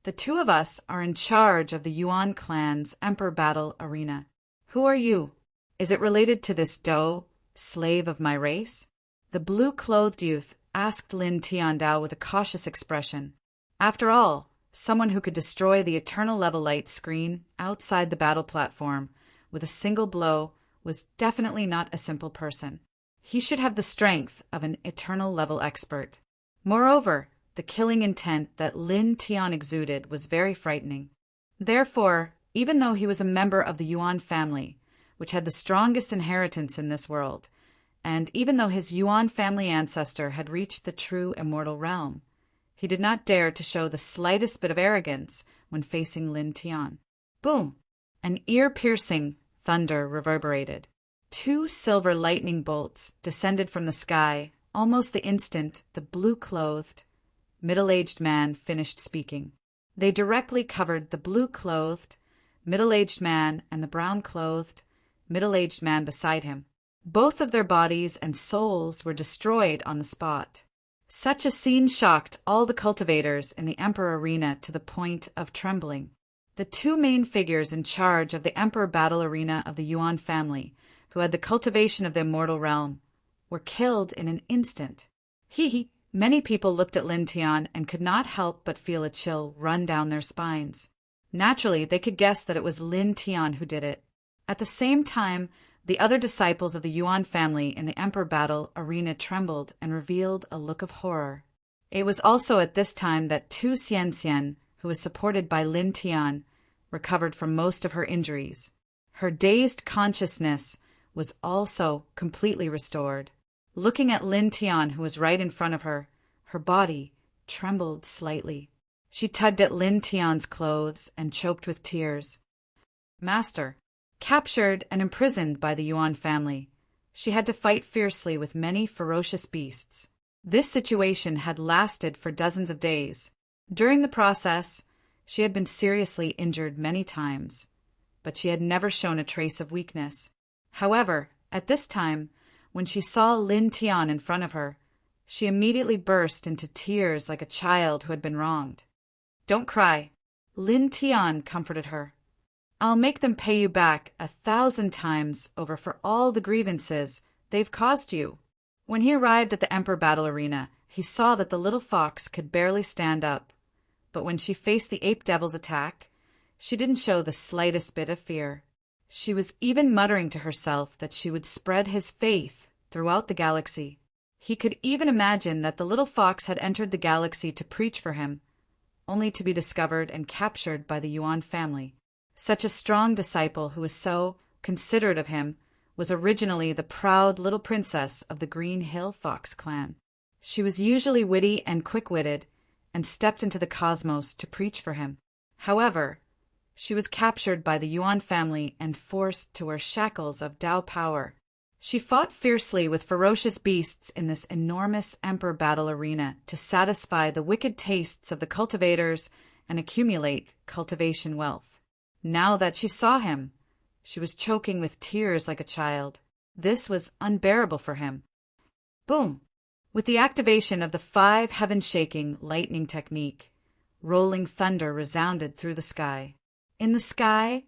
The 2 of us are in charge of the Yuan clan's Emperor Battle Arena. Who are you? Is it related to this Dou, slave of my race? The blue-clothed youth asked Lin Tiandao with a cautious expression. After all, someone who could destroy the eternal level light screen outside the battle platform with a single blow was definitely not a simple person. He should have the strength of an eternal level expert. Moreover, the killing intent that Lin Tian exuded was very frightening. Therefore, even though he was a member of the Yuan family, which had the strongest inheritance in this world, and even though his Yuan family ancestor had reached the true immortal realm, he did not dare to show the slightest bit of arrogance when facing Lin Tian. Boom! An ear-piercing thunder reverberated. 2 silver lightning bolts descended from the sky almost the instant the blue-clothed, middle-aged man finished speaking. They directly covered the blue-clothed, middle-aged man and the brown-clothed, middle-aged man beside him. Both of their bodies and souls were destroyed on the spot. Such a scene shocked all the cultivators in the Emperor Arena to the point of trembling. The 2 main figures in charge of the Emperor Battle Arena of the Yuan family, who had the cultivation of the immortal realm, were killed in an instant. Many people looked at Lin Tian and could not help but feel a chill run down their spines. Naturally, they could guess that it was Lin Tian who did it. At the same time, the other disciples of the Yuan family in the Emperor Battle Arena trembled and revealed a look of horror. It was also at this time that Tu Xianxian, who was supported by Lin Tian, recovered from most of her injuries. Her dazed consciousness was also completely restored. Looking at Lin Tian, who was right in front of her, her body trembled slightly. She tugged at Lin Tian's clothes and choked with tears. Master, captured and imprisoned by the Yuan family, she had to fight fiercely with many ferocious beasts. This situation had lasted for dozens of days. During the process, she had been seriously injured many times, but she had never shown a trace of weakness. However, at this time, when she saw Lin Tian in front of her, she immediately burst into tears like a child who had been wronged. Don't cry. Lin Tian comforted her. I'll make them pay you back 1,000 times over for all the grievances they've caused you. When he arrived at the Emperor Battle Arena, he saw that the little fox could barely stand up. But when she faced the ape devil's attack, she didn't show the slightest bit of fear. She was even muttering to herself that she would spread his faith throughout the galaxy. He could even imagine that the little fox had entered the galaxy to preach for him, only to be discovered and captured by the Yuan family. Such a strong disciple who was so considerate of him was originally the proud little princess of the Green Hill Fox clan. She was usually witty and quick-witted and stepped into the cosmos to preach for him. However, she was captured by the Yuan family and forced to wear shackles of Tao power. She fought fiercely with ferocious beasts in this enormous emperor battle arena to satisfy the wicked tastes of the cultivators and accumulate cultivation wealth. Now that she saw him, she was choking with tears like a child. This was unbearable for him. Boom! With the activation of the 5 heaven-shaking lightning technique, rolling thunder resounded through the sky. In the sky,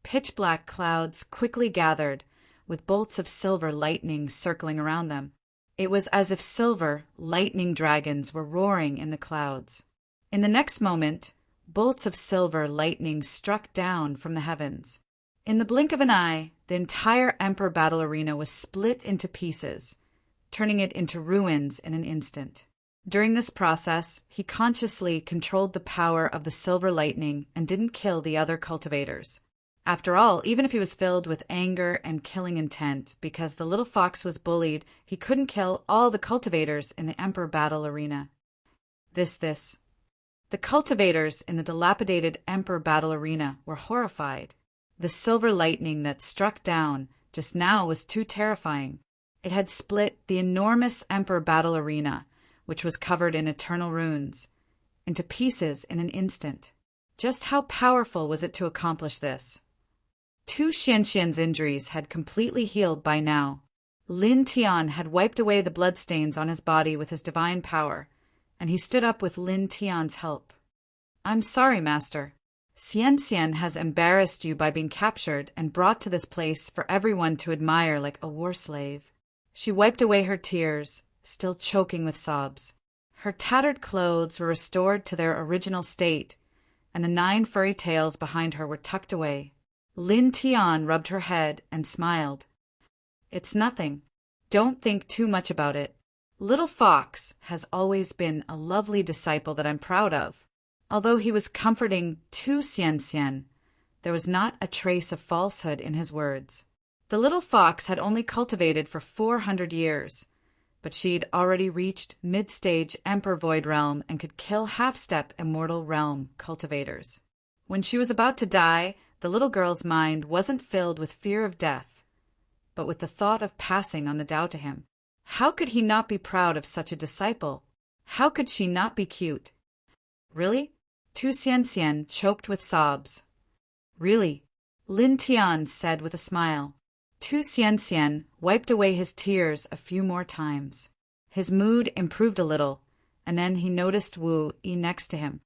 pitch-black clouds quickly gathered, with bolts of silver lightning circling around them. It was as if silver lightning dragons were roaring in the clouds. In the next moment, bolts of silver lightning struck down from the heavens. In the blink of an eye, the entire Emperor battle arena was split into pieces, turning it into ruins in an instant. During this process, he consciously controlled the power of the silver lightning and didn't kill the other cultivators. After all, even if he was filled with anger and killing intent because the little fox was bullied, he couldn't kill all the cultivators in the Emperor battle arena. The cultivators in the dilapidated Emperor battle arena were horrified. The silver lightning that struck down just now was too terrifying. It had split the enormous Emperor battle arena, which was covered in eternal runes, into pieces in an instant. Just how powerful was it to accomplish this? Tu Xianxian's injuries had completely healed by now. Lin Tian had wiped away the bloodstains on his body with his divine power, and he stood up with Lin Tian's help. "I'm sorry, Master. Xianxian has embarrassed you by being captured and brought to this place for everyone to admire like a war slave." She wiped away her tears, still choking with sobs. Her tattered clothes were restored to their original state, and the 9 furry tails behind her were tucked away. Lin Tian rubbed her head and smiled. "It's nothing. Don't think too much about it. Little Fox has always been a lovely disciple that I'm proud of." Although he was comforting Tu Xianxian, there was not a trace of falsehood in his words. The little fox had only cultivated for 400 years, but she'd already reached mid-stage Emperor Void Realm and could kill half-step Immortal Realm cultivators. When she was about to die, the little girl's mind wasn't filled with fear of death, but with the thought of passing on the Tao to him. How could he not be proud of such a disciple? How could she not be cute? "Really?" Tu Xianxian choked with sobs. "Really," Lin Tian said with a smile. Tu Xianxian wiped away his tears a few more times. His mood improved a little, and then he noticed Wu Yi next to him.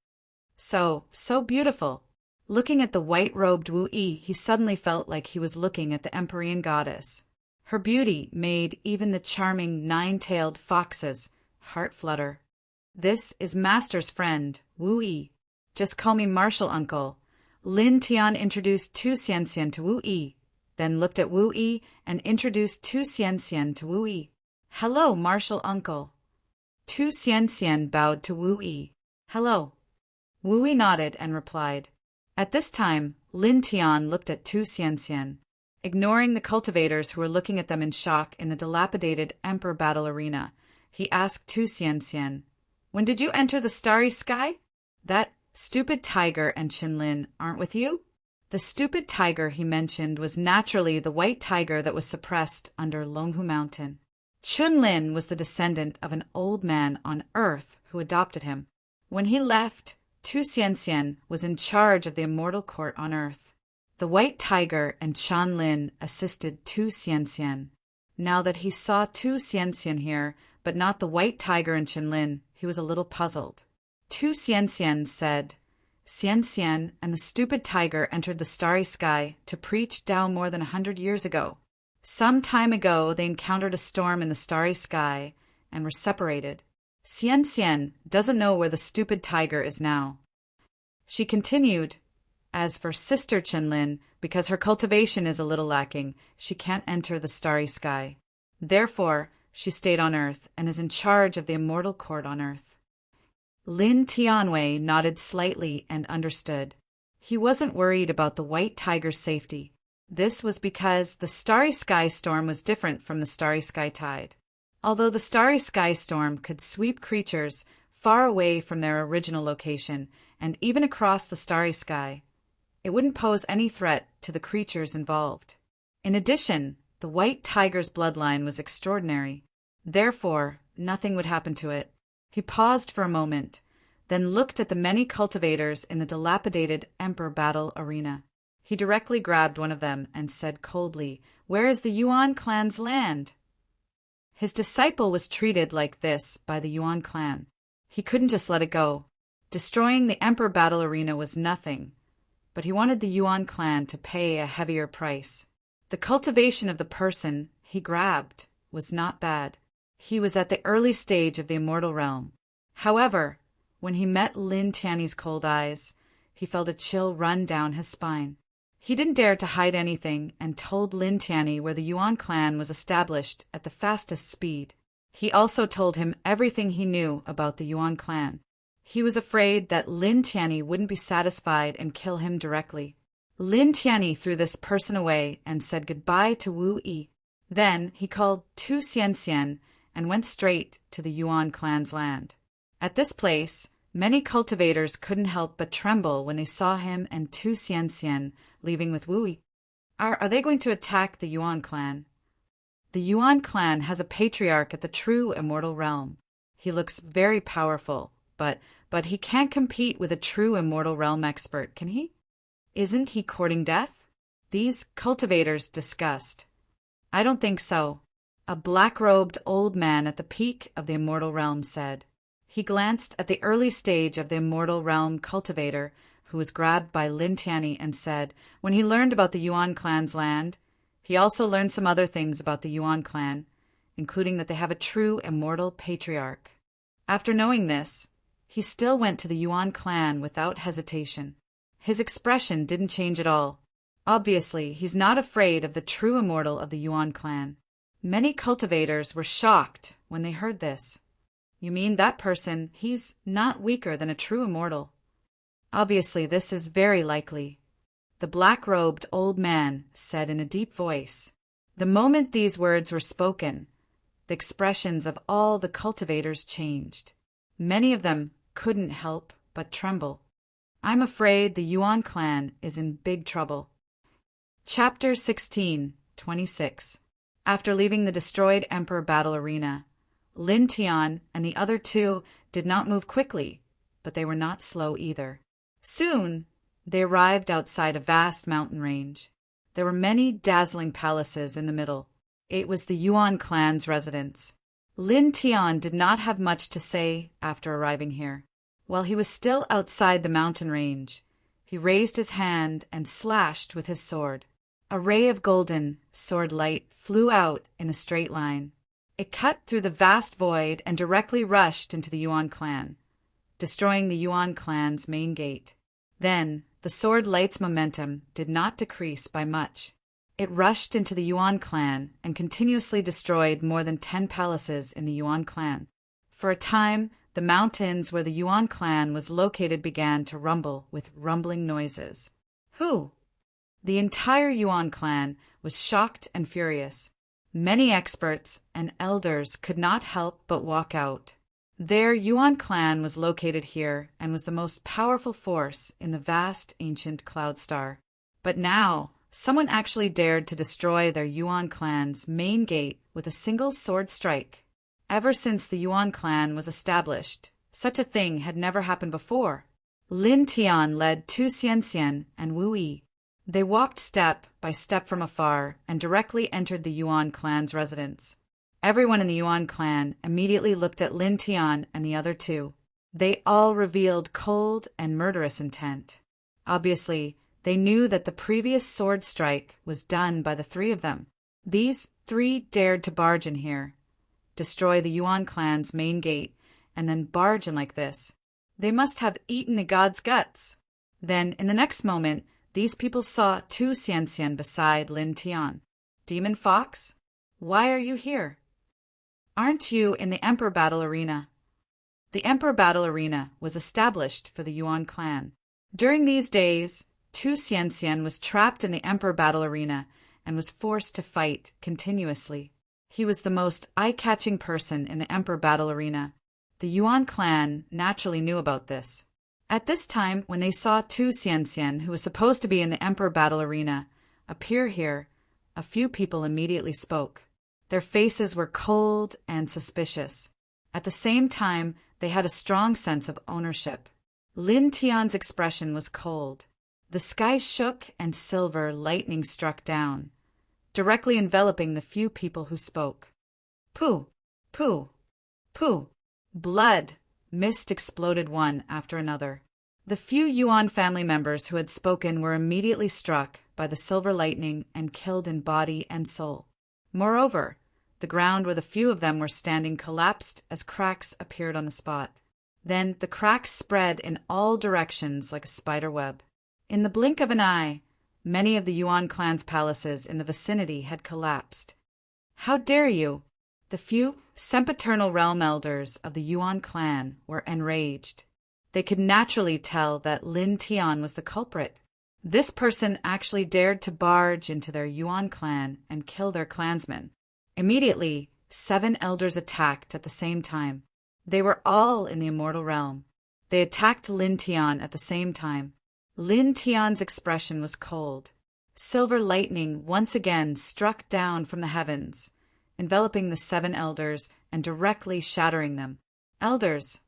So beautiful. Looking at the white-robed Wu Yi, he suddenly felt like he was looking at the Empyrean goddess. Her beauty made even the charming 9-tailed fox's heart flutter. "This is Master's friend, Wu Yi. Just call me Martial Uncle." Lin Tian introduced Tu Xianxian to Wu Yi, then looked at Wu Yi and introduced Tu Xianxian to Wu Yi. "Hello, Martial Uncle." Tu Xianxian bowed to Wu Yi. "Hello." Wu Yi nodded and replied. At this time, Lin Tian looked at Tu Xianxian. Ignoring the cultivators who were looking at them in shock in the dilapidated Emperor battle arena, he asked Tu Xianxian, "When did you enter the starry sky? That stupid tiger and Qinlin aren't with you?" The stupid tiger he mentioned was naturally the white tiger that was suppressed under Longhu Mountain. Qinlin was the descendant of an old man on Earth who adopted him. When he left, Tu Xianxian was in charge of the immortal court on Earth. The white tiger and Qinlin assisted Tu Xianxian. Now that he saw Tu Xianxian here, but not the white tiger and Qinlin, he was a little puzzled. Tu Xianxian said, "Xianxian and the stupid tiger entered the starry sky to preach Tao more than 100 years ago. Some time ago, they encountered a storm in the starry sky and were separated. Xianxian doesn't know where the stupid tiger is now." She continued, "As for Sister Qinlin, because her cultivation is a little lacking, she can't enter the starry sky. Therefore, she stayed on Earth and is in charge of the immortal court on Earth." Lin Tianwei nodded slightly and understood. He wasn't worried about the white tiger's safety. This was because the starry sky storm was different from the starry sky tide. Although the starry sky storm could sweep creatures far away from their original location and even across the starry sky, it wouldn't pose any threat to the creatures involved. In addition, the The white tiger's bloodline was extraordinary. Therefore, nothing would happen to it. He paused for a moment, then looked at the many cultivators in the dilapidated Emperor Battle Arena. He directly grabbed one of them and said coldly, "Where is the Yuan clan's land?" His disciple was treated like this by the Yuan clan. He couldn't just let it go. Destroying the Emperor Battle Arena was nothing, but he wanted the Yuan clan to pay a heavier price. The cultivation of the person he grabbed was not bad. He was at the early stage of the immortal realm. However, when he met Lin Tiany's cold eyes, he felt a chill run down his spine. He didn't dare to hide anything and told Lin Tiany where the Yuan clan was established at the fastest speed. He also told him everything he knew about the Yuan clan. He was afraid that Lin Tiany wouldn't be satisfied and kill him directly. Lin Tiany threw this person away and said goodbye to Wu Yi. Then he called Tu Xianxian and went straight to the Yuan clan's land. At this place, many cultivators couldn't help but tremble when they saw him and Tu Xianxian leaving with Wu Yi. Are they going to attack the Yuan clan? The Yuan clan has a patriarch at the true immortal realm. He looks very powerful, but he can't compete with a true immortal realm expert, can he? Isn't he courting death? These cultivators discussed. I don't think so, a black-robed old man at the peak of the immortal realm said. He glanced at the early stage of the immortal realm cultivator, who was grabbed by Lin Tiany, and said, when he learned about the Yuan clan's land, he also learned some other things about the Yuan clan, including that they have a true immortal patriarch. After knowing this, he still went to the Yuan clan without hesitation. His expression didn't change at all. Obviously, he's not afraid of the true immortal of the Yuan clan. Many cultivators were shocked when they heard this. You mean that person, he's not weaker than a true immortal? Obviously, this is very likely, the black-robed old man said in a deep voice. The moment these words were spoken, the expressions of all the cultivators changed. Many of them couldn't help but tremble. I'm afraid the Yuan clan is in big trouble. Chapter 16:26. After leaving the destroyed Emperor Battle Arena, Lin Tian and the other two did not move quickly, but they were not slow either. Soon, they arrived outside a vast mountain range. There were many dazzling palaces in the middle. It was the Yuan clan's residence. Lin Tian did not have much to say after arriving here. While he was still outside the mountain range, he raised his hand and slashed with his sword. A ray of golden sword light flew out in a straight line. It cut through the vast void and directly rushed into the Yuan clan, destroying the Yuan clan's main gate. Then, the sword light's momentum did not decrease by much. It rushed into the Yuan clan and continuously destroyed more than 10 palaces in the Yuan clan. For a time, the mountains where the Yuan clan was located began to rumble with rumbling noises. Who? The entire Yuan clan was shocked and furious. Many experts and elders could not help but walk out. Their Yuan clan was located here and was the most powerful force in the vast ancient cloud star. But now, someone actually dared to destroy their Yuan clan's main gate with a single sword strike. Ever since the Yuan clan was established, such a thing had never happened before. Lin Tian led Tu Xianxian and Wu Yi. They walked step by step from afar and directly entered the Yuan clan's residence. Everyone in the Yuan clan immediately looked at Lin Tian and the other two. They all revealed cold and murderous intent. Obviously, they knew that the previous sword strike was done by the three of them. These three dared to barge in here, destroy the Yuan clan's main gate, and then barge in like this. They must have eaten a god's guts. Then, in the next moment, these people saw Tu Xianxian beside Lin Tian. Demon Fox, why are you here? Aren't you in the Emperor Battle Arena? The Emperor Battle Arena was established for the Yuan clan. During these days, Tu Xianxian was trapped in the Emperor Battle Arena and was forced to fight continuously. He was the most eye-catching person in the Emperor Battle Arena. The Yuan clan naturally knew about this. At this time, when they saw Tu Xianxian, who was supposed to be in the Emperor Battle Arena, appear here, a few people immediately spoke. Their faces were cold and suspicious. At the same time, they had a strong sense of ownership. Lin Tian's expression was cold. The sky shook and silver lightning struck down, directly enveloping the few people who spoke. Pooh! Pooh! Pooh! Blood! Mist exploded one after another. The few Yuan family members who had spoken were immediately struck by the silver lightning and killed in body and soul. Moreover, the ground where the few of them were standing collapsed as cracks appeared on the spot. Then the cracks spread in all directions like a spider web. In the blink of an eye, many of the Yuan clan's palaces in the vicinity had collapsed. How dare you! The few sempiternal realm elders of the Yuan clan were enraged. They could naturally tell that Lin Tian was the culprit. This person actually dared to barge into their Yuan clan and kill their clansmen. Immediately, 7 elders attacked at the same time. They were all in the immortal realm. They attacked Lin Tian at the same time. Lin Tian's expression was cold. Silver lightning once again struck down from the heavens, enveloping the 7 elders and directly shattering them. Elders!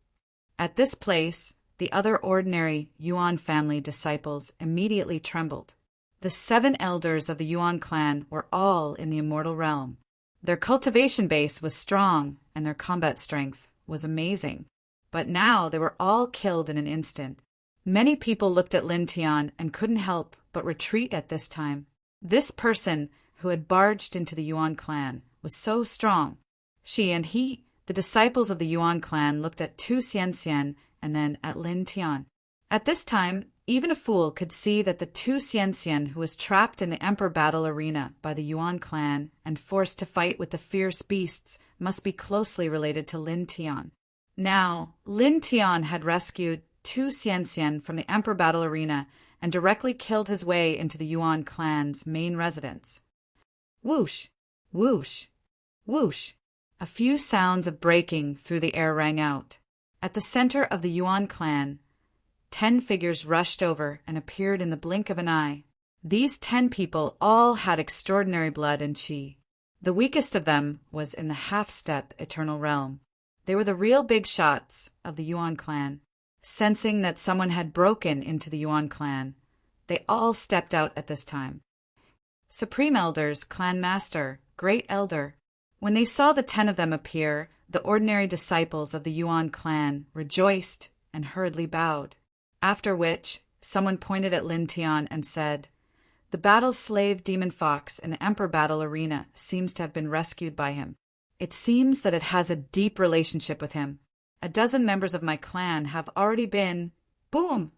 At this place, the other ordinary Yuan family disciples immediately trembled. The 7 elders of the Yuan clan were all in the immortal realm. Their cultivation base was strong and their combat strength was amazing. But now they were all killed in an instant. Many people looked at Lin Tian and couldn't help but retreat at this time. This person who had barged into the Yuan clan was so strong. She and he, the disciples of the Yuan clan, looked at Tu Xianxian and then at Lin Tian. At this time, even a fool could see that the Tu Xianxian who was trapped in the emperor battle arena by the Yuan clan and forced to fight with the fierce beasts must be closely related to Lin Tian. Now, Lin Tian had rescued Tu Xianxian from the emperor battle arena and directly killed his way into the Yuan clan's main residence. Whoosh! Whoosh! Whoosh! A few sounds of breaking through the air rang out. At the center of the Yuan clan, 10 figures rushed over and appeared in the blink of an eye. These 10 people all had extraordinary blood and qi. The weakest of them was in the half-step eternal realm. They were the real big shots of the Yuan clan. Sensing that someone had broken into the Yuan clan, they all stepped out at this time. Supreme Elders, Clan Master, Great Elder. When they saw the 10 of them appear, the ordinary disciples of the Yuan clan rejoiced and hurriedly bowed. After which, someone pointed at Lin Tian and said, "The battle-slave demon fox in the emperor battle arena seems to have been rescued by him. It seems that it has a deep relationship with him. A dozen members of my clan have already been—" Boom!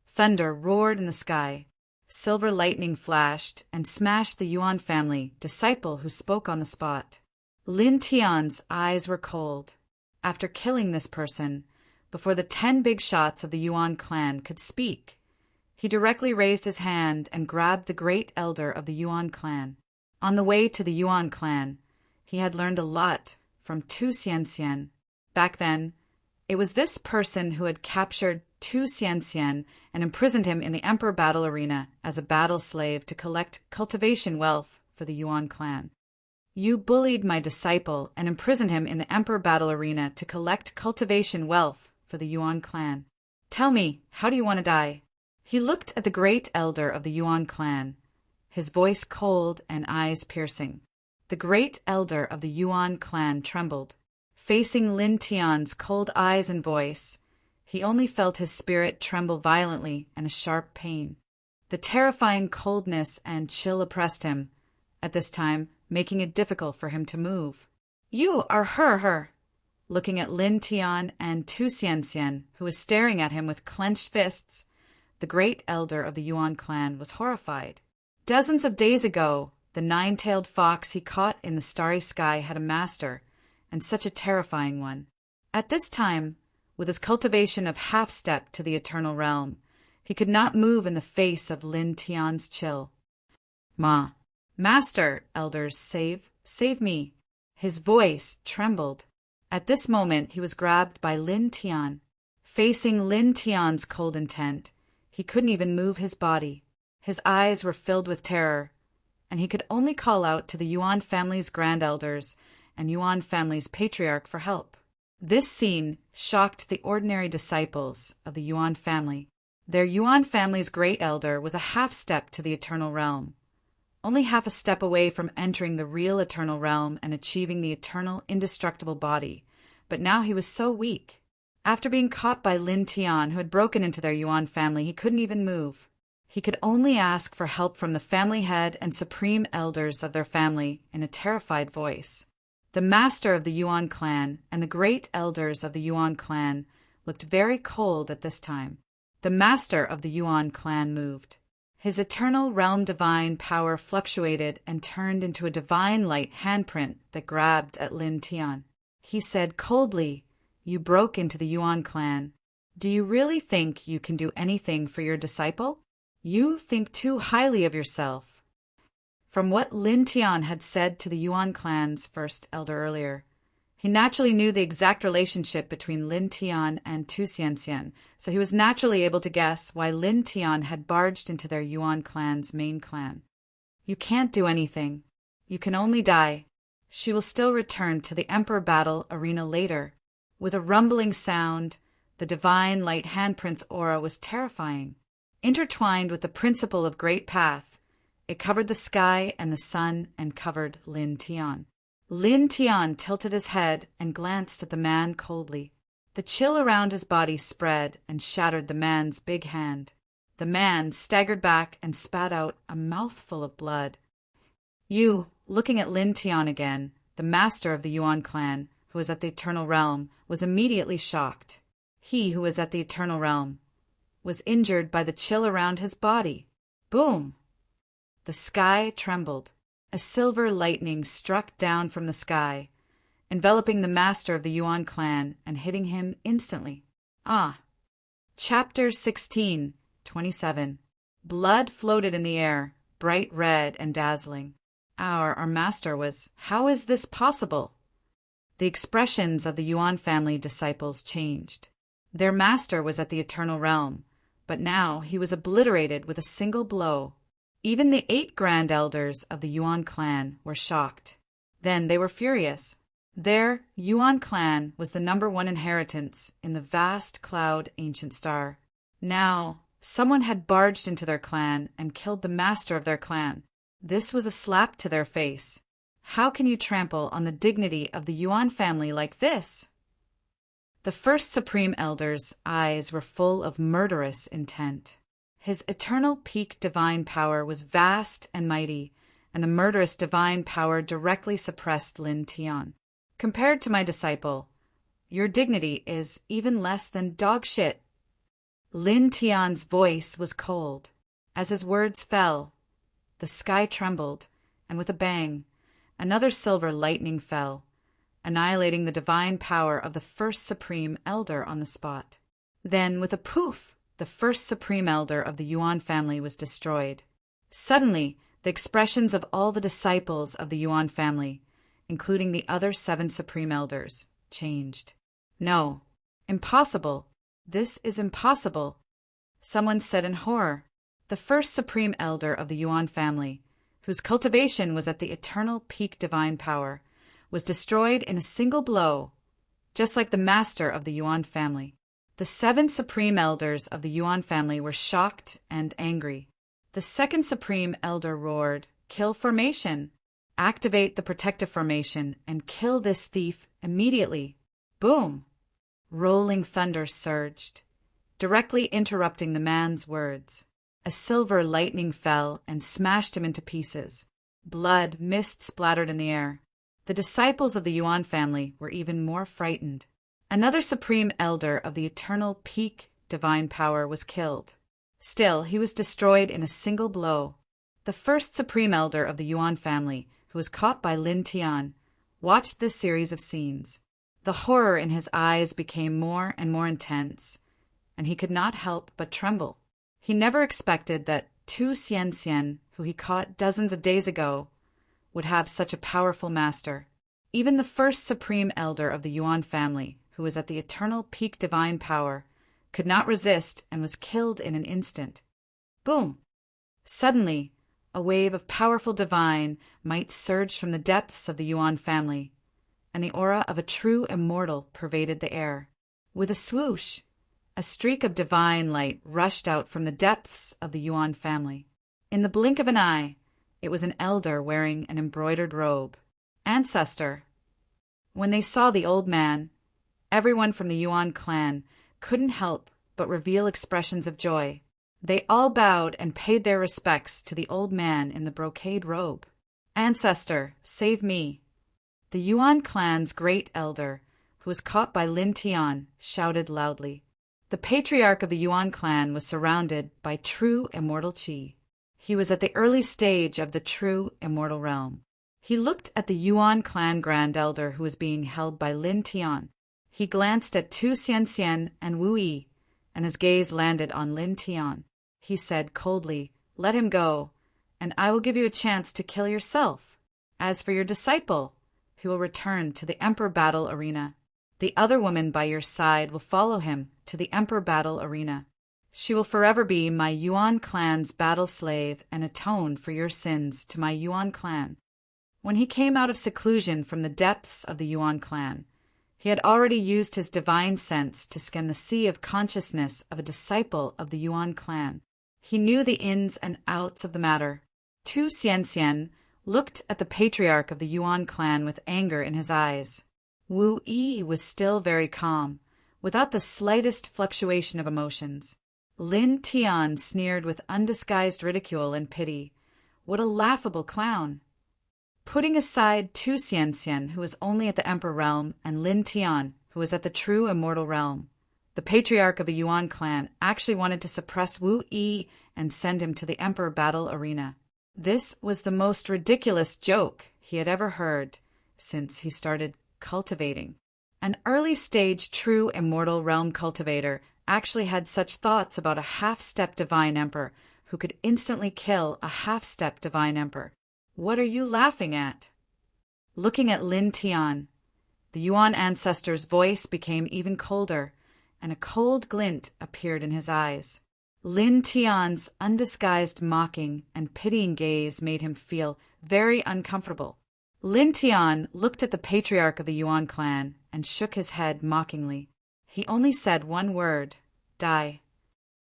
Thunder roared in the sky. Silver lightning flashed and smashed the Yuan family disciple who spoke on the spot. Lin Tian's eyes were cold. After killing this person, before the 10 big shots of the Yuan clan could speak, he directly raised his hand and grabbed the great elder of the Yuan clan. On the way to the Yuan clan, he had learned a lot from Tu Xianxian. Back then, it was this person who had captured Tu Xianxian and imprisoned him in the emperor battle arena as a battle slave to collect cultivation wealth for the Yuan clan. You bullied my disciple and imprisoned him in the emperor battle arena to collect cultivation wealth for the Yuan clan. Tell me, how do you want to die? He looked at the great elder of the Yuan clan, his voice cold and eyes piercing. The great elder of the Yuan clan trembled. Facing Lin Tian's cold eyes and voice, he only felt his spirit tremble violently and a sharp pain. The terrifying coldness and chill oppressed him, at this time making it difficult for him to move. You are her. Looking at Lin Tian and Tu Xianxian, who was staring at him with clenched fists, the great elder of the Yuan clan was horrified. Dozens of days ago, the 9-tailed fox he caught in the starry sky had a master, and such a terrifying one. At this time, with his cultivation of half-step to the eternal realm, he could not move in the face of Lin Tian's chill. Master, elders, save me. His voice trembled. At this moment, he was grabbed by Lin Tian. Facing Lin Tian's cold intent, he couldn't even move his body. His eyes were filled with terror, and he could only call out to the Yuan family's grand elders and Yuan family's patriarch for help. This scene shocked the ordinary disciples of the Yuan family. Their Yuan family's great elder was a half step to the eternal realm, only half a step away from entering the real eternal realm and achieving the eternal indestructible body, but now he was so weak. After being caught by Lin Tian, who had broken into their Yuan family, he couldn't even move. He could only ask for help from the family head and supreme elders of their family in a terrified voice. The master of the Yuan clan and the great elders of the Yuan clan looked very cold at this time. The master of the Yuan clan moved. His eternal realm divine power fluctuated and turned into a divine light handprint that grabbed at Lin Tian. He said coldly, "You broke into the Yuan clan. Do you really think you can do anything for your disciple? You think too highly of yourself." From what Lin Tian had said to the Yuan clan's first elder earlier, he naturally knew the exact relationship between Lin Tian and Tu Xianxian, so he was naturally able to guess why Lin Tian had barged into their Yuan clan's main clan. "You can't do anything. You can only die. She will still return to the Emperor battle arena later." With a rumbling sound, the divine light handprint's aura was terrifying. Intertwined with the principle of Great Path, it covered the sky and the sun and covered Lin Tian. Lin Tian tilted his head and glanced at the man coldly. The chill around his body spread and shattered the man's big hand. The man staggered back and spat out a mouthful of blood. "You," looking at Lin Tian again, the master of the Yuan clan, who was at the Eternal Realm, was immediately shocked. He who was at the Eternal Realm was injured by the chill around his body. Boom! The sky trembled. A silver lightning struck down from the sky, enveloping the master of the Yuan clan and hitting him instantly. Chapter 16, 27. Blood floated in the air, bright red and dazzling. Our master was, "How is this possible?" The expressions of the Yuan family disciples changed. Their master was at the Eternal Realm, but now he was obliterated with a single blow. Even the 8 grand elders of the Yuan clan were shocked. Then they were furious. Their Yuan clan was the #1 inheritance in the vast cloud ancient star. Now, someone had barged into their clan and killed the master of their clan. This was a slap to their face. How can you trample on the dignity of the Yuan family like this? The first supreme elder's eyes were full of murderous intent. His eternal peak divine power was vast and mighty, and the murderous divine power directly suppressed Lin Tian. "Compared to my disciple, your dignity is even less than dog shit." Lin Tian's voice was cold. As his words fell, the sky trembled, and with a bang, another silver lightning fell, annihilating the divine power of the first supreme elder on the spot. Then, with a poof, the first supreme elder of the Yuan family was destroyed. Suddenly, the expressions of all the disciples of the Yuan family, including the other 7 supreme elders, changed. "No, impossible. This is impossible," someone said in horror. The first supreme elder of the Yuan family, whose cultivation was at the eternal peak divine power, was destroyed in a single blow, just like the master of the Yuan family. The 7 supreme elders of the Yuan family were shocked and angry. The second supreme elder roared, "Kill formation! Activate the protective formation and kill this thief immediately!" Boom! Rolling thunder surged, directly interrupting the man's words. A silver lightning fell and smashed him into pieces. Blood mist splattered in the air. The disciples of the Yuan family were even more frightened. Another supreme elder of the eternal peak divine power was killed. Still, he was destroyed in a single blow. The first supreme elder of the Yuan family, who was caught by Lin Tian, watched this series of scenes. The horror in his eyes became more and more intense, and he could not help but tremble. He never expected that Tu Xianxian, who he caught dozens of days ago, would have such a powerful master. Even the first supreme elder of the Yuan family, who was at the eternal peak divine power, could not resist and was killed in an instant. Boom! Suddenly, a wave of powerful divine might surged from the depths of the Yuan family, and the aura of a true immortal pervaded the air. With a swoosh, a streak of divine light rushed out from the depths of the Yuan family. In the blink of an eye, it was an elder wearing an embroidered robe. Ancestor. When they saw the old man, everyone from the Yuan clan couldn't help but reveal expressions of joy. They all bowed and paid their respects to the old man in the brocade robe. Ancestor, save me. The Yuan clan's great elder, who was caught by Lin Tian, shouted loudly. The patriarch of the Yuan clan was surrounded by true immortal qi. He was at the early stage of the true immortal realm. He looked at the Yuan clan grand elder who was being held by Lin Tian. He glanced at Tu Xianxian and Wu Yi, and his gaze landed on Lin Tian. He said coldly, "Let him go, and I will give you a chance to kill yourself. As for your disciple, he will return to the Emperor Battle Arena. The other woman by your side will follow him to the Emperor Battle Arena. She will forever be my Yuan clan's battle slave and atone for your sins to my Yuan clan." When he came out of seclusion from the depths of the Yuan clan, he had already used his divine sense to scan the sea of consciousness of a disciple of the Yuan clan. He knew the ins and outs of the matter. Tu Xianxian looked at the patriarch of the Yuan clan with anger in his eyes. Wu Yi was still very calm, without the slightest fluctuation of emotions. Lin Tian sneered with undisguised ridicule and pity. What a laughable clown! Putting aside Tu Xianxian, who was only at the Emperor realm, and Lin Tian, who was at the true immortal realm, the patriarch of the Yuan clan actually wanted to suppress Wu Yi and send him to the Emperor Battle Arena. This was the most ridiculous joke he had ever heard since he started cultivating. An early-stage true immortal realm cultivator actually had such thoughts about a half-step divine emperor who could instantly kill a half-step divine emperor. What are you laughing at? Looking at Lin Tian, the Yuan ancestor's voice became even colder, and a cold glint appeared in his eyes. Lin Tian's undisguised mocking and pitying gaze made him feel very uncomfortable. Lin Tian looked at the patriarch of the Yuan clan and shook his head mockingly. He only said one word, "Die."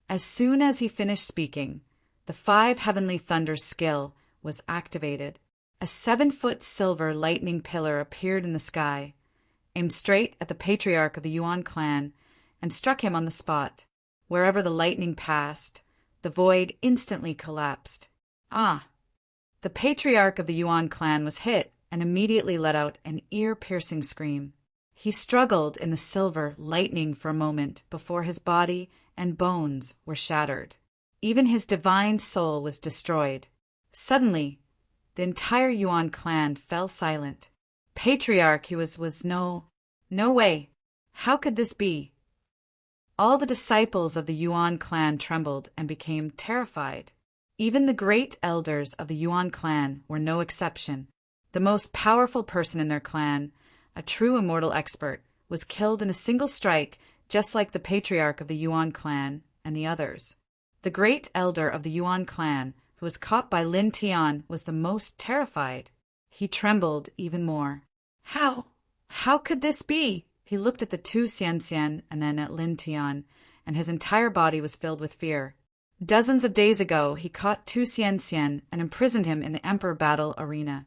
As soon as he finished speaking, the 5 heavenly thunders skill was activated. A 7-foot silver lightning pillar appeared in the sky, aimed straight at the patriarch of the Yuan clan, and struck him on the spot. Wherever the lightning passed, the void instantly collapsed. Ah! The patriarch of the Yuan clan was hit and immediately let out an ear-piercing scream. He struggled in the silver lightning for a moment before his body and bones were shattered. Even his divine soul was destroyed. Suddenly, the entire Yuan clan fell silent. Patriarch he was no way. How could this be? All the disciples of the Yuan clan trembled and became terrified. Even the great elders of the Yuan clan were no exception. The most powerful person in their clan, a true immortal expert, was killed in a single strike, just like the patriarch of the Yuan clan and the others. The great elder of the Yuan clan, who was caught by Lin Tian, was the most terrified. He trembled even more. How could this be? He looked at the Tu Xianxian and then at Lin Tian, and his entire body was filled with fear. Dozens of days ago, he caught Tu Xianxian and imprisoned him in the Emperor Battle Arena.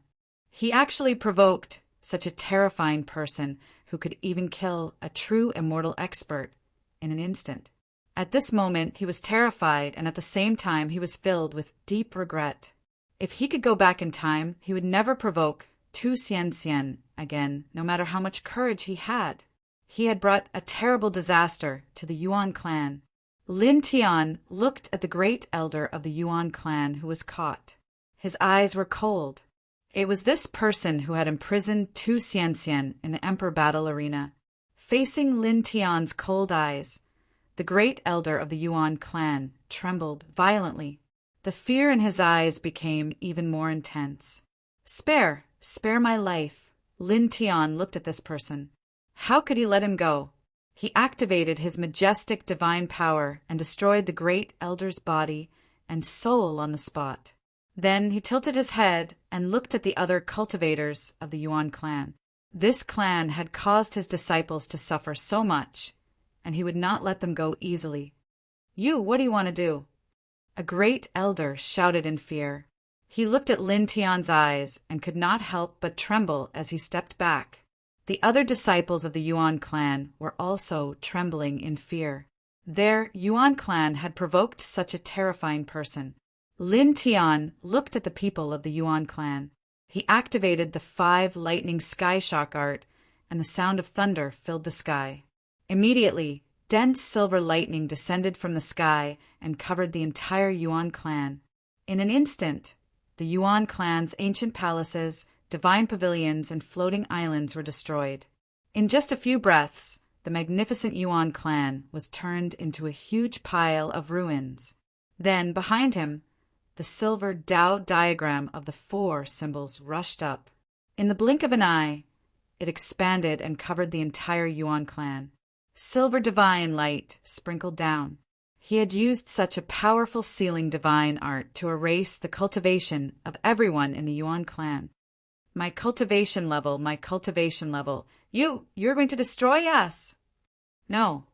He actually provoked such a terrifying person who could even kill a true immortal expert in an instant. At this moment, he was terrified, and at the same time, he was filled with deep regret. If he could go back in time, he would never provoke Tu Xianxian again, no matter how much courage he had. He had brought a terrible disaster to the Yuan clan. Lin Tian looked at the great elder of the Yuan clan who was caught. His eyes were cold. It was this person who had imprisoned Tu Xianxian in the Emperor Battle Arena. Facing Lin Tian's cold eyes, the great elder of the Yuan clan trembled violently. The fear in his eyes became even more intense. Spare my life." Lin Tian looked at this person. How could he let him go? He activated his majestic divine power and destroyed the great elder's body and soul on the spot. Then he tilted his head and looked at the other cultivators of the Yuan clan. This clan had caused his disciples to suffer so much, and he would not let them go easily. "You, what do you want to do?" A great elder shouted in fear. He looked at Lin Tian's eyes and could not help but tremble as he stepped back. The other disciples of the Yuan clan were also trembling in fear. Their Yuan clan had provoked such a terrifying person. Lin Tian looked at the people of the Yuan clan. He activated the 5 lightning sky shock art, and the sound of thunder filled the sky. Immediately, dense silver lightning descended from the sky and covered the entire Yuan clan. In an instant, the Yuan clan's ancient palaces, divine pavilions, and floating islands were destroyed. In just a few breaths, the magnificent Yuan clan was turned into a huge pile of ruins. Then, behind him, the silver Tao diagram of the 4 symbols rushed up. In the blink of an eye, it expanded and covered the entire Yuan clan. Silver divine light sprinkled down. He had used such a powerful sealing divine art to erase the cultivation of everyone in the Yuan clan. My cultivation level. You're going to destroy us!" No.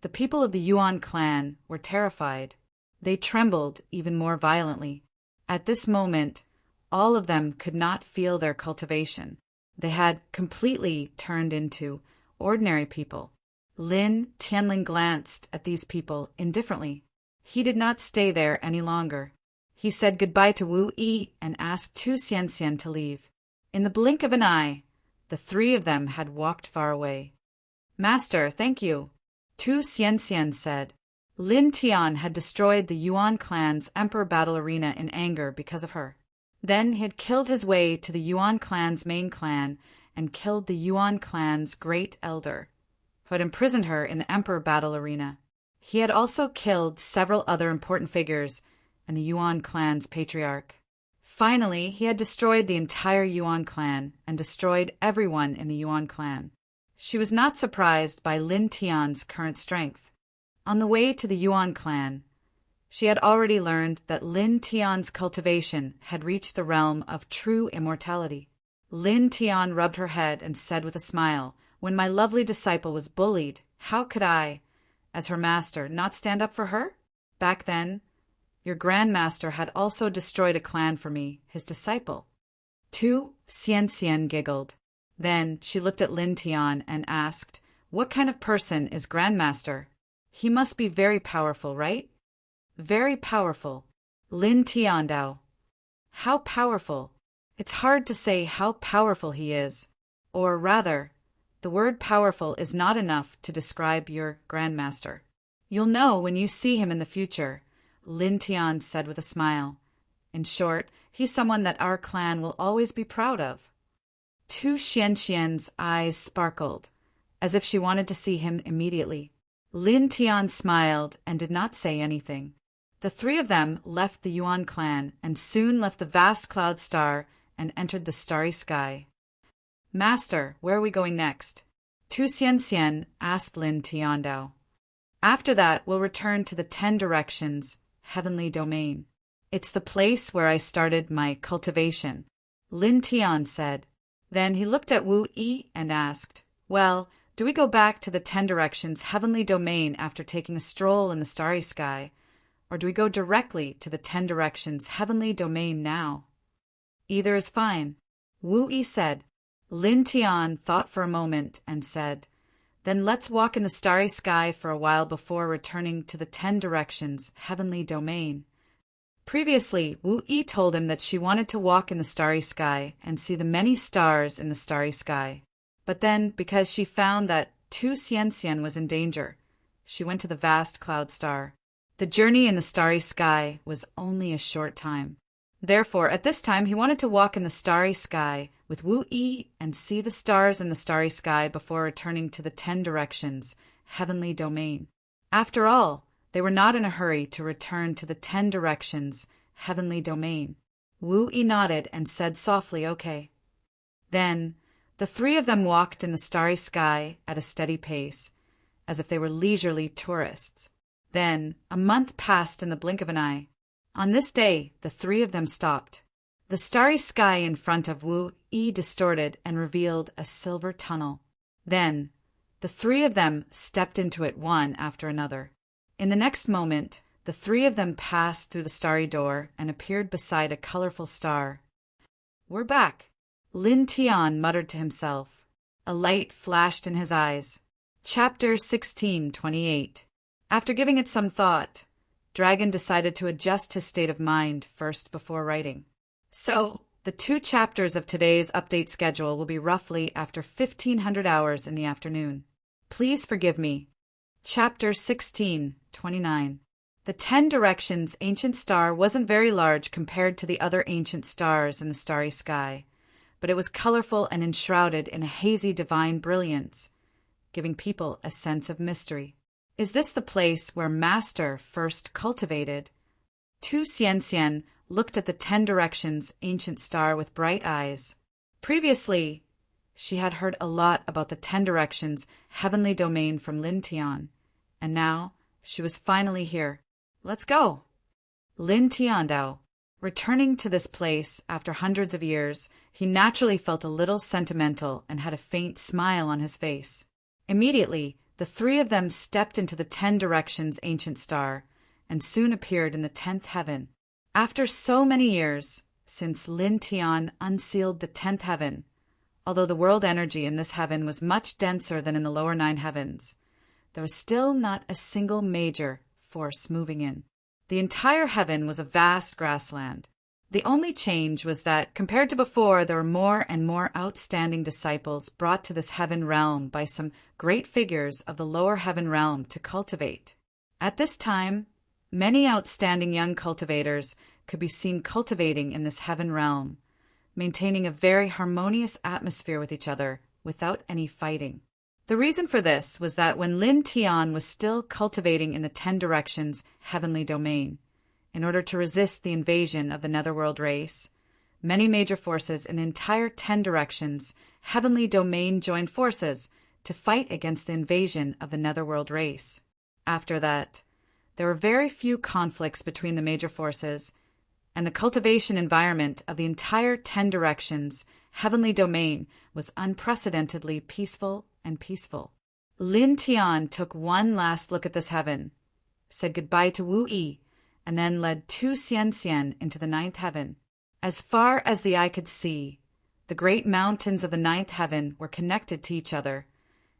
The people of the Yuan clan were terrified. They trembled even more violently. At this moment, all of them could not feel their cultivation. They had completely turned into ordinary people. Lin Tianling glanced at these people indifferently. He did not stay there any longer. He said goodbye to Wu Yi and asked Tu Xianxian to leave. In the blink of an eye, the 3 of them had walked far away. "Master, thank you," Tu Xianxian said. Lin Tian had destroyed the Yuan clan's emperor battle arena in anger because of her. Then he had killed his way to the Yuan clan's main clan and killed the Yuan clan's great elder, who had imprisoned her in the emperor battle arena. He had also killed several other important figures and the Yuan clan's patriarch. Finally, he had destroyed the entire Yuan clan and destroyed everyone in the Yuan clan. She was not surprised by Lin Tian's current strength. On the way to the Yuan clan, she had already learned that Lin Tian's cultivation had reached the realm of true immortality. Lin Tian rubbed her head and said with a smile, "When my lovely disciple was bullied, how could I, as her master, not stand up for her? Back then, your grandmaster had also destroyed a clan for me, his disciple." Tu Xianxian giggled. Then she looked at Lin Tian and asked, "What kind of person is grandmaster? He must be very powerful, right?" "Very powerful." Lin Tian Dao. "How powerful?" It's hard to say how powerful he is. Or rather, the word powerful is not enough to describe your grandmaster. You'll know when you see him in the future, Lin Tian said with a smile. In short, he's someone that our clan will always be proud of. Tu Xianxian's eyes sparkled, as if she wanted to see him immediately. Lin Tian smiled and did not say anything. The 3 of them left the Yuan clan and soon left the vast cloud star and entered the starry sky. "Master, where are we going next?" Tu Xianxian asked Lin Tiandao. "After that, we'll return to the 10 directions, heavenly domain. It's the place where I started my cultivation," Lin Tian said. Then he looked at Wu Yi and asked, "Well, do we go back to the 10 directions heavenly domain after taking a stroll in the starry sky, or do we go directly to the 10 directions heavenly domain now?" "Either is fine," Wu Yi said. Lin Tian thought for a moment and said, "Then let's walk in the starry sky for a while before returning to the 10 directions heavenly domain." Previously, Wu Yi told him that she wanted to walk in the starry sky and see the many stars in the starry sky. But then, because she found that Tu Xianxian was in danger, she went to the vast cloud star. The journey in the starry sky was only a short time. Therefore, at this time, he wanted to walk in the starry sky with Wu Yi and see the stars in the starry sky before returning to the 10 directions heavenly domain. After all, they were not in a hurry to return to the 10 directions heavenly domain. Wu Yi nodded and said softly, "Okay." Then the 3 of them walked in the starry sky at a steady pace, as if they were leisurely tourists. Then a month passed in the blink of an eye. On this day, the three of them stopped. The starry sky in front of Wu Yi distorted and revealed a silver tunnel. Then, the three of them stepped into it one after another. In the next moment, the three of them passed through the starry door and appeared beside a colorful star. "We're back," Lin Tian muttered to himself. A light flashed in his eyes. Chapter 16:28. After giving it some thought, Dragon decided to adjust his state of mind first before writing. So, the 2 chapters of today's update schedule will be roughly after 1500 hours in the afternoon. Please forgive me. Chapter 16:29. The 10 Directions ancient star wasn't very large compared to the other ancient stars in the starry sky, but it was colorful and enshrouded in a hazy divine brilliance, giving people a sense of mystery. Is this the place where Master first cultivated? Tu Xianxian looked at the 10 Directions ancient star with bright eyes. Previously, she had heard a lot about the 10 Directions heavenly domain from Lin Tian, and now she was finally here. Let's go. Lin Tiandao. Returning to this place after hundreds of years, he naturally felt a little sentimental and had a faint smile on his face. Immediately, the three of them stepped into the 10 Directions ancient star and soon appeared in the 10th heaven. After so many years, since Lin Tian unsealed the 10th heaven, although the world energy in this heaven was much denser than in the lower 9 heavens, there was still not a single major force moving in. The entire heaven was a vast grassland. The only change was that, compared to before, there were more and more outstanding disciples brought to this heaven realm by some great figures of the lower heaven realm to cultivate. At this time, many outstanding young cultivators could be seen cultivating in this heaven realm, maintaining a very harmonious atmosphere with each other without any fighting. The reason for this was that when Lin Tian was still cultivating in the 10 Directions heavenly domain, in order to resist the invasion of the Netherworld race, many major forces in the entire 10 Directions heavenly domain joined forces to fight against the invasion of the Netherworld race. After that, there were very few conflicts between the major forces, and the cultivation environment of the entire 10 Directions heavenly domain was unprecedentedly peaceful and peaceful. Lin Tian took one last look at this heaven, said goodbye to Wu Yi, and then led Tu Xianxian into the 9th heaven. As far as the eye could see, the great mountains of the 9th heaven were connected to each other,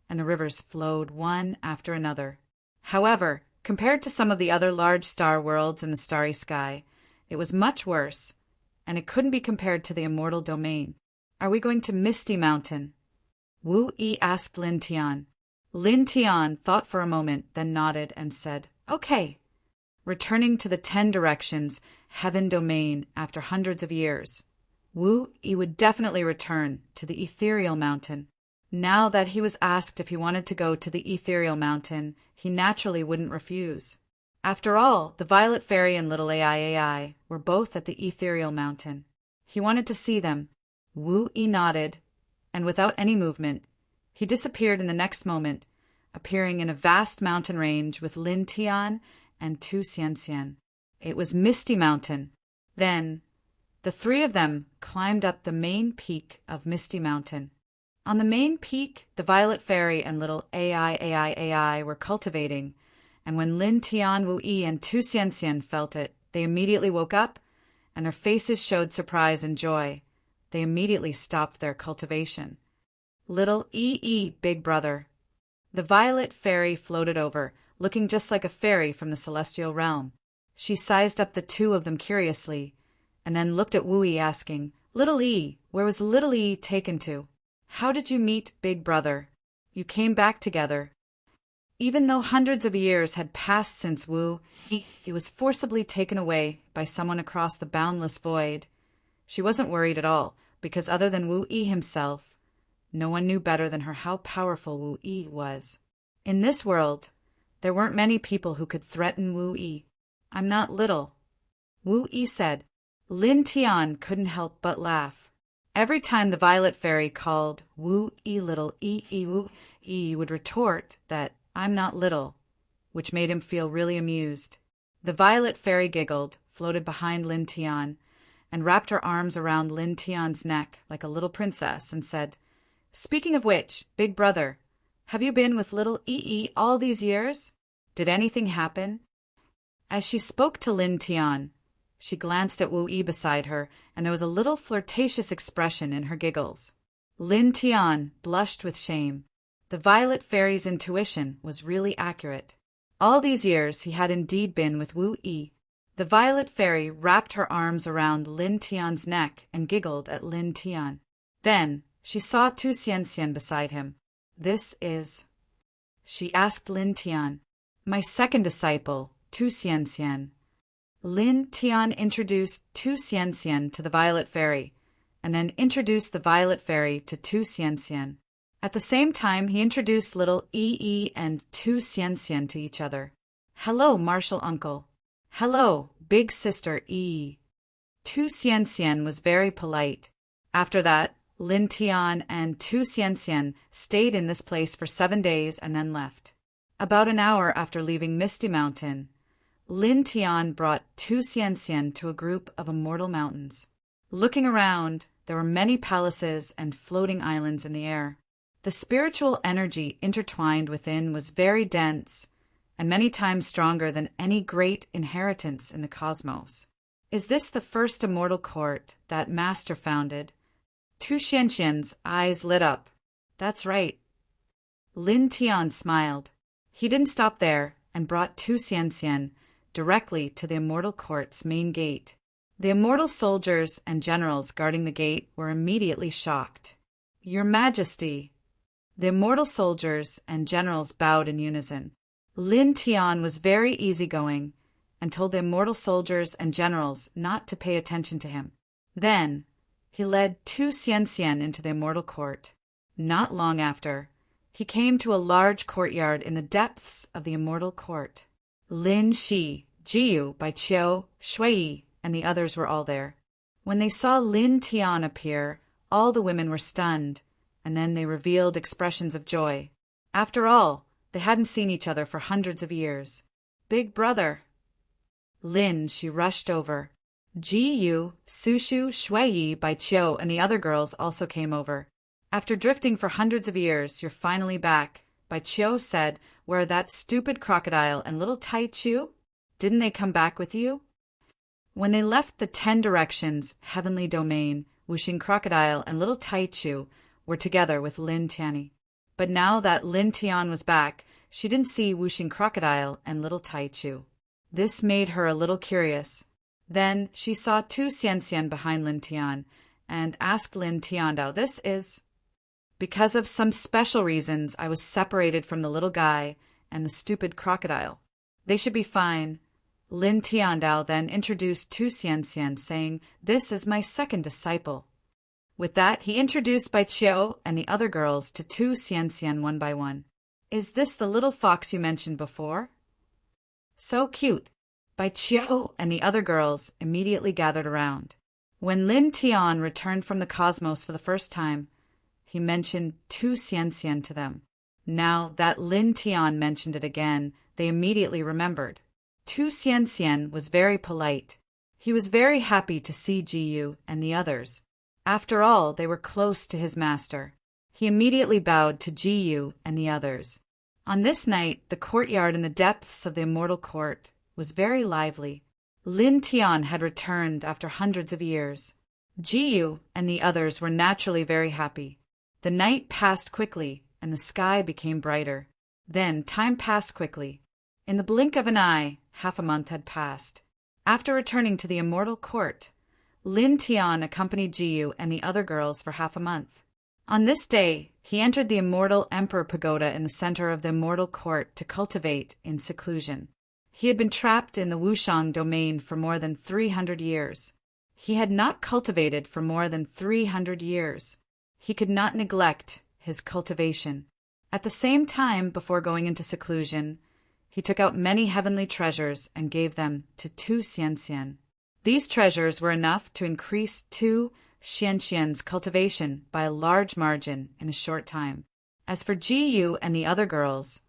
and the rivers flowed one after another. However, compared to some of the other large star worlds in the starry sky, it was much worse, and it couldn't be compared to the immortal domain. Are we going to Misty Mountain? Wu Yi asked Lin Tian. Lin Tian thought for a moment, then nodded and said, "Okay." Returning to the 10 Directions heaven domain after hundreds of years, Wu Yi would definitely return to the Ethereal Mountain. Now that he was asked if he wanted to go to the Ethereal Mountain, he naturally wouldn't refuse. After all, the Violet Fairy and Little AI were both at the Ethereal Mountain. He wanted to see them. Wu Yi nodded, and without any movement, he disappeared in the next moment, appearing in a vast mountain range with Lin Tian and Tu Xianxian. It was Misty Mountain. Then, the three of them climbed up the main peak of Misty Mountain. On the main peak, the Violet Fairy and Little AI were cultivating, and when Lin Tian, Wu Yi, and Tu Xianxian felt it, they immediately woke up, and their faces showed surprise and joy. They immediately stopped their cultivation. Little big brother. The Violet Fairy floated over, looking just like a fairy from the celestial realm. She sized up the two of them curiously, and then looked at Wu Yi asking, "Little E, where was Little E taken to? How did you meet Big Brother? You came back together." Even though hundreds of years had passed since Wu Yi was forcibly taken away by someone across the boundless void, she wasn't worried at all, because other than Wu Yi himself, no one knew better than her how powerful Wu Yi was. In this world, there weren't many people who could threaten Wu Yi. "I'm not little," Wu Yi said. Lin Tian couldn't help but laugh. Every time the Violet Fairy called Wu Yi little, Wu Yi would retort that "I'm not little," which made him feel really amused. The Violet Fairy giggled, floated behind Lin Tian, and wrapped her arms around Lin Tian's neck like a little princess and said, "Speaking of which, big brother, have you been with little Yi all these years? Did anything happen?" As she spoke to Lin Tian, she glanced at Wu Yi beside her, and there was a little flirtatious expression in her giggles. Lin Tian blushed with shame. The Violet Fairy's intuition was really accurate. All these years he had indeed been with Wu Yi. The Violet Fairy wrapped her arms around Lin Tian's neck and giggled at Lin Tian. Then she saw Tu Xianxian beside him. "This is," she asked Lin Tian. "My second disciple, Tu Xianxian." Lin Tian introduced Tu Xianxian to the Violet Fairy, and then introduced the Violet Fairy to Tu Xianxian. At the same time, he introduced little Yi and Tu Xianxian to each other. "Hello, Martial Uncle." "Hello, big sister Yi." Tu Xianxian was very polite. After that, Lin Tian and Tu Xianxian stayed in this place for 7 days and then left. About an hour after leaving Misty Mountain, Lin Tian brought Tu Xianxian to a group of immortal mountains. Looking around, there were many palaces and floating islands in the air. The spiritual energy intertwined within was very dense and many times stronger than any great inheritance in the cosmos. "Is this the first immortal court that Master founded?" Tu Xianxian's eyes lit up. "That's right." Lin Tian smiled. He didn't stop there and brought Tu Xianxian directly to the immortal court's main gate. The immortal soldiers and generals guarding the gate were immediately shocked. "Your Majesty!" The immortal soldiers and generals bowed in unison. Lin Tian was very easygoing and told the immortal soldiers and generals not to pay attention to him. Then he led Tu Xianxian into the immortal court. Not long after, he came to a large courtyard in the depths of the immortal court. Lin Shi, Jiyu by Qiu, Shui, and the others were all there. When they saw Lin Tian appear, all the women were stunned, and then they revealed expressions of joy. After all, they hadn't seen each other for hundreds of years. "Big brother!" Lin, she rushed over. Ji Yu, Sushu, Shuiyi, Bai Qiu, and the other girls also came over. "After drifting for hundreds of years, you're finally back," Bai Qiu said. "Where that stupid crocodile and little Tai Chu? Didn't they come back with you?" When they left the 10 directions, heavenly domain, Wuxing Crocodile and little Tai Chu were together with Lin Tian. But now that Lin Tian was back, she didn't see Wuxing Crocodile and little Tai Chu. This made her a little curious. Then she saw Tu Xianxian behind Lin Tian and asked Lin Tiandao, "This is..." "Because of some special reasons, I was separated from the little guy and the stupid crocodile. They should be fine." Lin Tiandao then introduced Tu Xianxian, saying, "This is my second disciple." With that, he introduced Bai Qiu and the other girls to Tu Xianxian one by one. "Is this the little fox you mentioned before? So cute." Bai Qiu and the other girls immediately gathered around. When Lin Tian returned from the cosmos for the first time, he mentioned Tu Xianxian to them. Now that Lin Tian mentioned it again, they immediately remembered. Tu Xianxian was very polite. He was very happy to see Jiyu and the others. After all, they were close to his master. He immediately bowed to Jiyu and the others. On this night, the courtyard in the depths of the immortal court was very lively. Lin Tian had returned after hundreds of years. Jiyu and the others were naturally very happy. The night passed quickly, and the sky became brighter. Then time passed quickly. In the blink of an eye, half a month had passed. After returning to the immortal court, Lin Tian accompanied Jiyu and the other girls for half a month. On this day, he entered the immortal Emperor Pagoda in the center of the immortal court to cultivate in seclusion. He had been trapped in the Wushang domain for more than 300 years. He had not cultivated for more than 300 years. He could not neglect his cultivation. At the same time, before going into seclusion, he took out many heavenly treasures and gave them to Tu Xianxian. These treasures were enough to increase Tu Xianxian's cultivation by a large margin in a short time. As for Ji Yu and the other girls,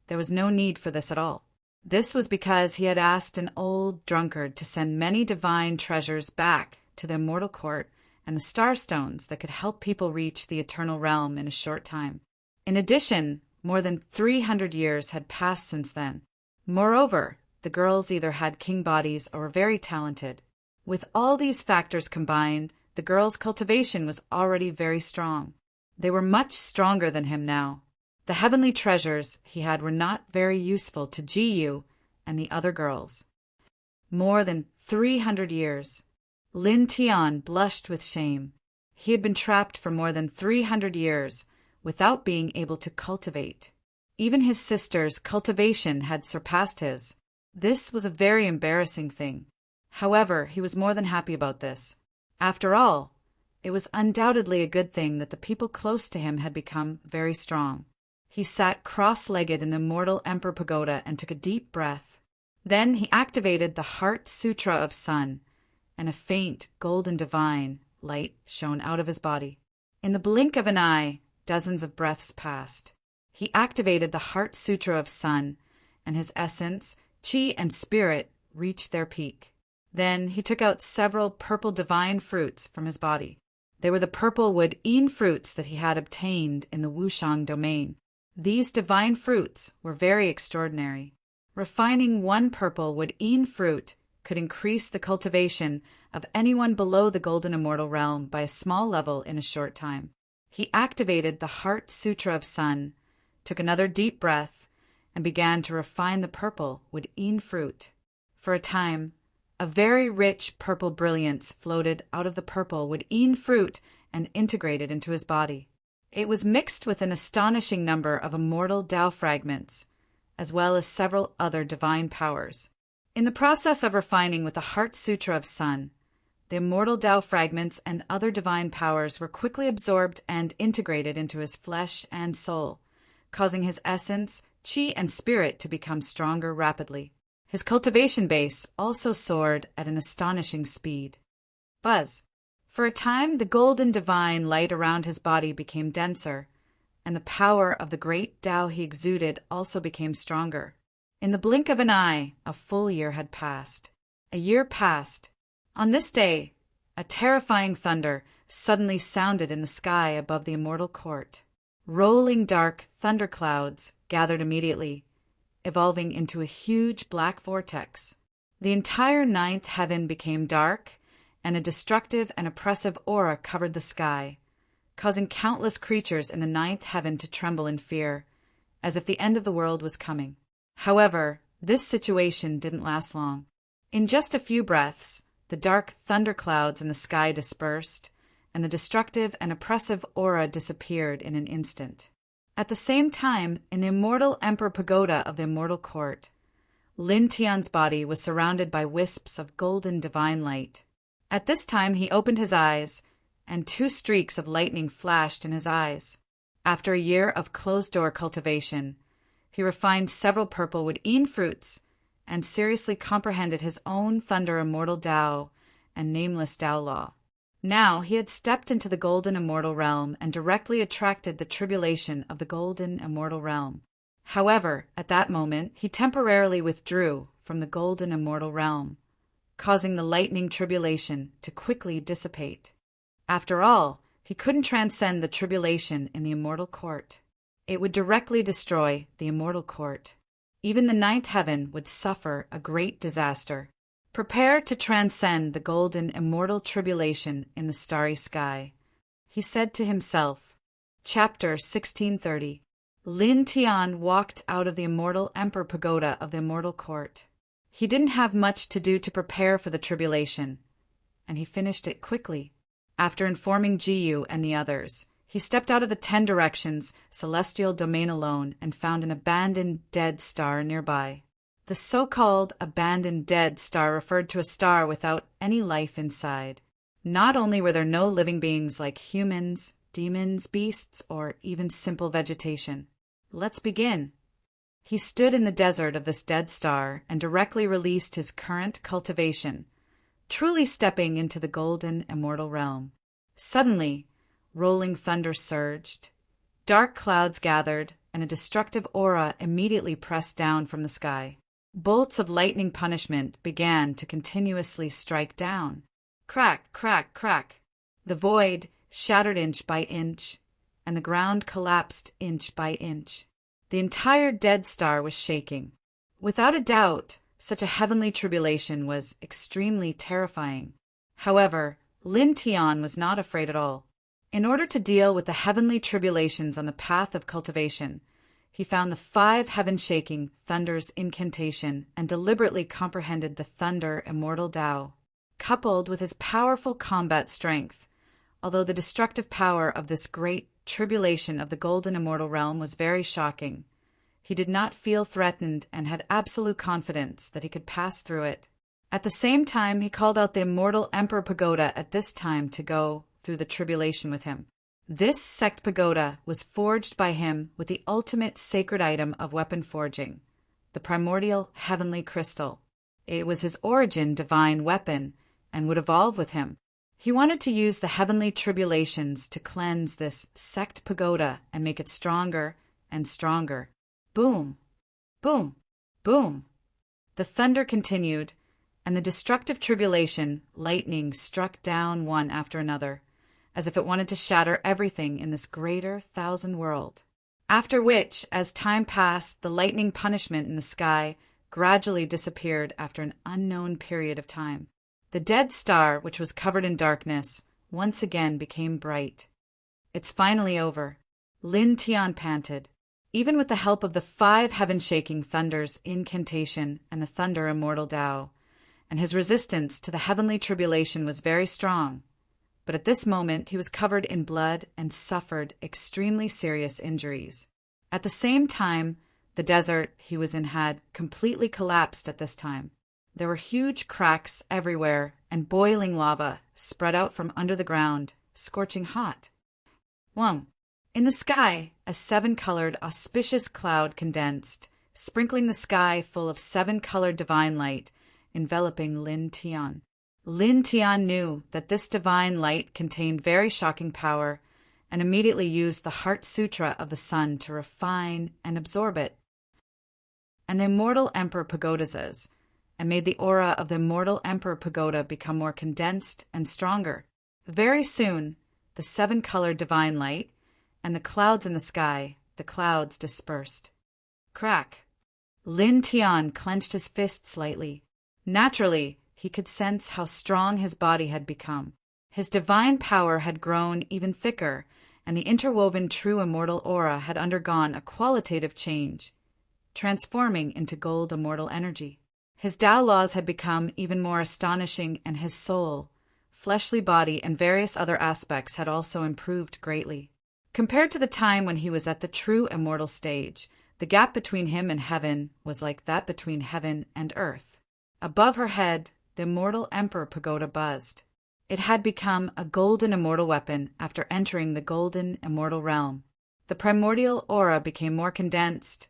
there was no need for this at all. This was because he had asked an old drunkard to send many divine treasures back to the immortal court and the star stones that could help people reach the eternal realm in a short time. In addition, more than 300 years had passed since then. Moreover, the girls either had king bodies or were very talented. With all these factors combined, the girls' cultivation was already very strong. They were much stronger than him now. The heavenly treasures he had were not very useful to Ji and the other girls. More than 300 years. Lin Tian blushed with shame. He had been trapped for more than 300 years without being able to cultivate. Even his sister's cultivation had surpassed his. This was a very embarrassing thing. However, he was more than happy about this. After all, it was undoubtedly a good thing that the people close to him had become very strong. He sat cross-legged in the immortal Emperor Pagoda and took a deep breath. Then he activated the Heart Sutra of Sun, and a faint golden divine light shone out of his body. In the blink of an eye, dozens of breaths passed. He activated the Heart Sutra of Sun, and his essence, chi and spirit reached their peak. Then he took out several purple divine fruits from his body. They were the purple wood-een fruits that he had obtained in the Wushang domain. These divine fruits were very extraordinary. Refining one purple wood-een fruit could increase the cultivation of anyone below the golden immortal realm by a small level in a short time. He activated the Heart Sutra of Sun, took another deep breath, and began to refine the purple wood-een fruit. For a time, a very rich purple brilliance floated out of the purple wood-een fruit and integrated into his body. It was mixed with an astonishing number of immortal Tao fragments, as well as several other divine powers. In the process of refining with the Heart Sutra of Sun, the immortal Tao fragments and other divine powers were quickly absorbed and integrated into his flesh and soul, causing his essence, chi, and spirit to become stronger rapidly. His cultivation base also soared at an astonishing speed. Buzz. For a time, the golden divine light around his body became denser, and the power of the great Tao he exuded also became stronger. In the blink of an eye, a full year had passed. A year passed. On this day, a terrifying thunder suddenly sounded in the sky above the immortal court. Rolling dark thunderclouds gathered immediately, evolving into a huge black vortex. The entire ninth heaven became dark, and a destructive and oppressive aura covered the sky, causing countless creatures in the ninth heaven to tremble in fear, as if the end of the world was coming. However, this situation didn't last long. In just a few breaths, the dark thunderclouds in the sky dispersed, and the destructive and oppressive aura disappeared in an instant. At the same time, in the immortal Emperor Pagoda of the immortal court, Lin Tian's body was surrounded by wisps of golden divine light. At this time he opened his eyes, and 2 streaks of lightning flashed in his eyes. After a year of closed-door cultivation, he refined several purple wood-een fruits and seriously comprehended his own thunder immortal Tao and nameless Tao law. Now he had stepped into the golden immortal realm and directly attracted the tribulation of the golden immortal realm. However, at that moment, he temporarily withdrew from the golden immortal realm, causing the lightning tribulation to quickly dissipate. After all, he couldn't transcend the tribulation in the immortal court. It would directly destroy the immortal court. Even the ninth heaven would suffer a great disaster. Prepare to transcend the golden immortal tribulation in the starry sky, he said to himself. Chapter 1630. Lin Tian walked out of the immortal Emperor Pagoda of the immortal court. He didn't have much to do to prepare for the tribulation, and he finished it quickly. After informing Jiyu and the others, he stepped out of the 10 directions celestial domain alone and found an abandoned dead star nearby. The so-called abandoned dead star referred to a star without any life inside. Not only were there no living beings like humans, demons, beasts, or even simple vegetation. Let's begin. He stood in the desert of this dead star and directly released his current cultivation, truly stepping into the golden immortal realm. Suddenly, rolling thunder surged, dark clouds gathered, and a destructive aura immediately pressed down from the sky. Bolts of lightning punishment began to continuously strike down. Crack, crack, crack. The void shattered inch by inch, and the ground collapsed inch by inch. The entire Dead Star was shaking. Without a doubt, such a heavenly tribulation was extremely terrifying. However, Lin Tian was not afraid at all. In order to deal with the heavenly tribulations on the path of cultivation, he found the 5 heaven-shaking thunder's incantation and deliberately comprehended the thunder immortal Tao. Coupled with his powerful combat strength, although the destructive power of this great tribulation of the golden immortal realm was very shocking, he did not feel threatened and had absolute confidence that he could pass through it. At the same time, he called out the immortal Emperor Pagoda at this time to go through the tribulation with him. This sect pagoda was forged by him with the ultimate sacred item of weapon forging, the primordial heavenly crystal. It was his origin divine weapon and would evolve with him. He wanted to use the heavenly tribulations to cleanse this sect pagoda and make it stronger and stronger. Boom, boom, boom. The thunder continued, and the destructive tribulation lightning struck down one after another, as if it wanted to shatter everything in this greater thousand world. After which, as time passed, the lightning punishment in the sky gradually disappeared after an unknown period of time. The Dead Star, which was covered in darkness, once again became bright. It's finally over. Lin Tian panted. Even with the help of the 5 heaven-shaking thunder's incantation and the thunder immortal Tao, and his resistance to the heavenly tribulation was very strong. But at this moment he was covered in blood and suffered extremely serious injuries. At the same time, the desert he was in had completely collapsed at this time. There were huge cracks everywhere, and boiling lava spread out from under the ground, scorching hot. 1. In the sky, a 7-colored auspicious cloud condensed, sprinkling the sky full of 7-colored divine light, enveloping Lin Tian. Lin Tian knew that this divine light contained very shocking power, and immediately used the Heart Sutra of the Sun to refine and absorb it. And the immortal Emperor Pagodas, and made the aura of the immortal Emperor Pagoda become more condensed and stronger. Very soon, the 7-colored divine light and the clouds in the sky, the clouds dispersed. Crack. Lin Tian clenched his fist slightly. Naturally, he could sense how strong his body had become. His divine power had grown even thicker, and the interwoven true immortal aura had undergone a qualitative change, transforming into gold immortal energy. His Tao laws had become even more astonishing, and his soul, fleshly body, and various other aspects had also improved greatly. Compared to the time when he was at the true immortal stage, the gap between him and heaven was like that between heaven and earth. Above her head, the immortal Emperor Pagoda buzzed. It had become a golden immortal weapon after entering the golden immortal realm. The primordial aura became more condensed,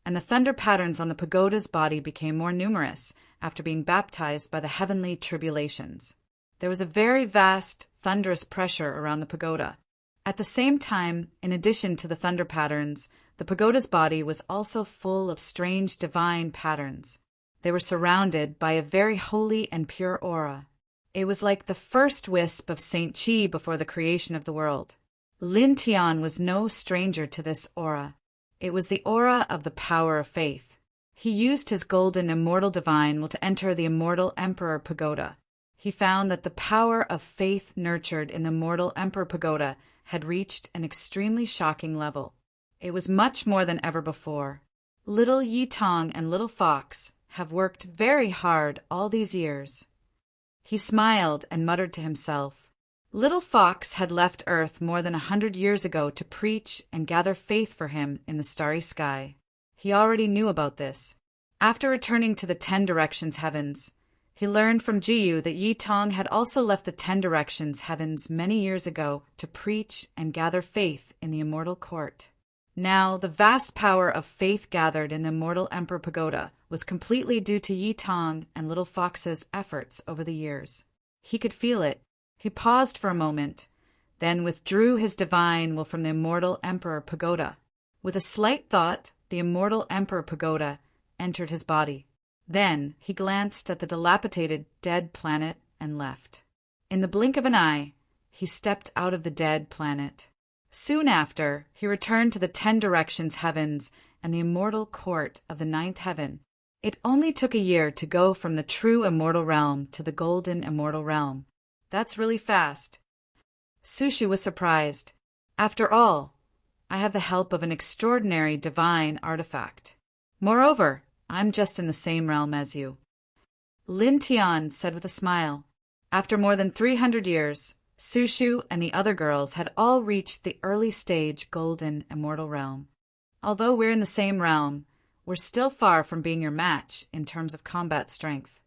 and the thunder patterns on the pagoda's body became more numerous after being baptized by the heavenly tribulations. There was a very vast, thunderous pressure around the pagoda. At the same time, in addition to the thunder patterns, the pagoda's body was also full of strange divine patterns. They were surrounded by a very holy and pure aura. It was like the first wisp of Saint Chi before the creation of the world. Lin Tian was no stranger to this aura. It was the aura of the power of faith. He used his golden immortal divine will to enter the immortal Emperor Pagoda. He found that the power of faith nurtured in the immortal Emperor Pagoda had reached an extremely shocking level. It was much more than ever before. Little Yi Tong and Little Fox have worked very hard all these years. He smiled and muttered to himself. Little Fox had left Earth more than 100 years ago to preach and gather faith for him in the starry sky. He already knew about this. After returning to the 10 Directions heavens, he learned from Jiyu that Yi Tong had also left the 10 Directions heavens many years ago to preach and gather faith in the immortal court. Now, the vast power of faith gathered in the immortal Emperor Pagoda was completely due to Yi Tong and Little Fox's efforts over the years. He could feel it. He paused for a moment, then withdrew his divine will from the immortal Emperor Pagoda. With a slight thought, the immortal Emperor Pagoda entered his body. Then he glanced at the dilapidated, dead planet and left. In the blink of an eye, he stepped out of the dead planet. Soon after, he returned to the 10 directions heavens and the immortal court of the 9th heaven. It only took a year to go from the true immortal realm to the golden immortal realm. That's really fast. Sushu was surprised. After all, I have the help of an extraordinary divine artifact. Moreover, I'm just in the same realm as you. Lin Tian said with a smile. After more than 300 years, Sushu and the other girls had all reached the early stage golden immortal realm. Although we're in the same realm, we're still far from being your match in terms of combat strength.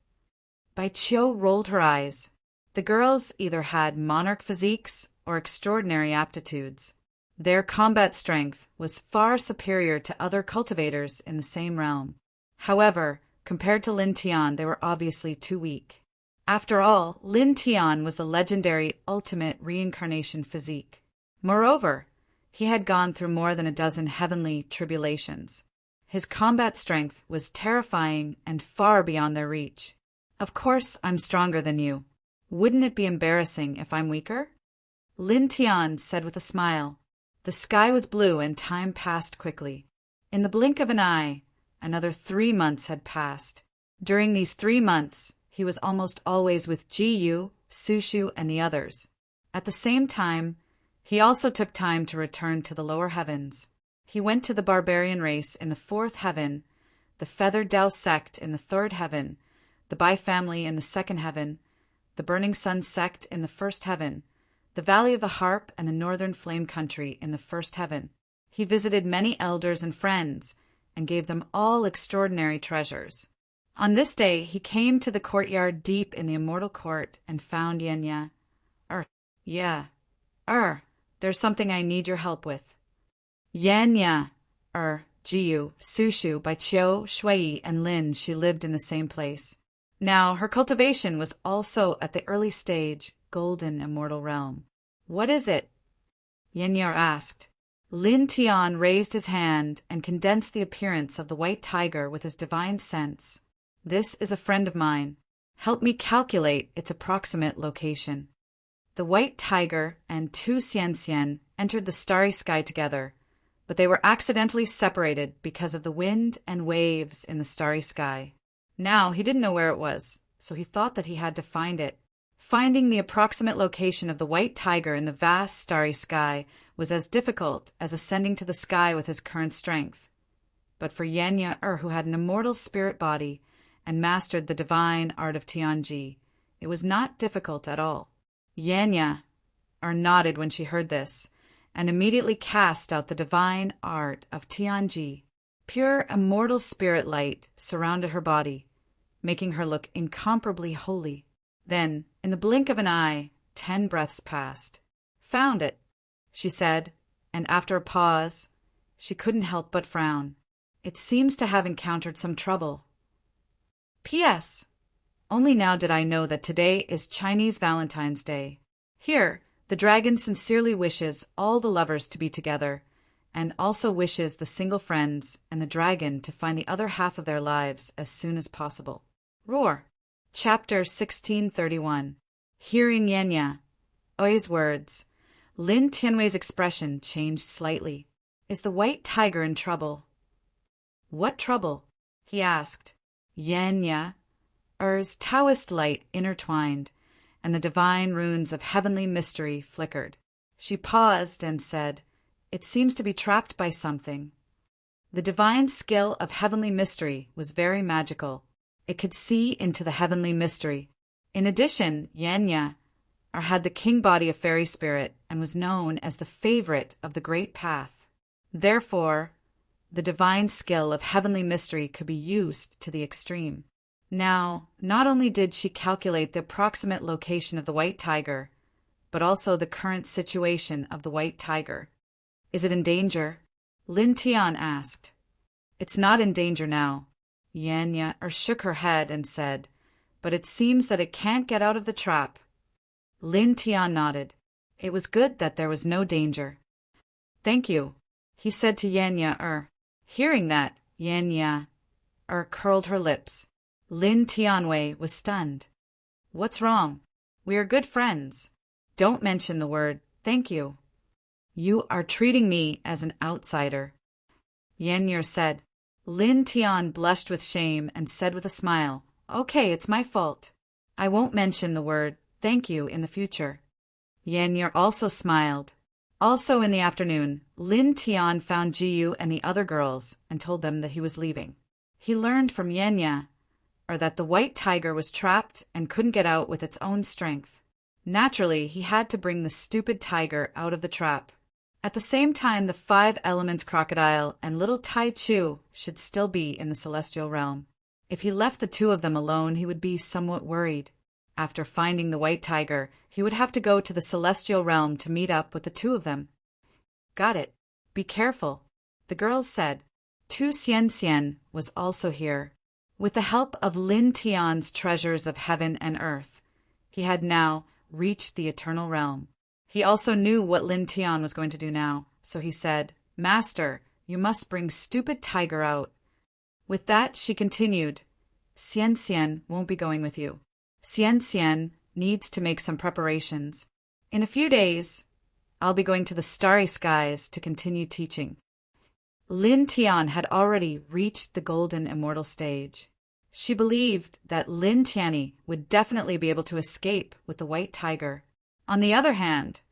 Bai Qiu rolled her eyes. The girls either had monarch physiques or extraordinary aptitudes. Their combat strength was far superior to other cultivators in the same realm. However, compared to Lin Tian, they were obviously too weak. After all, Lin Tian was the legendary ultimate reincarnation physique. Moreover, he had gone through more than a dozen heavenly tribulations. His combat strength was terrifying and far beyond their reach. Of course, I'm stronger than you. Wouldn't it be embarrassing if I'm weaker? Lin Tian said with a smile. The sky was blue and time passed quickly. In the blink of an eye, another 3 months had passed. During these 3 months, he was almost always with Jiyu, Sushu, and the others. At the same time, he also took time to return to the lower heavens. He went to the barbarian race in the 4th heaven, the feathered Dao sect in the 3rd heaven, the Bai family in the 2nd heaven, the Burning Sun sect in the 1st heaven, the Valley of the Harp and the Northern Flame Country in the 1st heaven. He visited many elders and friends, and gave them all extraordinary treasures. On this day, he came to the courtyard deep in the immortal court and found Yenya. There's something I need your help with. Yenya, Jiyu, Sushu, Bai Qiu, Shui, and Lin, she lived in the same place. Now, her cultivation was also at the early stage, golden immortal realm. What is it? Yenya asked. Lin Tian raised his hand and condensed the appearance of the white tiger with his divine sense. This is a friend of mine. Help me calculate its approximate location. The white tiger and Tu Xianxian entered the starry sky together, but they were accidentally separated because of the wind and waves in the starry sky. Now he didn't know where it was, so he thought that he had to find it. Finding the approximate location of the white tiger in the vast starry sky was as difficult as ascending to the sky with his current strength. But for Yenya, who had an immortal spirit body and mastered the divine art of Tianji, it was not difficult at all. Yenya nodded when she heard this, and immediately cast out the divine art of Tianji. Pure immortal spirit light surrounded her body, making her look incomparably holy. Then, in the blink of an eye, 10 breaths passed. Found it, she said, and after a pause, she couldn't help but frown. It seems to have encountered some trouble. P.S. Only now did I know that today is Chinese Valentine's Day. Here, the dragon sincerely wishes all the lovers to be together, and also wishes the single friends and the dragon to find the other half of their lives as soon as possible. Roar. Chapter 1631. Hearing Yenya, Oi's words, Lin Tianwei's expression changed slightly. Is the white tiger in trouble? What trouble? He asked. Yenya, Taoist light intertwined, and the divine runes of heavenly mystery flickered. She paused and said, It seems to be trapped by something. The divine skill of heavenly mystery was very magical. It could see into the heavenly mystery. In addition, Yenya had the king body of fairy spirit and was known as the favorite of the great path. Therefore, the divine skill of heavenly mystery could be used to the extreme. Now, not only did she calculate the approximate location of the white tiger, but also the current situation of the white tiger. Is it in danger? Lin Tian asked. It's not in danger now. Yenya shook her head and said, But it seems that it can't get out of the trap. Lin Tian nodded. It was good that there was no danger. Thank you, he said to Yenya. Hearing that, Yenya curled her lips. Lin Tianwei was stunned. What's wrong? We are good friends. Don't mention the word thank you. You are treating me as an outsider. Yan Yer said. Lin Tian blushed with shame and said with a smile, Okay, it's my fault. I won't mention the word thank you in the future. Yan Yer also smiled. Also in the afternoon, Lin Tian found Jiyu and the other girls and told them that he was leaving. He learned from Yenya that the white tiger was trapped and couldn't get out with its own strength. Naturally, he had to bring the stupid tiger out of the trap. At the same time, the 5 elements crocodile and little Tai Chu should still be in the celestial realm. If he left the 2 of them alone, he would be somewhat worried. After finding the white tiger, he would have to go to the celestial realm to meet up with the 2 of them. Got it. Be careful, the girls said. Tu Xian was also here. With the help of Lin Tian's treasures of heaven and earth, he had now reached the eternal realm. He also knew what Lin Tian was going to do now, so he said, Master, you must bring stupid tiger out. With that, she continued, Xian won't be going with you. Xian needs to make some preparations. In a few days, I'll be going to the starry skies to continue teaching. Lin Tian had already reached the golden immortal stage. She believed that Lin Tianyi would definitely be able to escape with the white tiger. On the other hand,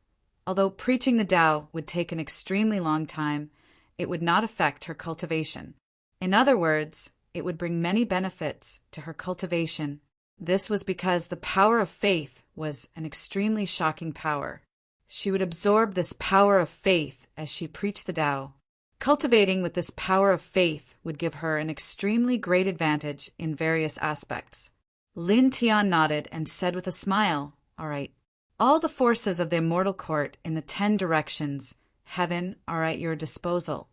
although preaching the Tao would take an extremely long time, it would not affect her cultivation. In other words, it would bring many benefits to her cultivation. This was because the power of faith was an extremely shocking power. She would absorb this power of faith as she preached the Tao. Cultivating with this power of faith would give her an extremely great advantage in various aspects. Lin Tian nodded and said with a smile, All right. All the forces of the immortal court in the 10 directions, heaven, are at your disposal.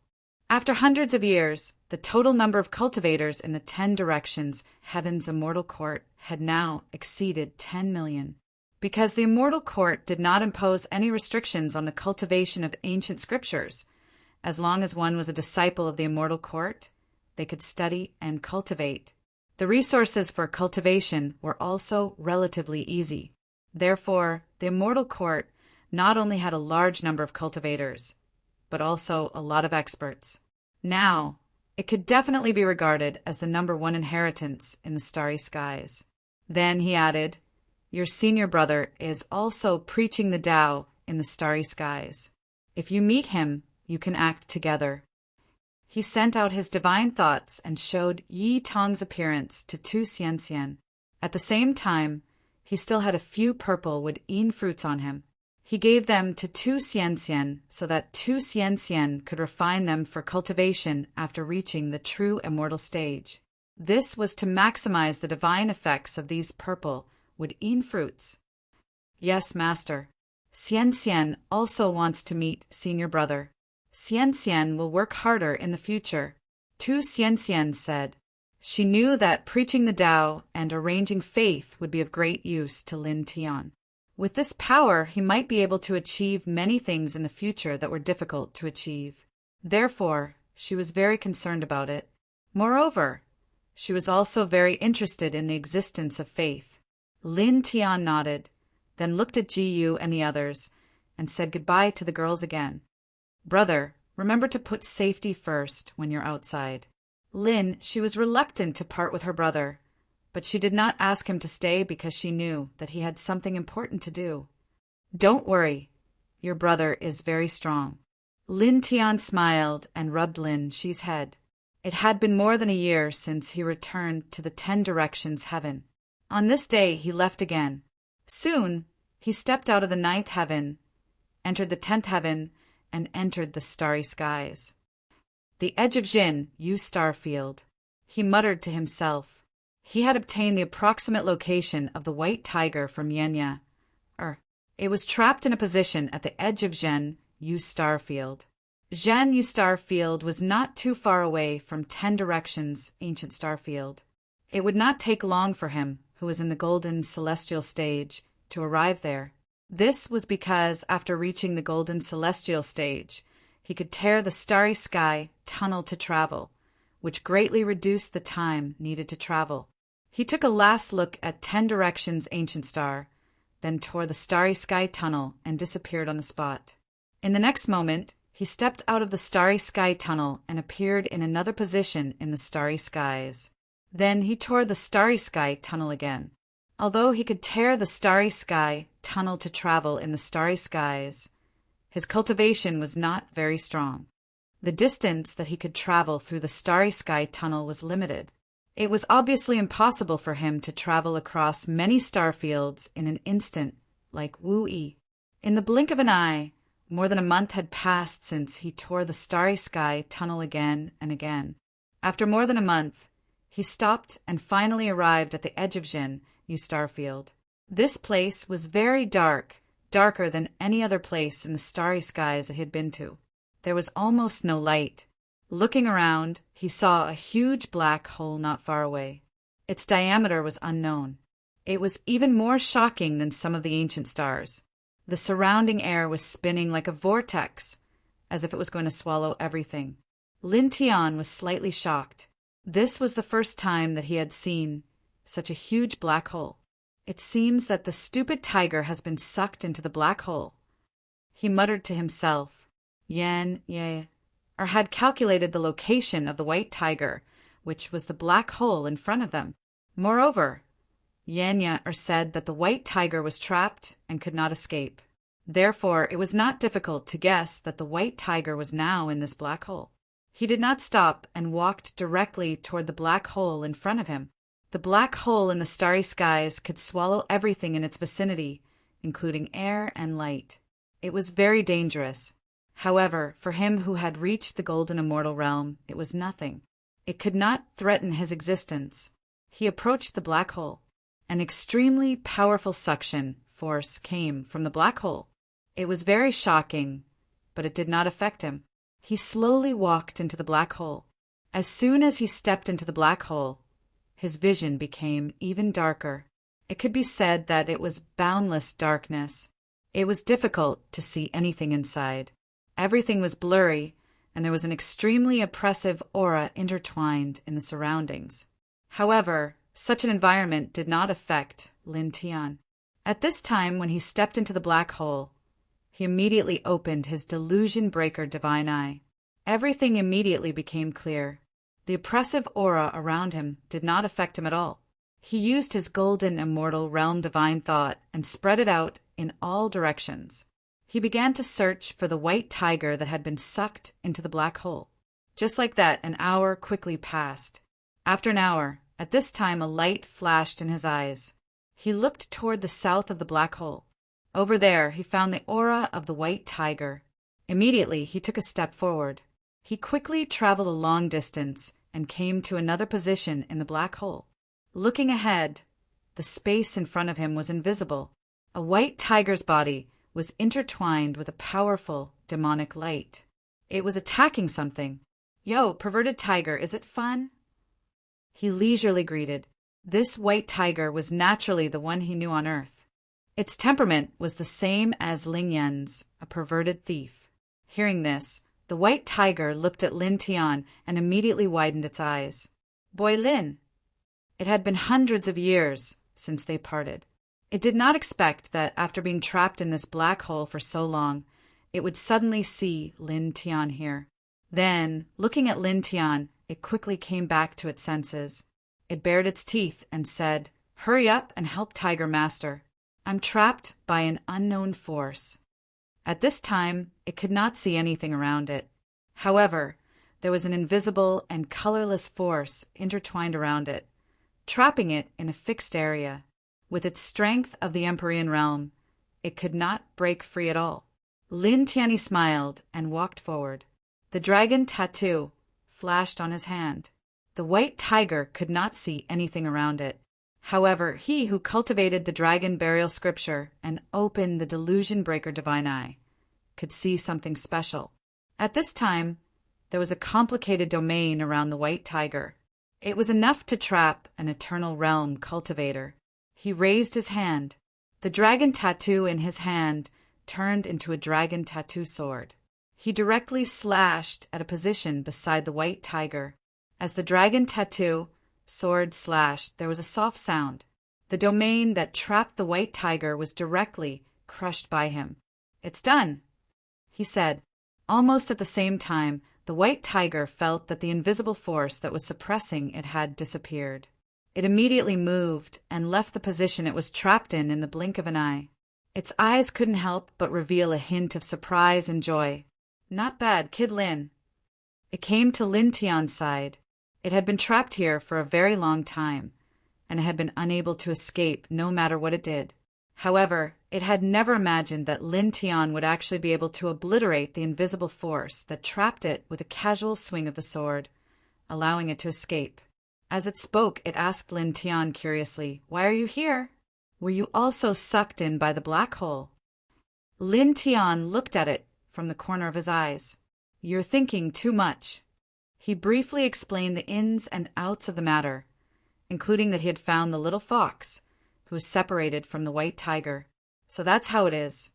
After hundreds of years, the total number of cultivators in the 10 directions, heaven's immortal court, had now exceeded 10 million. Because the immortal court did not impose any restrictions on the cultivation of ancient scriptures, as long as one was a disciple of the immortal court, they could study and cultivate. The resources for cultivation were also relatively easy. Therefore, the immortal court not only had a large number of cultivators, but also a lot of experts. Now, it could definitely be regarded as the number 1 inheritance in the starry skies. Then he added, Your senior brother is also preaching the Tao in the starry skies. If you meet him, you can act together. He sent out his divine thoughts and showed Yi Tong's appearance to Tu Xian. At the same time, he still had a few purple wood-ean fruits on him. He gave them to Tu Xian so that Tu Xian could refine them for cultivation after reaching the true immortal stage. This was to maximize the divine effects of these purple wood-ean fruits. Yes, Master. Xian also wants to meet senior brother. Xian will work harder in the future, Tu Xian said. She knew that preaching the Tao and arranging faith would be of great use to Lin Tian. With this power, he might be able to achieve many things in the future that were difficult to achieve. Therefore, she was very concerned about it. Moreover, she was also very interested in the existence of faith. Lin Tian nodded, then looked at Jiyu and the others, and said goodbye to the girls again. Brother, remember to put safety first when you're outside. Lin, she was reluctant to part with her brother, but she did not ask him to stay because she knew that he had something important to do. Don't worry, your brother is very strong. Lin Tian smiled and rubbed Lin Shi's head. It had been more than a year since he returned to the 10 directions heaven. On this day he left again. Soon he stepped out of the 9th heaven, entered the 10th heaven, and entered the starry skies. The edge of Jin, Yu star field. He muttered to himself. He had obtained the approximate location of the white tiger from Yenya. It was trapped in a position at the edge of Zhen Yu star field. Zhen Yu star field was not too far away from 10 directions ancient star field. It would not take long for him, who was in the golden celestial stage, to arrive there. This was because after reaching the golden celestial stage, he could tear the starry sky tunnel to travel, which greatly reduced the time needed to travel. He took a last look at 10 directions ancient star, then tore the starry sky tunnel and disappeared on the spot. In the next moment, he stepped out of the starry sky tunnel and appeared in another position in the starry skies. Then he tore the starry sky tunnel again. Although he could tear the starry sky tunnel to travel in the starry skies, his cultivation was not very strong. The distance that he could travel through the starry sky tunnel was limited. It was obviously impossible for him to travel across many star fields in an instant like Wu-Yi. In the blink of an eye, more than a month had passed since he tore the starry sky tunnel again and again. After more than a month, he stopped and finally arrived at the edge of Jin Yu Starfield. This place was very dark, darker than any other place in the starry skies that he had been to. There was almost no light. Looking around, he saw a huge black hole not far away. Its diameter was unknown. It was even more shocking than some of the ancient stars. The surrounding air was spinning like a vortex, as if it was going to swallow everything. Lin Tian was slightly shocked. This was the first time that he had seen such a huge black hole. It seems that the stupid tiger has been sucked into the black hole. He muttered to himself, or had calculated the location of the white tiger, which was the black hole in front of them. Moreover, said that the white tiger was trapped and could not escape. Therefore, it was not difficult to guess that the white tiger was now in this black hole. He did not stop and walked directly toward the black hole in front of him. The black hole in the starry skies could swallow everything in its vicinity, including air and light. It was very dangerous. However, for him who had reached the golden immortal realm, it was nothing. It could not threaten his existence. He approached the black hole. An extremely powerful suction force came from the black hole. It was very shocking, but it did not affect him. He slowly walked into the black hole. As soon as he stepped into the black hole, his vision became even darker. It could be said that it was boundless darkness. It was difficult to see anything inside. Everything was blurry, and there was an extremely oppressive aura intertwined in the surroundings. However, such an environment did not affect Lin Tian. At this time, when he stepped into the black hole, he immediately opened his delusion breaker divine eye. Everything immediately became clear. The oppressive aura around him did not affect him at all. He used his golden immortal realm divine thought and spread it out in all directions. He began to search for the white tiger that had been sucked into the black hole. Just like that, an hour quickly passed. After an hour, at this time a light flashed in his eyes. He looked toward the south of the black hole. Over there, he found the aura of the white tiger. Immediately, he took a step forward. He quickly traveled a long distance and came to another position in the black hole. Looking ahead, the space in front of him was invisible. A white tiger's body was intertwined with a powerful demonic light. It was attacking something. "Yo, perverted tiger, is it fun?" He leisurely greeted. This white tiger was naturally the one he knew on Earth. Its temperament was the same as Ling Yan's, a perverted thief. Hearing this, the white tiger looked at Lin Tian and immediately widened its eyes. "Boy Lin." It had been hundreds of years since they parted. It did not expect that after being trapped in this black hole for so long, it would suddenly see Lin Tian here. Then, looking at Lin Tian, it quickly came back to its senses. It bared its teeth and said, "Hurry up and help Tiger Master. I'm trapped by an unknown force." At this time, it could not see anything around it. However, there was an invisible and colorless force intertwined around it, trapping it in a fixed area. With its strength of the Empyrean realm, it could not break free at all. Lin Tianyi smiled and walked forward. The dragon tattoo flashed on his hand. The white tiger could not see anything around it. However, he who cultivated the dragon burial scripture and opened the delusion breaker divine eye could see something special. At this time, there was a complicated domain around the white tiger. It was enough to trap an eternal realm cultivator. He raised his hand. The dragon tattoo in his hand turned into a dragon tattoo sword. He directly slashed at a position beside the white tiger. As the dragon tattoo sword slashed, there was a soft sound. The domain that trapped the white tiger was directly crushed by him. "It's done," he said. Almost at the same time, the white tiger felt that the invisible force that was suppressing it had disappeared. It immediately moved and left the position it was trapped in the blink of an eye. Its eyes couldn't help but reveal a hint of surprise and joy. "Not bad, Kid Lin." It came to Lin Tian's side. It had been trapped here for a very long time, and it had been unable to escape no matter what it did. However, it had never imagined that Lin Tian would actually be able to obliterate the invisible force that trapped it with a casual swing of the sword, allowing it to escape. As it spoke, it asked Lin Tian curiously, "Why are you here? Were you also sucked in by the black hole?" Lin Tian looked at it from the corner of his eyes. "You're thinking too much." He briefly explained the ins and outs of the matter, including that he had found the little fox, who was separated from the white tiger. "So that's how it is."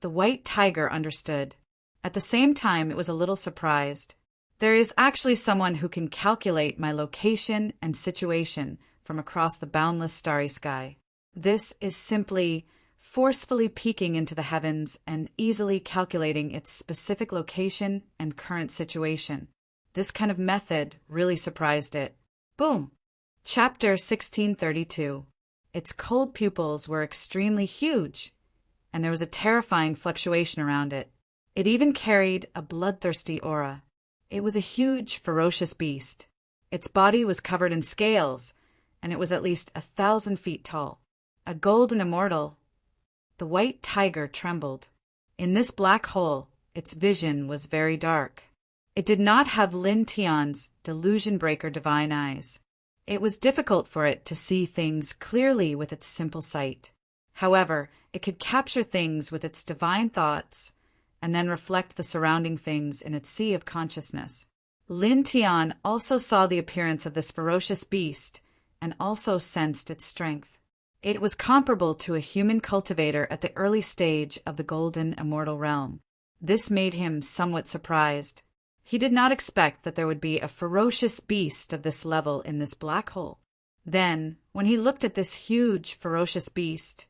The white tiger understood. At the same time, it was a little surprised. "There is actually someone who can calculate my location and situation from across the boundless starry sky. This is simply forcefully peeking into the heavens and easily calculating its specific location and current situation. This kind of method really surprised it." Boom! Chapter 1632. Its cold pupils were extremely huge, and there was a terrifying fluctuation around it. It even carried a bloodthirsty aura. It was a huge, ferocious beast. Its body was covered in scales, and it was at least 1,000 feet tall. A golden immortal. The white tiger trembled. In this black hole, its vision was very dark. It did not have Lin Tian's delusion-breaker divine eyes. It was difficult for it to see things clearly with its simple sight. However, it could capture things with its divine thoughts and then reflect the surrounding things in its sea of consciousness. Lin Tian also saw the appearance of this ferocious beast and also sensed its strength. It was comparable to a human cultivator at the early stage of the golden immortal realm. This made him somewhat surprised. He did not expect that there would be a ferocious beast of this level in this black hole. Then, when he looked at this huge, ferocious beast,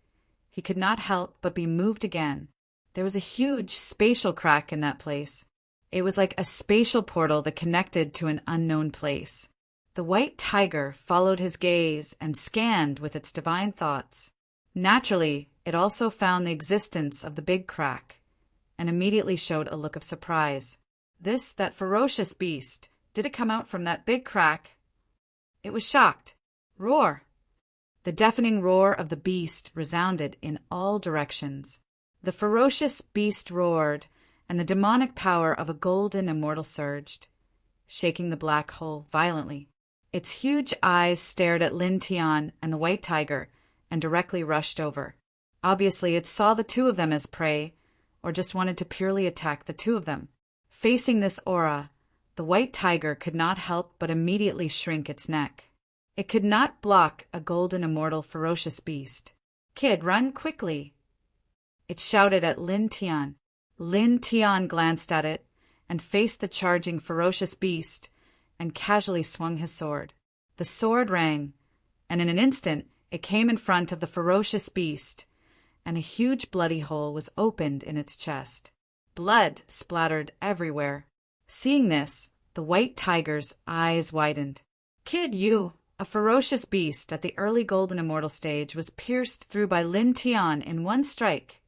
he could not help but be moved again. There was a huge spatial crack in that place. It was like a spatial portal that connected to an unknown place. The white tiger followed his gaze and scanned with its divine thoughts. Naturally, it also found the existence of the big crack, and immediately showed a look of surprise. That ferocious beast, did it come out from that big crack? It was shocked. Roar! The deafening roar of the beast resounded in all directions. The ferocious beast roared, and the demonic power of a golden immortal surged, shaking the black hole violently. Its huge eyes stared at Lin Tian and the white tiger and directly rushed over. Obviously, it saw the two of them as prey, or just wanted to purely attack the two of them. Facing this aura, the white tiger could not help but immediately shrink its neck. It could not block a golden immortal ferocious beast. "Kid, run quickly!" It shouted at Lin Tian. Lin Tian glanced at it and faced the charging ferocious beast and casually swung his sword. The sword rang, and in an instant it came in front of the ferocious beast, and a huge bloody hole was opened in its chest. Blood splattered everywhere. Seeing this, the white tiger's eyes widened. "Kid, you!" A ferocious beast at the early golden immortal stage was pierced through by Lin Tian in one strike.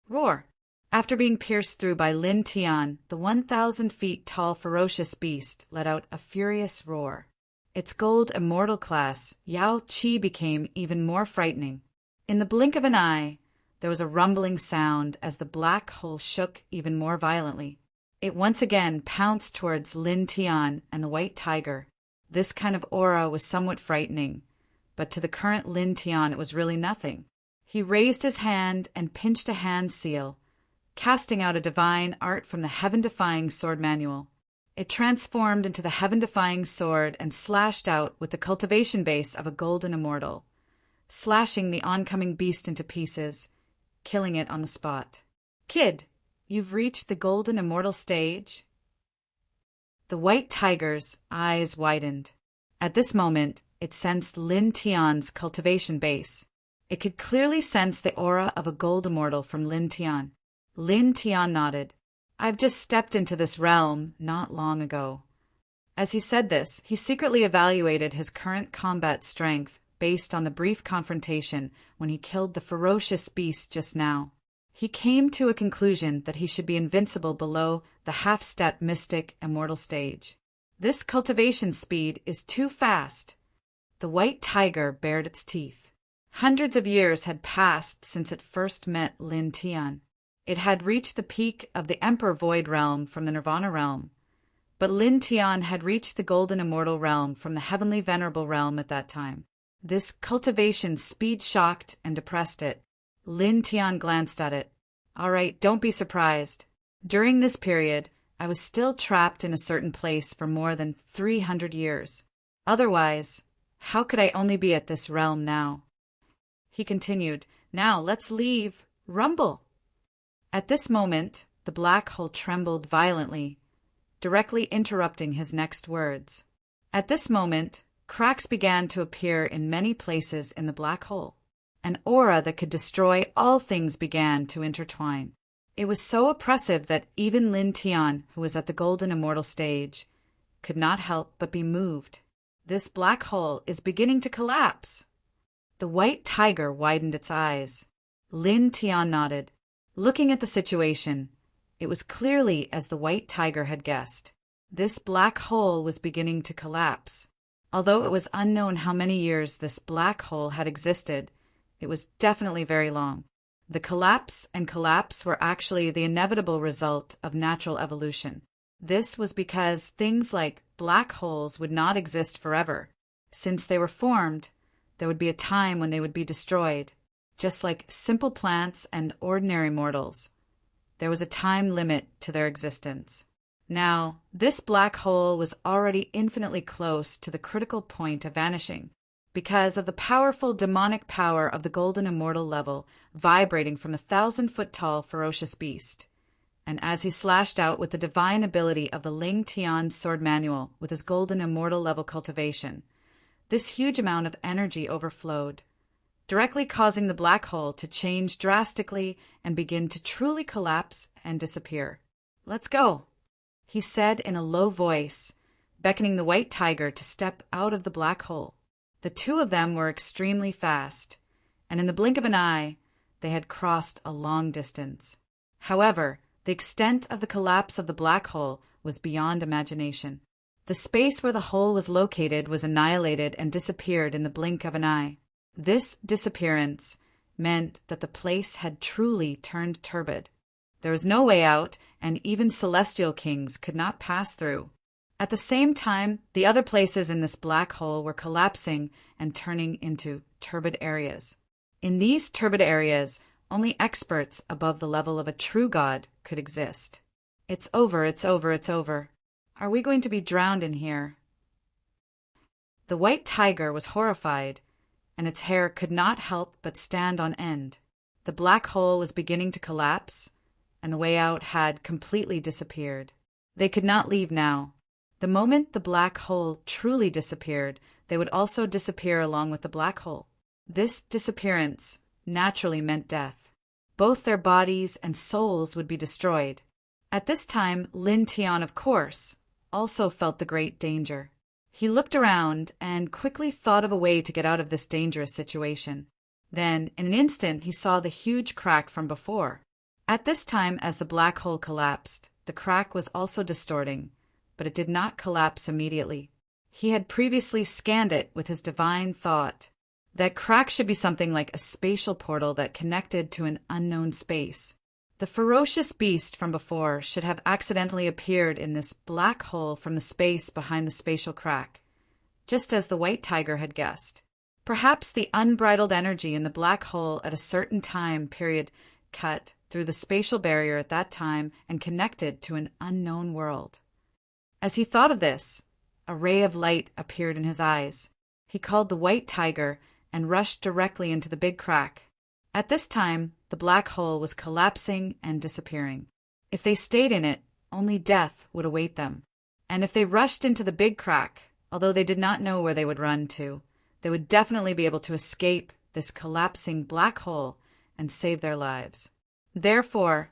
Roar! After being pierced through by Lin Tian, the 1,000 feet tall ferocious beast let out a furious roar. Its gold immortal class, Yao Qi, became even more frightening. In the blink of an eye, there was a rumbling sound as the black hole shook even more violently. It once again pounced towards Lin Tian and the white tiger. This kind of aura was somewhat frightening, but to the current Lin Tian it was really nothing. He raised his hand and pinched a hand seal, casting out a divine art from the heaven-defying sword manual. It transformed into the heaven-defying sword and slashed out with the cultivation base of a golden immortal, slashing the oncoming beast into pieces, killing it on the spot. "Kid, you've reached the golden immortal stage?" The white tiger's eyes widened. At this moment, it sensed Lin Tian's cultivation base. It could clearly sense the aura of a gold immortal from Lin Tian. Lin Tian nodded. I've just stepped into this realm not long ago. As he said this, he secretly evaluated his current combat strength based on the brief confrontation when he killed the ferocious beast just now. He came to a conclusion that he should be invincible below the half-step mystic immortal stage. This cultivation speed is too fast. The white tiger bared its teeth. Hundreds of years had passed since it first met Lin Tian. It had reached the peak of the Emperor Void realm from the Nirvana realm. But Lin Tian had reached the Golden Immortal realm from the Heavenly Venerable realm at that time. This cultivation speed shocked and depressed it. Lin Tian glanced at it. All right, don't be surprised. During this period, I was still trapped in a certain place for more than 300 years. Otherwise, how could I only be at this realm now? He continued, Now let's leave. Rumble. At this moment, the black hole trembled violently, directly interrupting his next words. At this moment, cracks began to appear in many places in the black hole. An aura that could destroy all things began to intertwine. It was so oppressive that even Lin Tian, who was at the Golden Immortal stage, could not help but be moved. This black hole is beginning to collapse. The white tiger widened its eyes. Lin Tian nodded. Looking at the situation, it was clearly as the white tiger had guessed. This black hole was beginning to collapse. Although it was unknown how many years this black hole had existed, it was definitely very long. The collapse and collapse were actually the inevitable result of natural evolution. This was because things like black holes would not exist forever. Since they were formed, there would be a time when they would be destroyed. Just like simple plants and ordinary mortals, there was a time limit to their existence. Now, this black hole was already infinitely close to the critical point of vanishing, because of the powerful demonic power of the Golden Immortal level vibrating from a 1,000-foot-tall ferocious beast. And as he slashed out with the divine ability of the Ling Tian sword manual with his Golden Immortal level cultivation, this huge amount of energy overflowed, directly causing the black hole to change drastically and begin to truly collapse and disappear. Let's go, he said in a low voice, beckoning the white tiger to step out of the black hole. The two of them were extremely fast, and in the blink of an eye, they had crossed a long distance. However, the extent of the collapse of the black hole was beyond imagination. The space where the hole was located was annihilated and disappeared in the blink of an eye. This disappearance meant that the place had truly turned turbid. There was no way out, and even celestial kings could not pass through. At the same time, the other places in this black hole were collapsing and turning into turbid areas. In these turbid areas, only experts above the level of a true god could exist. It's over, it's over, it's over. Are we going to be drowned in here? The white tiger was horrified, and its hair could not help but stand on end. The black hole was beginning to collapse, and the way out had completely disappeared. They could not leave now. The moment the black hole truly disappeared, they would also disappear along with the black hole. This disappearance naturally meant death. Both their bodies and souls would be destroyed. At this time, Lin Tian, of course, also felt the great danger. He looked around and quickly thought of a way to get out of this dangerous situation. Then, in an instant, he saw the huge crack from before. At this time, as the black hole collapsed, the crack was also distorting, but it did not collapse immediately. He had previously scanned it with his divine thought. That crack should be something like a spatial portal that connected to an unknown space. The ferocious beast from before should have accidentally appeared in this black hole from the space behind the spatial crack, just as the white tiger had guessed. Perhaps the unbridled energy in the black hole at a certain time period cut through the spatial barrier at that time and connected to an unknown world. As he thought of this, a ray of light appeared in his eyes. He called the white tiger and rushed directly into the big crack. At this time, the black hole was collapsing and disappearing. If they stayed in it, only death would await them. And if they rushed into the big crack, although they did not know where they would run to. They would definitely be able to escape this collapsing black hole and save their lives. Therefore,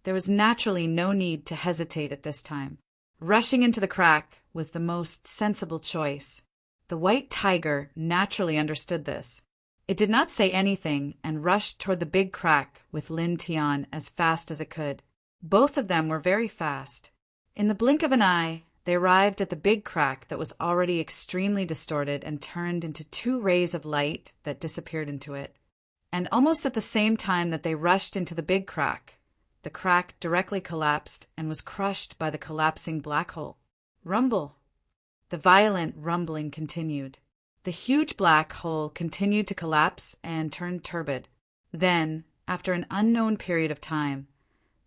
there was naturally no need to hesitate at this time. Rushing into the crack was the most sensible choice. The white tiger naturally understood this. It did not say anything and rushed toward the big crack with Lin Tian as fast as it could. Both of them were very fast. In the blink of an eye, they arrived at the big crack that was already extremely distorted and turned into 2 rays of light that disappeared into it. And almost at the same time that they rushed into the big crack, the crack directly collapsed and was crushed by the collapsing black hole. Rumble! The violent rumbling continued. The huge black hole continued to collapse and turn turbid. Then, after an unknown period of time,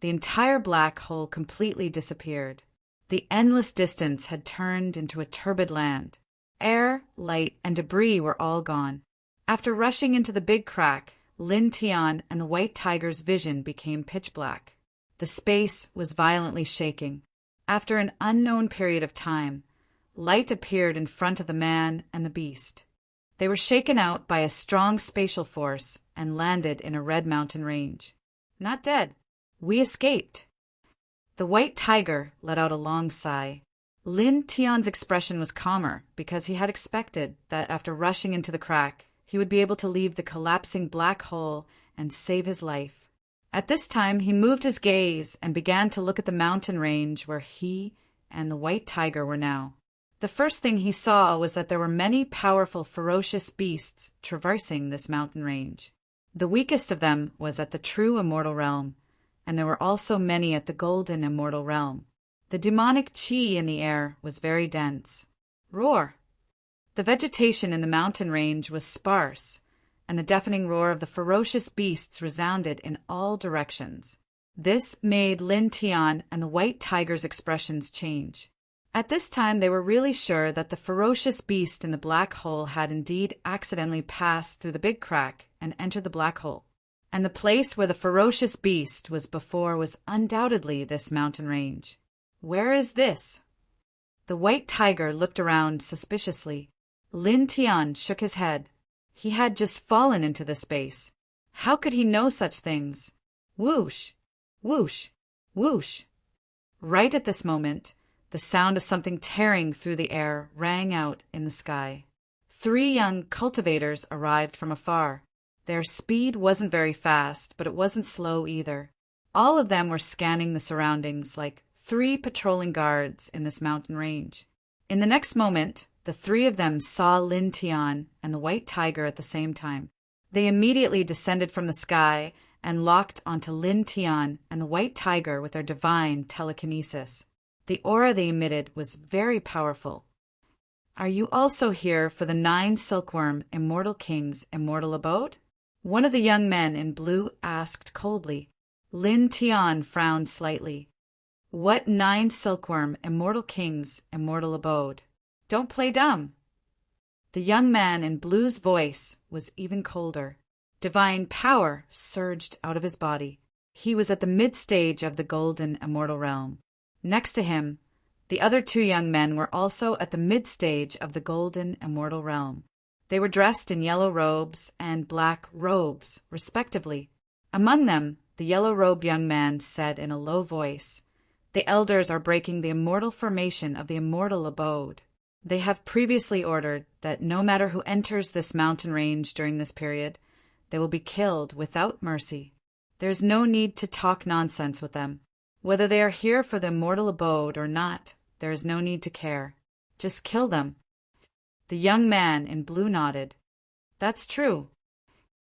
the entire black hole completely disappeared. The endless distance had turned into a turbid land. Air, light, and debris were all gone. After rushing into the big crack, Lin Tian and the white tiger's vision became pitch black. The space was violently shaking. After an unknown period of time, light appeared in front of the man and the beast. They were shaken out by a strong spatial force and landed in a red mountain range. Not dead. We escaped. The white tiger let out a long sigh. Lin Tian's expression was calmer because he had expected that after rushing into the crack, he would be able to leave the collapsing black hole and save his life. At this time, he moved his gaze and began to look at the mountain range where he and the white tiger were now. The first thing he saw was that there were many powerful, ferocious beasts traversing this mountain range. The weakest of them was at the true immortal realm, and there were also many at the golden immortal realm. The demonic qi in the air was very dense. Roar! The vegetation in the mountain range was sparse, and the deafening roar of the ferocious beasts resounded in all directions. This made Lin Tian and the white tiger's expressions change. At this time they were really sure that the ferocious beast in the black hole had indeed accidentally passed through the big crack and entered the black hole. And the place where the ferocious beast was before was undoubtedly this mountain range. Where is this? The white tiger looked around suspiciously. Lin Tian shook his head. He had just fallen into the space. How could he know such things? Whoosh! Whoosh! Whoosh! Right at this moment, the sound of something tearing through the air rang out in the sky. 3 young cultivators arrived from afar. Their speed wasn't very fast, but it wasn't slow either. All of them were scanning the surroundings like 3 patrolling guards in this mountain range. In the next moment, the 3 of them saw Lin Tian and the white tiger at the same time. They immediately descended from the sky and locked onto Lin Tian and the white tiger with their divine telekinesis. The aura they emitted was very powerful. Are you also here for the 9 silkworm immortal king's immortal abode? One of the young men in blue asked coldly. Lin Tian frowned slightly. What 9 silkworm immortal king's immortal abode? Don't play dumb. The young man in blue's voice was even colder. Divine power surged out of his body. He was at the mid-stage of the golden immortal realm. Next to him, the other 2 young men were also at the mid-stage of the golden immortal realm. They were dressed in yellow robes and black robes, respectively. Among them, the yellow-robed young man said in a low voice, "The elders are breaking the immortal formation of the immortal abode. They have previously ordered that no matter who enters this mountain range during this period, they will be killed without mercy. There is no need to talk nonsense with them. Whether they are here for the immortal abode or not, there is no need to care. Just kill them." The young man in blue nodded. "That's true.